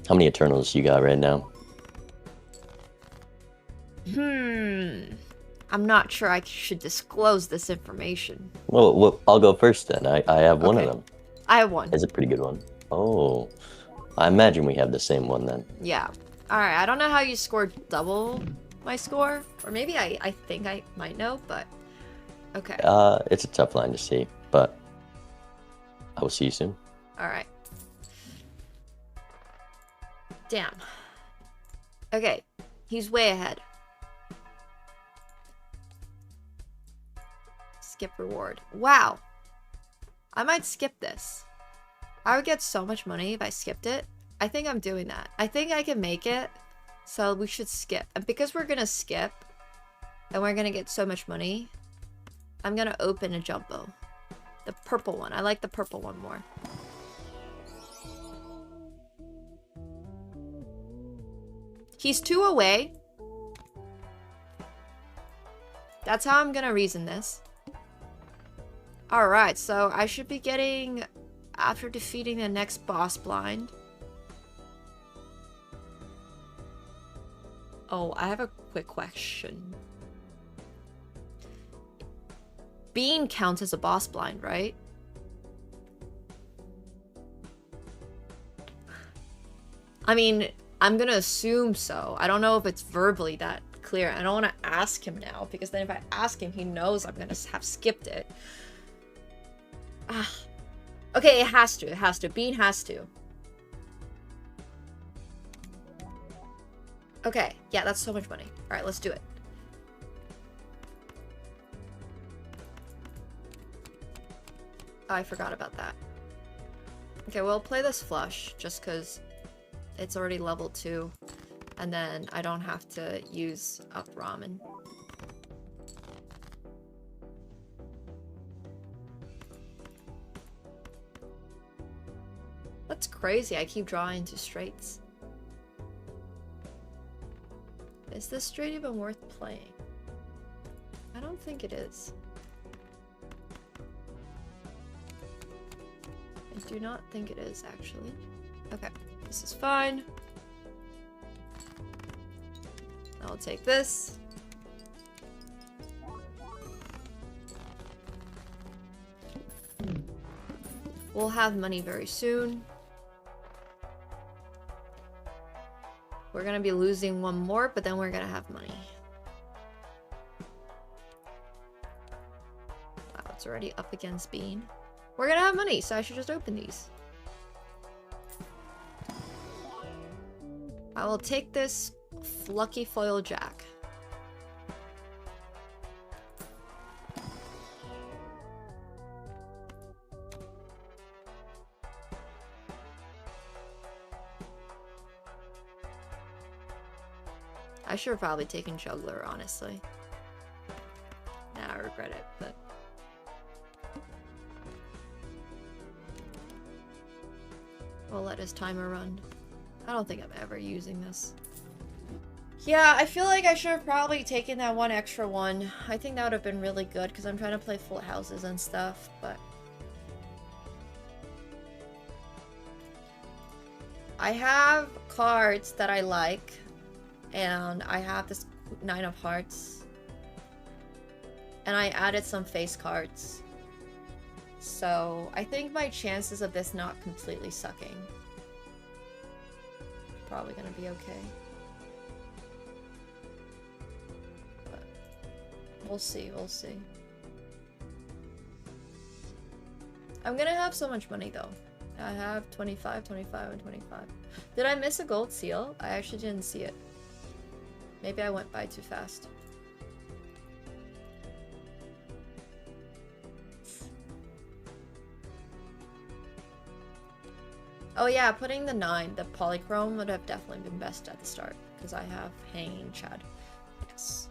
How many Eternals you got right now? I'm not sure I should disclose this information. Well, I'll go first then. I have one of Okay. them. I have one. It's a pretty good one. Oh, I imagine we have the same one then. Yeah. Alright, I don't know how you scored double my score. Or maybe I think I might know, but... Okay. It's a tough line to see, but I will see you soon. Alright. Damn. Okay. He's way ahead. Skip reward. Wow. I might skip this. I would get so much money if I skipped it. I think I'm doing that. I think I can make it. So we should skip. And because we're gonna skip, and we're gonna get so much money, I'm gonna open a jumbo. The purple one. I like the purple one more. He's 2 away. That's how I'm gonna reason this. Alright, so I should be getting... After defeating the next boss blind. Oh, I have a quick question. Bean counts as a boss blind, right? I mean, I'm gonna assume so. I don't know if it's verbally that clear. I don't want to ask him now, because then if I ask him, he knows I'm gonna have skipped it. Ah. Okay, it has to. It has to. Bean has to. Okay. Yeah, that's so much money. Alright, let's do it. Oh, I forgot about that. Okay, we'll play this flush, just because it's already level 2. And then I don't have to use up ramen. That's crazy. I keep drawing into straights. Is this straight even worth playing? I don't think it is. I do not think it is, actually. Okay, this is fine. I'll take this. We'll have money very soon. We're gonna be losing one more, but then we're gonna have money. Wow, it's already up against Bean. We're gonna have money, so I should just open these. I will take this lucky foil jack. I should have probably taken juggler, honestly. Nah, I regret it, but... we'll let his timer run. I don't think I'm ever using this. Yeah, I feel like I should have probably taken that one extra one. I think that would have been really good because I'm trying to play full houses and stuff, but... I have cards that I like, and I have this 9 of hearts. And I added some face cards. So, I think my chances of this not completely sucking. Probably gonna be okay. But we'll see, we'll see. I'm gonna have so much money though. I have 25, 25, and 25. Did I miss a gold seal? I actually didn't see it. Maybe I went by too fast. Oh yeah, putting the 9, the polychrome, would have definitely been best at the start, because I have hanging Chad. Yes.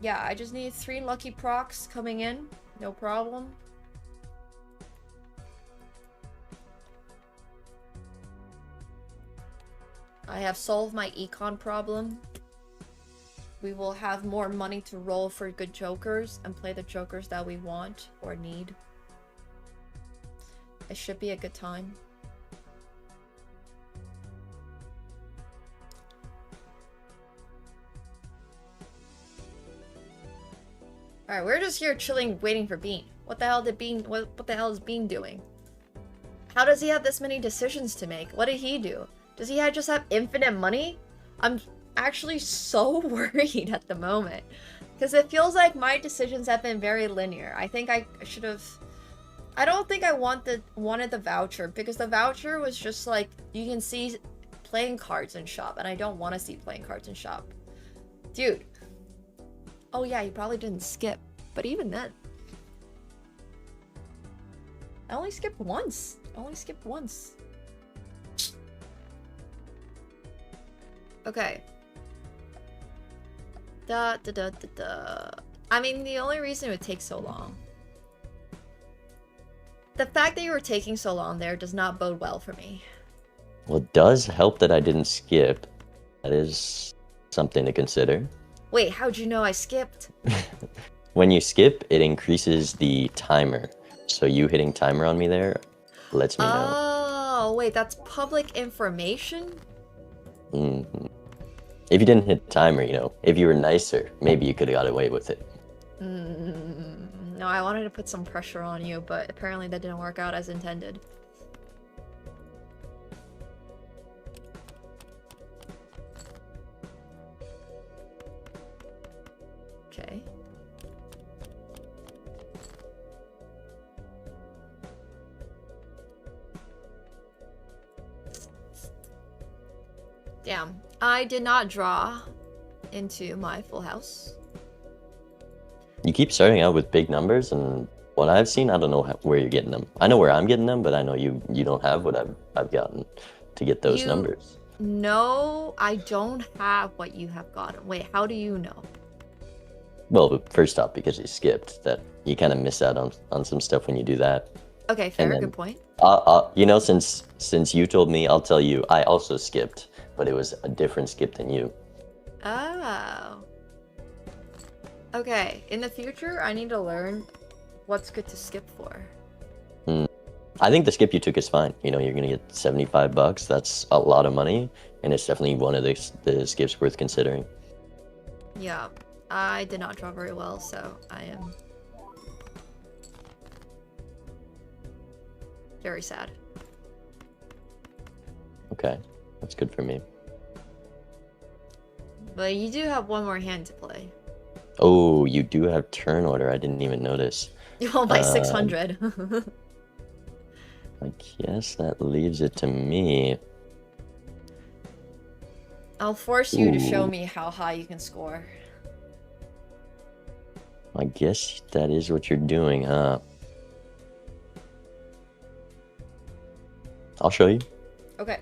Yeah, I just need 3 lucky procs coming in, no problem. I have solved my econ problem. We will have more money to roll for good jokers and play the jokers that we want or need. It should be a good time. Alright, we're just here chilling, waiting for Bean. What the hell did Bean, what the hell is Bean doing? How does he have this many decisions to make? What did he do? Does he just have infinite money? I'm actually so worried at the moment. Because it feels like my decisions have been very linear. I think I should have... I don't think I wanted the voucher, because the voucher was just like, you can see playing cards in shop, and I don't want to see playing cards in shop. Dude. Oh yeah, you probably didn't skip, but even then. I only skipped once. Okay. I mean, the only reason it would take so long. The fact that you were taking so long there does not bode well for me. Well, it does help that I didn't skip. That is something to consider. Wait, how'd you know I skipped? When you skip, it increases the timer. So you hitting timer on me there lets me know. Oh, wait, that's public information? Mm-hmm. If you didn't hit timer, you know, if you were nicer, maybe you could have got away with it. No, I wanted to put some pressure on you, but apparently that didn't work out as intended. Okay. Damn, I did not draw into my full house. You keep starting out with big numbers, and what I've seen, I don't know where you're getting them. I know where I'm getting them, but I know you don't have what I've gotten to get those numbers. No, I don't have what you have gotten. Wait, how do you know? Well, first off, because you skipped, that you kind of miss out on some stuff when you do that. Okay, fair, then, good point. You know, since you told me, I'll tell you, I also skipped, but it was a different skip than you. Oh. Okay, in the future, I need to learn what's good to skip for. I think the skip you took is fine. You know, you're gonna get $75. That's a lot of money, and it's definitely one of the skips worth considering. Yeah, I did not draw very well, so I am very sad. Okay, that's good for me. But you do have one more hand to play. Oh, you do have turn order. I didn't even notice. Oh, by 600. I guess that leaves it to me. I'll force you to show Ooh. me how high you can score. I guess that is what you're doing, huh? I'll show you. Okay.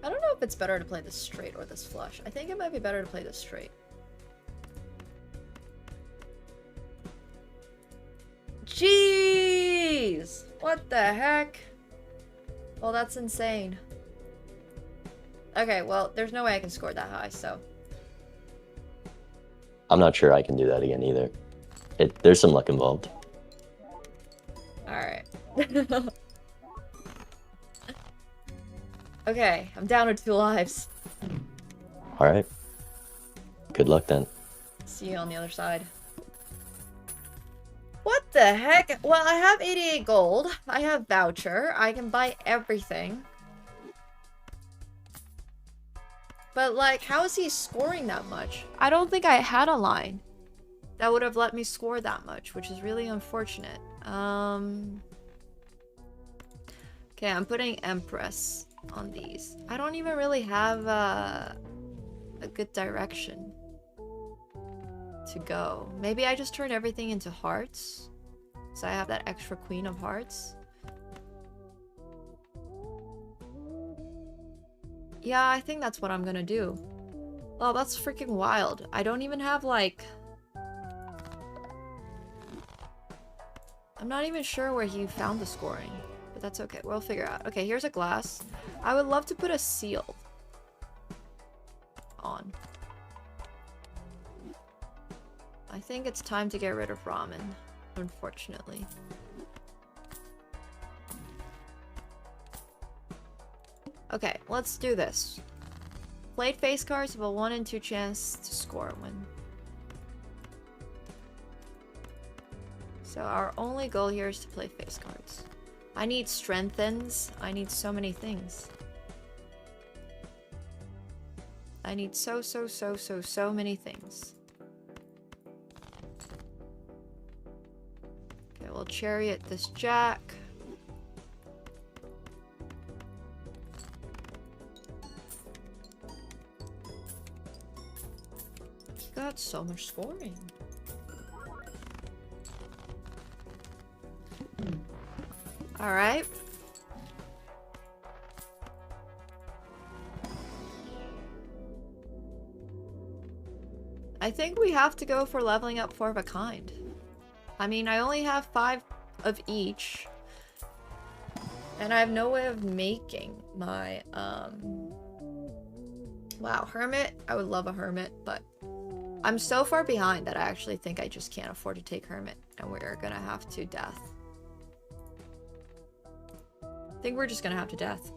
I don't know if it's better to play this straight or this flush. I think it might be better to play this straight. Jeez! What the heck? Well, that's insane. Okay, well, there's no way I can score that high, so... I'm not sure I can do that again either. There's some luck involved. Alright. Okay, I'm down with 2 lives. Alright. Good luck then. See you on the other side. What the heck? Well, I have 88 gold. I have voucher. I can buy everything. But, like, how is he scoring that much? I don't think I had a line that would have let me score that much, which is really unfortunate. Okay, I'm putting Empress on these. I don't even really have a good direction to go. Maybe I just turn everything into hearts, so I have that extra queen of hearts. Yeah, I think that's what I'm gonna do. Oh, that's freaking wild. I don't even have, like... I'm not even sure where he found the scoring, but that's okay. We'll figure out. Okay, here's a glass. I would love to put a seal on. I think it's time to get rid of ramen, unfortunately. Okay, let's do this. Played face cards have a 1 in 2 chance to score a win. So our only goal here is to play face cards. I need strengthens. I need so many things. I need so many things. Okay, we'll chariot this jack. He got so much scoring. All right. I think we have to go for leveling up 4 of a kind. I mean, I only have 5 of each. And I have no way of making my, Wow, Hermit. I would love a Hermit, but I'm so far behind that I actually think I just can't afford to take Hermit. And we're gonna have to death. I think we're just gonna have to death.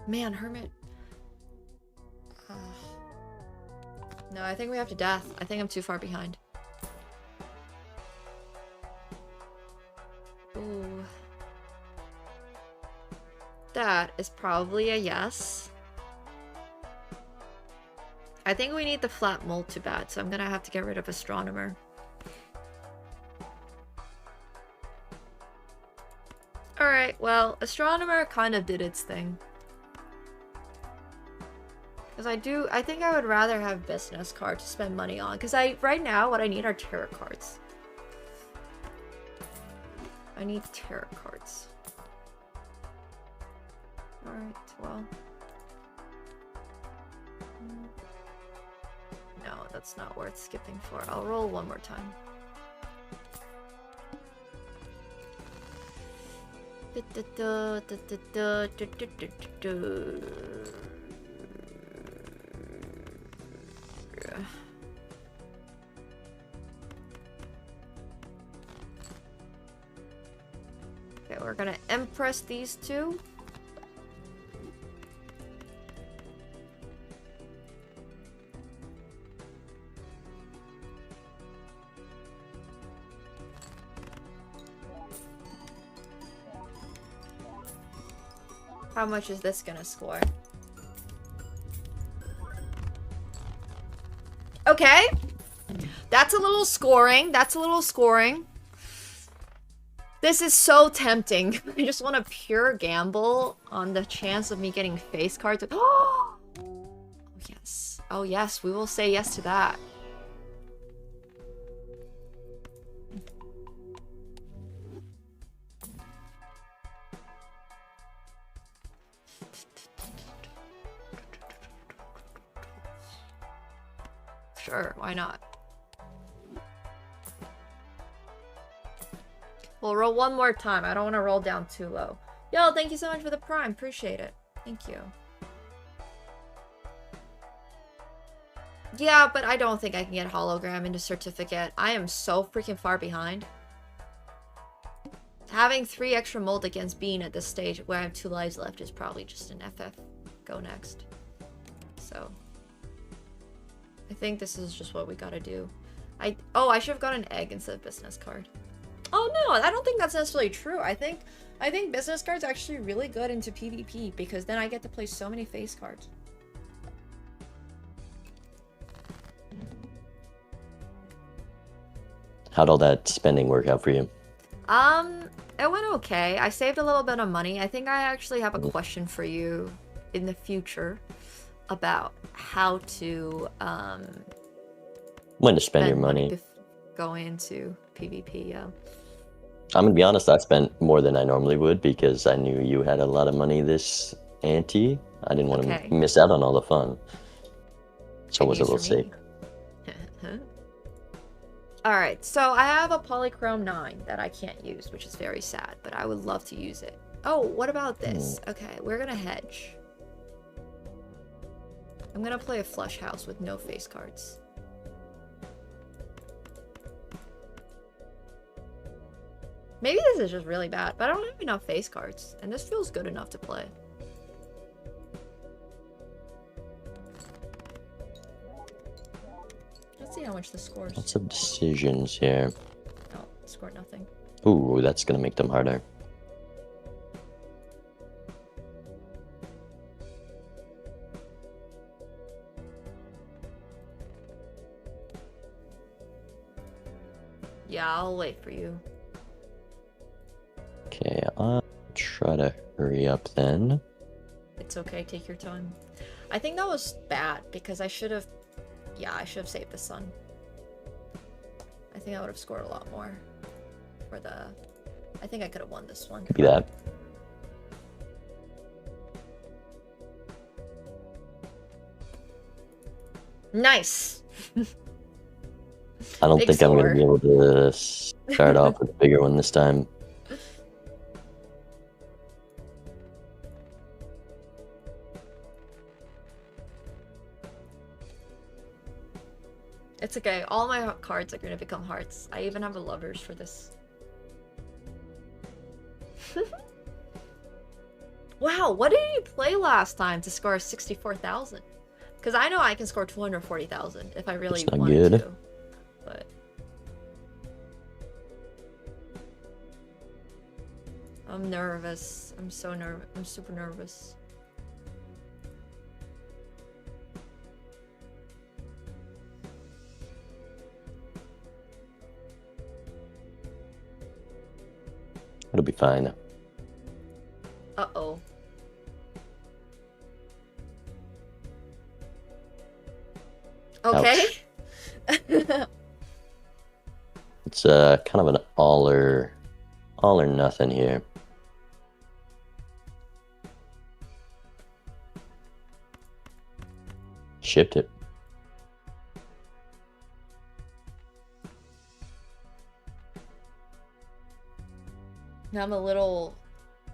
Man, Hermit. No, I think we have to death. I think I'm too far behind. Ooh. That is probably a yes. I think we need the flat multi bad, so I'm gonna have to get rid of Astronomer. Alright, well, Astronomer kind of did its thing. Because I think I would rather have business card to spend money on. Because right now, what I need are tarot cards. I need tarot cards. Alright, well. No, that's not worth skipping for. I'll roll one more time. Okay, we're gonna Empress these two. How much is this gonna score? Okay. That's a little scoring. That's a little scoring. This is so tempting. I just want a pure gamble on the chance of me getting face cards. Oh, yes. Oh, yes. We will say yes to that. Sure, why not? We'll roll one more time. I don't want to roll down too low. Yo, thank you so much for the prime. Appreciate it. Thank you. Yeah, but I don't think I can get hologram into certificate. I am so freaking far behind. Having 3 extra mold against being at this stage where I have 2 lives left is probably just an FF. Go next. So I think this is just what we gotta do. I should have got an egg instead of business card. Oh no, I don't think that's necessarily true. I think business cards are actually really good into PvP because then I get to play so many face cards. How'd all that spending work out for you? It went okay. I saved a little bit of money. I think I actually have a question for you in the future about how to When to spend your money. Going into PvP, yeah. I'm gonna be honest, I spent more than I normally would because I knew you had a lot of money this ante. I didn't want to miss out on all the fun. So I was a little safe. Alright, so I have a Polychrome 9 that I can't use, which is very sad, but I would love to use it. Oh, what about this? Okay, we're gonna hedge. I'm gonna play a flush house with no face cards. Maybe this is just really bad, but I don't have enough face cards, and this feels good enough to play. Let's see how much this scores. Lots of decisions here. Oh, scored nothing. Ooh, that's gonna make them harder. Yeah, I'll wait for you. Okay, I'll try to hurry up then. It's okay, take your time. I think that was bad because I should have... Yeah, I should have saved the sun. I think I would have scored a lot more for the... I think I could have won this one. Could be that. Nice! I don't Big think I'm going score. to be able to start off with a bigger one this time. It's okay, all my cards are going to become hearts. I even have a lovers for this. Wow, what did you play last time to score 64,000? Because I know I can score 240,000 if I really That's not wanted good. to. But I'm nervous. I'm so nervous. I'm super nervous. It'll be fine. Uh-oh. Okay. It's kind of an all or nothing here. Shipped it. Now I'm a little...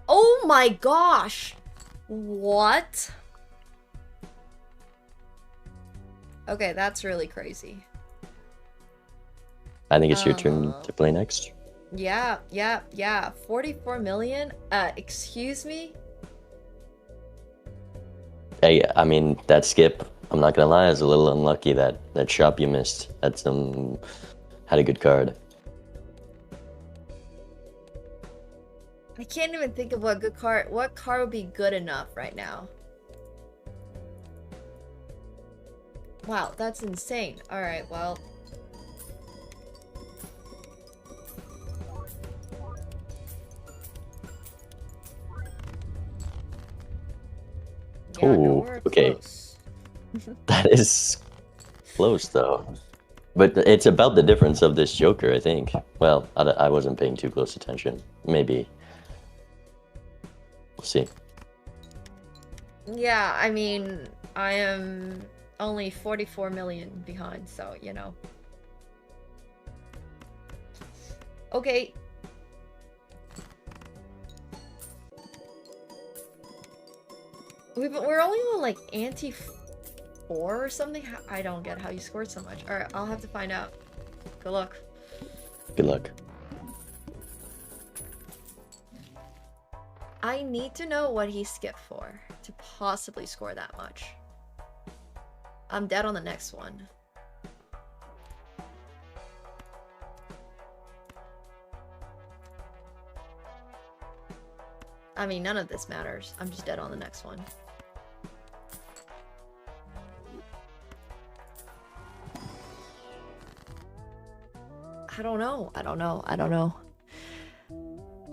Oh my gosh! What? Okay, that's really crazy. I think it's your turn to play next. Yeah. 44 million? Excuse me? Hey, I mean, that skip, I'm not gonna lie, is a little unlucky. That shop you missed. That's had a good card. I can't even think of what card would be good enough right now. Wow, that's insane. Alright, well. Yeah, Ooh, nowhere okay. close. That is close though. But it's about the difference of this Joker, I think. Well, I wasn't paying too close attention. Maybe. We'll see. Yeah, I mean, I am only 44 million behind, so, you know. Okay. We're only on, like, ante-4 or something? I don't get how you scored so much. Alright, I'll have to find out. Good luck. Good luck. I need to know what he skipped for to possibly score that much. I'm dead on the next one. I mean, none of this matters. I'm just dead on the next one. I don't know. I don't know. I don't know.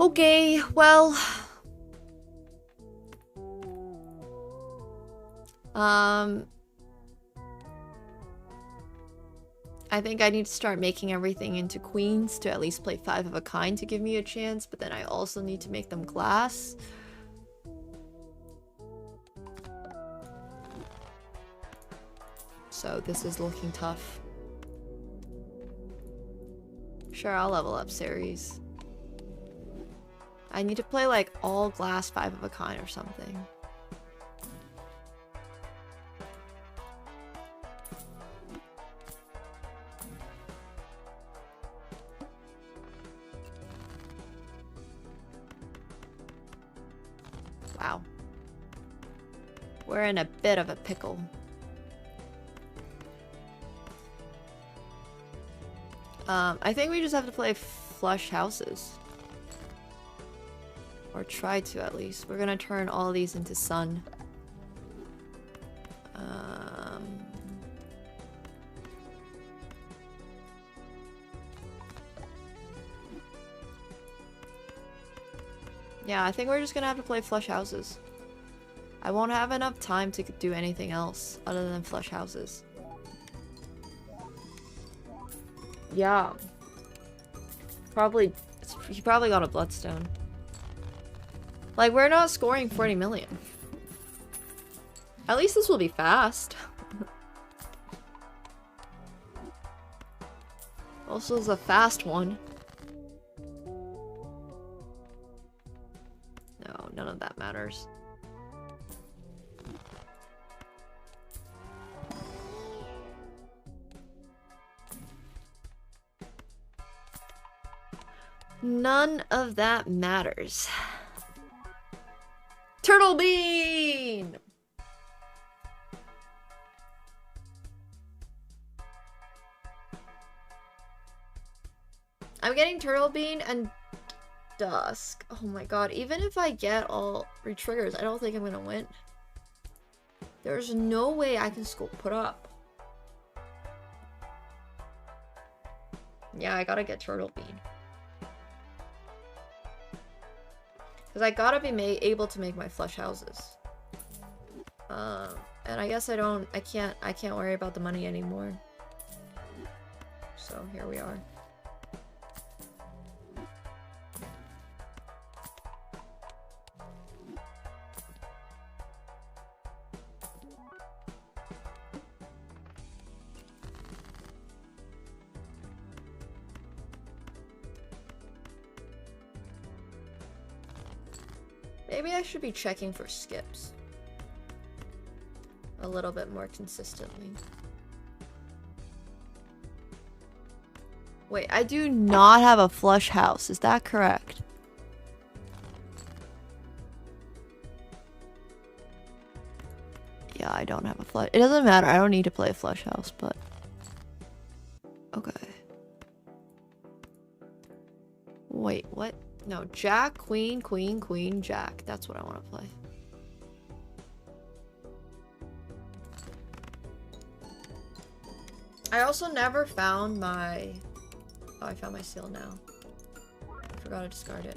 Okay, well... I think I need to start making everything into queens to at least play 5 of a kind to give me a chance, but then I also need to make them glass. So this is looking tough. Sure, I'll level up series. I need to play like all glass 5 of a kind or something. Wow. We're in a bit of a pickle. I think we just have to play flush houses. Or try to, at least. We're gonna turn all these into sun. Yeah, I think we're just gonna have to play flush houses. I won't have enough time to do anything else other than flush houses. Yeah. He probably got a bloodstone. Like, we're not scoring 40 million. At least this will be fast. Also, it's a fast one. No, none of that matters. None of that matters. TurtleBean! I'm getting TurtleBean and Dusk. Oh my god, even if I get all re-triggers, I don't think I'm gonna win. There's no way I can put up. Yeah, I gotta get TurtleBean. Because I gotta be able to make my flush houses. And I guess I can't worry about the money anymore. So here we are. Maybe I should be checking for skips a little bit more consistently. Wait, I do not have a flush house. Is that correct? Yeah, I don't have a flush. It doesn't matter. I don't need to play a flush house, but... Okay. Wait, what? No, Jack, Queen, Queen, Queen, Jack. That's what I want to play. I also never found my... Oh, I found my seal now. I forgot to discard it.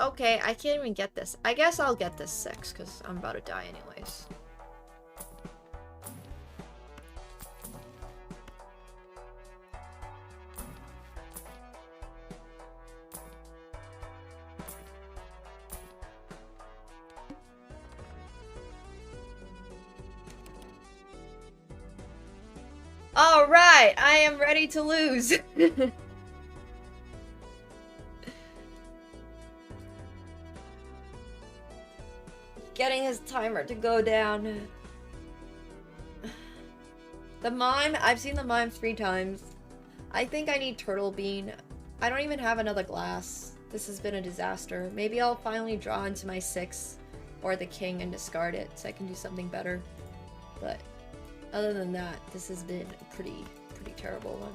Okay, I can't even get this. I guess I'll get this 6 because I'm about to die anyways. All right, I am ready to lose. Getting his timer to go down. The mime, I've seen the mime 3 times. I think I need TurtleBean. I don't even have another glass. This has been a disaster. Maybe I'll finally draw into my 6 or the king and discard it so I can do something better. But other than that, this has been a pretty terrible one.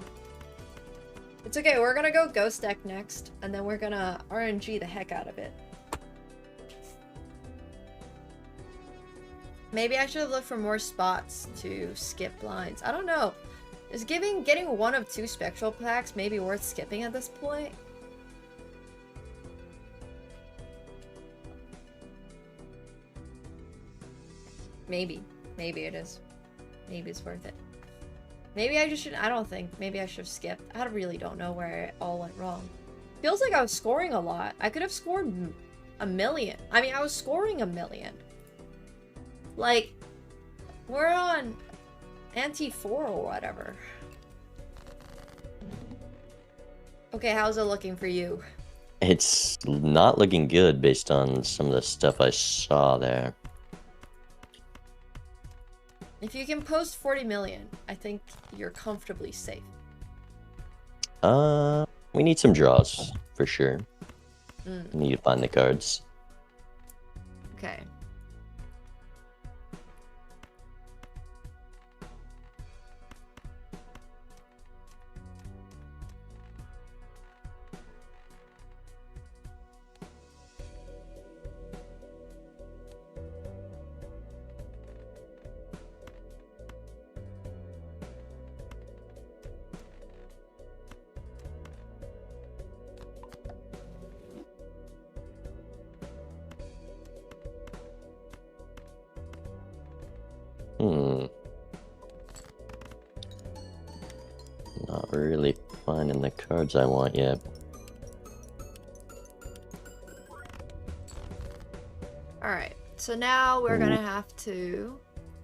It's okay, we're gonna go Ghost Deck next, and then we're gonna RNG the heck out of it. Maybe I should look for more spots to skip blinds. I don't know. Is getting 1 of 2 spectral packs maybe worth skipping at this point? Maybe. Maybe it is. Maybe it's worth it. Maybe I just should. I don't think. Maybe I should have skipped. I really don't know where it all went wrong. Feels like I was scoring a lot. I could have scored a million. I mean, I was scoring a million. Like, we're on ante 4 or whatever. Okay, how's it looking for you? It's not looking good based on some of the stuff I saw there. If you can post 40 million, I think you're comfortably safe. We need some draws, for sure. Mm. We need to find the cards. Okay. Not really finding the cards I want yet. Alright, so now we're gonna have to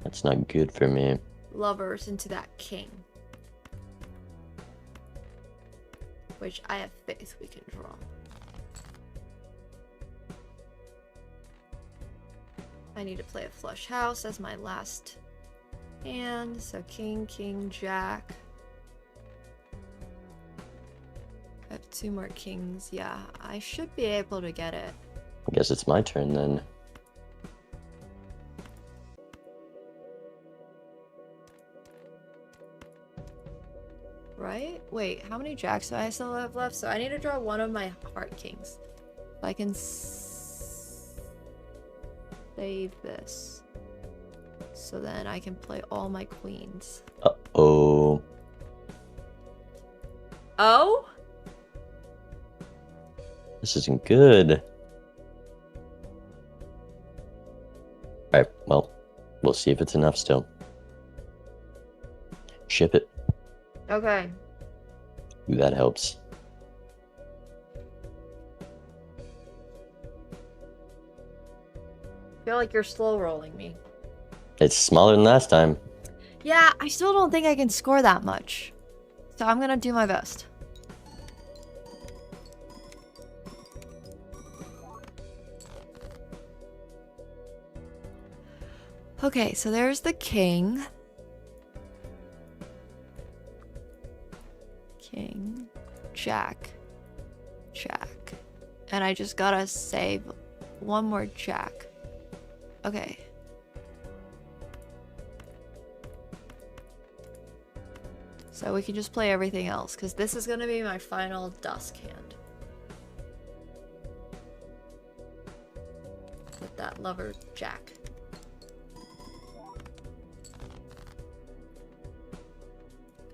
That's not good for me. lovers into that king. Which I have faith we can draw. I need to play a flush house as my last hand. So king, king, jack. I have 2 more kings. Yeah, I should be able to get it. I guess it's my turn then. Right? Wait, how many jacks do I still have left? So I need to draw 1 of my heart kings. If I can save this. So then I can play all my queens. Uh-oh. Oh? This isn't good. Alright, well, we'll see if it's enough still. Ship it. Okay. Ooh, that helps. I feel like you're slow rolling me. It's smaller than last time. Yeah, I still don't think I can score that much. So I'm gonna do my best. Okay, so there's the king. King, jack, jack. And I just gotta save 1 more jack. Okay. So we can just play everything else, because this is gonna be my final dusk hand. With that lover jack.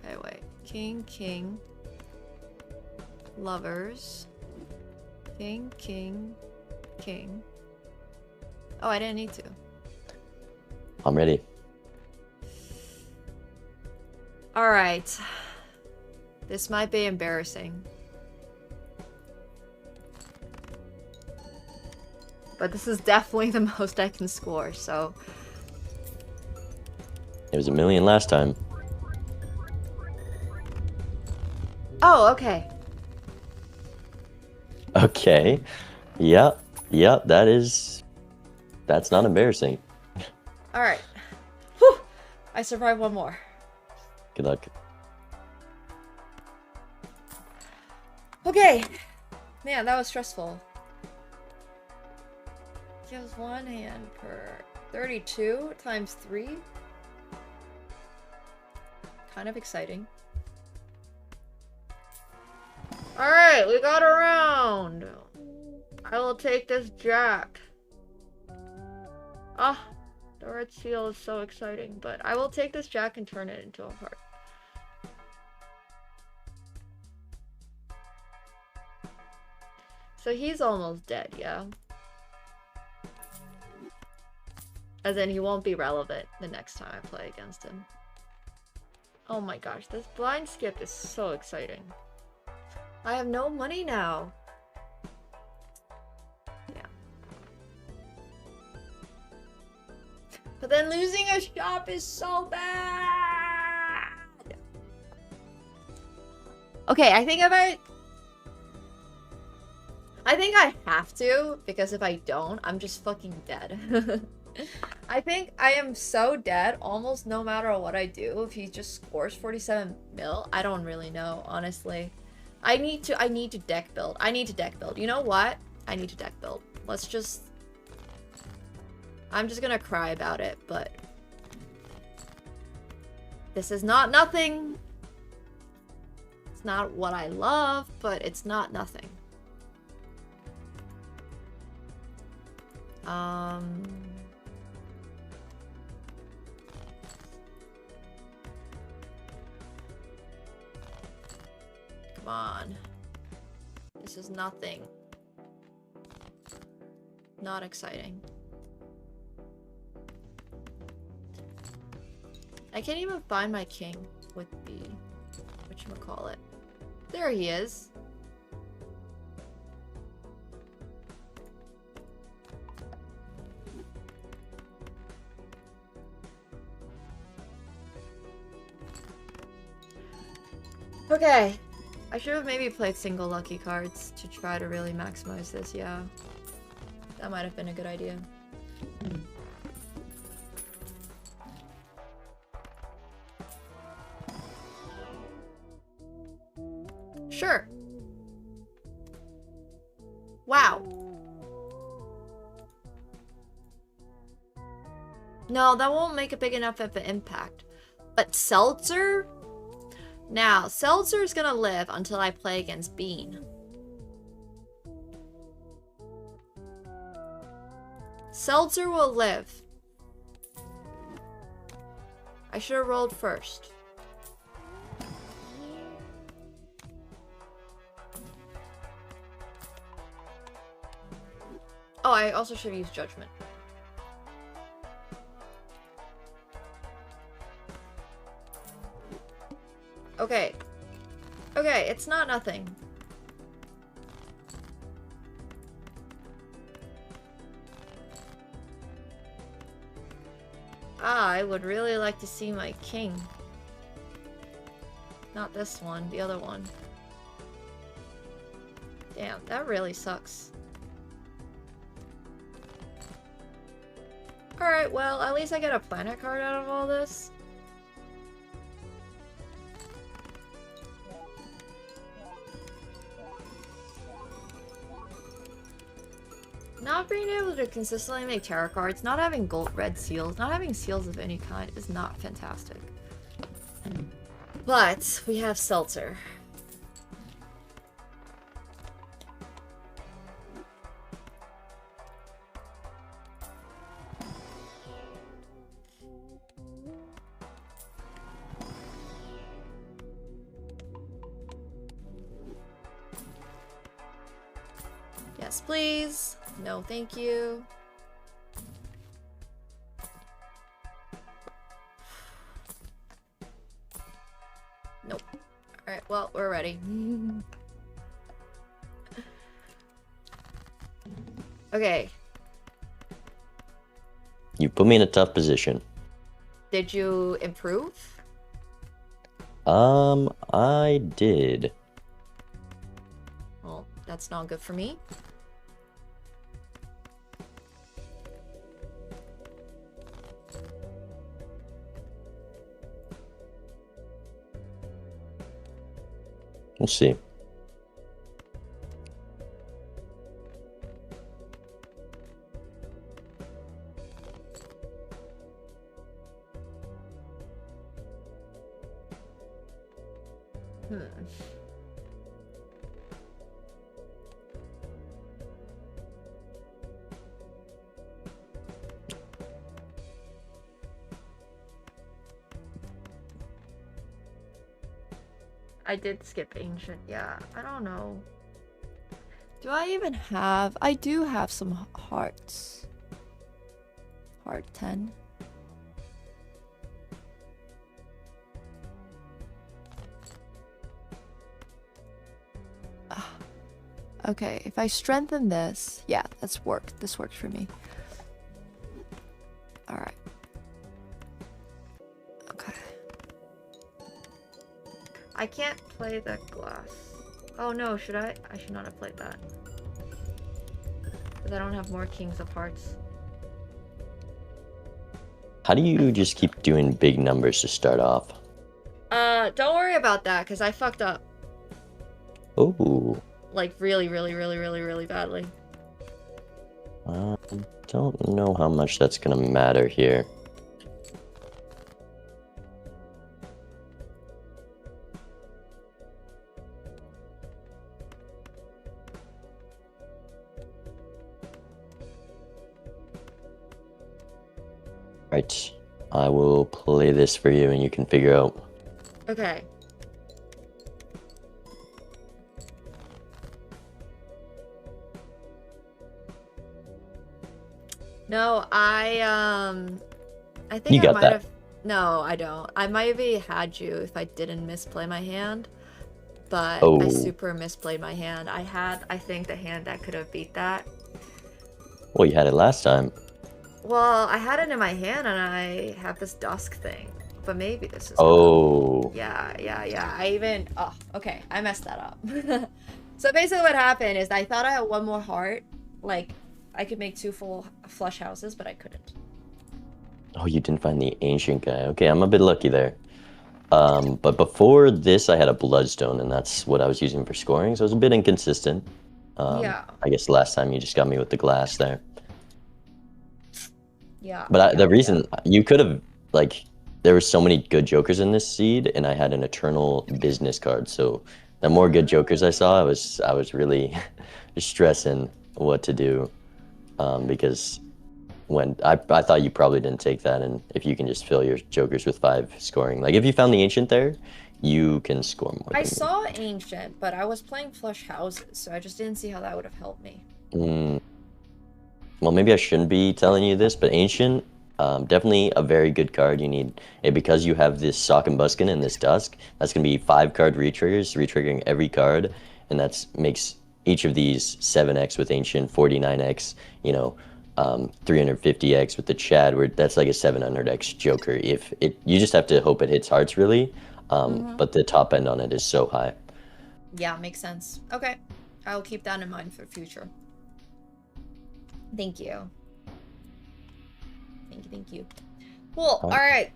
Okay, wait. King, king. Lovers. King, king. king. Oh, I didn't need to. I'm ready. Alright. This might be embarrassing. But this is definitely the most I can score, so... It was 1 million last time. Oh, okay. Okay. Yep. Yep, that's not embarrassing. Alright. Whew! I survived one more. Good luck. Okay. Man, that was stressful. Gives one hand per 32 times 3. Kind of exciting. Alright, we got a round. I will take this jack. Ah, the red seal is so exciting, but I will take this jack and turn it into a heart. So he's almost dead, yeah? As in, he won't be relevant the next time I play against him. Oh my gosh, this blind skip is so exciting. I have no money now. Yeah. But then losing a shop is so bad! Okay, I think I have to, because if I don't, I'm just fucking dead. I think I am so dead almost no matter what I do. If he just scores 47 mil, I don't really know, honestly. I need to deck build. I need to deck build. You know what? I need to deck build. Let's just... I'm just gonna cry about it, but... This is not nothing. It's not what I love, but it's not nothing. Come on. This is nothing. Not exciting. I can't even find my king with the whatchamacallit. There he is. Okay. I should have maybe played single lucky cards to try to really maximize this, yeah. That might have been a good idea. Sure. Wow. No, that won't make a big enough of an impact. But Seltzer? Now, Seltzer is gonna live until I play against Bean. Seltzer will live. I should have rolled first. Oh, I also should have used Judgment. Okay. Okay, it's not nothing. I would really like to see my king. Not this one, the other one. Damn, that really sucks. Alright, well, at least I get a planet card out of all this. Not being able to consistently make tarot cards, not having gold red seals, not having seals of any kind is not fantastic. But we have Seltzer. Yes, please. No, thank you. Nope. Alright, well, we're ready. Okay. You put me in a tough position. Did you improve? I did. Well, that's not good for me. We'll see. I did skip ancient, yeah. I don't know. Do I even have... I do have some hearts. Heart 10. Okay, if I strengthen this... Yeah, that's worked. This works for me. Alright. Okay. I can't play the glass. Oh no, should I? I should not have played that. Because I don't have more kings of hearts. How do you just keep doing big numbers to start off? Don't worry about that, because I fucked up. Oh. Like, really, really, really, really, really badly. Don't know how much that's gonna matter here. Right, I will play this for you and you can figure out. Okay. No, I think You I got might that. have... No, I don't. I might have had you if I didn't misplay my hand. But Oh. I super misplayed my hand. I had, I think, the hand that could have beat that. Well, you had it last time. Well, I had it in my hand and I have this dusk thing. But maybe this is... Oh. Yeah. I even... Oh, okay. I messed that up. So basically what happened is I thought I had one more heart. Like, I could make 2 full flush houses, but I couldn't. Oh, you didn't find the ancient guy. Okay, I'm a bit lucky there. But before this, I had a bloodstone, and that's what I was using for scoring, so it was a bit inconsistent. Yeah. I guess last time you just got me with the glass there. Yeah. But the reason you could have, like, there were so many good jokers in this seed, and I had an eternal business card. So the more good jokers I saw, I was really stressing what to do, because when I thought you probably didn't take that, and if you can just fill your jokers with 5 scoring, like if you found the ancient there, you can score more. I saw ancient, but I was playing flush houses, so I just didn't see how that would have helped me. Well, maybe I shouldn't be telling you this, but ancient, definitely a very good card. You need it because you have this Sock and Buskin and this Dusk. That's gonna be 5 card retriggers, retriggering every card, and that makes each of these 7x with ancient, 49x, you know, 350x with the Chad, where that's like a 700x Joker. If it, you just have to hope it hits hearts really, but the top end on it is so high. Yeah, makes sense. Okay, I'll keep that in mind for future. Thank you. Thank you. Cool. All right.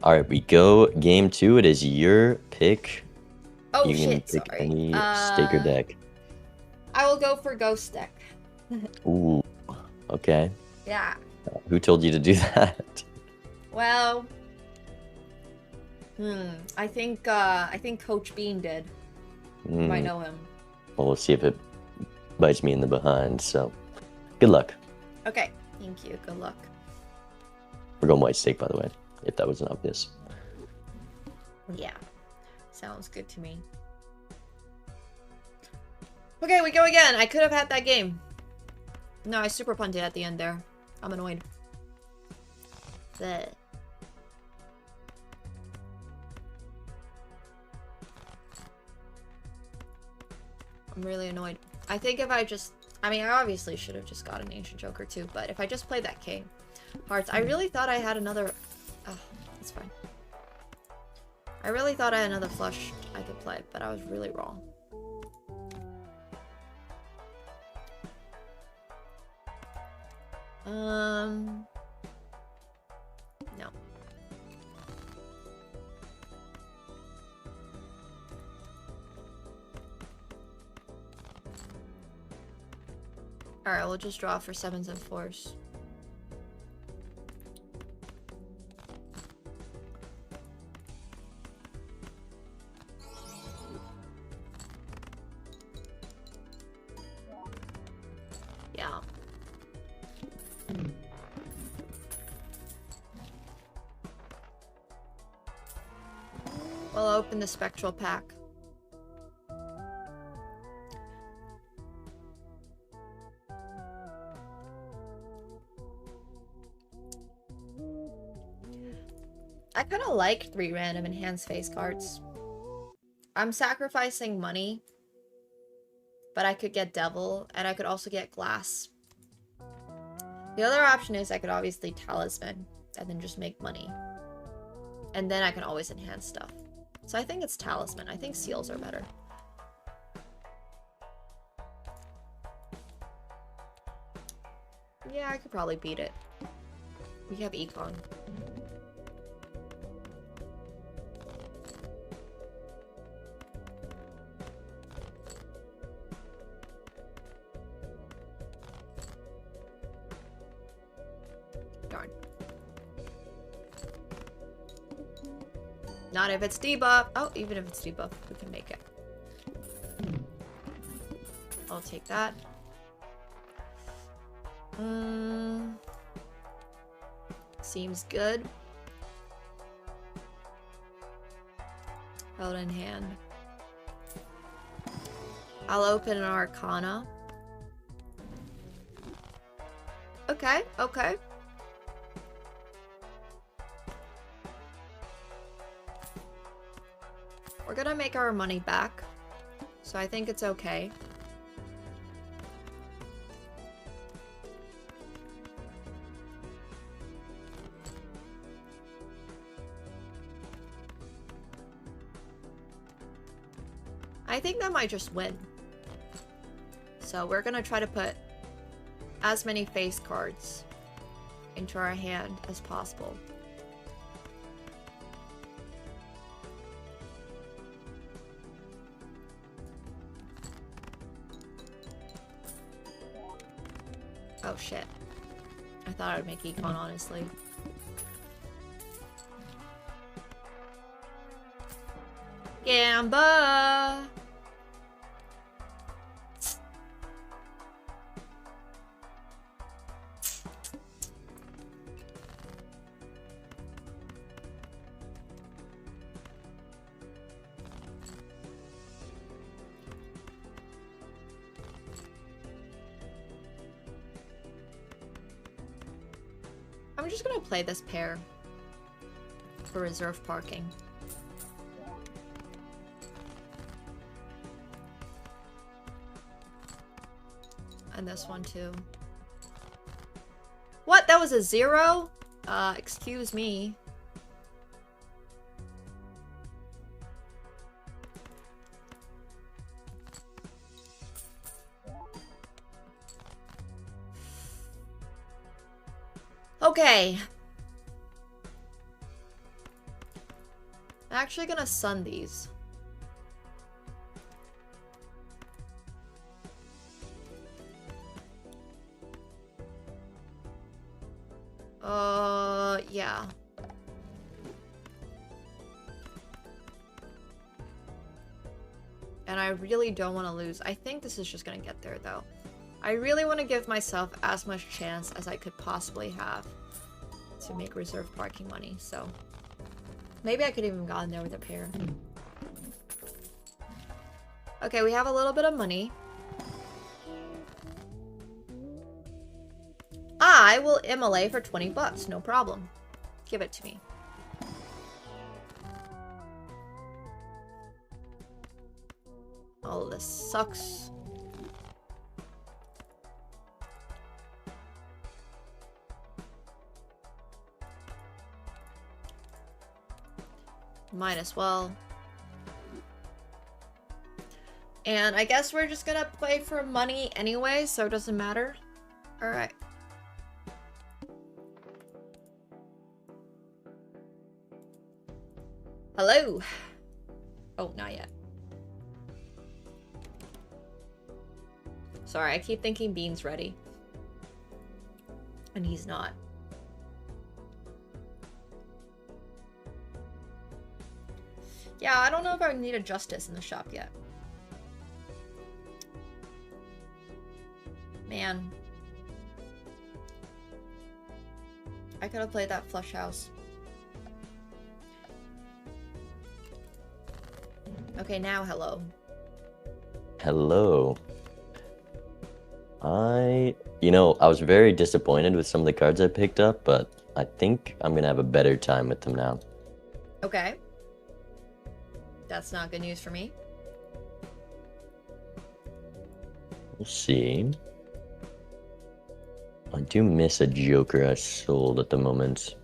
All right, we go game 2. It is your pick. Oh you can shit! pick Sorry. any stake or deck. I will go for Ghost Deck. Ooh, okay. Yeah. Who told you to do that? Well. I think Coach Bean did. I know him. Well, we'll see if it bites me in the behind. So, good luck. Okay. Thank you. Good luck. We're going white stake, by the way, if that wasn't obvious. Yeah. Sounds good to me. Okay, we go again. I could have had that game. No, I super punted at the end there. I'm annoyed. Bleh. I'm really annoyed. I think if I just... I mean, I obviously should have just got an Ancient Joker too, but if I just played that king... Hearts. I really thought I had another... Oh, that's fine. I really thought I had another flush I could play, but I was really wrong. No. Alright, we'll just draw for 7s and 4s. Yeah. We'll open the spectral pack. I kind of like 3 random enhanced face cards. I'm sacrificing money, but I could get Devil, and I could also get Glass. The other option is I could obviously Talisman, and then just make money. And then I can always enhance stuff. So I think it's Talisman. I think Seals are better. Yeah, I could probably beat it. We have Econ. Darn. Not if it's debuff. Oh, even if it's debuff, we can make it. I'll take that. Seems good. Held in hand. I'll open an Arcana. Okay, okay. We're gonna make our money back, so I think it's okay. I think that might just win. So we're gonna try to put as many face cards into our hand as possible. Oh shit. I thought I would make Econ, honestly. Gamba! I'm just gonna play this pair for reserve parking. And this one too. What? That was a 0? Excuse me. Okay. I'm actually gonna sun these. Yeah. And I really don't want to lose. I think this is just gonna get there though. I really want to give myself as much chance as I could possibly have to make reserve parking money, so maybe I could even gotten there with a pair. Okay, we have a little bit of money. I will MLA for 20 bucks, no problem. Give it to me. Oh, this sucks. Might as well. And I guess we're just gonna play for money anyway, so it doesn't matter. Alright. Hello. Oh, not yet. Sorry, I keep thinking Bean's ready. And he's not. Yeah, I don't know if I need a Justice in the shop yet. Man. I could have played that Flush House. Okay, now hello. Hello. You know, I was very disappointed with some of the cards I picked up, but I think I'm gonna have a better time with them now. Okay. That's not good news for me. We'll see. I do miss a Joker I sold at the moment.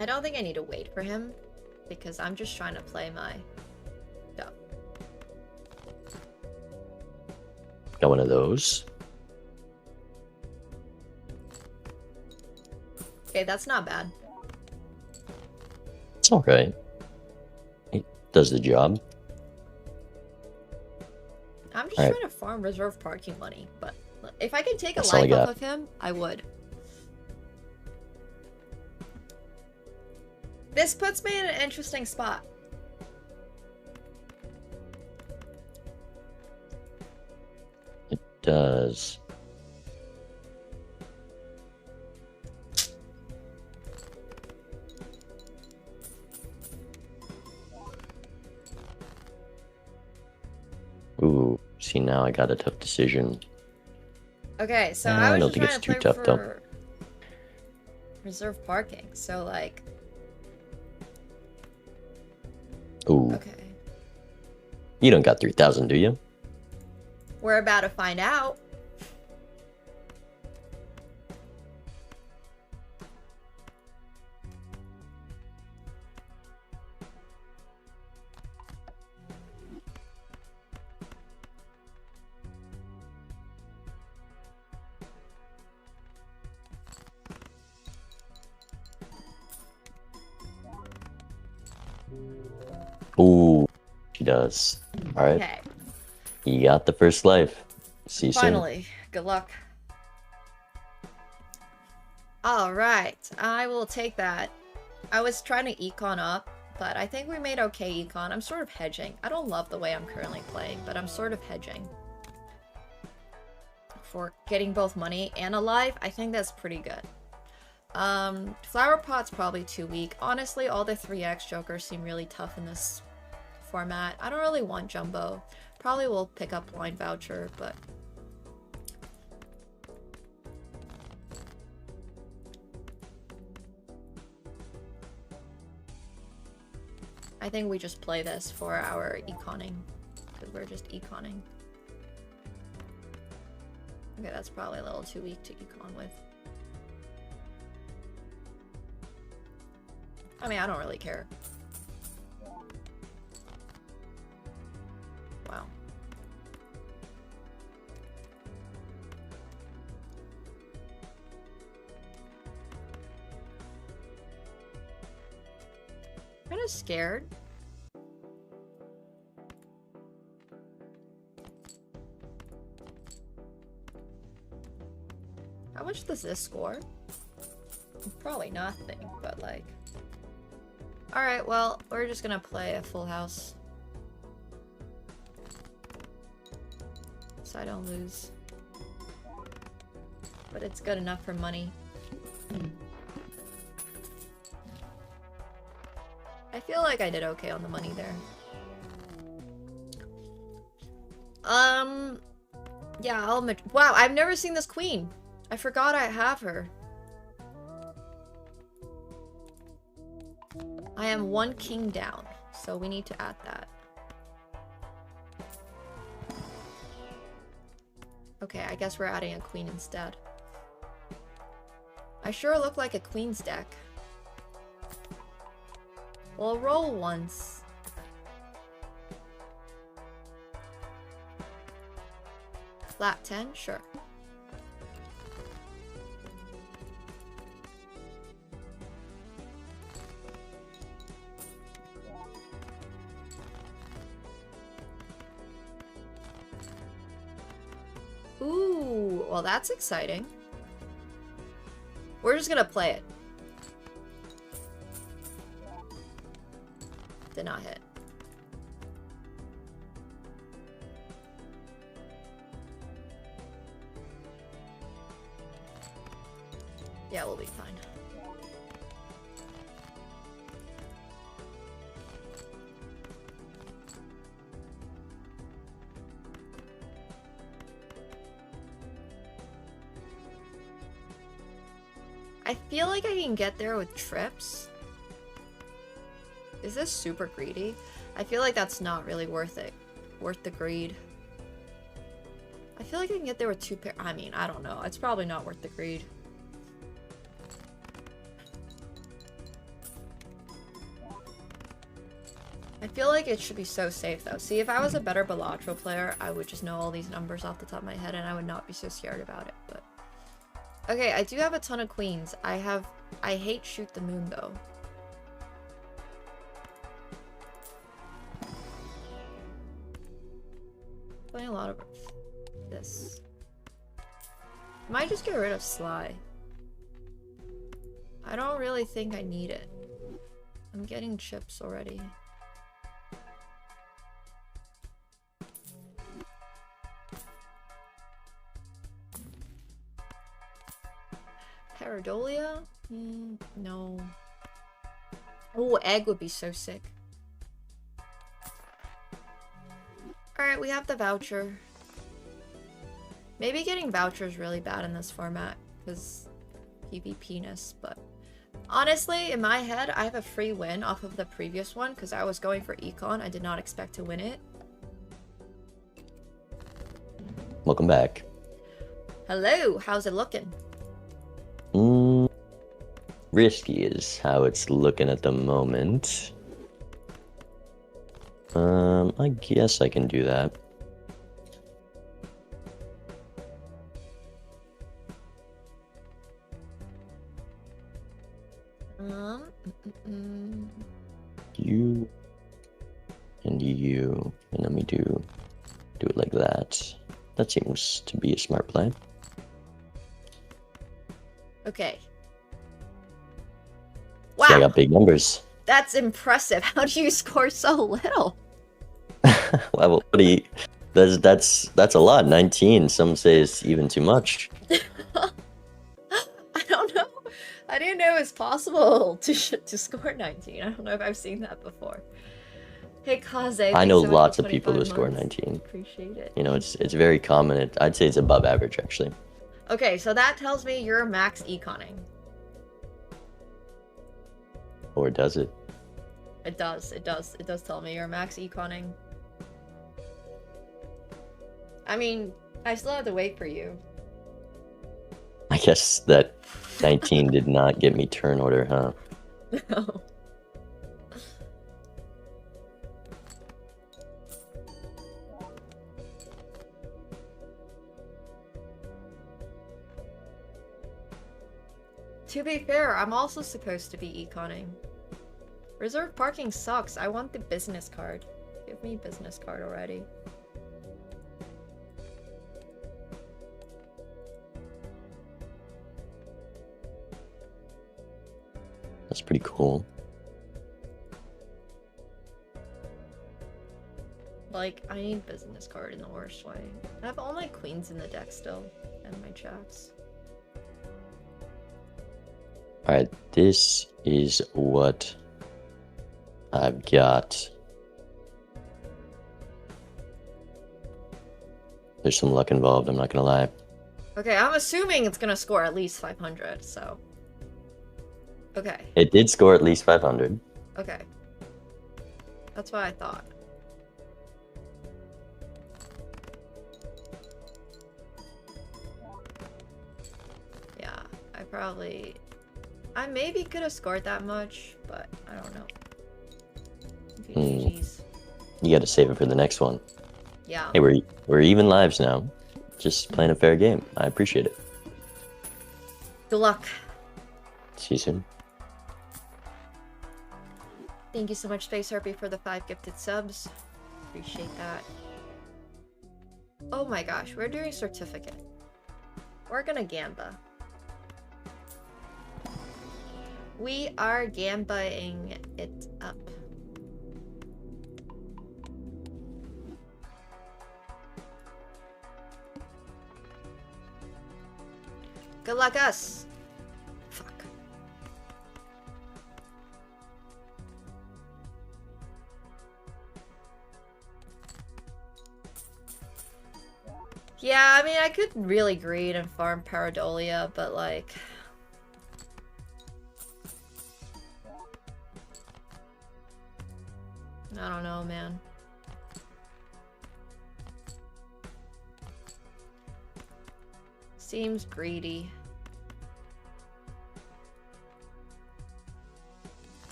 I don't think I need to wait for him, because I'm just trying to play my stuff. Got one of those. Okay, that's not bad. It's alright. It does the job. I'm just All right. trying to farm reserve parking money, but if I could take a That's all I life off got. of him, I would. This puts me in an interesting spot. It does. Ooh, see now I got a tough decision. Okay, so I I was don't just think trying it's to too play tough, though. for reserve parking, so like, Ooh. okay. You don't got 3,000, do you? We're about to find out. Ooh, she does. Alright. Okay. You got the first life. See you Finally, good luck. All right, I will take that. I was trying to econ up, but I think we made okay econ. I'm sort of hedging. I don't love the way I'm currently playing, but I'm sort of hedging. For getting both money and a life, I think that's pretty good. Flower Pot's probably too weak. Honestly, all the 3x jokers seem really tough in this format. I don't really want Jumbo. Probably will pick up Wine Voucher, but... I think we just play this for our econing, because we're just econing. Okay, that's probably a little too weak to econ with. I mean, I don't really care. Wow. Kind of scared. How much does this score? Probably nothing, but like... Alright, well, we're just gonna play a full house. So I don't lose. but it's good enough for money. I feel like I did okay on the money there. Yeah, I'll admit. Wow, I've never seen this queen. I forgot I have her. I am 1 king down, so we need to add that. Okay, I guess we're adding a queen instead. I sure look like a queen's deck. We'll roll once. Flat 10? Sure. Ooh, well that's exciting. We're just gonna play it. Did not hit. Yeah, we'll be fine. I feel like I can get there with trips. Is this super greedy? I feel like that's not really worth it. Worth the greed. I feel like I can get there with 2 pair. I mean, I don't know. It's probably not worth the greed. I feel like it should be so safe though. See, if I was a better Balatro player, I would just know all these numbers off the top of my head and I would not be so scared about it, but... Okay, I do have a ton of queens. I hate shoot the moon though. Playing a lot of this. Might just get rid of Sly. I don't really think I need it. I'm getting chips already. Paradolia? No. Oh, egg would be so sick. Alright, we have the voucher. Maybe getting voucher is really bad in this format, because PvP-ness, but... Honestly, in my head, I have a free win off of the previous one, because I was going for Econ. I did not expect to win it. Welcome back. Hello, how's it looking? Risky is how it's looking at the moment. I guess I can do that. You and you, and then we do it like that. That seems to be a smart plan. Okay. Wow. So I got big numbers. That's impressive. How do you score so little? Well, what do you... That's a lot. 19. Some say it's even too much. I don't know. I didn't know it was possible to score 19. I don't know if I've seen that before. Hey, Kaze. I know lots of people who score 19. Appreciate it. You know, it's very common. I'd say it's above average, actually. Okay, so that tells me you're max econing. Or does it? It does. It does tell me you're max econing. I mean, I still have to wait for you. I guess that 19 did not get me turn order, huh? No. To be fair, I'm also supposed to be econing. Reserve parking sucks. I want the business card. Give me business card already. That's pretty cool. Like, I need business card in the worst way. I have all my queens in the deck still, and my jacks. Alright, this is what I've got. There's some luck involved, I'm not gonna lie. Okay, I'm assuming it's gonna score at least 500, so... Okay, It did score at least 500. okay. That's what I thought. Yeah, I maybe could have scored that much, but I don't know. GG's. You gotta save it for the next one. Yeah. Hey, we're even lives now. Just playing a fair game. I appreciate it. Good luck. See you soon. Thank you so much, Space Harpy, for the 5 gifted subs. Appreciate that. Oh my gosh, we're doing certificate. We're gonna gamba. We are gambaing it up. Good luck, us. Fuck. Yeah, I mean, I could really greed and farm Paradolia, but like... I don't know, man. Seems greedy.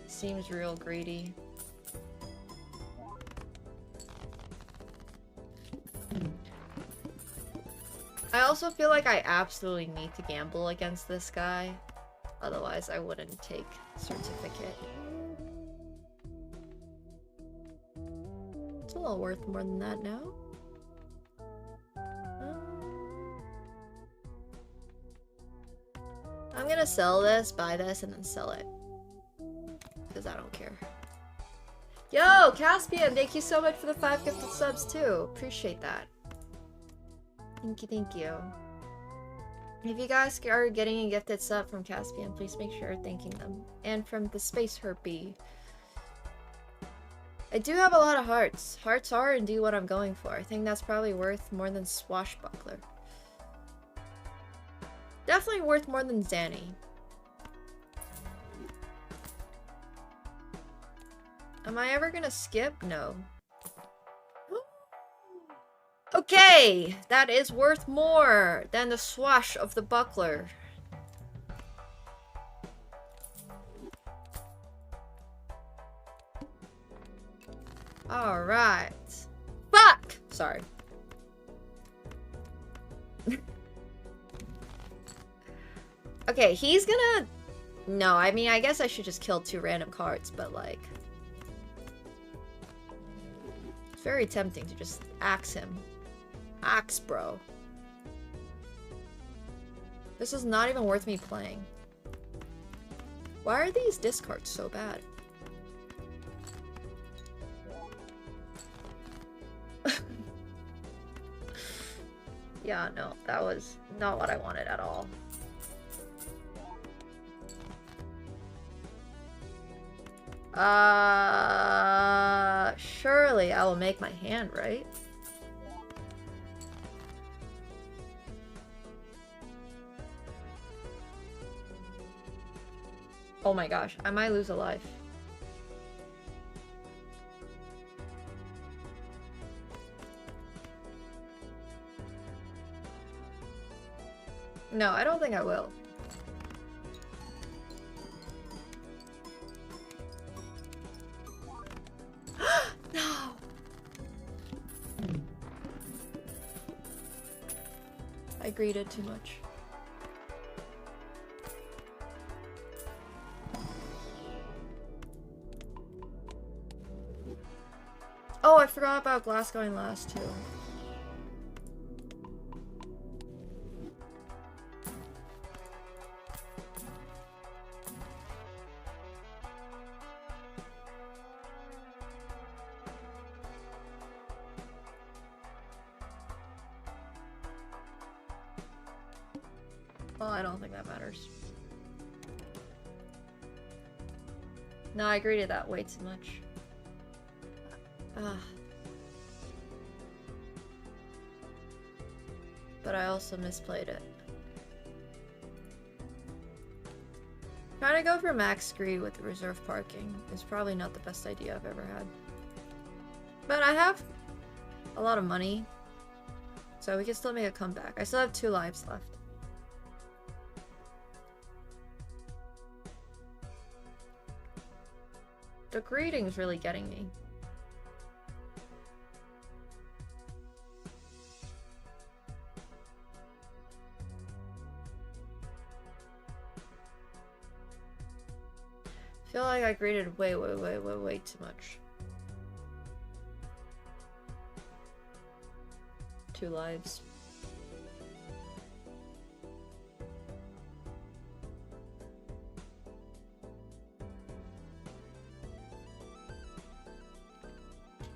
Seems real greedy. I also feel like I absolutely need to gamble against this guy. Otherwise, I wouldn't take certificate. It's a little worth more than that now. I'm gonna sell this, buy this, and then sell it. Because I don't care. Yo, Caspian, thank you so much for the 5 gifted subs too. Appreciate that. Thank you, thank you. If you guys are getting a gifted sub from Caspian, please make sure you're thanking them. And from the Space Herpy. I do have a lot of hearts. Hearts are indeed what I'm going for. I think that's probably worth more than Swashbuckler. Definitely worth more than Zanny. Am I ever gonna skip? No. Okay, that is worth more than the swash of the buckler. All right. Fuck! Sorry. Okay, he's gonna... No, I mean, I guess I should just kill 2 random cards, but like... It's very tempting to just axe him. Axe, bro. This is not even worth me playing. Why are these discards so bad? Yeah, no, that was not what I wanted at all. Surely I will make my hand, right? Oh my gosh, I might lose a life. No, I don't think I will. No! I greeted too much. Oh, I forgot about glass going last too. Well, I don't think that matters. No, I greeted that way too much. But I also misplayed it. Trying to go for max greed with reserve parking is probably not the best idea I've ever had. But I have a lot of money, so we can still make a comeback. I still have 2 lives left. The greeting's really getting me. I feel like I greeted way too much. 2 lives.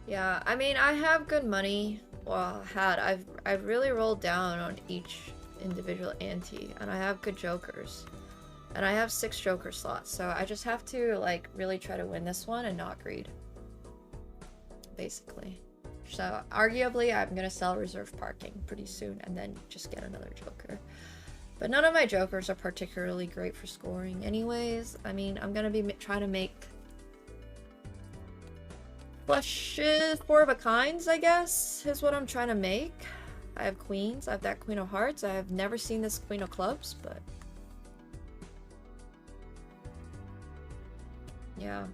Yeah, I mean, I have good money. Well, I've really rolled down on each individual ante, and I have good jokers. And I have 6 joker slots, so I just have to, like, really try to win this one and not greed. Basically. So, arguably, I'm gonna sell reserve parking pretty soon, and then just get another joker. But none of my jokers are particularly great for scoring anyways. I mean, I'm gonna be trying to make flushes, 4 of a kinds, I guess, is what I'm trying to make. I have queens, I have that queen of hearts, I have never seen this queen of clubs, but yeah.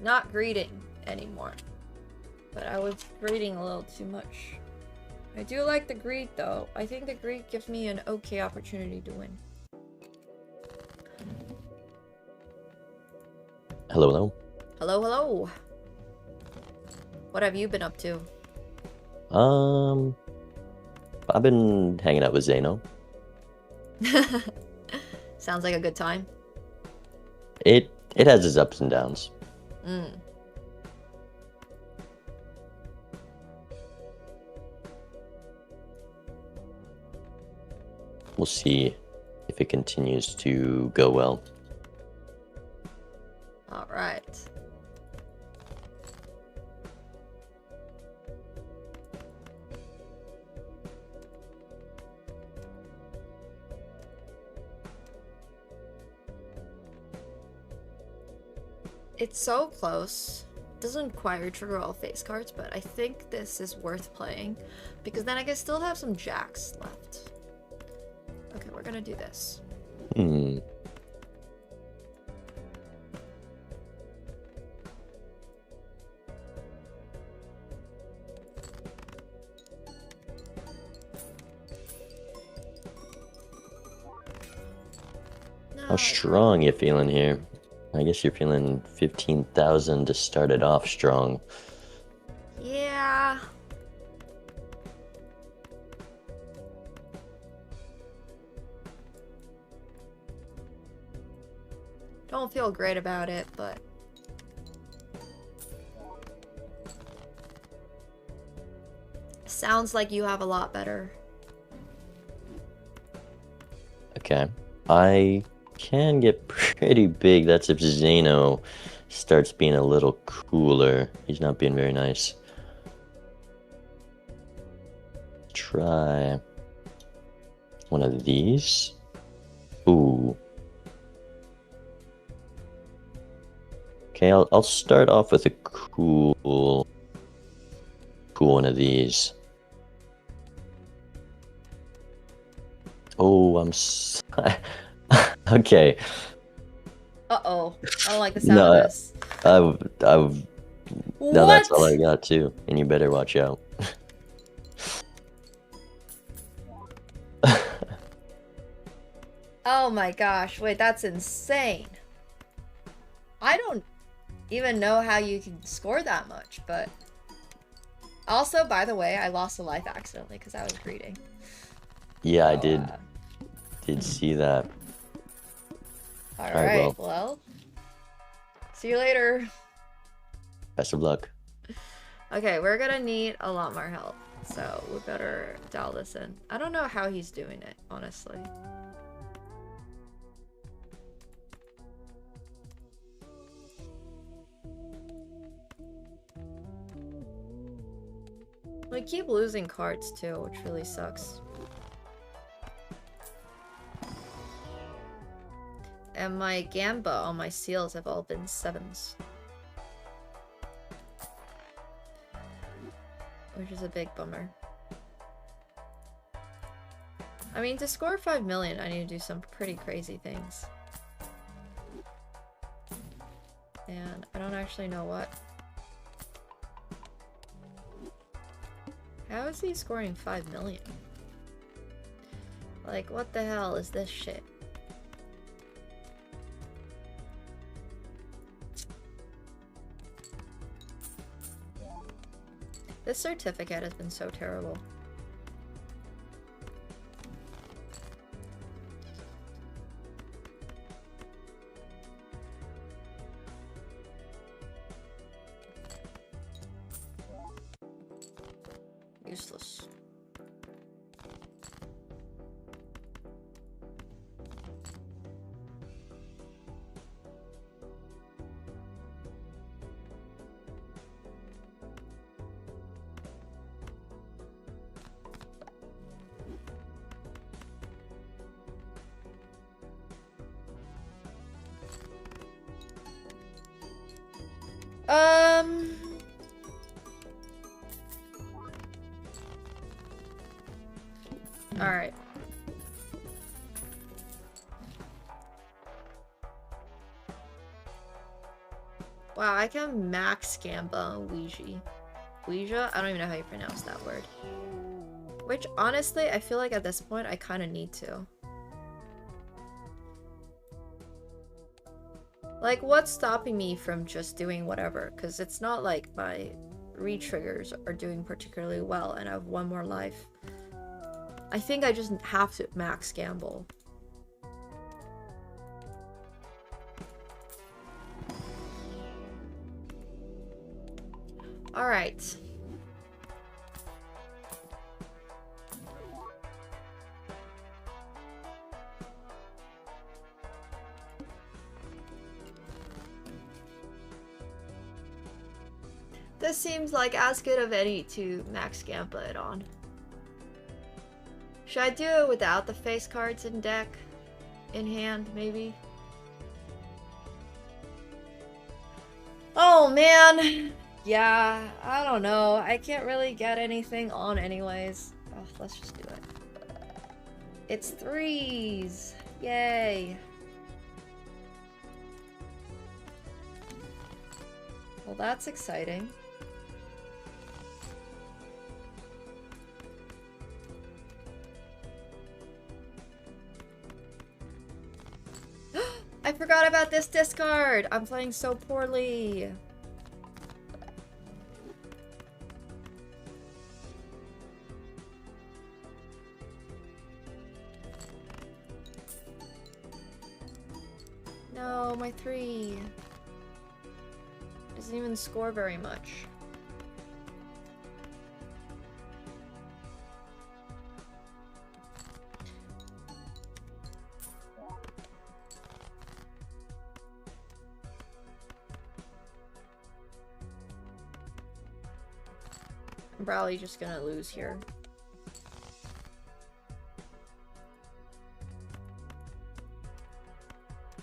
Not greeting anymore. But I was greeting a little too much. I do like the greed though. I think the greed gives me an okay opportunity to win. Hello, hello. Hello, hello. What have you been up to? I've been hanging out with Zeno. Sounds like a good time. It has its ups and downs. We'll see if it continues to go well. All right. It's so close. Doesn't require trigger all face cards, but I think this is worth playing because then I can still have some jacks left. Okay, we're gonna do this. How strong you feeling here? I guess you're feeling 15,000 to start it off strong. Yeah. Don't feel great about it, but sounds like you have a lot better. Okay. I can get pretty big. That's if Zeno starts being a little cooler. He's not being very nice. Try one of these. Ooh. Okay, I'll start off with a cool one of these. Oh, okay. Uh-oh. I don't like the sound of this. No, that's all I got too. And you better watch out. Oh my gosh, wait, that's insane. I don't even know how you can score that much, but also, by the way, I lost a life accidentally because I was greeting. Yeah, I did see that. All right, well, see you later. Best of luck. Okay, we're gonna need a lot more help, so we better dial this in. I don't know how he's doing it, honestly. We keep losing cards too, which really sucks. And my Gamba on my seals have all been 7s. Which is a big bummer. I mean, to score 5 million, I need to do some pretty crazy things. And I don't actually know what. How is he scoring 5 million? Like, what the hell is this shit? This certificate has been so terrible. Useless. Alright. Wow, I can max Gamba on Ouija. Ouija? I don't even know how you pronounce that word. Which, honestly, I feel like at this point I kind of need to. Like, what's stopping me from just doing whatever? Because it's not like my re-triggers are doing particularly well and I have 1 more life. I think I just have to max gamble. Alright. This seems like as good of any to max gamble it on. Should I do it without the face cards in deck? In hand, maybe? Oh man! Yeah, I don't know. I can't really get anything on anyways. Oh, let's just do it. It's 3s! Yay! Well, that's exciting. I forgot about this discard! I'm playing so poorly. No, my 3 doesn't even score very much. I'm probably just gonna lose here.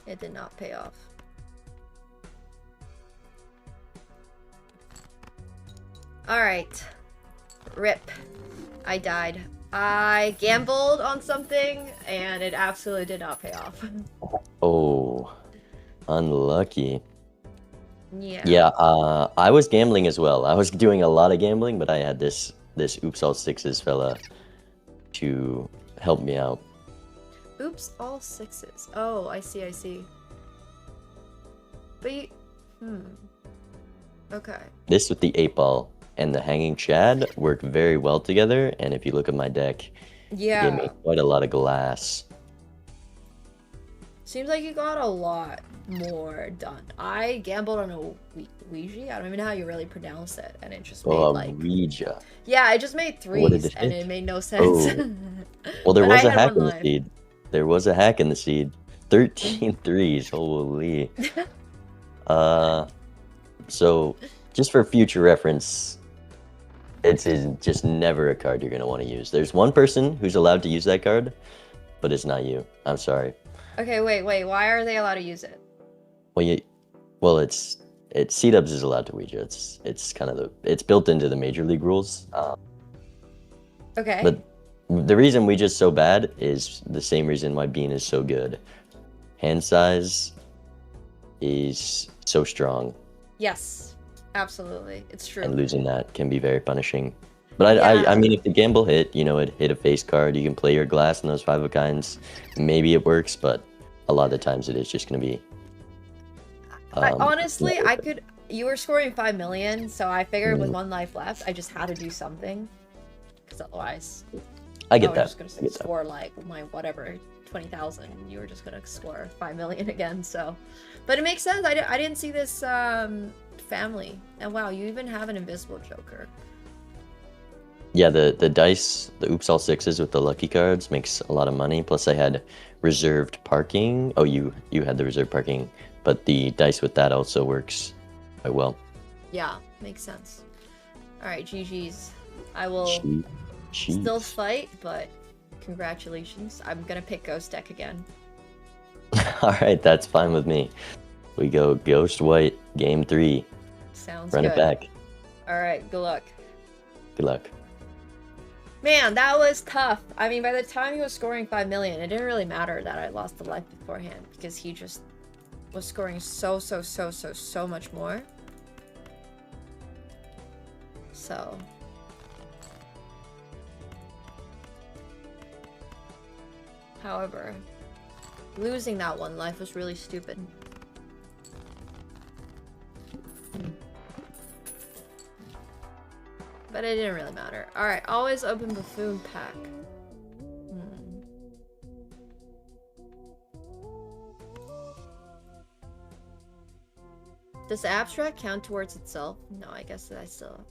It did not pay off. Alright. Rip. I died. I gambled on something and it absolutely did not pay off. Oh, unlucky. Yeah. Yeah, I was gambling as well. I was doing a lot of gambling, but I had this oops all 6s fella to help me out. Oops, all 6s. Oh, I see, I see. But you... Okay. This with the 8-ball and the hanging Chad worked very well together, and if you look at my deck, Yeah. it gave me quite a lot of glass. Seems like you got a lot more done. I gambled on a Ouija. I don't even know how you really pronounce it, and it just made like... Ouija. Yeah, I just made What did 3s, it and hit? it made no sense. Oh. Well, there But was I a had hack one in the life. seed. There was a hack in the seed. 13 threes. Holy. So, just for future reference, It's just never a card you're gonna want to use. There's one person who's allowed to use that card, but it's not you. I'm sorry. Okay, wait. Why are they allowed to use it? Well, it's C-Dubs is allowed to Ouija. It's kind of it's built into the Major League rules. Okay. But the reason Ouija's so bad is the same reason why Bean is so good. Hand size is so strong. Yes, absolutely. It's true. And losing that can be very punishing. But I mean, if the gamble hit, you know, it hit a face card, you can play your glass in those 5 of kinds. Maybe it works, but a lot of the times it is just going to be. Honestly, you were scoring 5 million, so I figured with 1 life left, I just had to do something. Because otherwise, I get was that. just going to score like my whatever, 20,000. You were just going to score 5 million again, so. But it makes sense. I didn't see this family. And wow, you even have an invisible Joker. Yeah, the dice, the oops all sixes with the lucky cards makes a lot of money. Plus I had reserved parking. Oh, you had the reserved parking, but the dice with that also works quite well. Yeah, makes sense. All right, GG's. I will still fight, but congratulations. I'm going to pick Ghost deck again. All right, that's fine with me. We go Ghost White, game 3. Sounds Run good. it back. All right, good luck. Good luck. Man, that was tough. I mean, by the time he was scoring 5 million, it didn't really matter that I lost the life beforehand because he just was scoring so much more. So. However, losing that 1 life was really stupid. But it didn't really matter. Alright, always open Buffoon pack. Does abstract count towards itself? No, I guess that I still...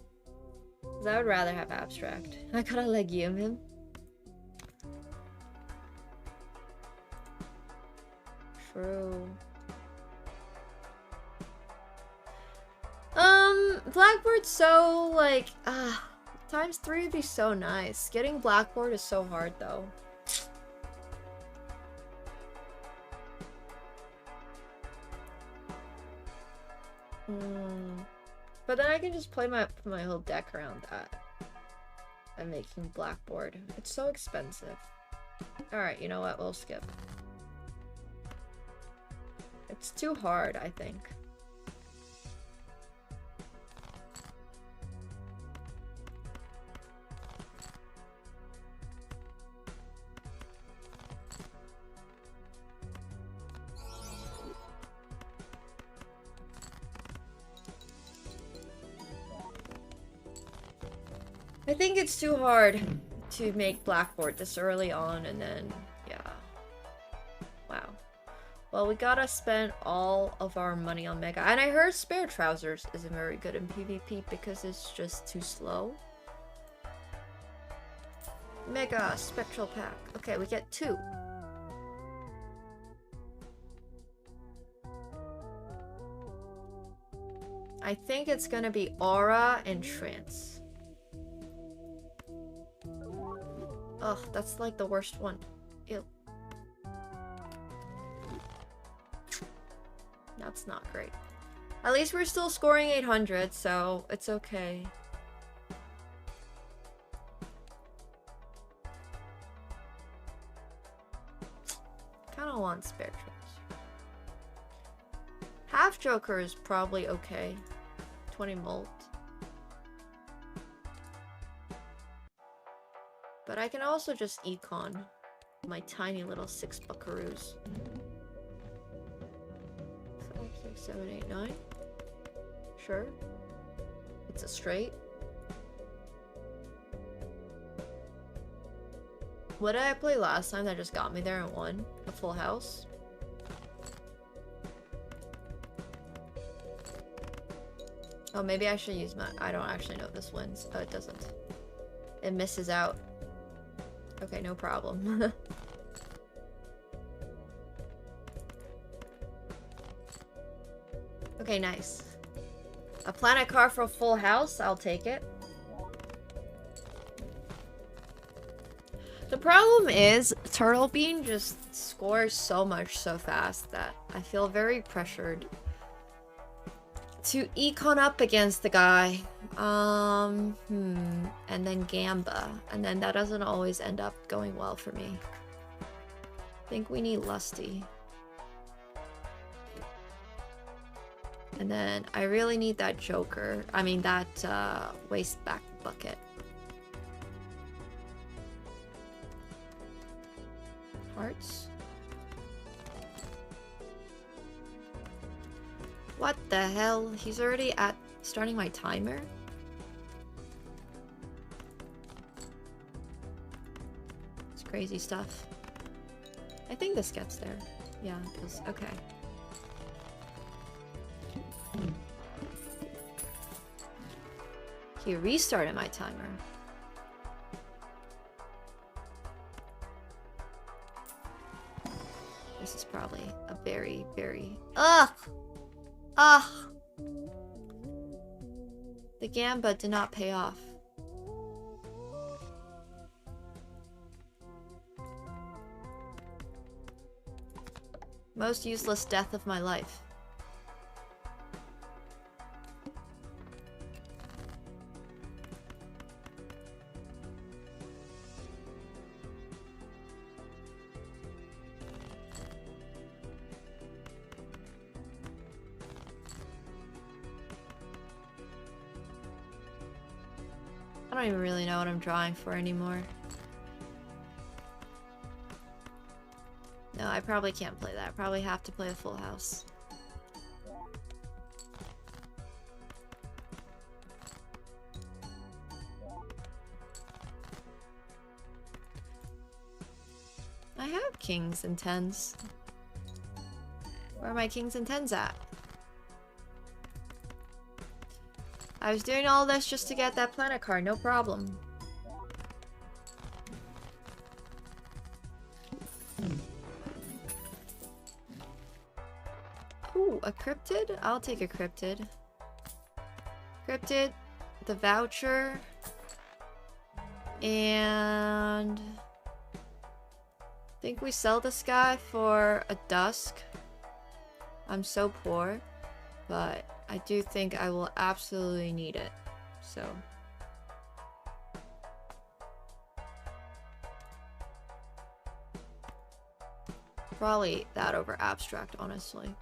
Because I would rather have abstract. I gotta legume him. True. Blackboard's so, like, times 3 would be so nice. Getting Blackboard is so hard, though. But then I can just play my whole deck around that. And making Blackboard. It's so expensive. Alright, you know what? We'll skip. It's too hard, I think. I think it's too hard to make Blackboard this early on, and then, yeah. Wow. Well, we gotta spend all of our money on Mega. And I heard Spare Trousers isn't very good in PvP because it's just too slow. Mega Spectral Pack. Okay, we get 2. I think it's gonna be Aura and Trance. Ugh, that's like the worst one. Ew. That's not great. At least we're still scoring 800, so it's okay. Kinda want Spare Trousers. Half Joker is probably okay. 20 Molt. But I can also just econ my tiny little 6 buckaroos. 5, 6, 7, 8, 9. Sure. It's a straight. What did I play last time that just got me there and won? A full house? Oh, maybe I should use my... I don't actually know if this wins. Oh, it doesn't. It misses out. Okay, no problem. Okay, nice. A planet car for a full house, I'll take it. The problem is TurtleBean just scores so much so fast that I feel very pressured to econ up against the guy. And then Gamba, and then that doesn't always end up going well for me. I think we need Lusty. And then I really need that Joker. I mean that waste back bucket. Hearts. What the hell? He's already at starting my timer? It's crazy stuff. I think this gets there. Yeah, because okay. He restarted my timer. This is probably a very, very... Ugh! Ugh! The Gamba did not pay off. Most useless death of my life. I don't even really know what I'm drawing for anymore. No, I probably can't play that. I probably have to play a full house. I have kings and tens. Where are my kings and tens at? I was doing all this just to get that planet card, no problem. Ooh, a cryptid? I'll take a cryptid. Cryptid, the voucher, and I think we sell this guy for a dusk. I'm so poor, but I do think I will absolutely need it, so. Probably that over abstract, honestly.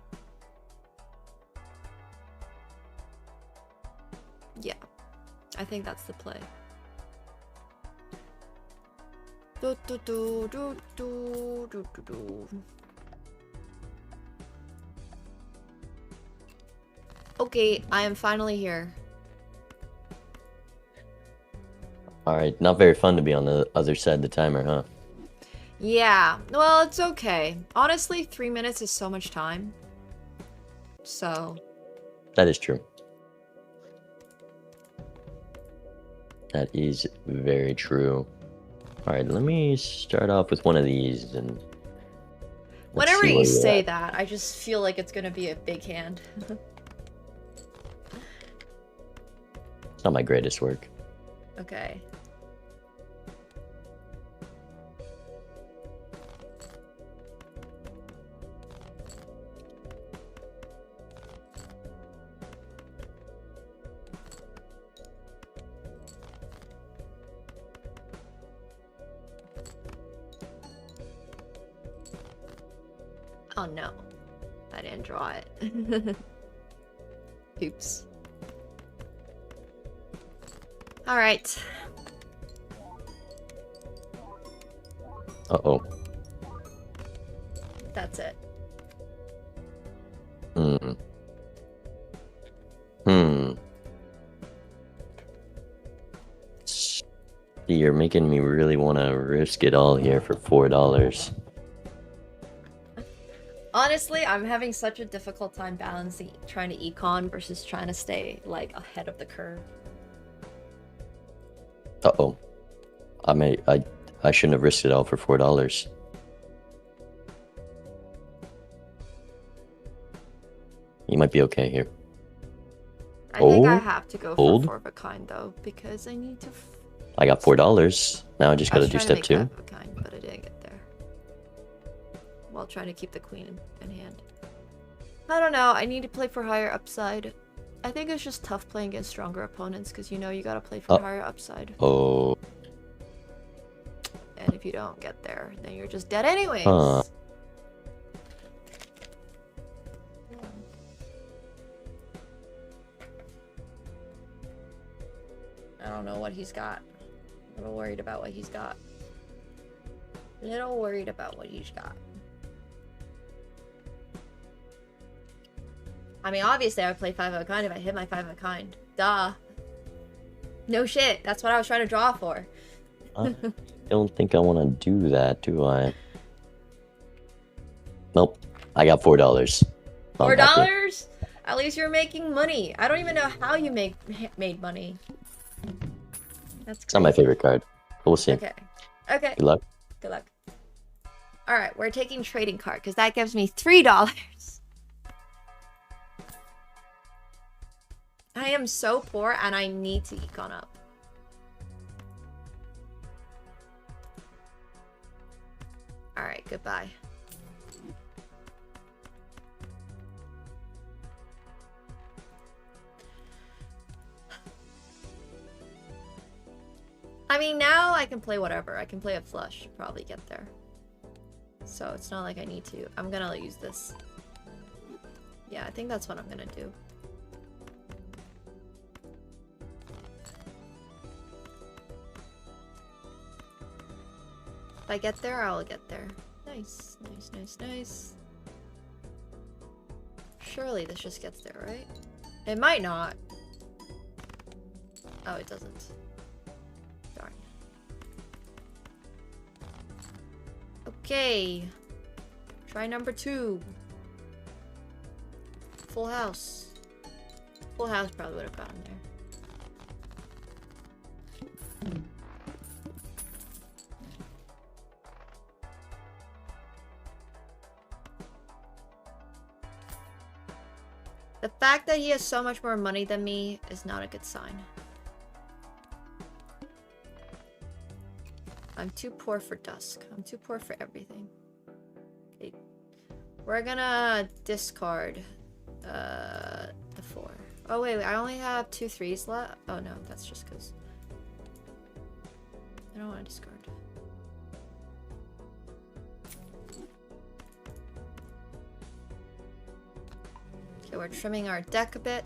Yeah, I think that's the play. Do, do, do, do, do, do, do, do. Okay, I am finally here. Alright, not very fun to be on the other side of the timer, huh? Yeah, well, it's okay. Honestly, 3 minutes is so much time. So. That is true. That is very true. Alright, let me start off with one of these and... Whenever you say that, I just feel like it's gonna be a big hand. It's not my greatest work. Okay. Oh no, I didn't draw it. Oops. All right. Uh-oh. That's it. You're making me really want to risk it all here for $4. Honestly, I'm having such a difficult time balancing trying to econ versus trying to stay like ahead of the curve. Uh-oh. I shouldn't have risked it all for $4. You might be okay here. I think I have to go for 4 of a kind though, because I need to... I got $4. Now I just gotta do step 2. But I didn't get there. While trying to keep the queen in hand. I don't know. I need to play for higher upside. I think it's just tough playing against stronger opponents because you know you gotta play for higher upside. Oh. And if you don't get there, then you're just dead anyways. Huh. I don't know what he's got. A little worried about what he's got. A little worried about what he's got. I mean, obviously I would play 5 of a kind if I hit my 5 of a kind. Duh. No shit. That's what I was trying to draw for. I don't think I want to do that, do I? Nope. I got $4. $4? At least you're making money. I don't even know how you made money. That's It's not my favorite card. But we'll see. Okay. Okay. Good luck. Good luck. Alright, we're taking trading card because that gives me $3. I am so poor and I need to econ up. Alright, goodbye. I mean, now I can play whatever. I can play a flush, probably get there. So it's not like I need to. I'm gonna use this. Yeah, I think that's what I'm gonna do. If I get there, I'll get there. Nice, nice, nice, nice. Surely this just gets there, right? It might not. Oh, it doesn't. Darn. Okay. Try number 2. Full house. Full house probably would have gotten there. The fact that he has so much more money than me is not a good sign. I'm too poor for Dusk. I'm too poor for everything. Okay. We're gonna discard the 4. Oh wait, I only have 2 3s left. Oh no, that's just because I don't want to discard. Okay, we're trimming our deck a bit.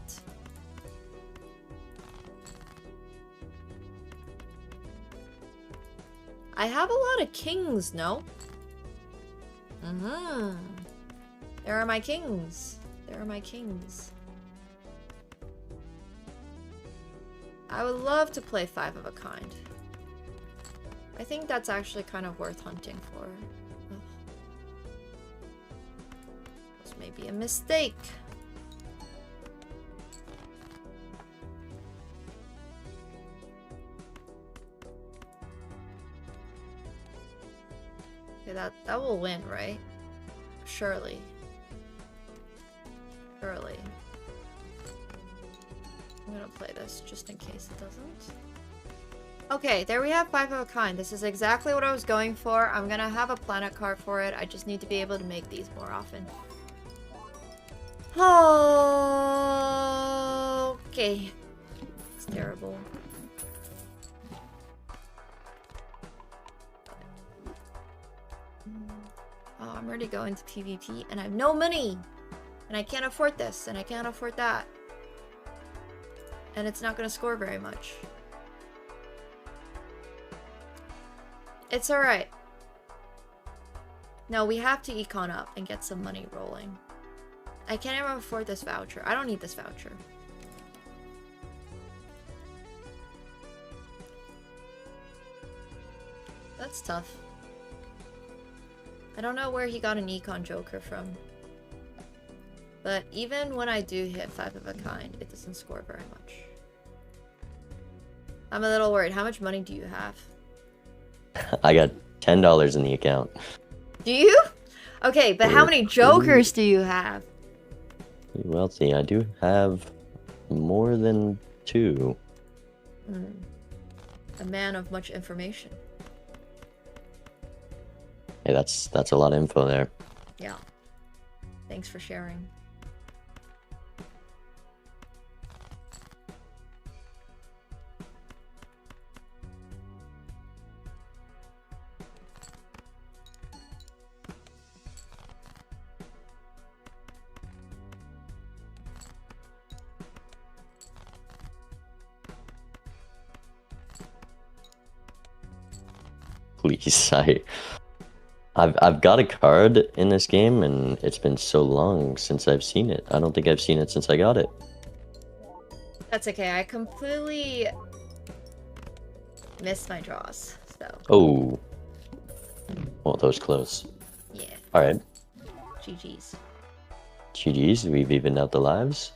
I have a lot of kings, no? There are my kings. There are my kings. I would love to play 5 of a kind. I think that's actually kind of worth hunting for. Ugh. This may be a mistake. Okay, that will win, right? Surely. Surely. I'm gonna play this just in case it doesn't. Okay, there we have 5 of a kind. This is exactly what I was going for. I'm gonna have a planet card for it. I just need to be able to make these more often. Oh, okay. It's terrible. Oh, I'm ready to go into PvP and I have no money! And I can't afford this, and I can't afford that. And it's not gonna score very much. It's alright. No, we have to econ up and get some money rolling. I can't even afford this voucher. I don't need this voucher. That's tough. I don't know where he got an econ joker from. But even when I do hit 5 of a kind, it doesn't score very much. I'm a little worried. How much money do you have? I got $10 in the account. Do you? Okay, but how many jokers do you have? Wealthy. I do have more than 2. a man of much information. Hey, that's a lot of info there. Yeah. Thanks for sharing. Please, I've got a card in this game, and it's been so long since I've seen it. I don't think I've seen it since I got it. That's okay. I completely missed my draws, so. Oh. Well, those close. Yeah. All right. GG's. GG's. We've evened out the lives.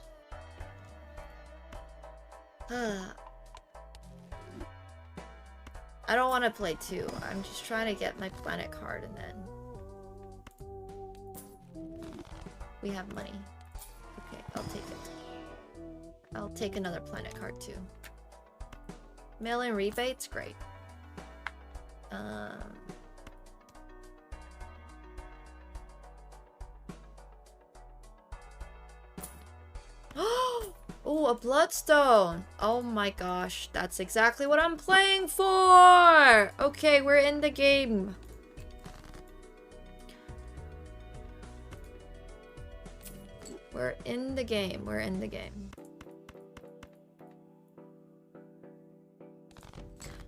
I don't want to play 2. I'm just trying to get my planet card and then we have money. Okay, I'll take it. I'll take another planet card too. Mail-in rebates, great. Oh, a bloodstone! Oh my gosh, that's exactly what I'm playing for! Okay, we're in the game. We're in the game, we're in the game.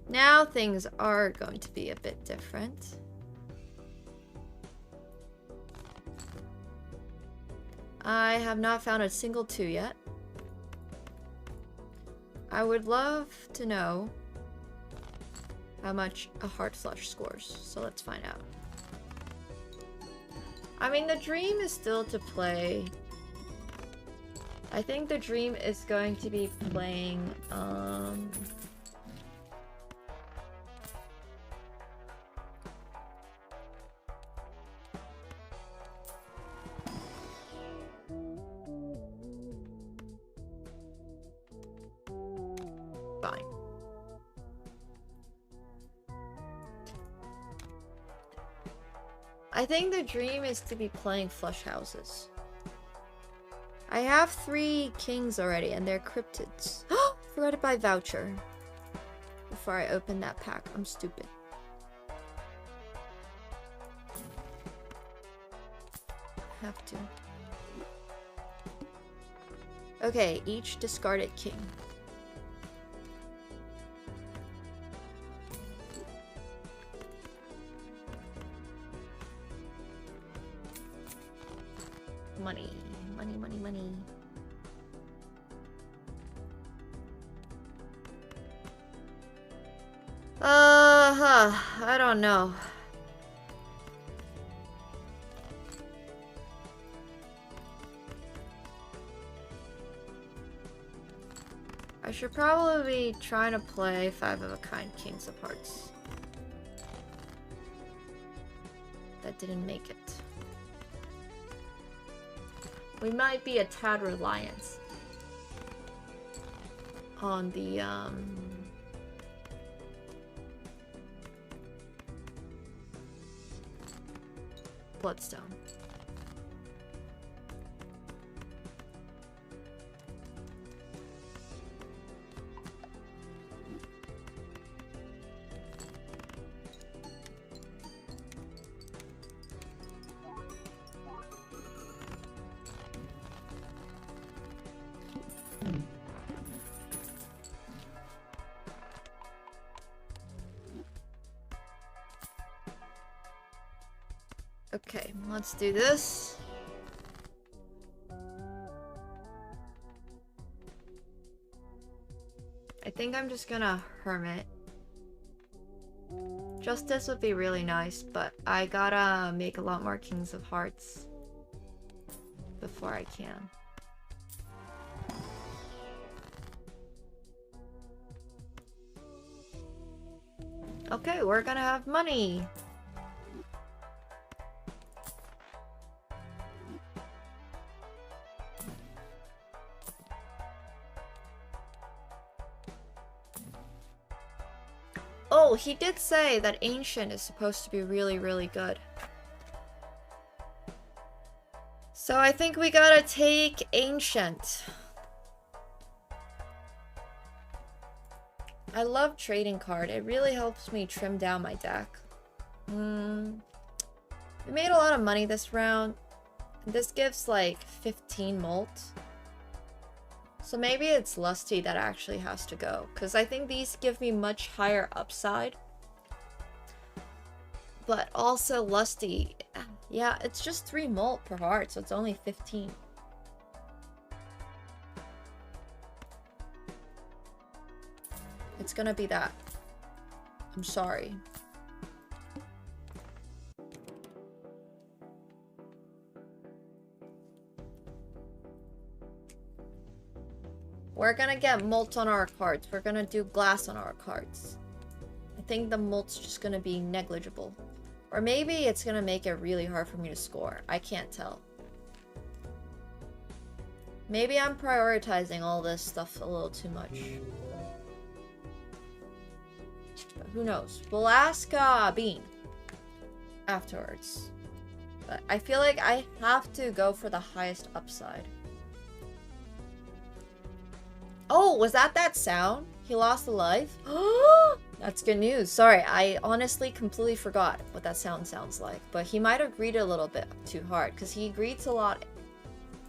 Now things are going to be a bit different. I have not found a single 2 yet. I would love to know how much a heart flush scores, so let's find out. I mean, the dream is still to play. I think the dream is going to be playing, fine. I think the dream is to be playing flush houses. I have 3 kings already, and they're cryptids. Forgot to buy voucher before I open that pack. I'm stupid. Have to. Okay, each discarded king. Money, money, money, money. I don't know. I should probably be trying to play 5 of a kind kings of hearts. That didn't make it. We might be a tad reliant on the bloodstone. Okay, let's do this. I think I'm just gonna hermit. Justice would be really nice, but I gotta make a lot more kings of hearts before I can. Okay, we're gonna have money. Oh, he did say that Ancient is supposed to be really, really good. So I think we gotta take Ancient. I love trading card. It really helps me trim down my deck. We made a lot of money this round. This gives like 15 molt. So maybe it's Lusty that actually has to go. Because I think these give me much higher upside. But also Lusty. Yeah, it's just 3 molt per heart. So it's only 15. It's gonna be that. I'm sorry. We're gonna get molt on our cards. We're gonna do glass on our cards. I think the molt's just gonna be negligible. Or maybe it's gonna make it really hard for me to score. I can't tell. Maybe I'm prioritizing all this stuff a little too much. But who knows? We'll ask Bean afterwards. But I feel like I have to go for the highest upside. Oh, was that sound? He lost a life? That's good news. Sorry, I honestly completely forgot what that sound sounds like. But he might have greeted a little bit too hard, because he greets a lot.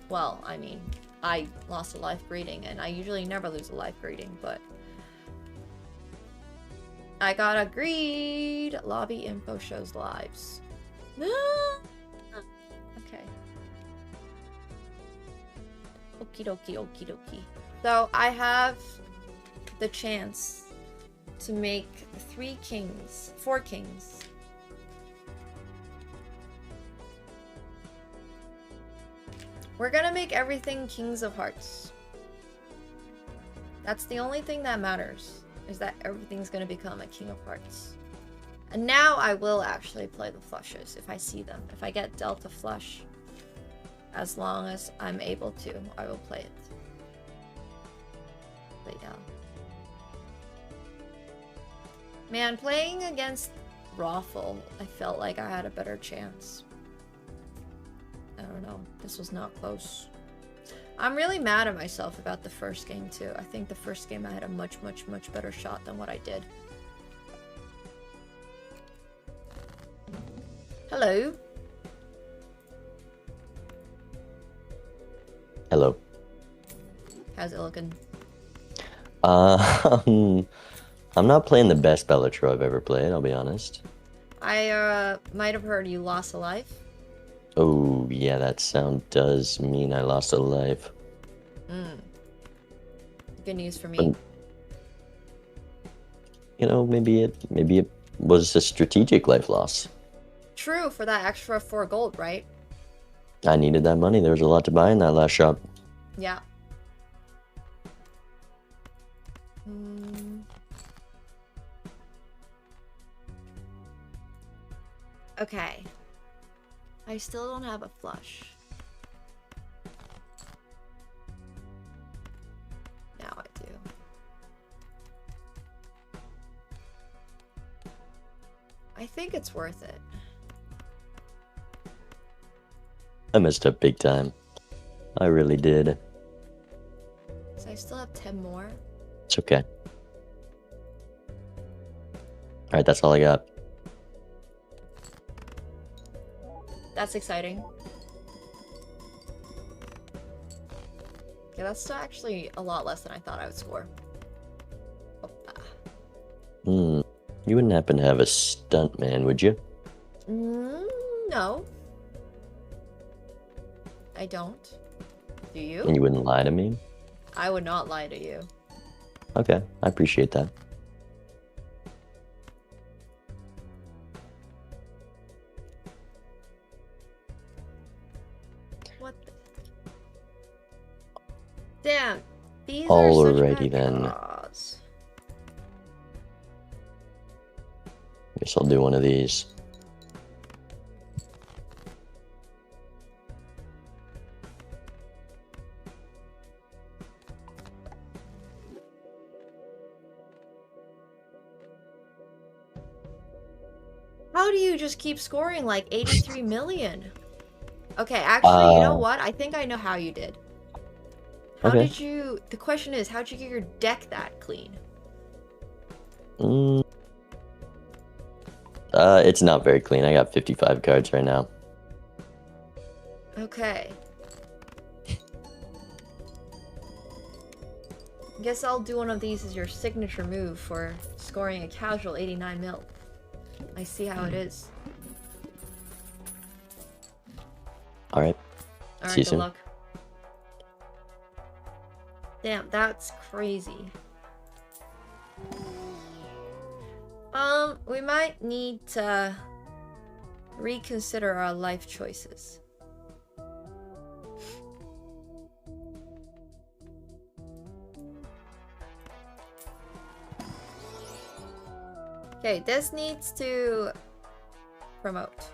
Well, I mean, I lost a life greeting, and I usually never lose a life greeting, but I got a greed. Lobby info shows lives. Okay. Okie dokie, okie dokie. So I have the chance to make 4 kings. We're gonna make everything kings of hearts. That's the only thing that matters, is that everything's gonna become a king of hearts. And now I will actually play the flushes if I see them. If I get dealt a flush, as long as I'm able to, I will play it. But yeah. Man, playing against Raffle, I felt like I had a better chance. I don't know. This was not close. I'm really mad at myself about the first game too. I think the first game I had a much better shot than what I did. Hello. Hello. How's it looking? I'm not playing the best Balatro I've ever played, I'll be honest. I might have heard you lost a life. Oh, yeah, that sound does mean I lost a life. Good news for me. But, you know, maybe it was a strategic life loss. True, for that extra 4 gold, right? I needed that money. There was a lot to buy in that last shop. Yeah. Okay. I still don't have a flush. Now I do. I think it's worth it. I messed up big time. I really did. So I still have 10 more. It's okay. Alright, that's all I got. That's exciting. Okay, that's still actually a lot less than I thought I would score. You wouldn't happen to have a stunt man, would you? No. I don't. Do you? And you wouldn't lie to me? I would not lie to you. Okay, I appreciate that. What the... Damn. These Alrighty are such then. draws. Guess I'll do one of these. How do you just keep scoring like 83 million? Okay, actually, you know what? I think I know how you did. How did you... The question is, how'd you get your deck that clean? It's not very clean. I got 55 cards right now. Okay. Guess I'll do one of these as your signature move for scoring a casual 89 mil. I see how it is. Alright. Alright, See you good soon. luck. Damn, that's crazy. We might need to reconsider our life choices. Okay, this needs to promote.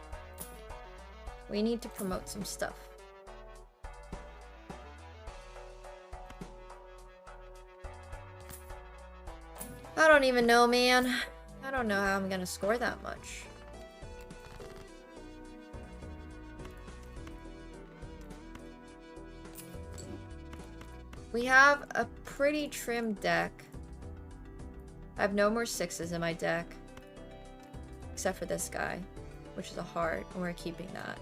We need to promote some stuff. I don't even know, man. I don't know how I'm gonna score that much. We have a pretty trim deck. I have no more 6s in my deck. Except for this guy, which is a heart, and we're keeping that.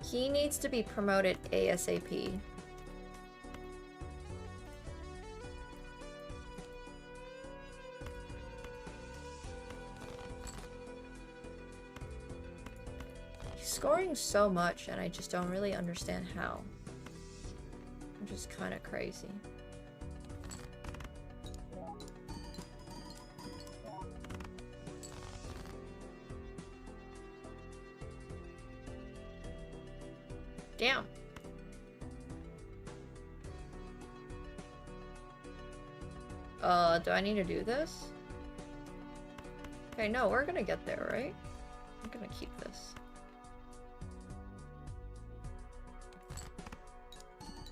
He needs to be promoted ASAP. He's scoring so much, and I just don't really understand how. Which is kind of crazy. Damn. Do I need to do this? Okay, no, we're gonna get there, right? I'm gonna keep this.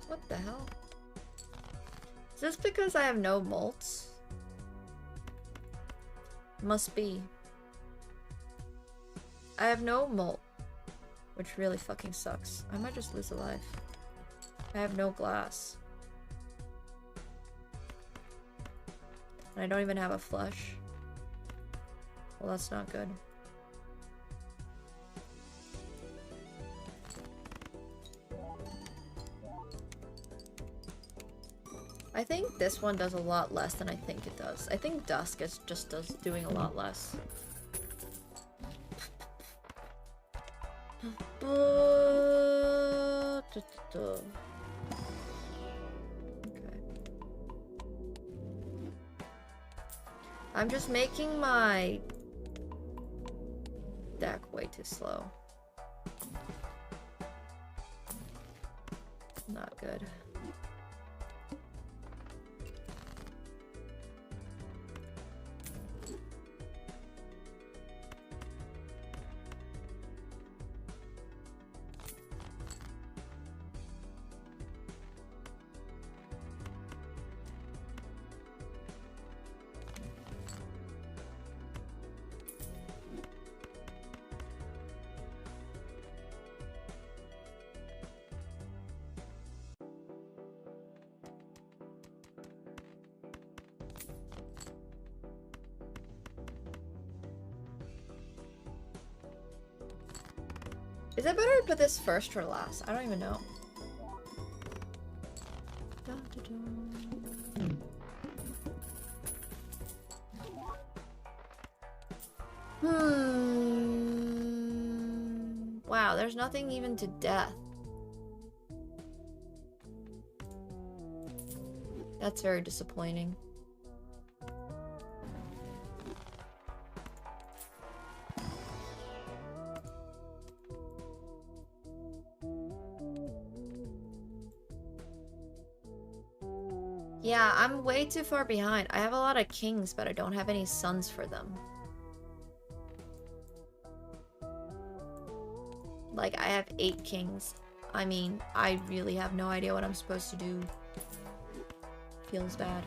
What the hell? Is this because I have no molts? Must be. I have no molt. Which really fucking sucks. I might just lose a life. I have no glass. And I don't even have a flush. Well, that's not good. I think this one does a lot less than I think it does. I think Dusk is just doing a lot less. Okay. I'm just making my deck way too slow. Not good. Is it better to put this first or last? I don't even know. Wow, there's nothing even to death. That's very disappointing. Yeah, I'm way too far behind. I have a lot of kings, but I don't have any sons for them. Like, I have 8 kings. I mean, I really have no idea what I'm supposed to do. Feels bad.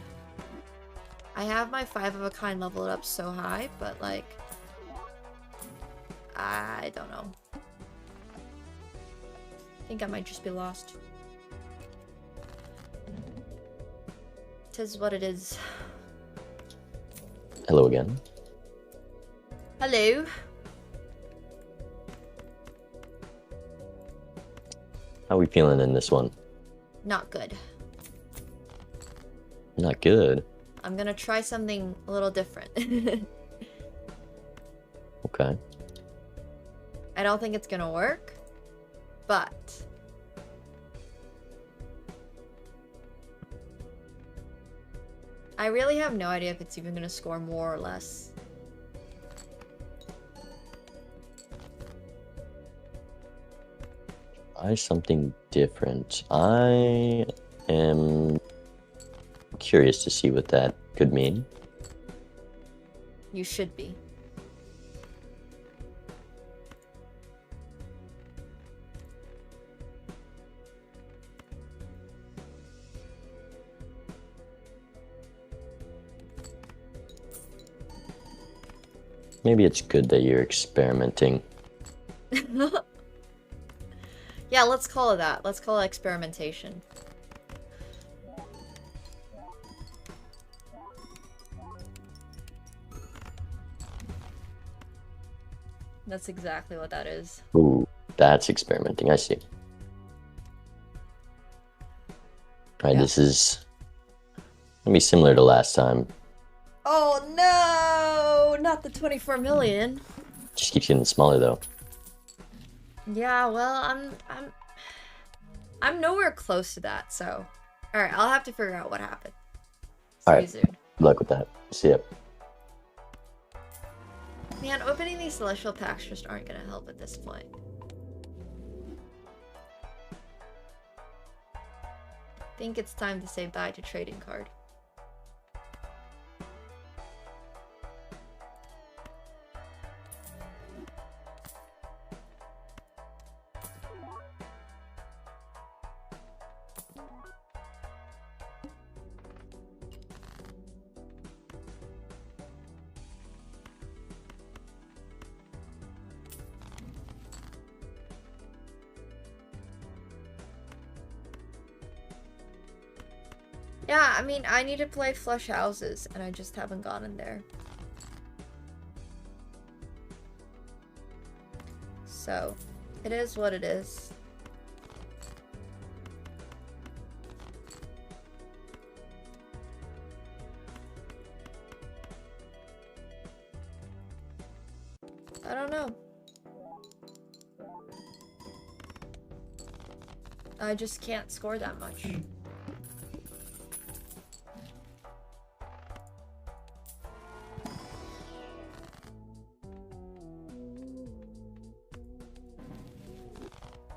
I have my 5 of a kind leveled up so high, but like, I don't know. I think I might just be lost. 'Tis what it is. Hello again. Hello. How are we feeling in this one? Not good. Not good. I'm gonna try something a little different. Okay. I don't think it's gonna work, but I really have no idea if it's even gonna score more or less. Try something different. I am curious to see what that could mean. You should be. Maybe it's good that you're experimenting. Yeah, let's call it that. Let's call it experimentation. That's exactly what that is. Ooh, that's experimenting. I see. Alright, Yeah. This is gonna be similar to last time. Oh no! Not the 24 million. Just keeps getting smaller though. Yeah, well, I'm nowhere close to that, so. Alright, I'll have to figure out what happened. See you Alright. soon. Good luck with that. See ya. Man, opening these celestial packs just aren't gonna help at this point. I think it's time to say bye to trading card. Yeah, I mean, I need to play Flush Houses, and I just haven't gotten there. So, it is what it is. I don't know. I just can't score that much.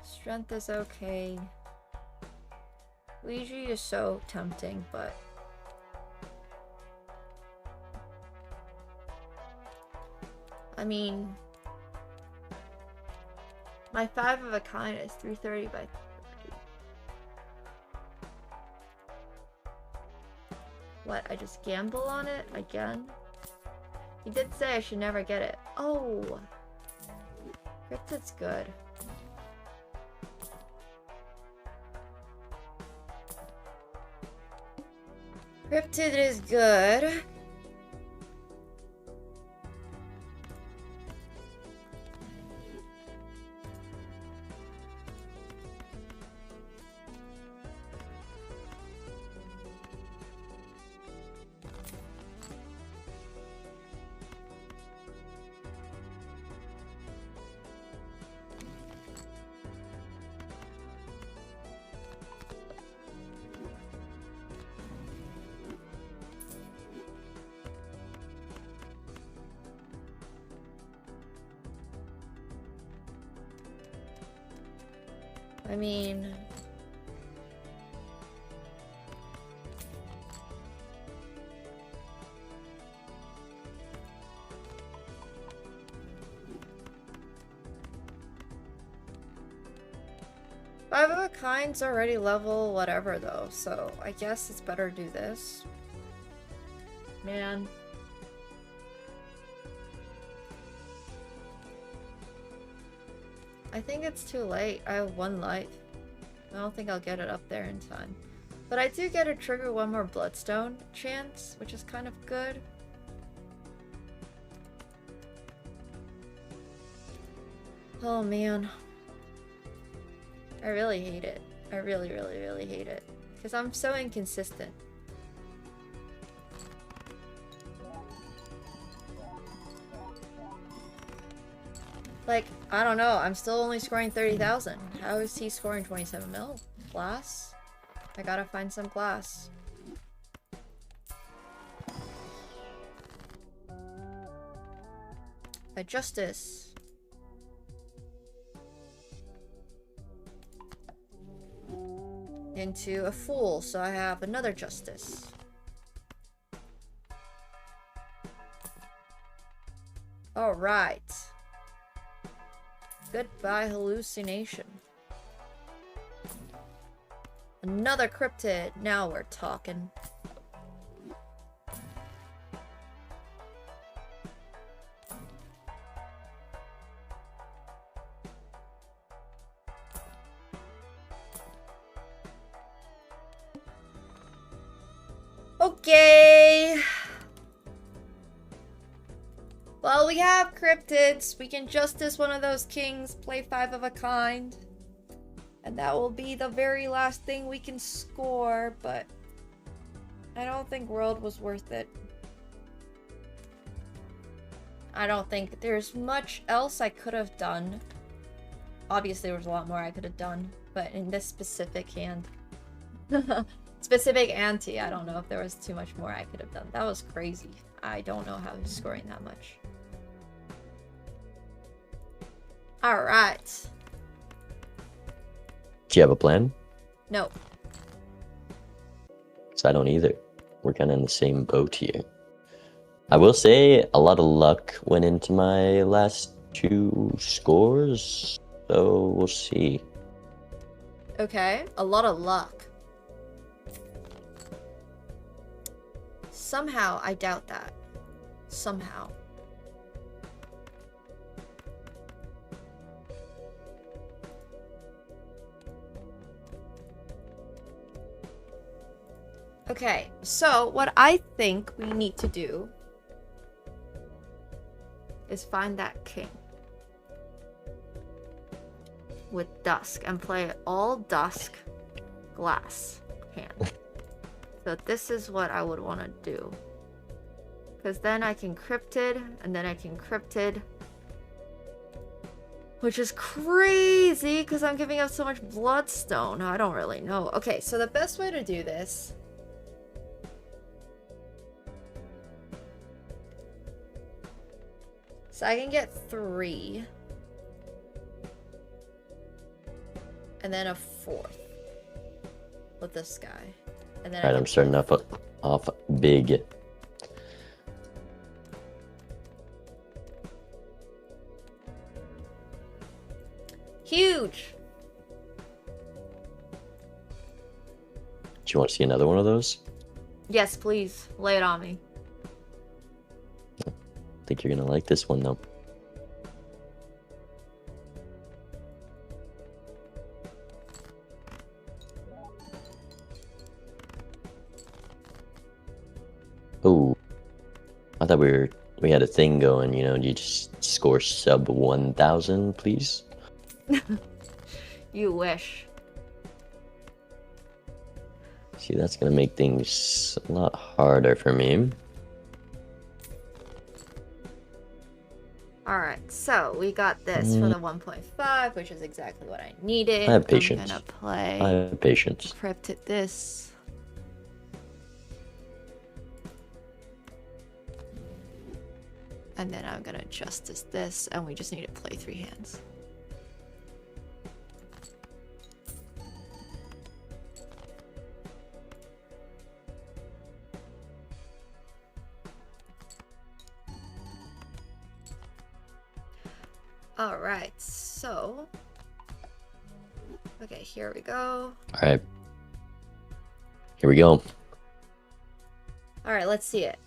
Strength is okay. Luigi is so tempting, but I mean, my 5 of a kind is 330 by 30. What, I just gamble on it again? He did say I should never get it. Oh! Cryptid's good. Cryptid is good. I mean, 5 of a kind's already level whatever though, so I guess it's better to do this. Man. I think it's too late. I have 1 life. I don't think I'll get it up there in time. But I do get to trigger 1 more bloodstone chance, which is kind of good. Oh man. I really hate it. I really, really, really hate it. Because I'm so inconsistent. Like, I don't know. I'm still only scoring 30,000. How is he scoring 27 mil? Glass? I gotta find some glass. A justice. Into a fool, so I have another justice. Alright. Goodbye, hallucination. Another cryptid. Now we're talking. Okay. Well, we have cryptids. We can justice one of those kings, play 5 of a kind. And that will be the very last thing we can score, but I don't think World was worth it. I don't think there's much else I could have done. Obviously, there was a lot more I could have done, but in this specific hand... specific ante, I don't know if there was too much more I could have done. That was crazy. I don't know how he's scoring that much. Alright. Do you have a plan? No. So I don't either. We're kind of in the same boat here. I will say a lot of luck went into my last 2 scores, so we'll see. Okay, a lot of luck. Somehow, I doubt that. Somehow. Okay, so what I think we need to do is find that king with dusk and play all dusk glass hand. So this is what I would want to do. Because then I can cryptid, and then I can cryptid. Which is crazy, because I'm giving up so much bloodstone. I don't really know. Okay, so the best way to do this... So I can get 3. And then a 4th. With this guy. And then Alright, I'm starting off big. Huge! Do you want to see another one of those? Yes, please. Lay it on me. I think you're gonna like this one though. Oh, I thought we had a thing going, you know, you just score sub 1,000, please. You wish. See, that's gonna make things a lot harder for me. Alright, so we got this for the 1.5, which is exactly what I needed. I have patience. I'm gonna play. I have patience. Cryptid this. And then I'm gonna justice this, and we just need to play 3 hands. Alright, so Okay, here we go. All right. Here we go. All right, let's see it.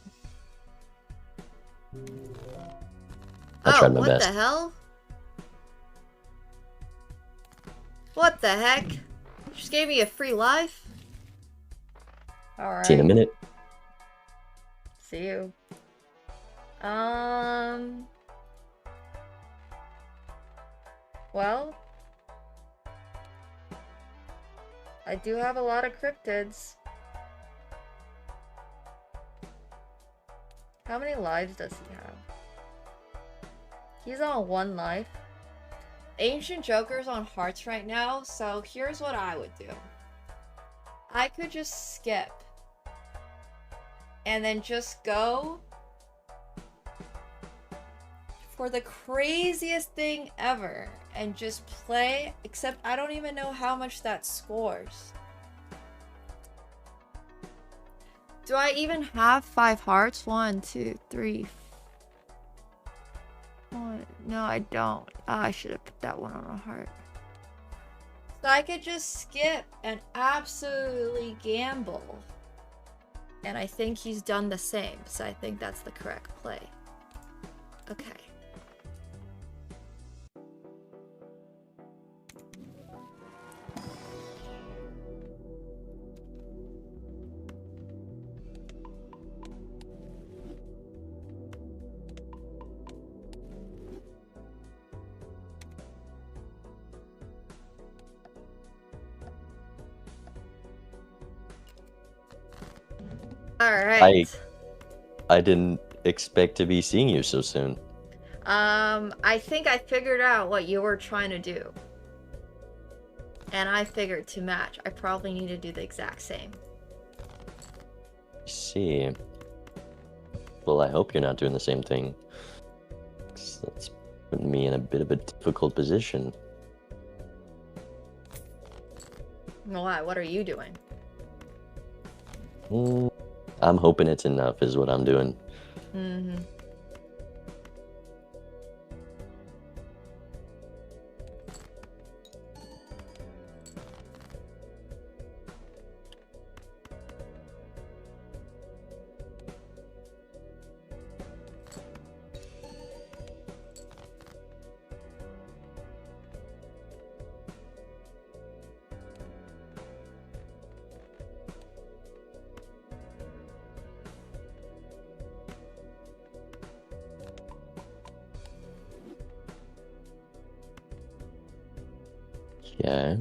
I tried my what best. the hell? What the heck? Just gave me a free life? Alright. See you in a minute. See you. Well, I do have a lot of cryptids. How many lives does he have? He's on 1 life. Ancient Joker's on hearts right now, so here's what I would do. I could just skip. And then just go for the craziest thing ever. And just play, except I don't even know how much that scores. Do I even have 5 hearts? 1, 2, 3, 4. No, I don't. Oh, I should have put that one on a heart. So I could just skip and absolutely gamble. And I think he's done the same, so I think that's the correct play. Okay. Alright. I didn't expect to be seeing you so soon. I think I figured out what you were trying to do. And I figured to match, I probably need to do the exact same. I see. Well, I hope you're not doing the same thing. 'Cause that's putting me in a bit of a difficult position. Why? What are you doing? I'm hoping it's enough is what I'm doing. Mm-hmm. Yeah.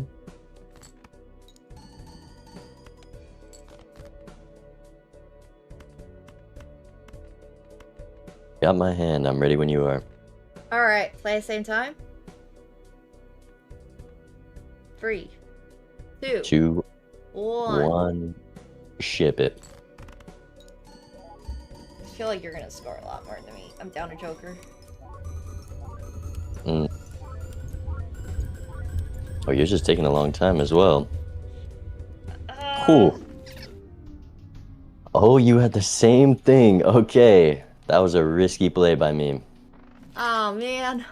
Got my hand. I'm ready when you are. Alright, play at the same time. 3, 2, 2, 1. 1. Ship it. I feel like you're gonna score a lot more than me. I'm down a Joker. Oh, you're just taking a long time as well. Cool. Oh, you had the same thing. Okay. That was a risky play by me. Oh, man.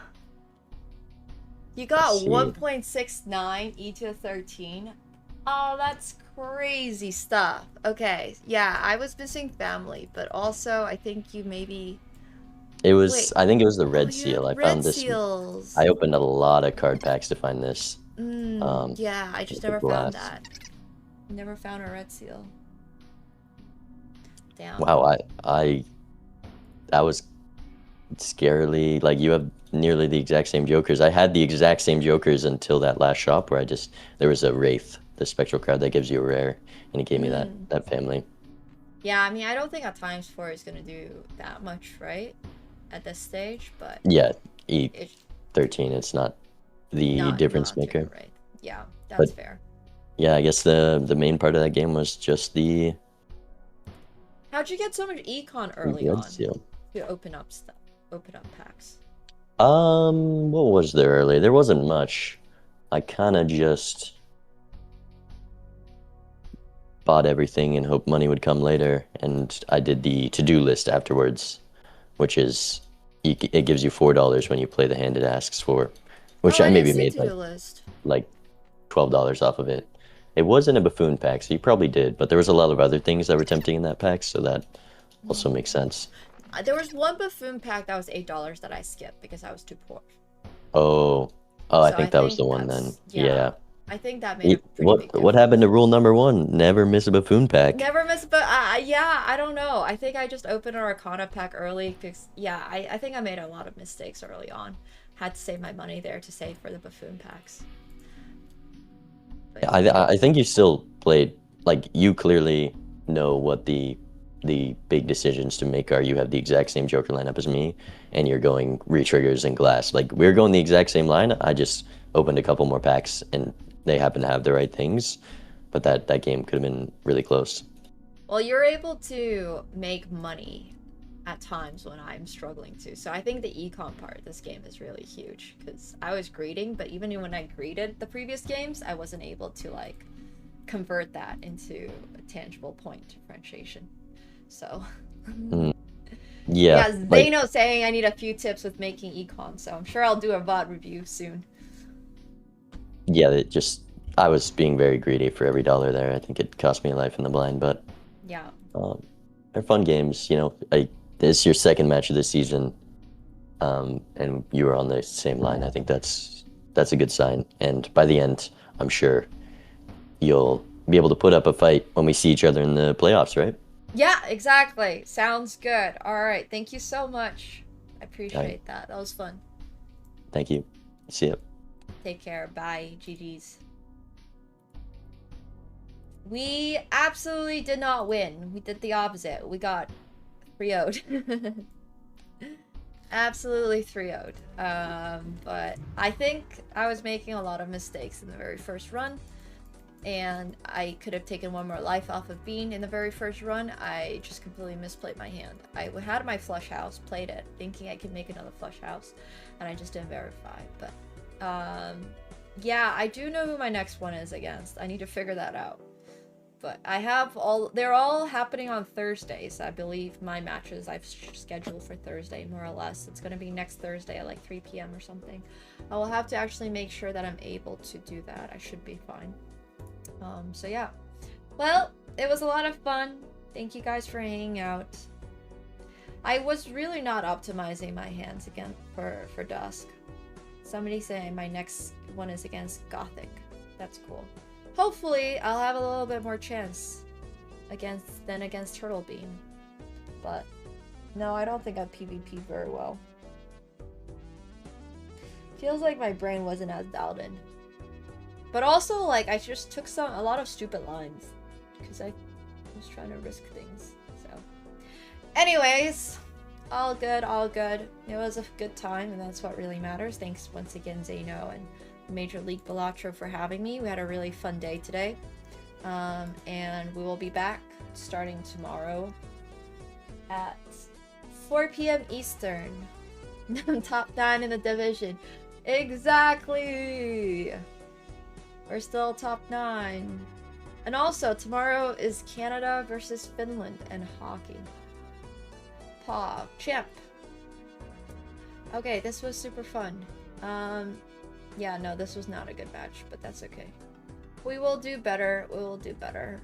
You got 1.69 E to 13. Oh, that's crazy stuff. Okay, yeah, I was missing family, but also I think you maybe... It was, Wait. I think it was the red seal. I found this. Seals. I opened a lot of card packs to find this. Yeah, I just with the never found glass. that. Never found a red seal. Damn. Wow, that was scarily, like, you have nearly the exact same Jokers. I had the exact same Jokers until that last shop where there was a Wraith, the spectral card that gives you a rare, and he gave me that family. Yeah, I mean, I don't think a ×4 is gonna do that much, right? At this stage, but... Yeah, E13, it's not the difference maker. Right. Yeah, that's fair. Yeah, I guess the main part of that game was just the... How'd you get so much econ early red on seal. to open up stuff, open up packs? What was there early? There wasn't much. I kind of just bought everything and hoped money would come later, and I did the to-do list afterwards, which is, it gives you $4 when you play the hand it asks for, which I maybe made like $12 off of it. It wasn't a buffoon pack, so you probably did, but there was a lot of other things that were tempting in that pack, so that also makes sense. There was one buffoon pack that was $8 that I skipped because I was too poor. Oh, I think that was the one then. Yeah. I think that made a pretty big difference. What happened to rule number 1? Never miss a buffoon pack. Never miss, but yeah, I don't know. I think I just opened an Arcana pack early because, yeah, I think I made a lot of mistakes early on. Had to save my money there to save for the buffoon packs. But, I think you still played, like, you clearly know what the big decisions to make are. You have the exact same Joker lineup as me, and you're going re-triggers and glass. Like, we're going the exact same line. I just opened a couple more packs, and they happen to have the right things, but that game could have been really close. well, you're able to make money at times when I'm struggling to. So I think the econ part of this game is really huge because I was greeting, but even when I greeted the previous games, I wasn't able to like convert that into a tangible point differentiation. So yeah, Zano saying I need a few tips with making econ, so I'm sure I'll do a VOD review soon. Yeah, I was being very greedy for every dollar there. I think it cost me a life in the blind, but yeah, they're fun games. You know, this is your second match of the season, and you were on the same line. I think that's a good sign. And by the end, I'm sure you'll be able to put up a fight when we see each other in the playoffs, right? Yeah, exactly. Sounds good. All right, thank you so much. I appreciate that. That was fun. Thank you. See ya. Take care. Bye. GG's. We absolutely did not win. We did the opposite. We got 3-0'd. Absolutely 3-0'd. But I think I was making a lot of mistakes in the very first run. And I could have taken one more life off of Bean in the very first run. I just completely misplayed my hand. I had my flush house, played it, thinking I could make another flush house. And I just didn't verify. But yeah, I do know who my next one is against. I need to figure that out. But I have they're all happening on Thursdays. I believe my matches I've scheduled for Thursday, more or less. It's going to be next Thursday at like 3 p.m. or something. I will have to actually make sure that I'm able to do that. I should be fine. So yeah. Well, it was a lot of fun. Thank you guys for hanging out. I was really not optimizing my hands again for Dusk. Somebody saying my next one is against Gothic. That's cool. Hopefully, I'll have a little bit more chance against TurtleBean. But no, I don't think I PvP very well. Feels like my brain wasn't as dialed in. But also, like, I just took a lot of stupid lines because I was trying to risk things. So, anyways, all good, all good. It was a good time, and that's what really matters. Thanks once again, Zano and Major League Balatro for having me. We had a really fun day today. And we will be back starting tomorrow at 4 p.m. Eastern. Top 9 in the division. Exactly! We're still top 9. And also, tomorrow is Canada versus Finland and hockey. Champ. Okay, this was super fun. Yeah, no, this was not a good match, but that's okay. We will do better. We will do better.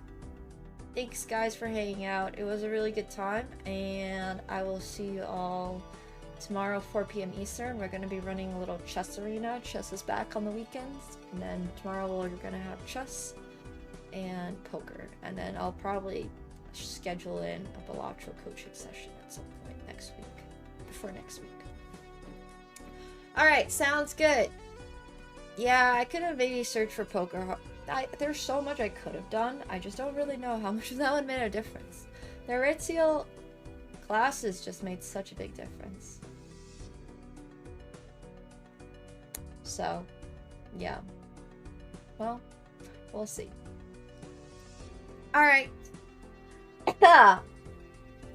Thanks, guys, for hanging out. It was a really good time, and I will see you all tomorrow, 4 p.m. Eastern. We're going to be running a little chess arena. Chess is back on the weekends, and then tomorrow we're going to have chess and poker, and then I'll probably schedule in a Balatro coaching session at some point next week, before next week. Alright, sounds good. Yeah, I could have maybe searched for poker. There's so much I could have done. I just don't really know how much that would make a difference. The Ritziel classes just made such a big difference. So, yeah. Well, we'll see. Alright.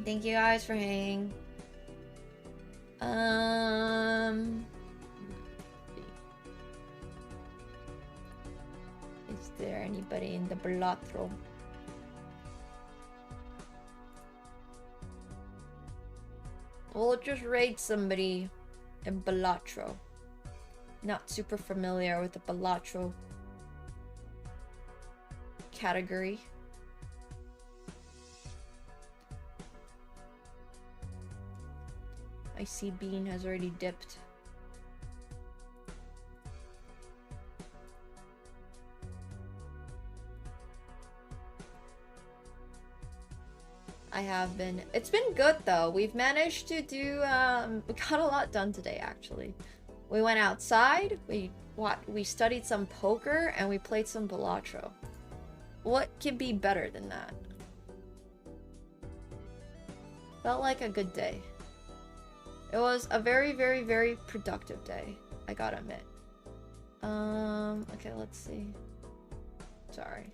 Thank you guys for hanging. Is there anybody in the Balatro? We'll just raid somebody in Balatro. Not super familiar with the Balatro. category. I see Bean has already dipped. I have been. It's been good though. We've managed to do, we got a lot done today actually. We went outside, we studied some poker, and we played some Balatro. What could be better than that? Felt like a good day. It was a very, very, very productive day, I gotta admit. Okay, let's see. Sorry.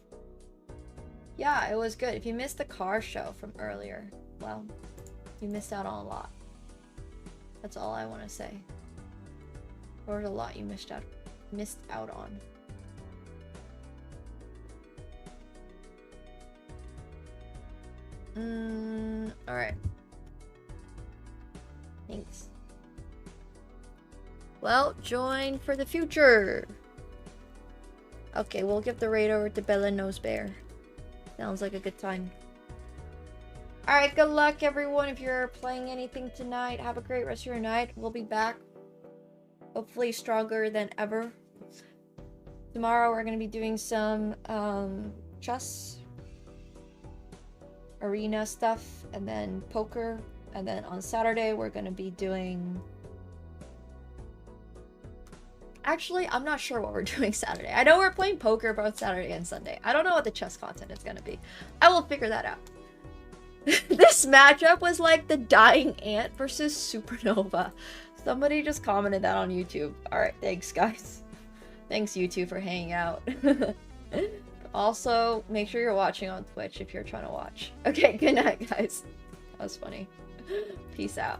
Yeah, it was good. If you missed the car show from earlier, well, you missed out on a lot. That's all I want to say. There was a lot you missed out on. Alright. Thanks. Well, join for the future. Okay, we'll give the raid over to Bella Nose Bear. Sounds like a good time. Alright, good luck everyone. If you're playing anything tonight, have a great rest of your night. We'll be back. Hopefully stronger than ever. Tomorrow we're going to be doing some chess, arena stuff, and then poker. And then on Saturday we're going to be doing... Actually, I'm not sure what we're doing Saturday. I know we're playing poker both Saturday and Sunday. I don't know what the chess content is going to be. I will figure that out. This matchup was like the Dying Ant versus Supernova. Somebody just commented that on YouTube. Alright, thanks guys. Thanks YouTube for hanging out. Also, make sure you're watching on Twitch if you're trying to watch. Okay, good night guys. That was funny. Peace out.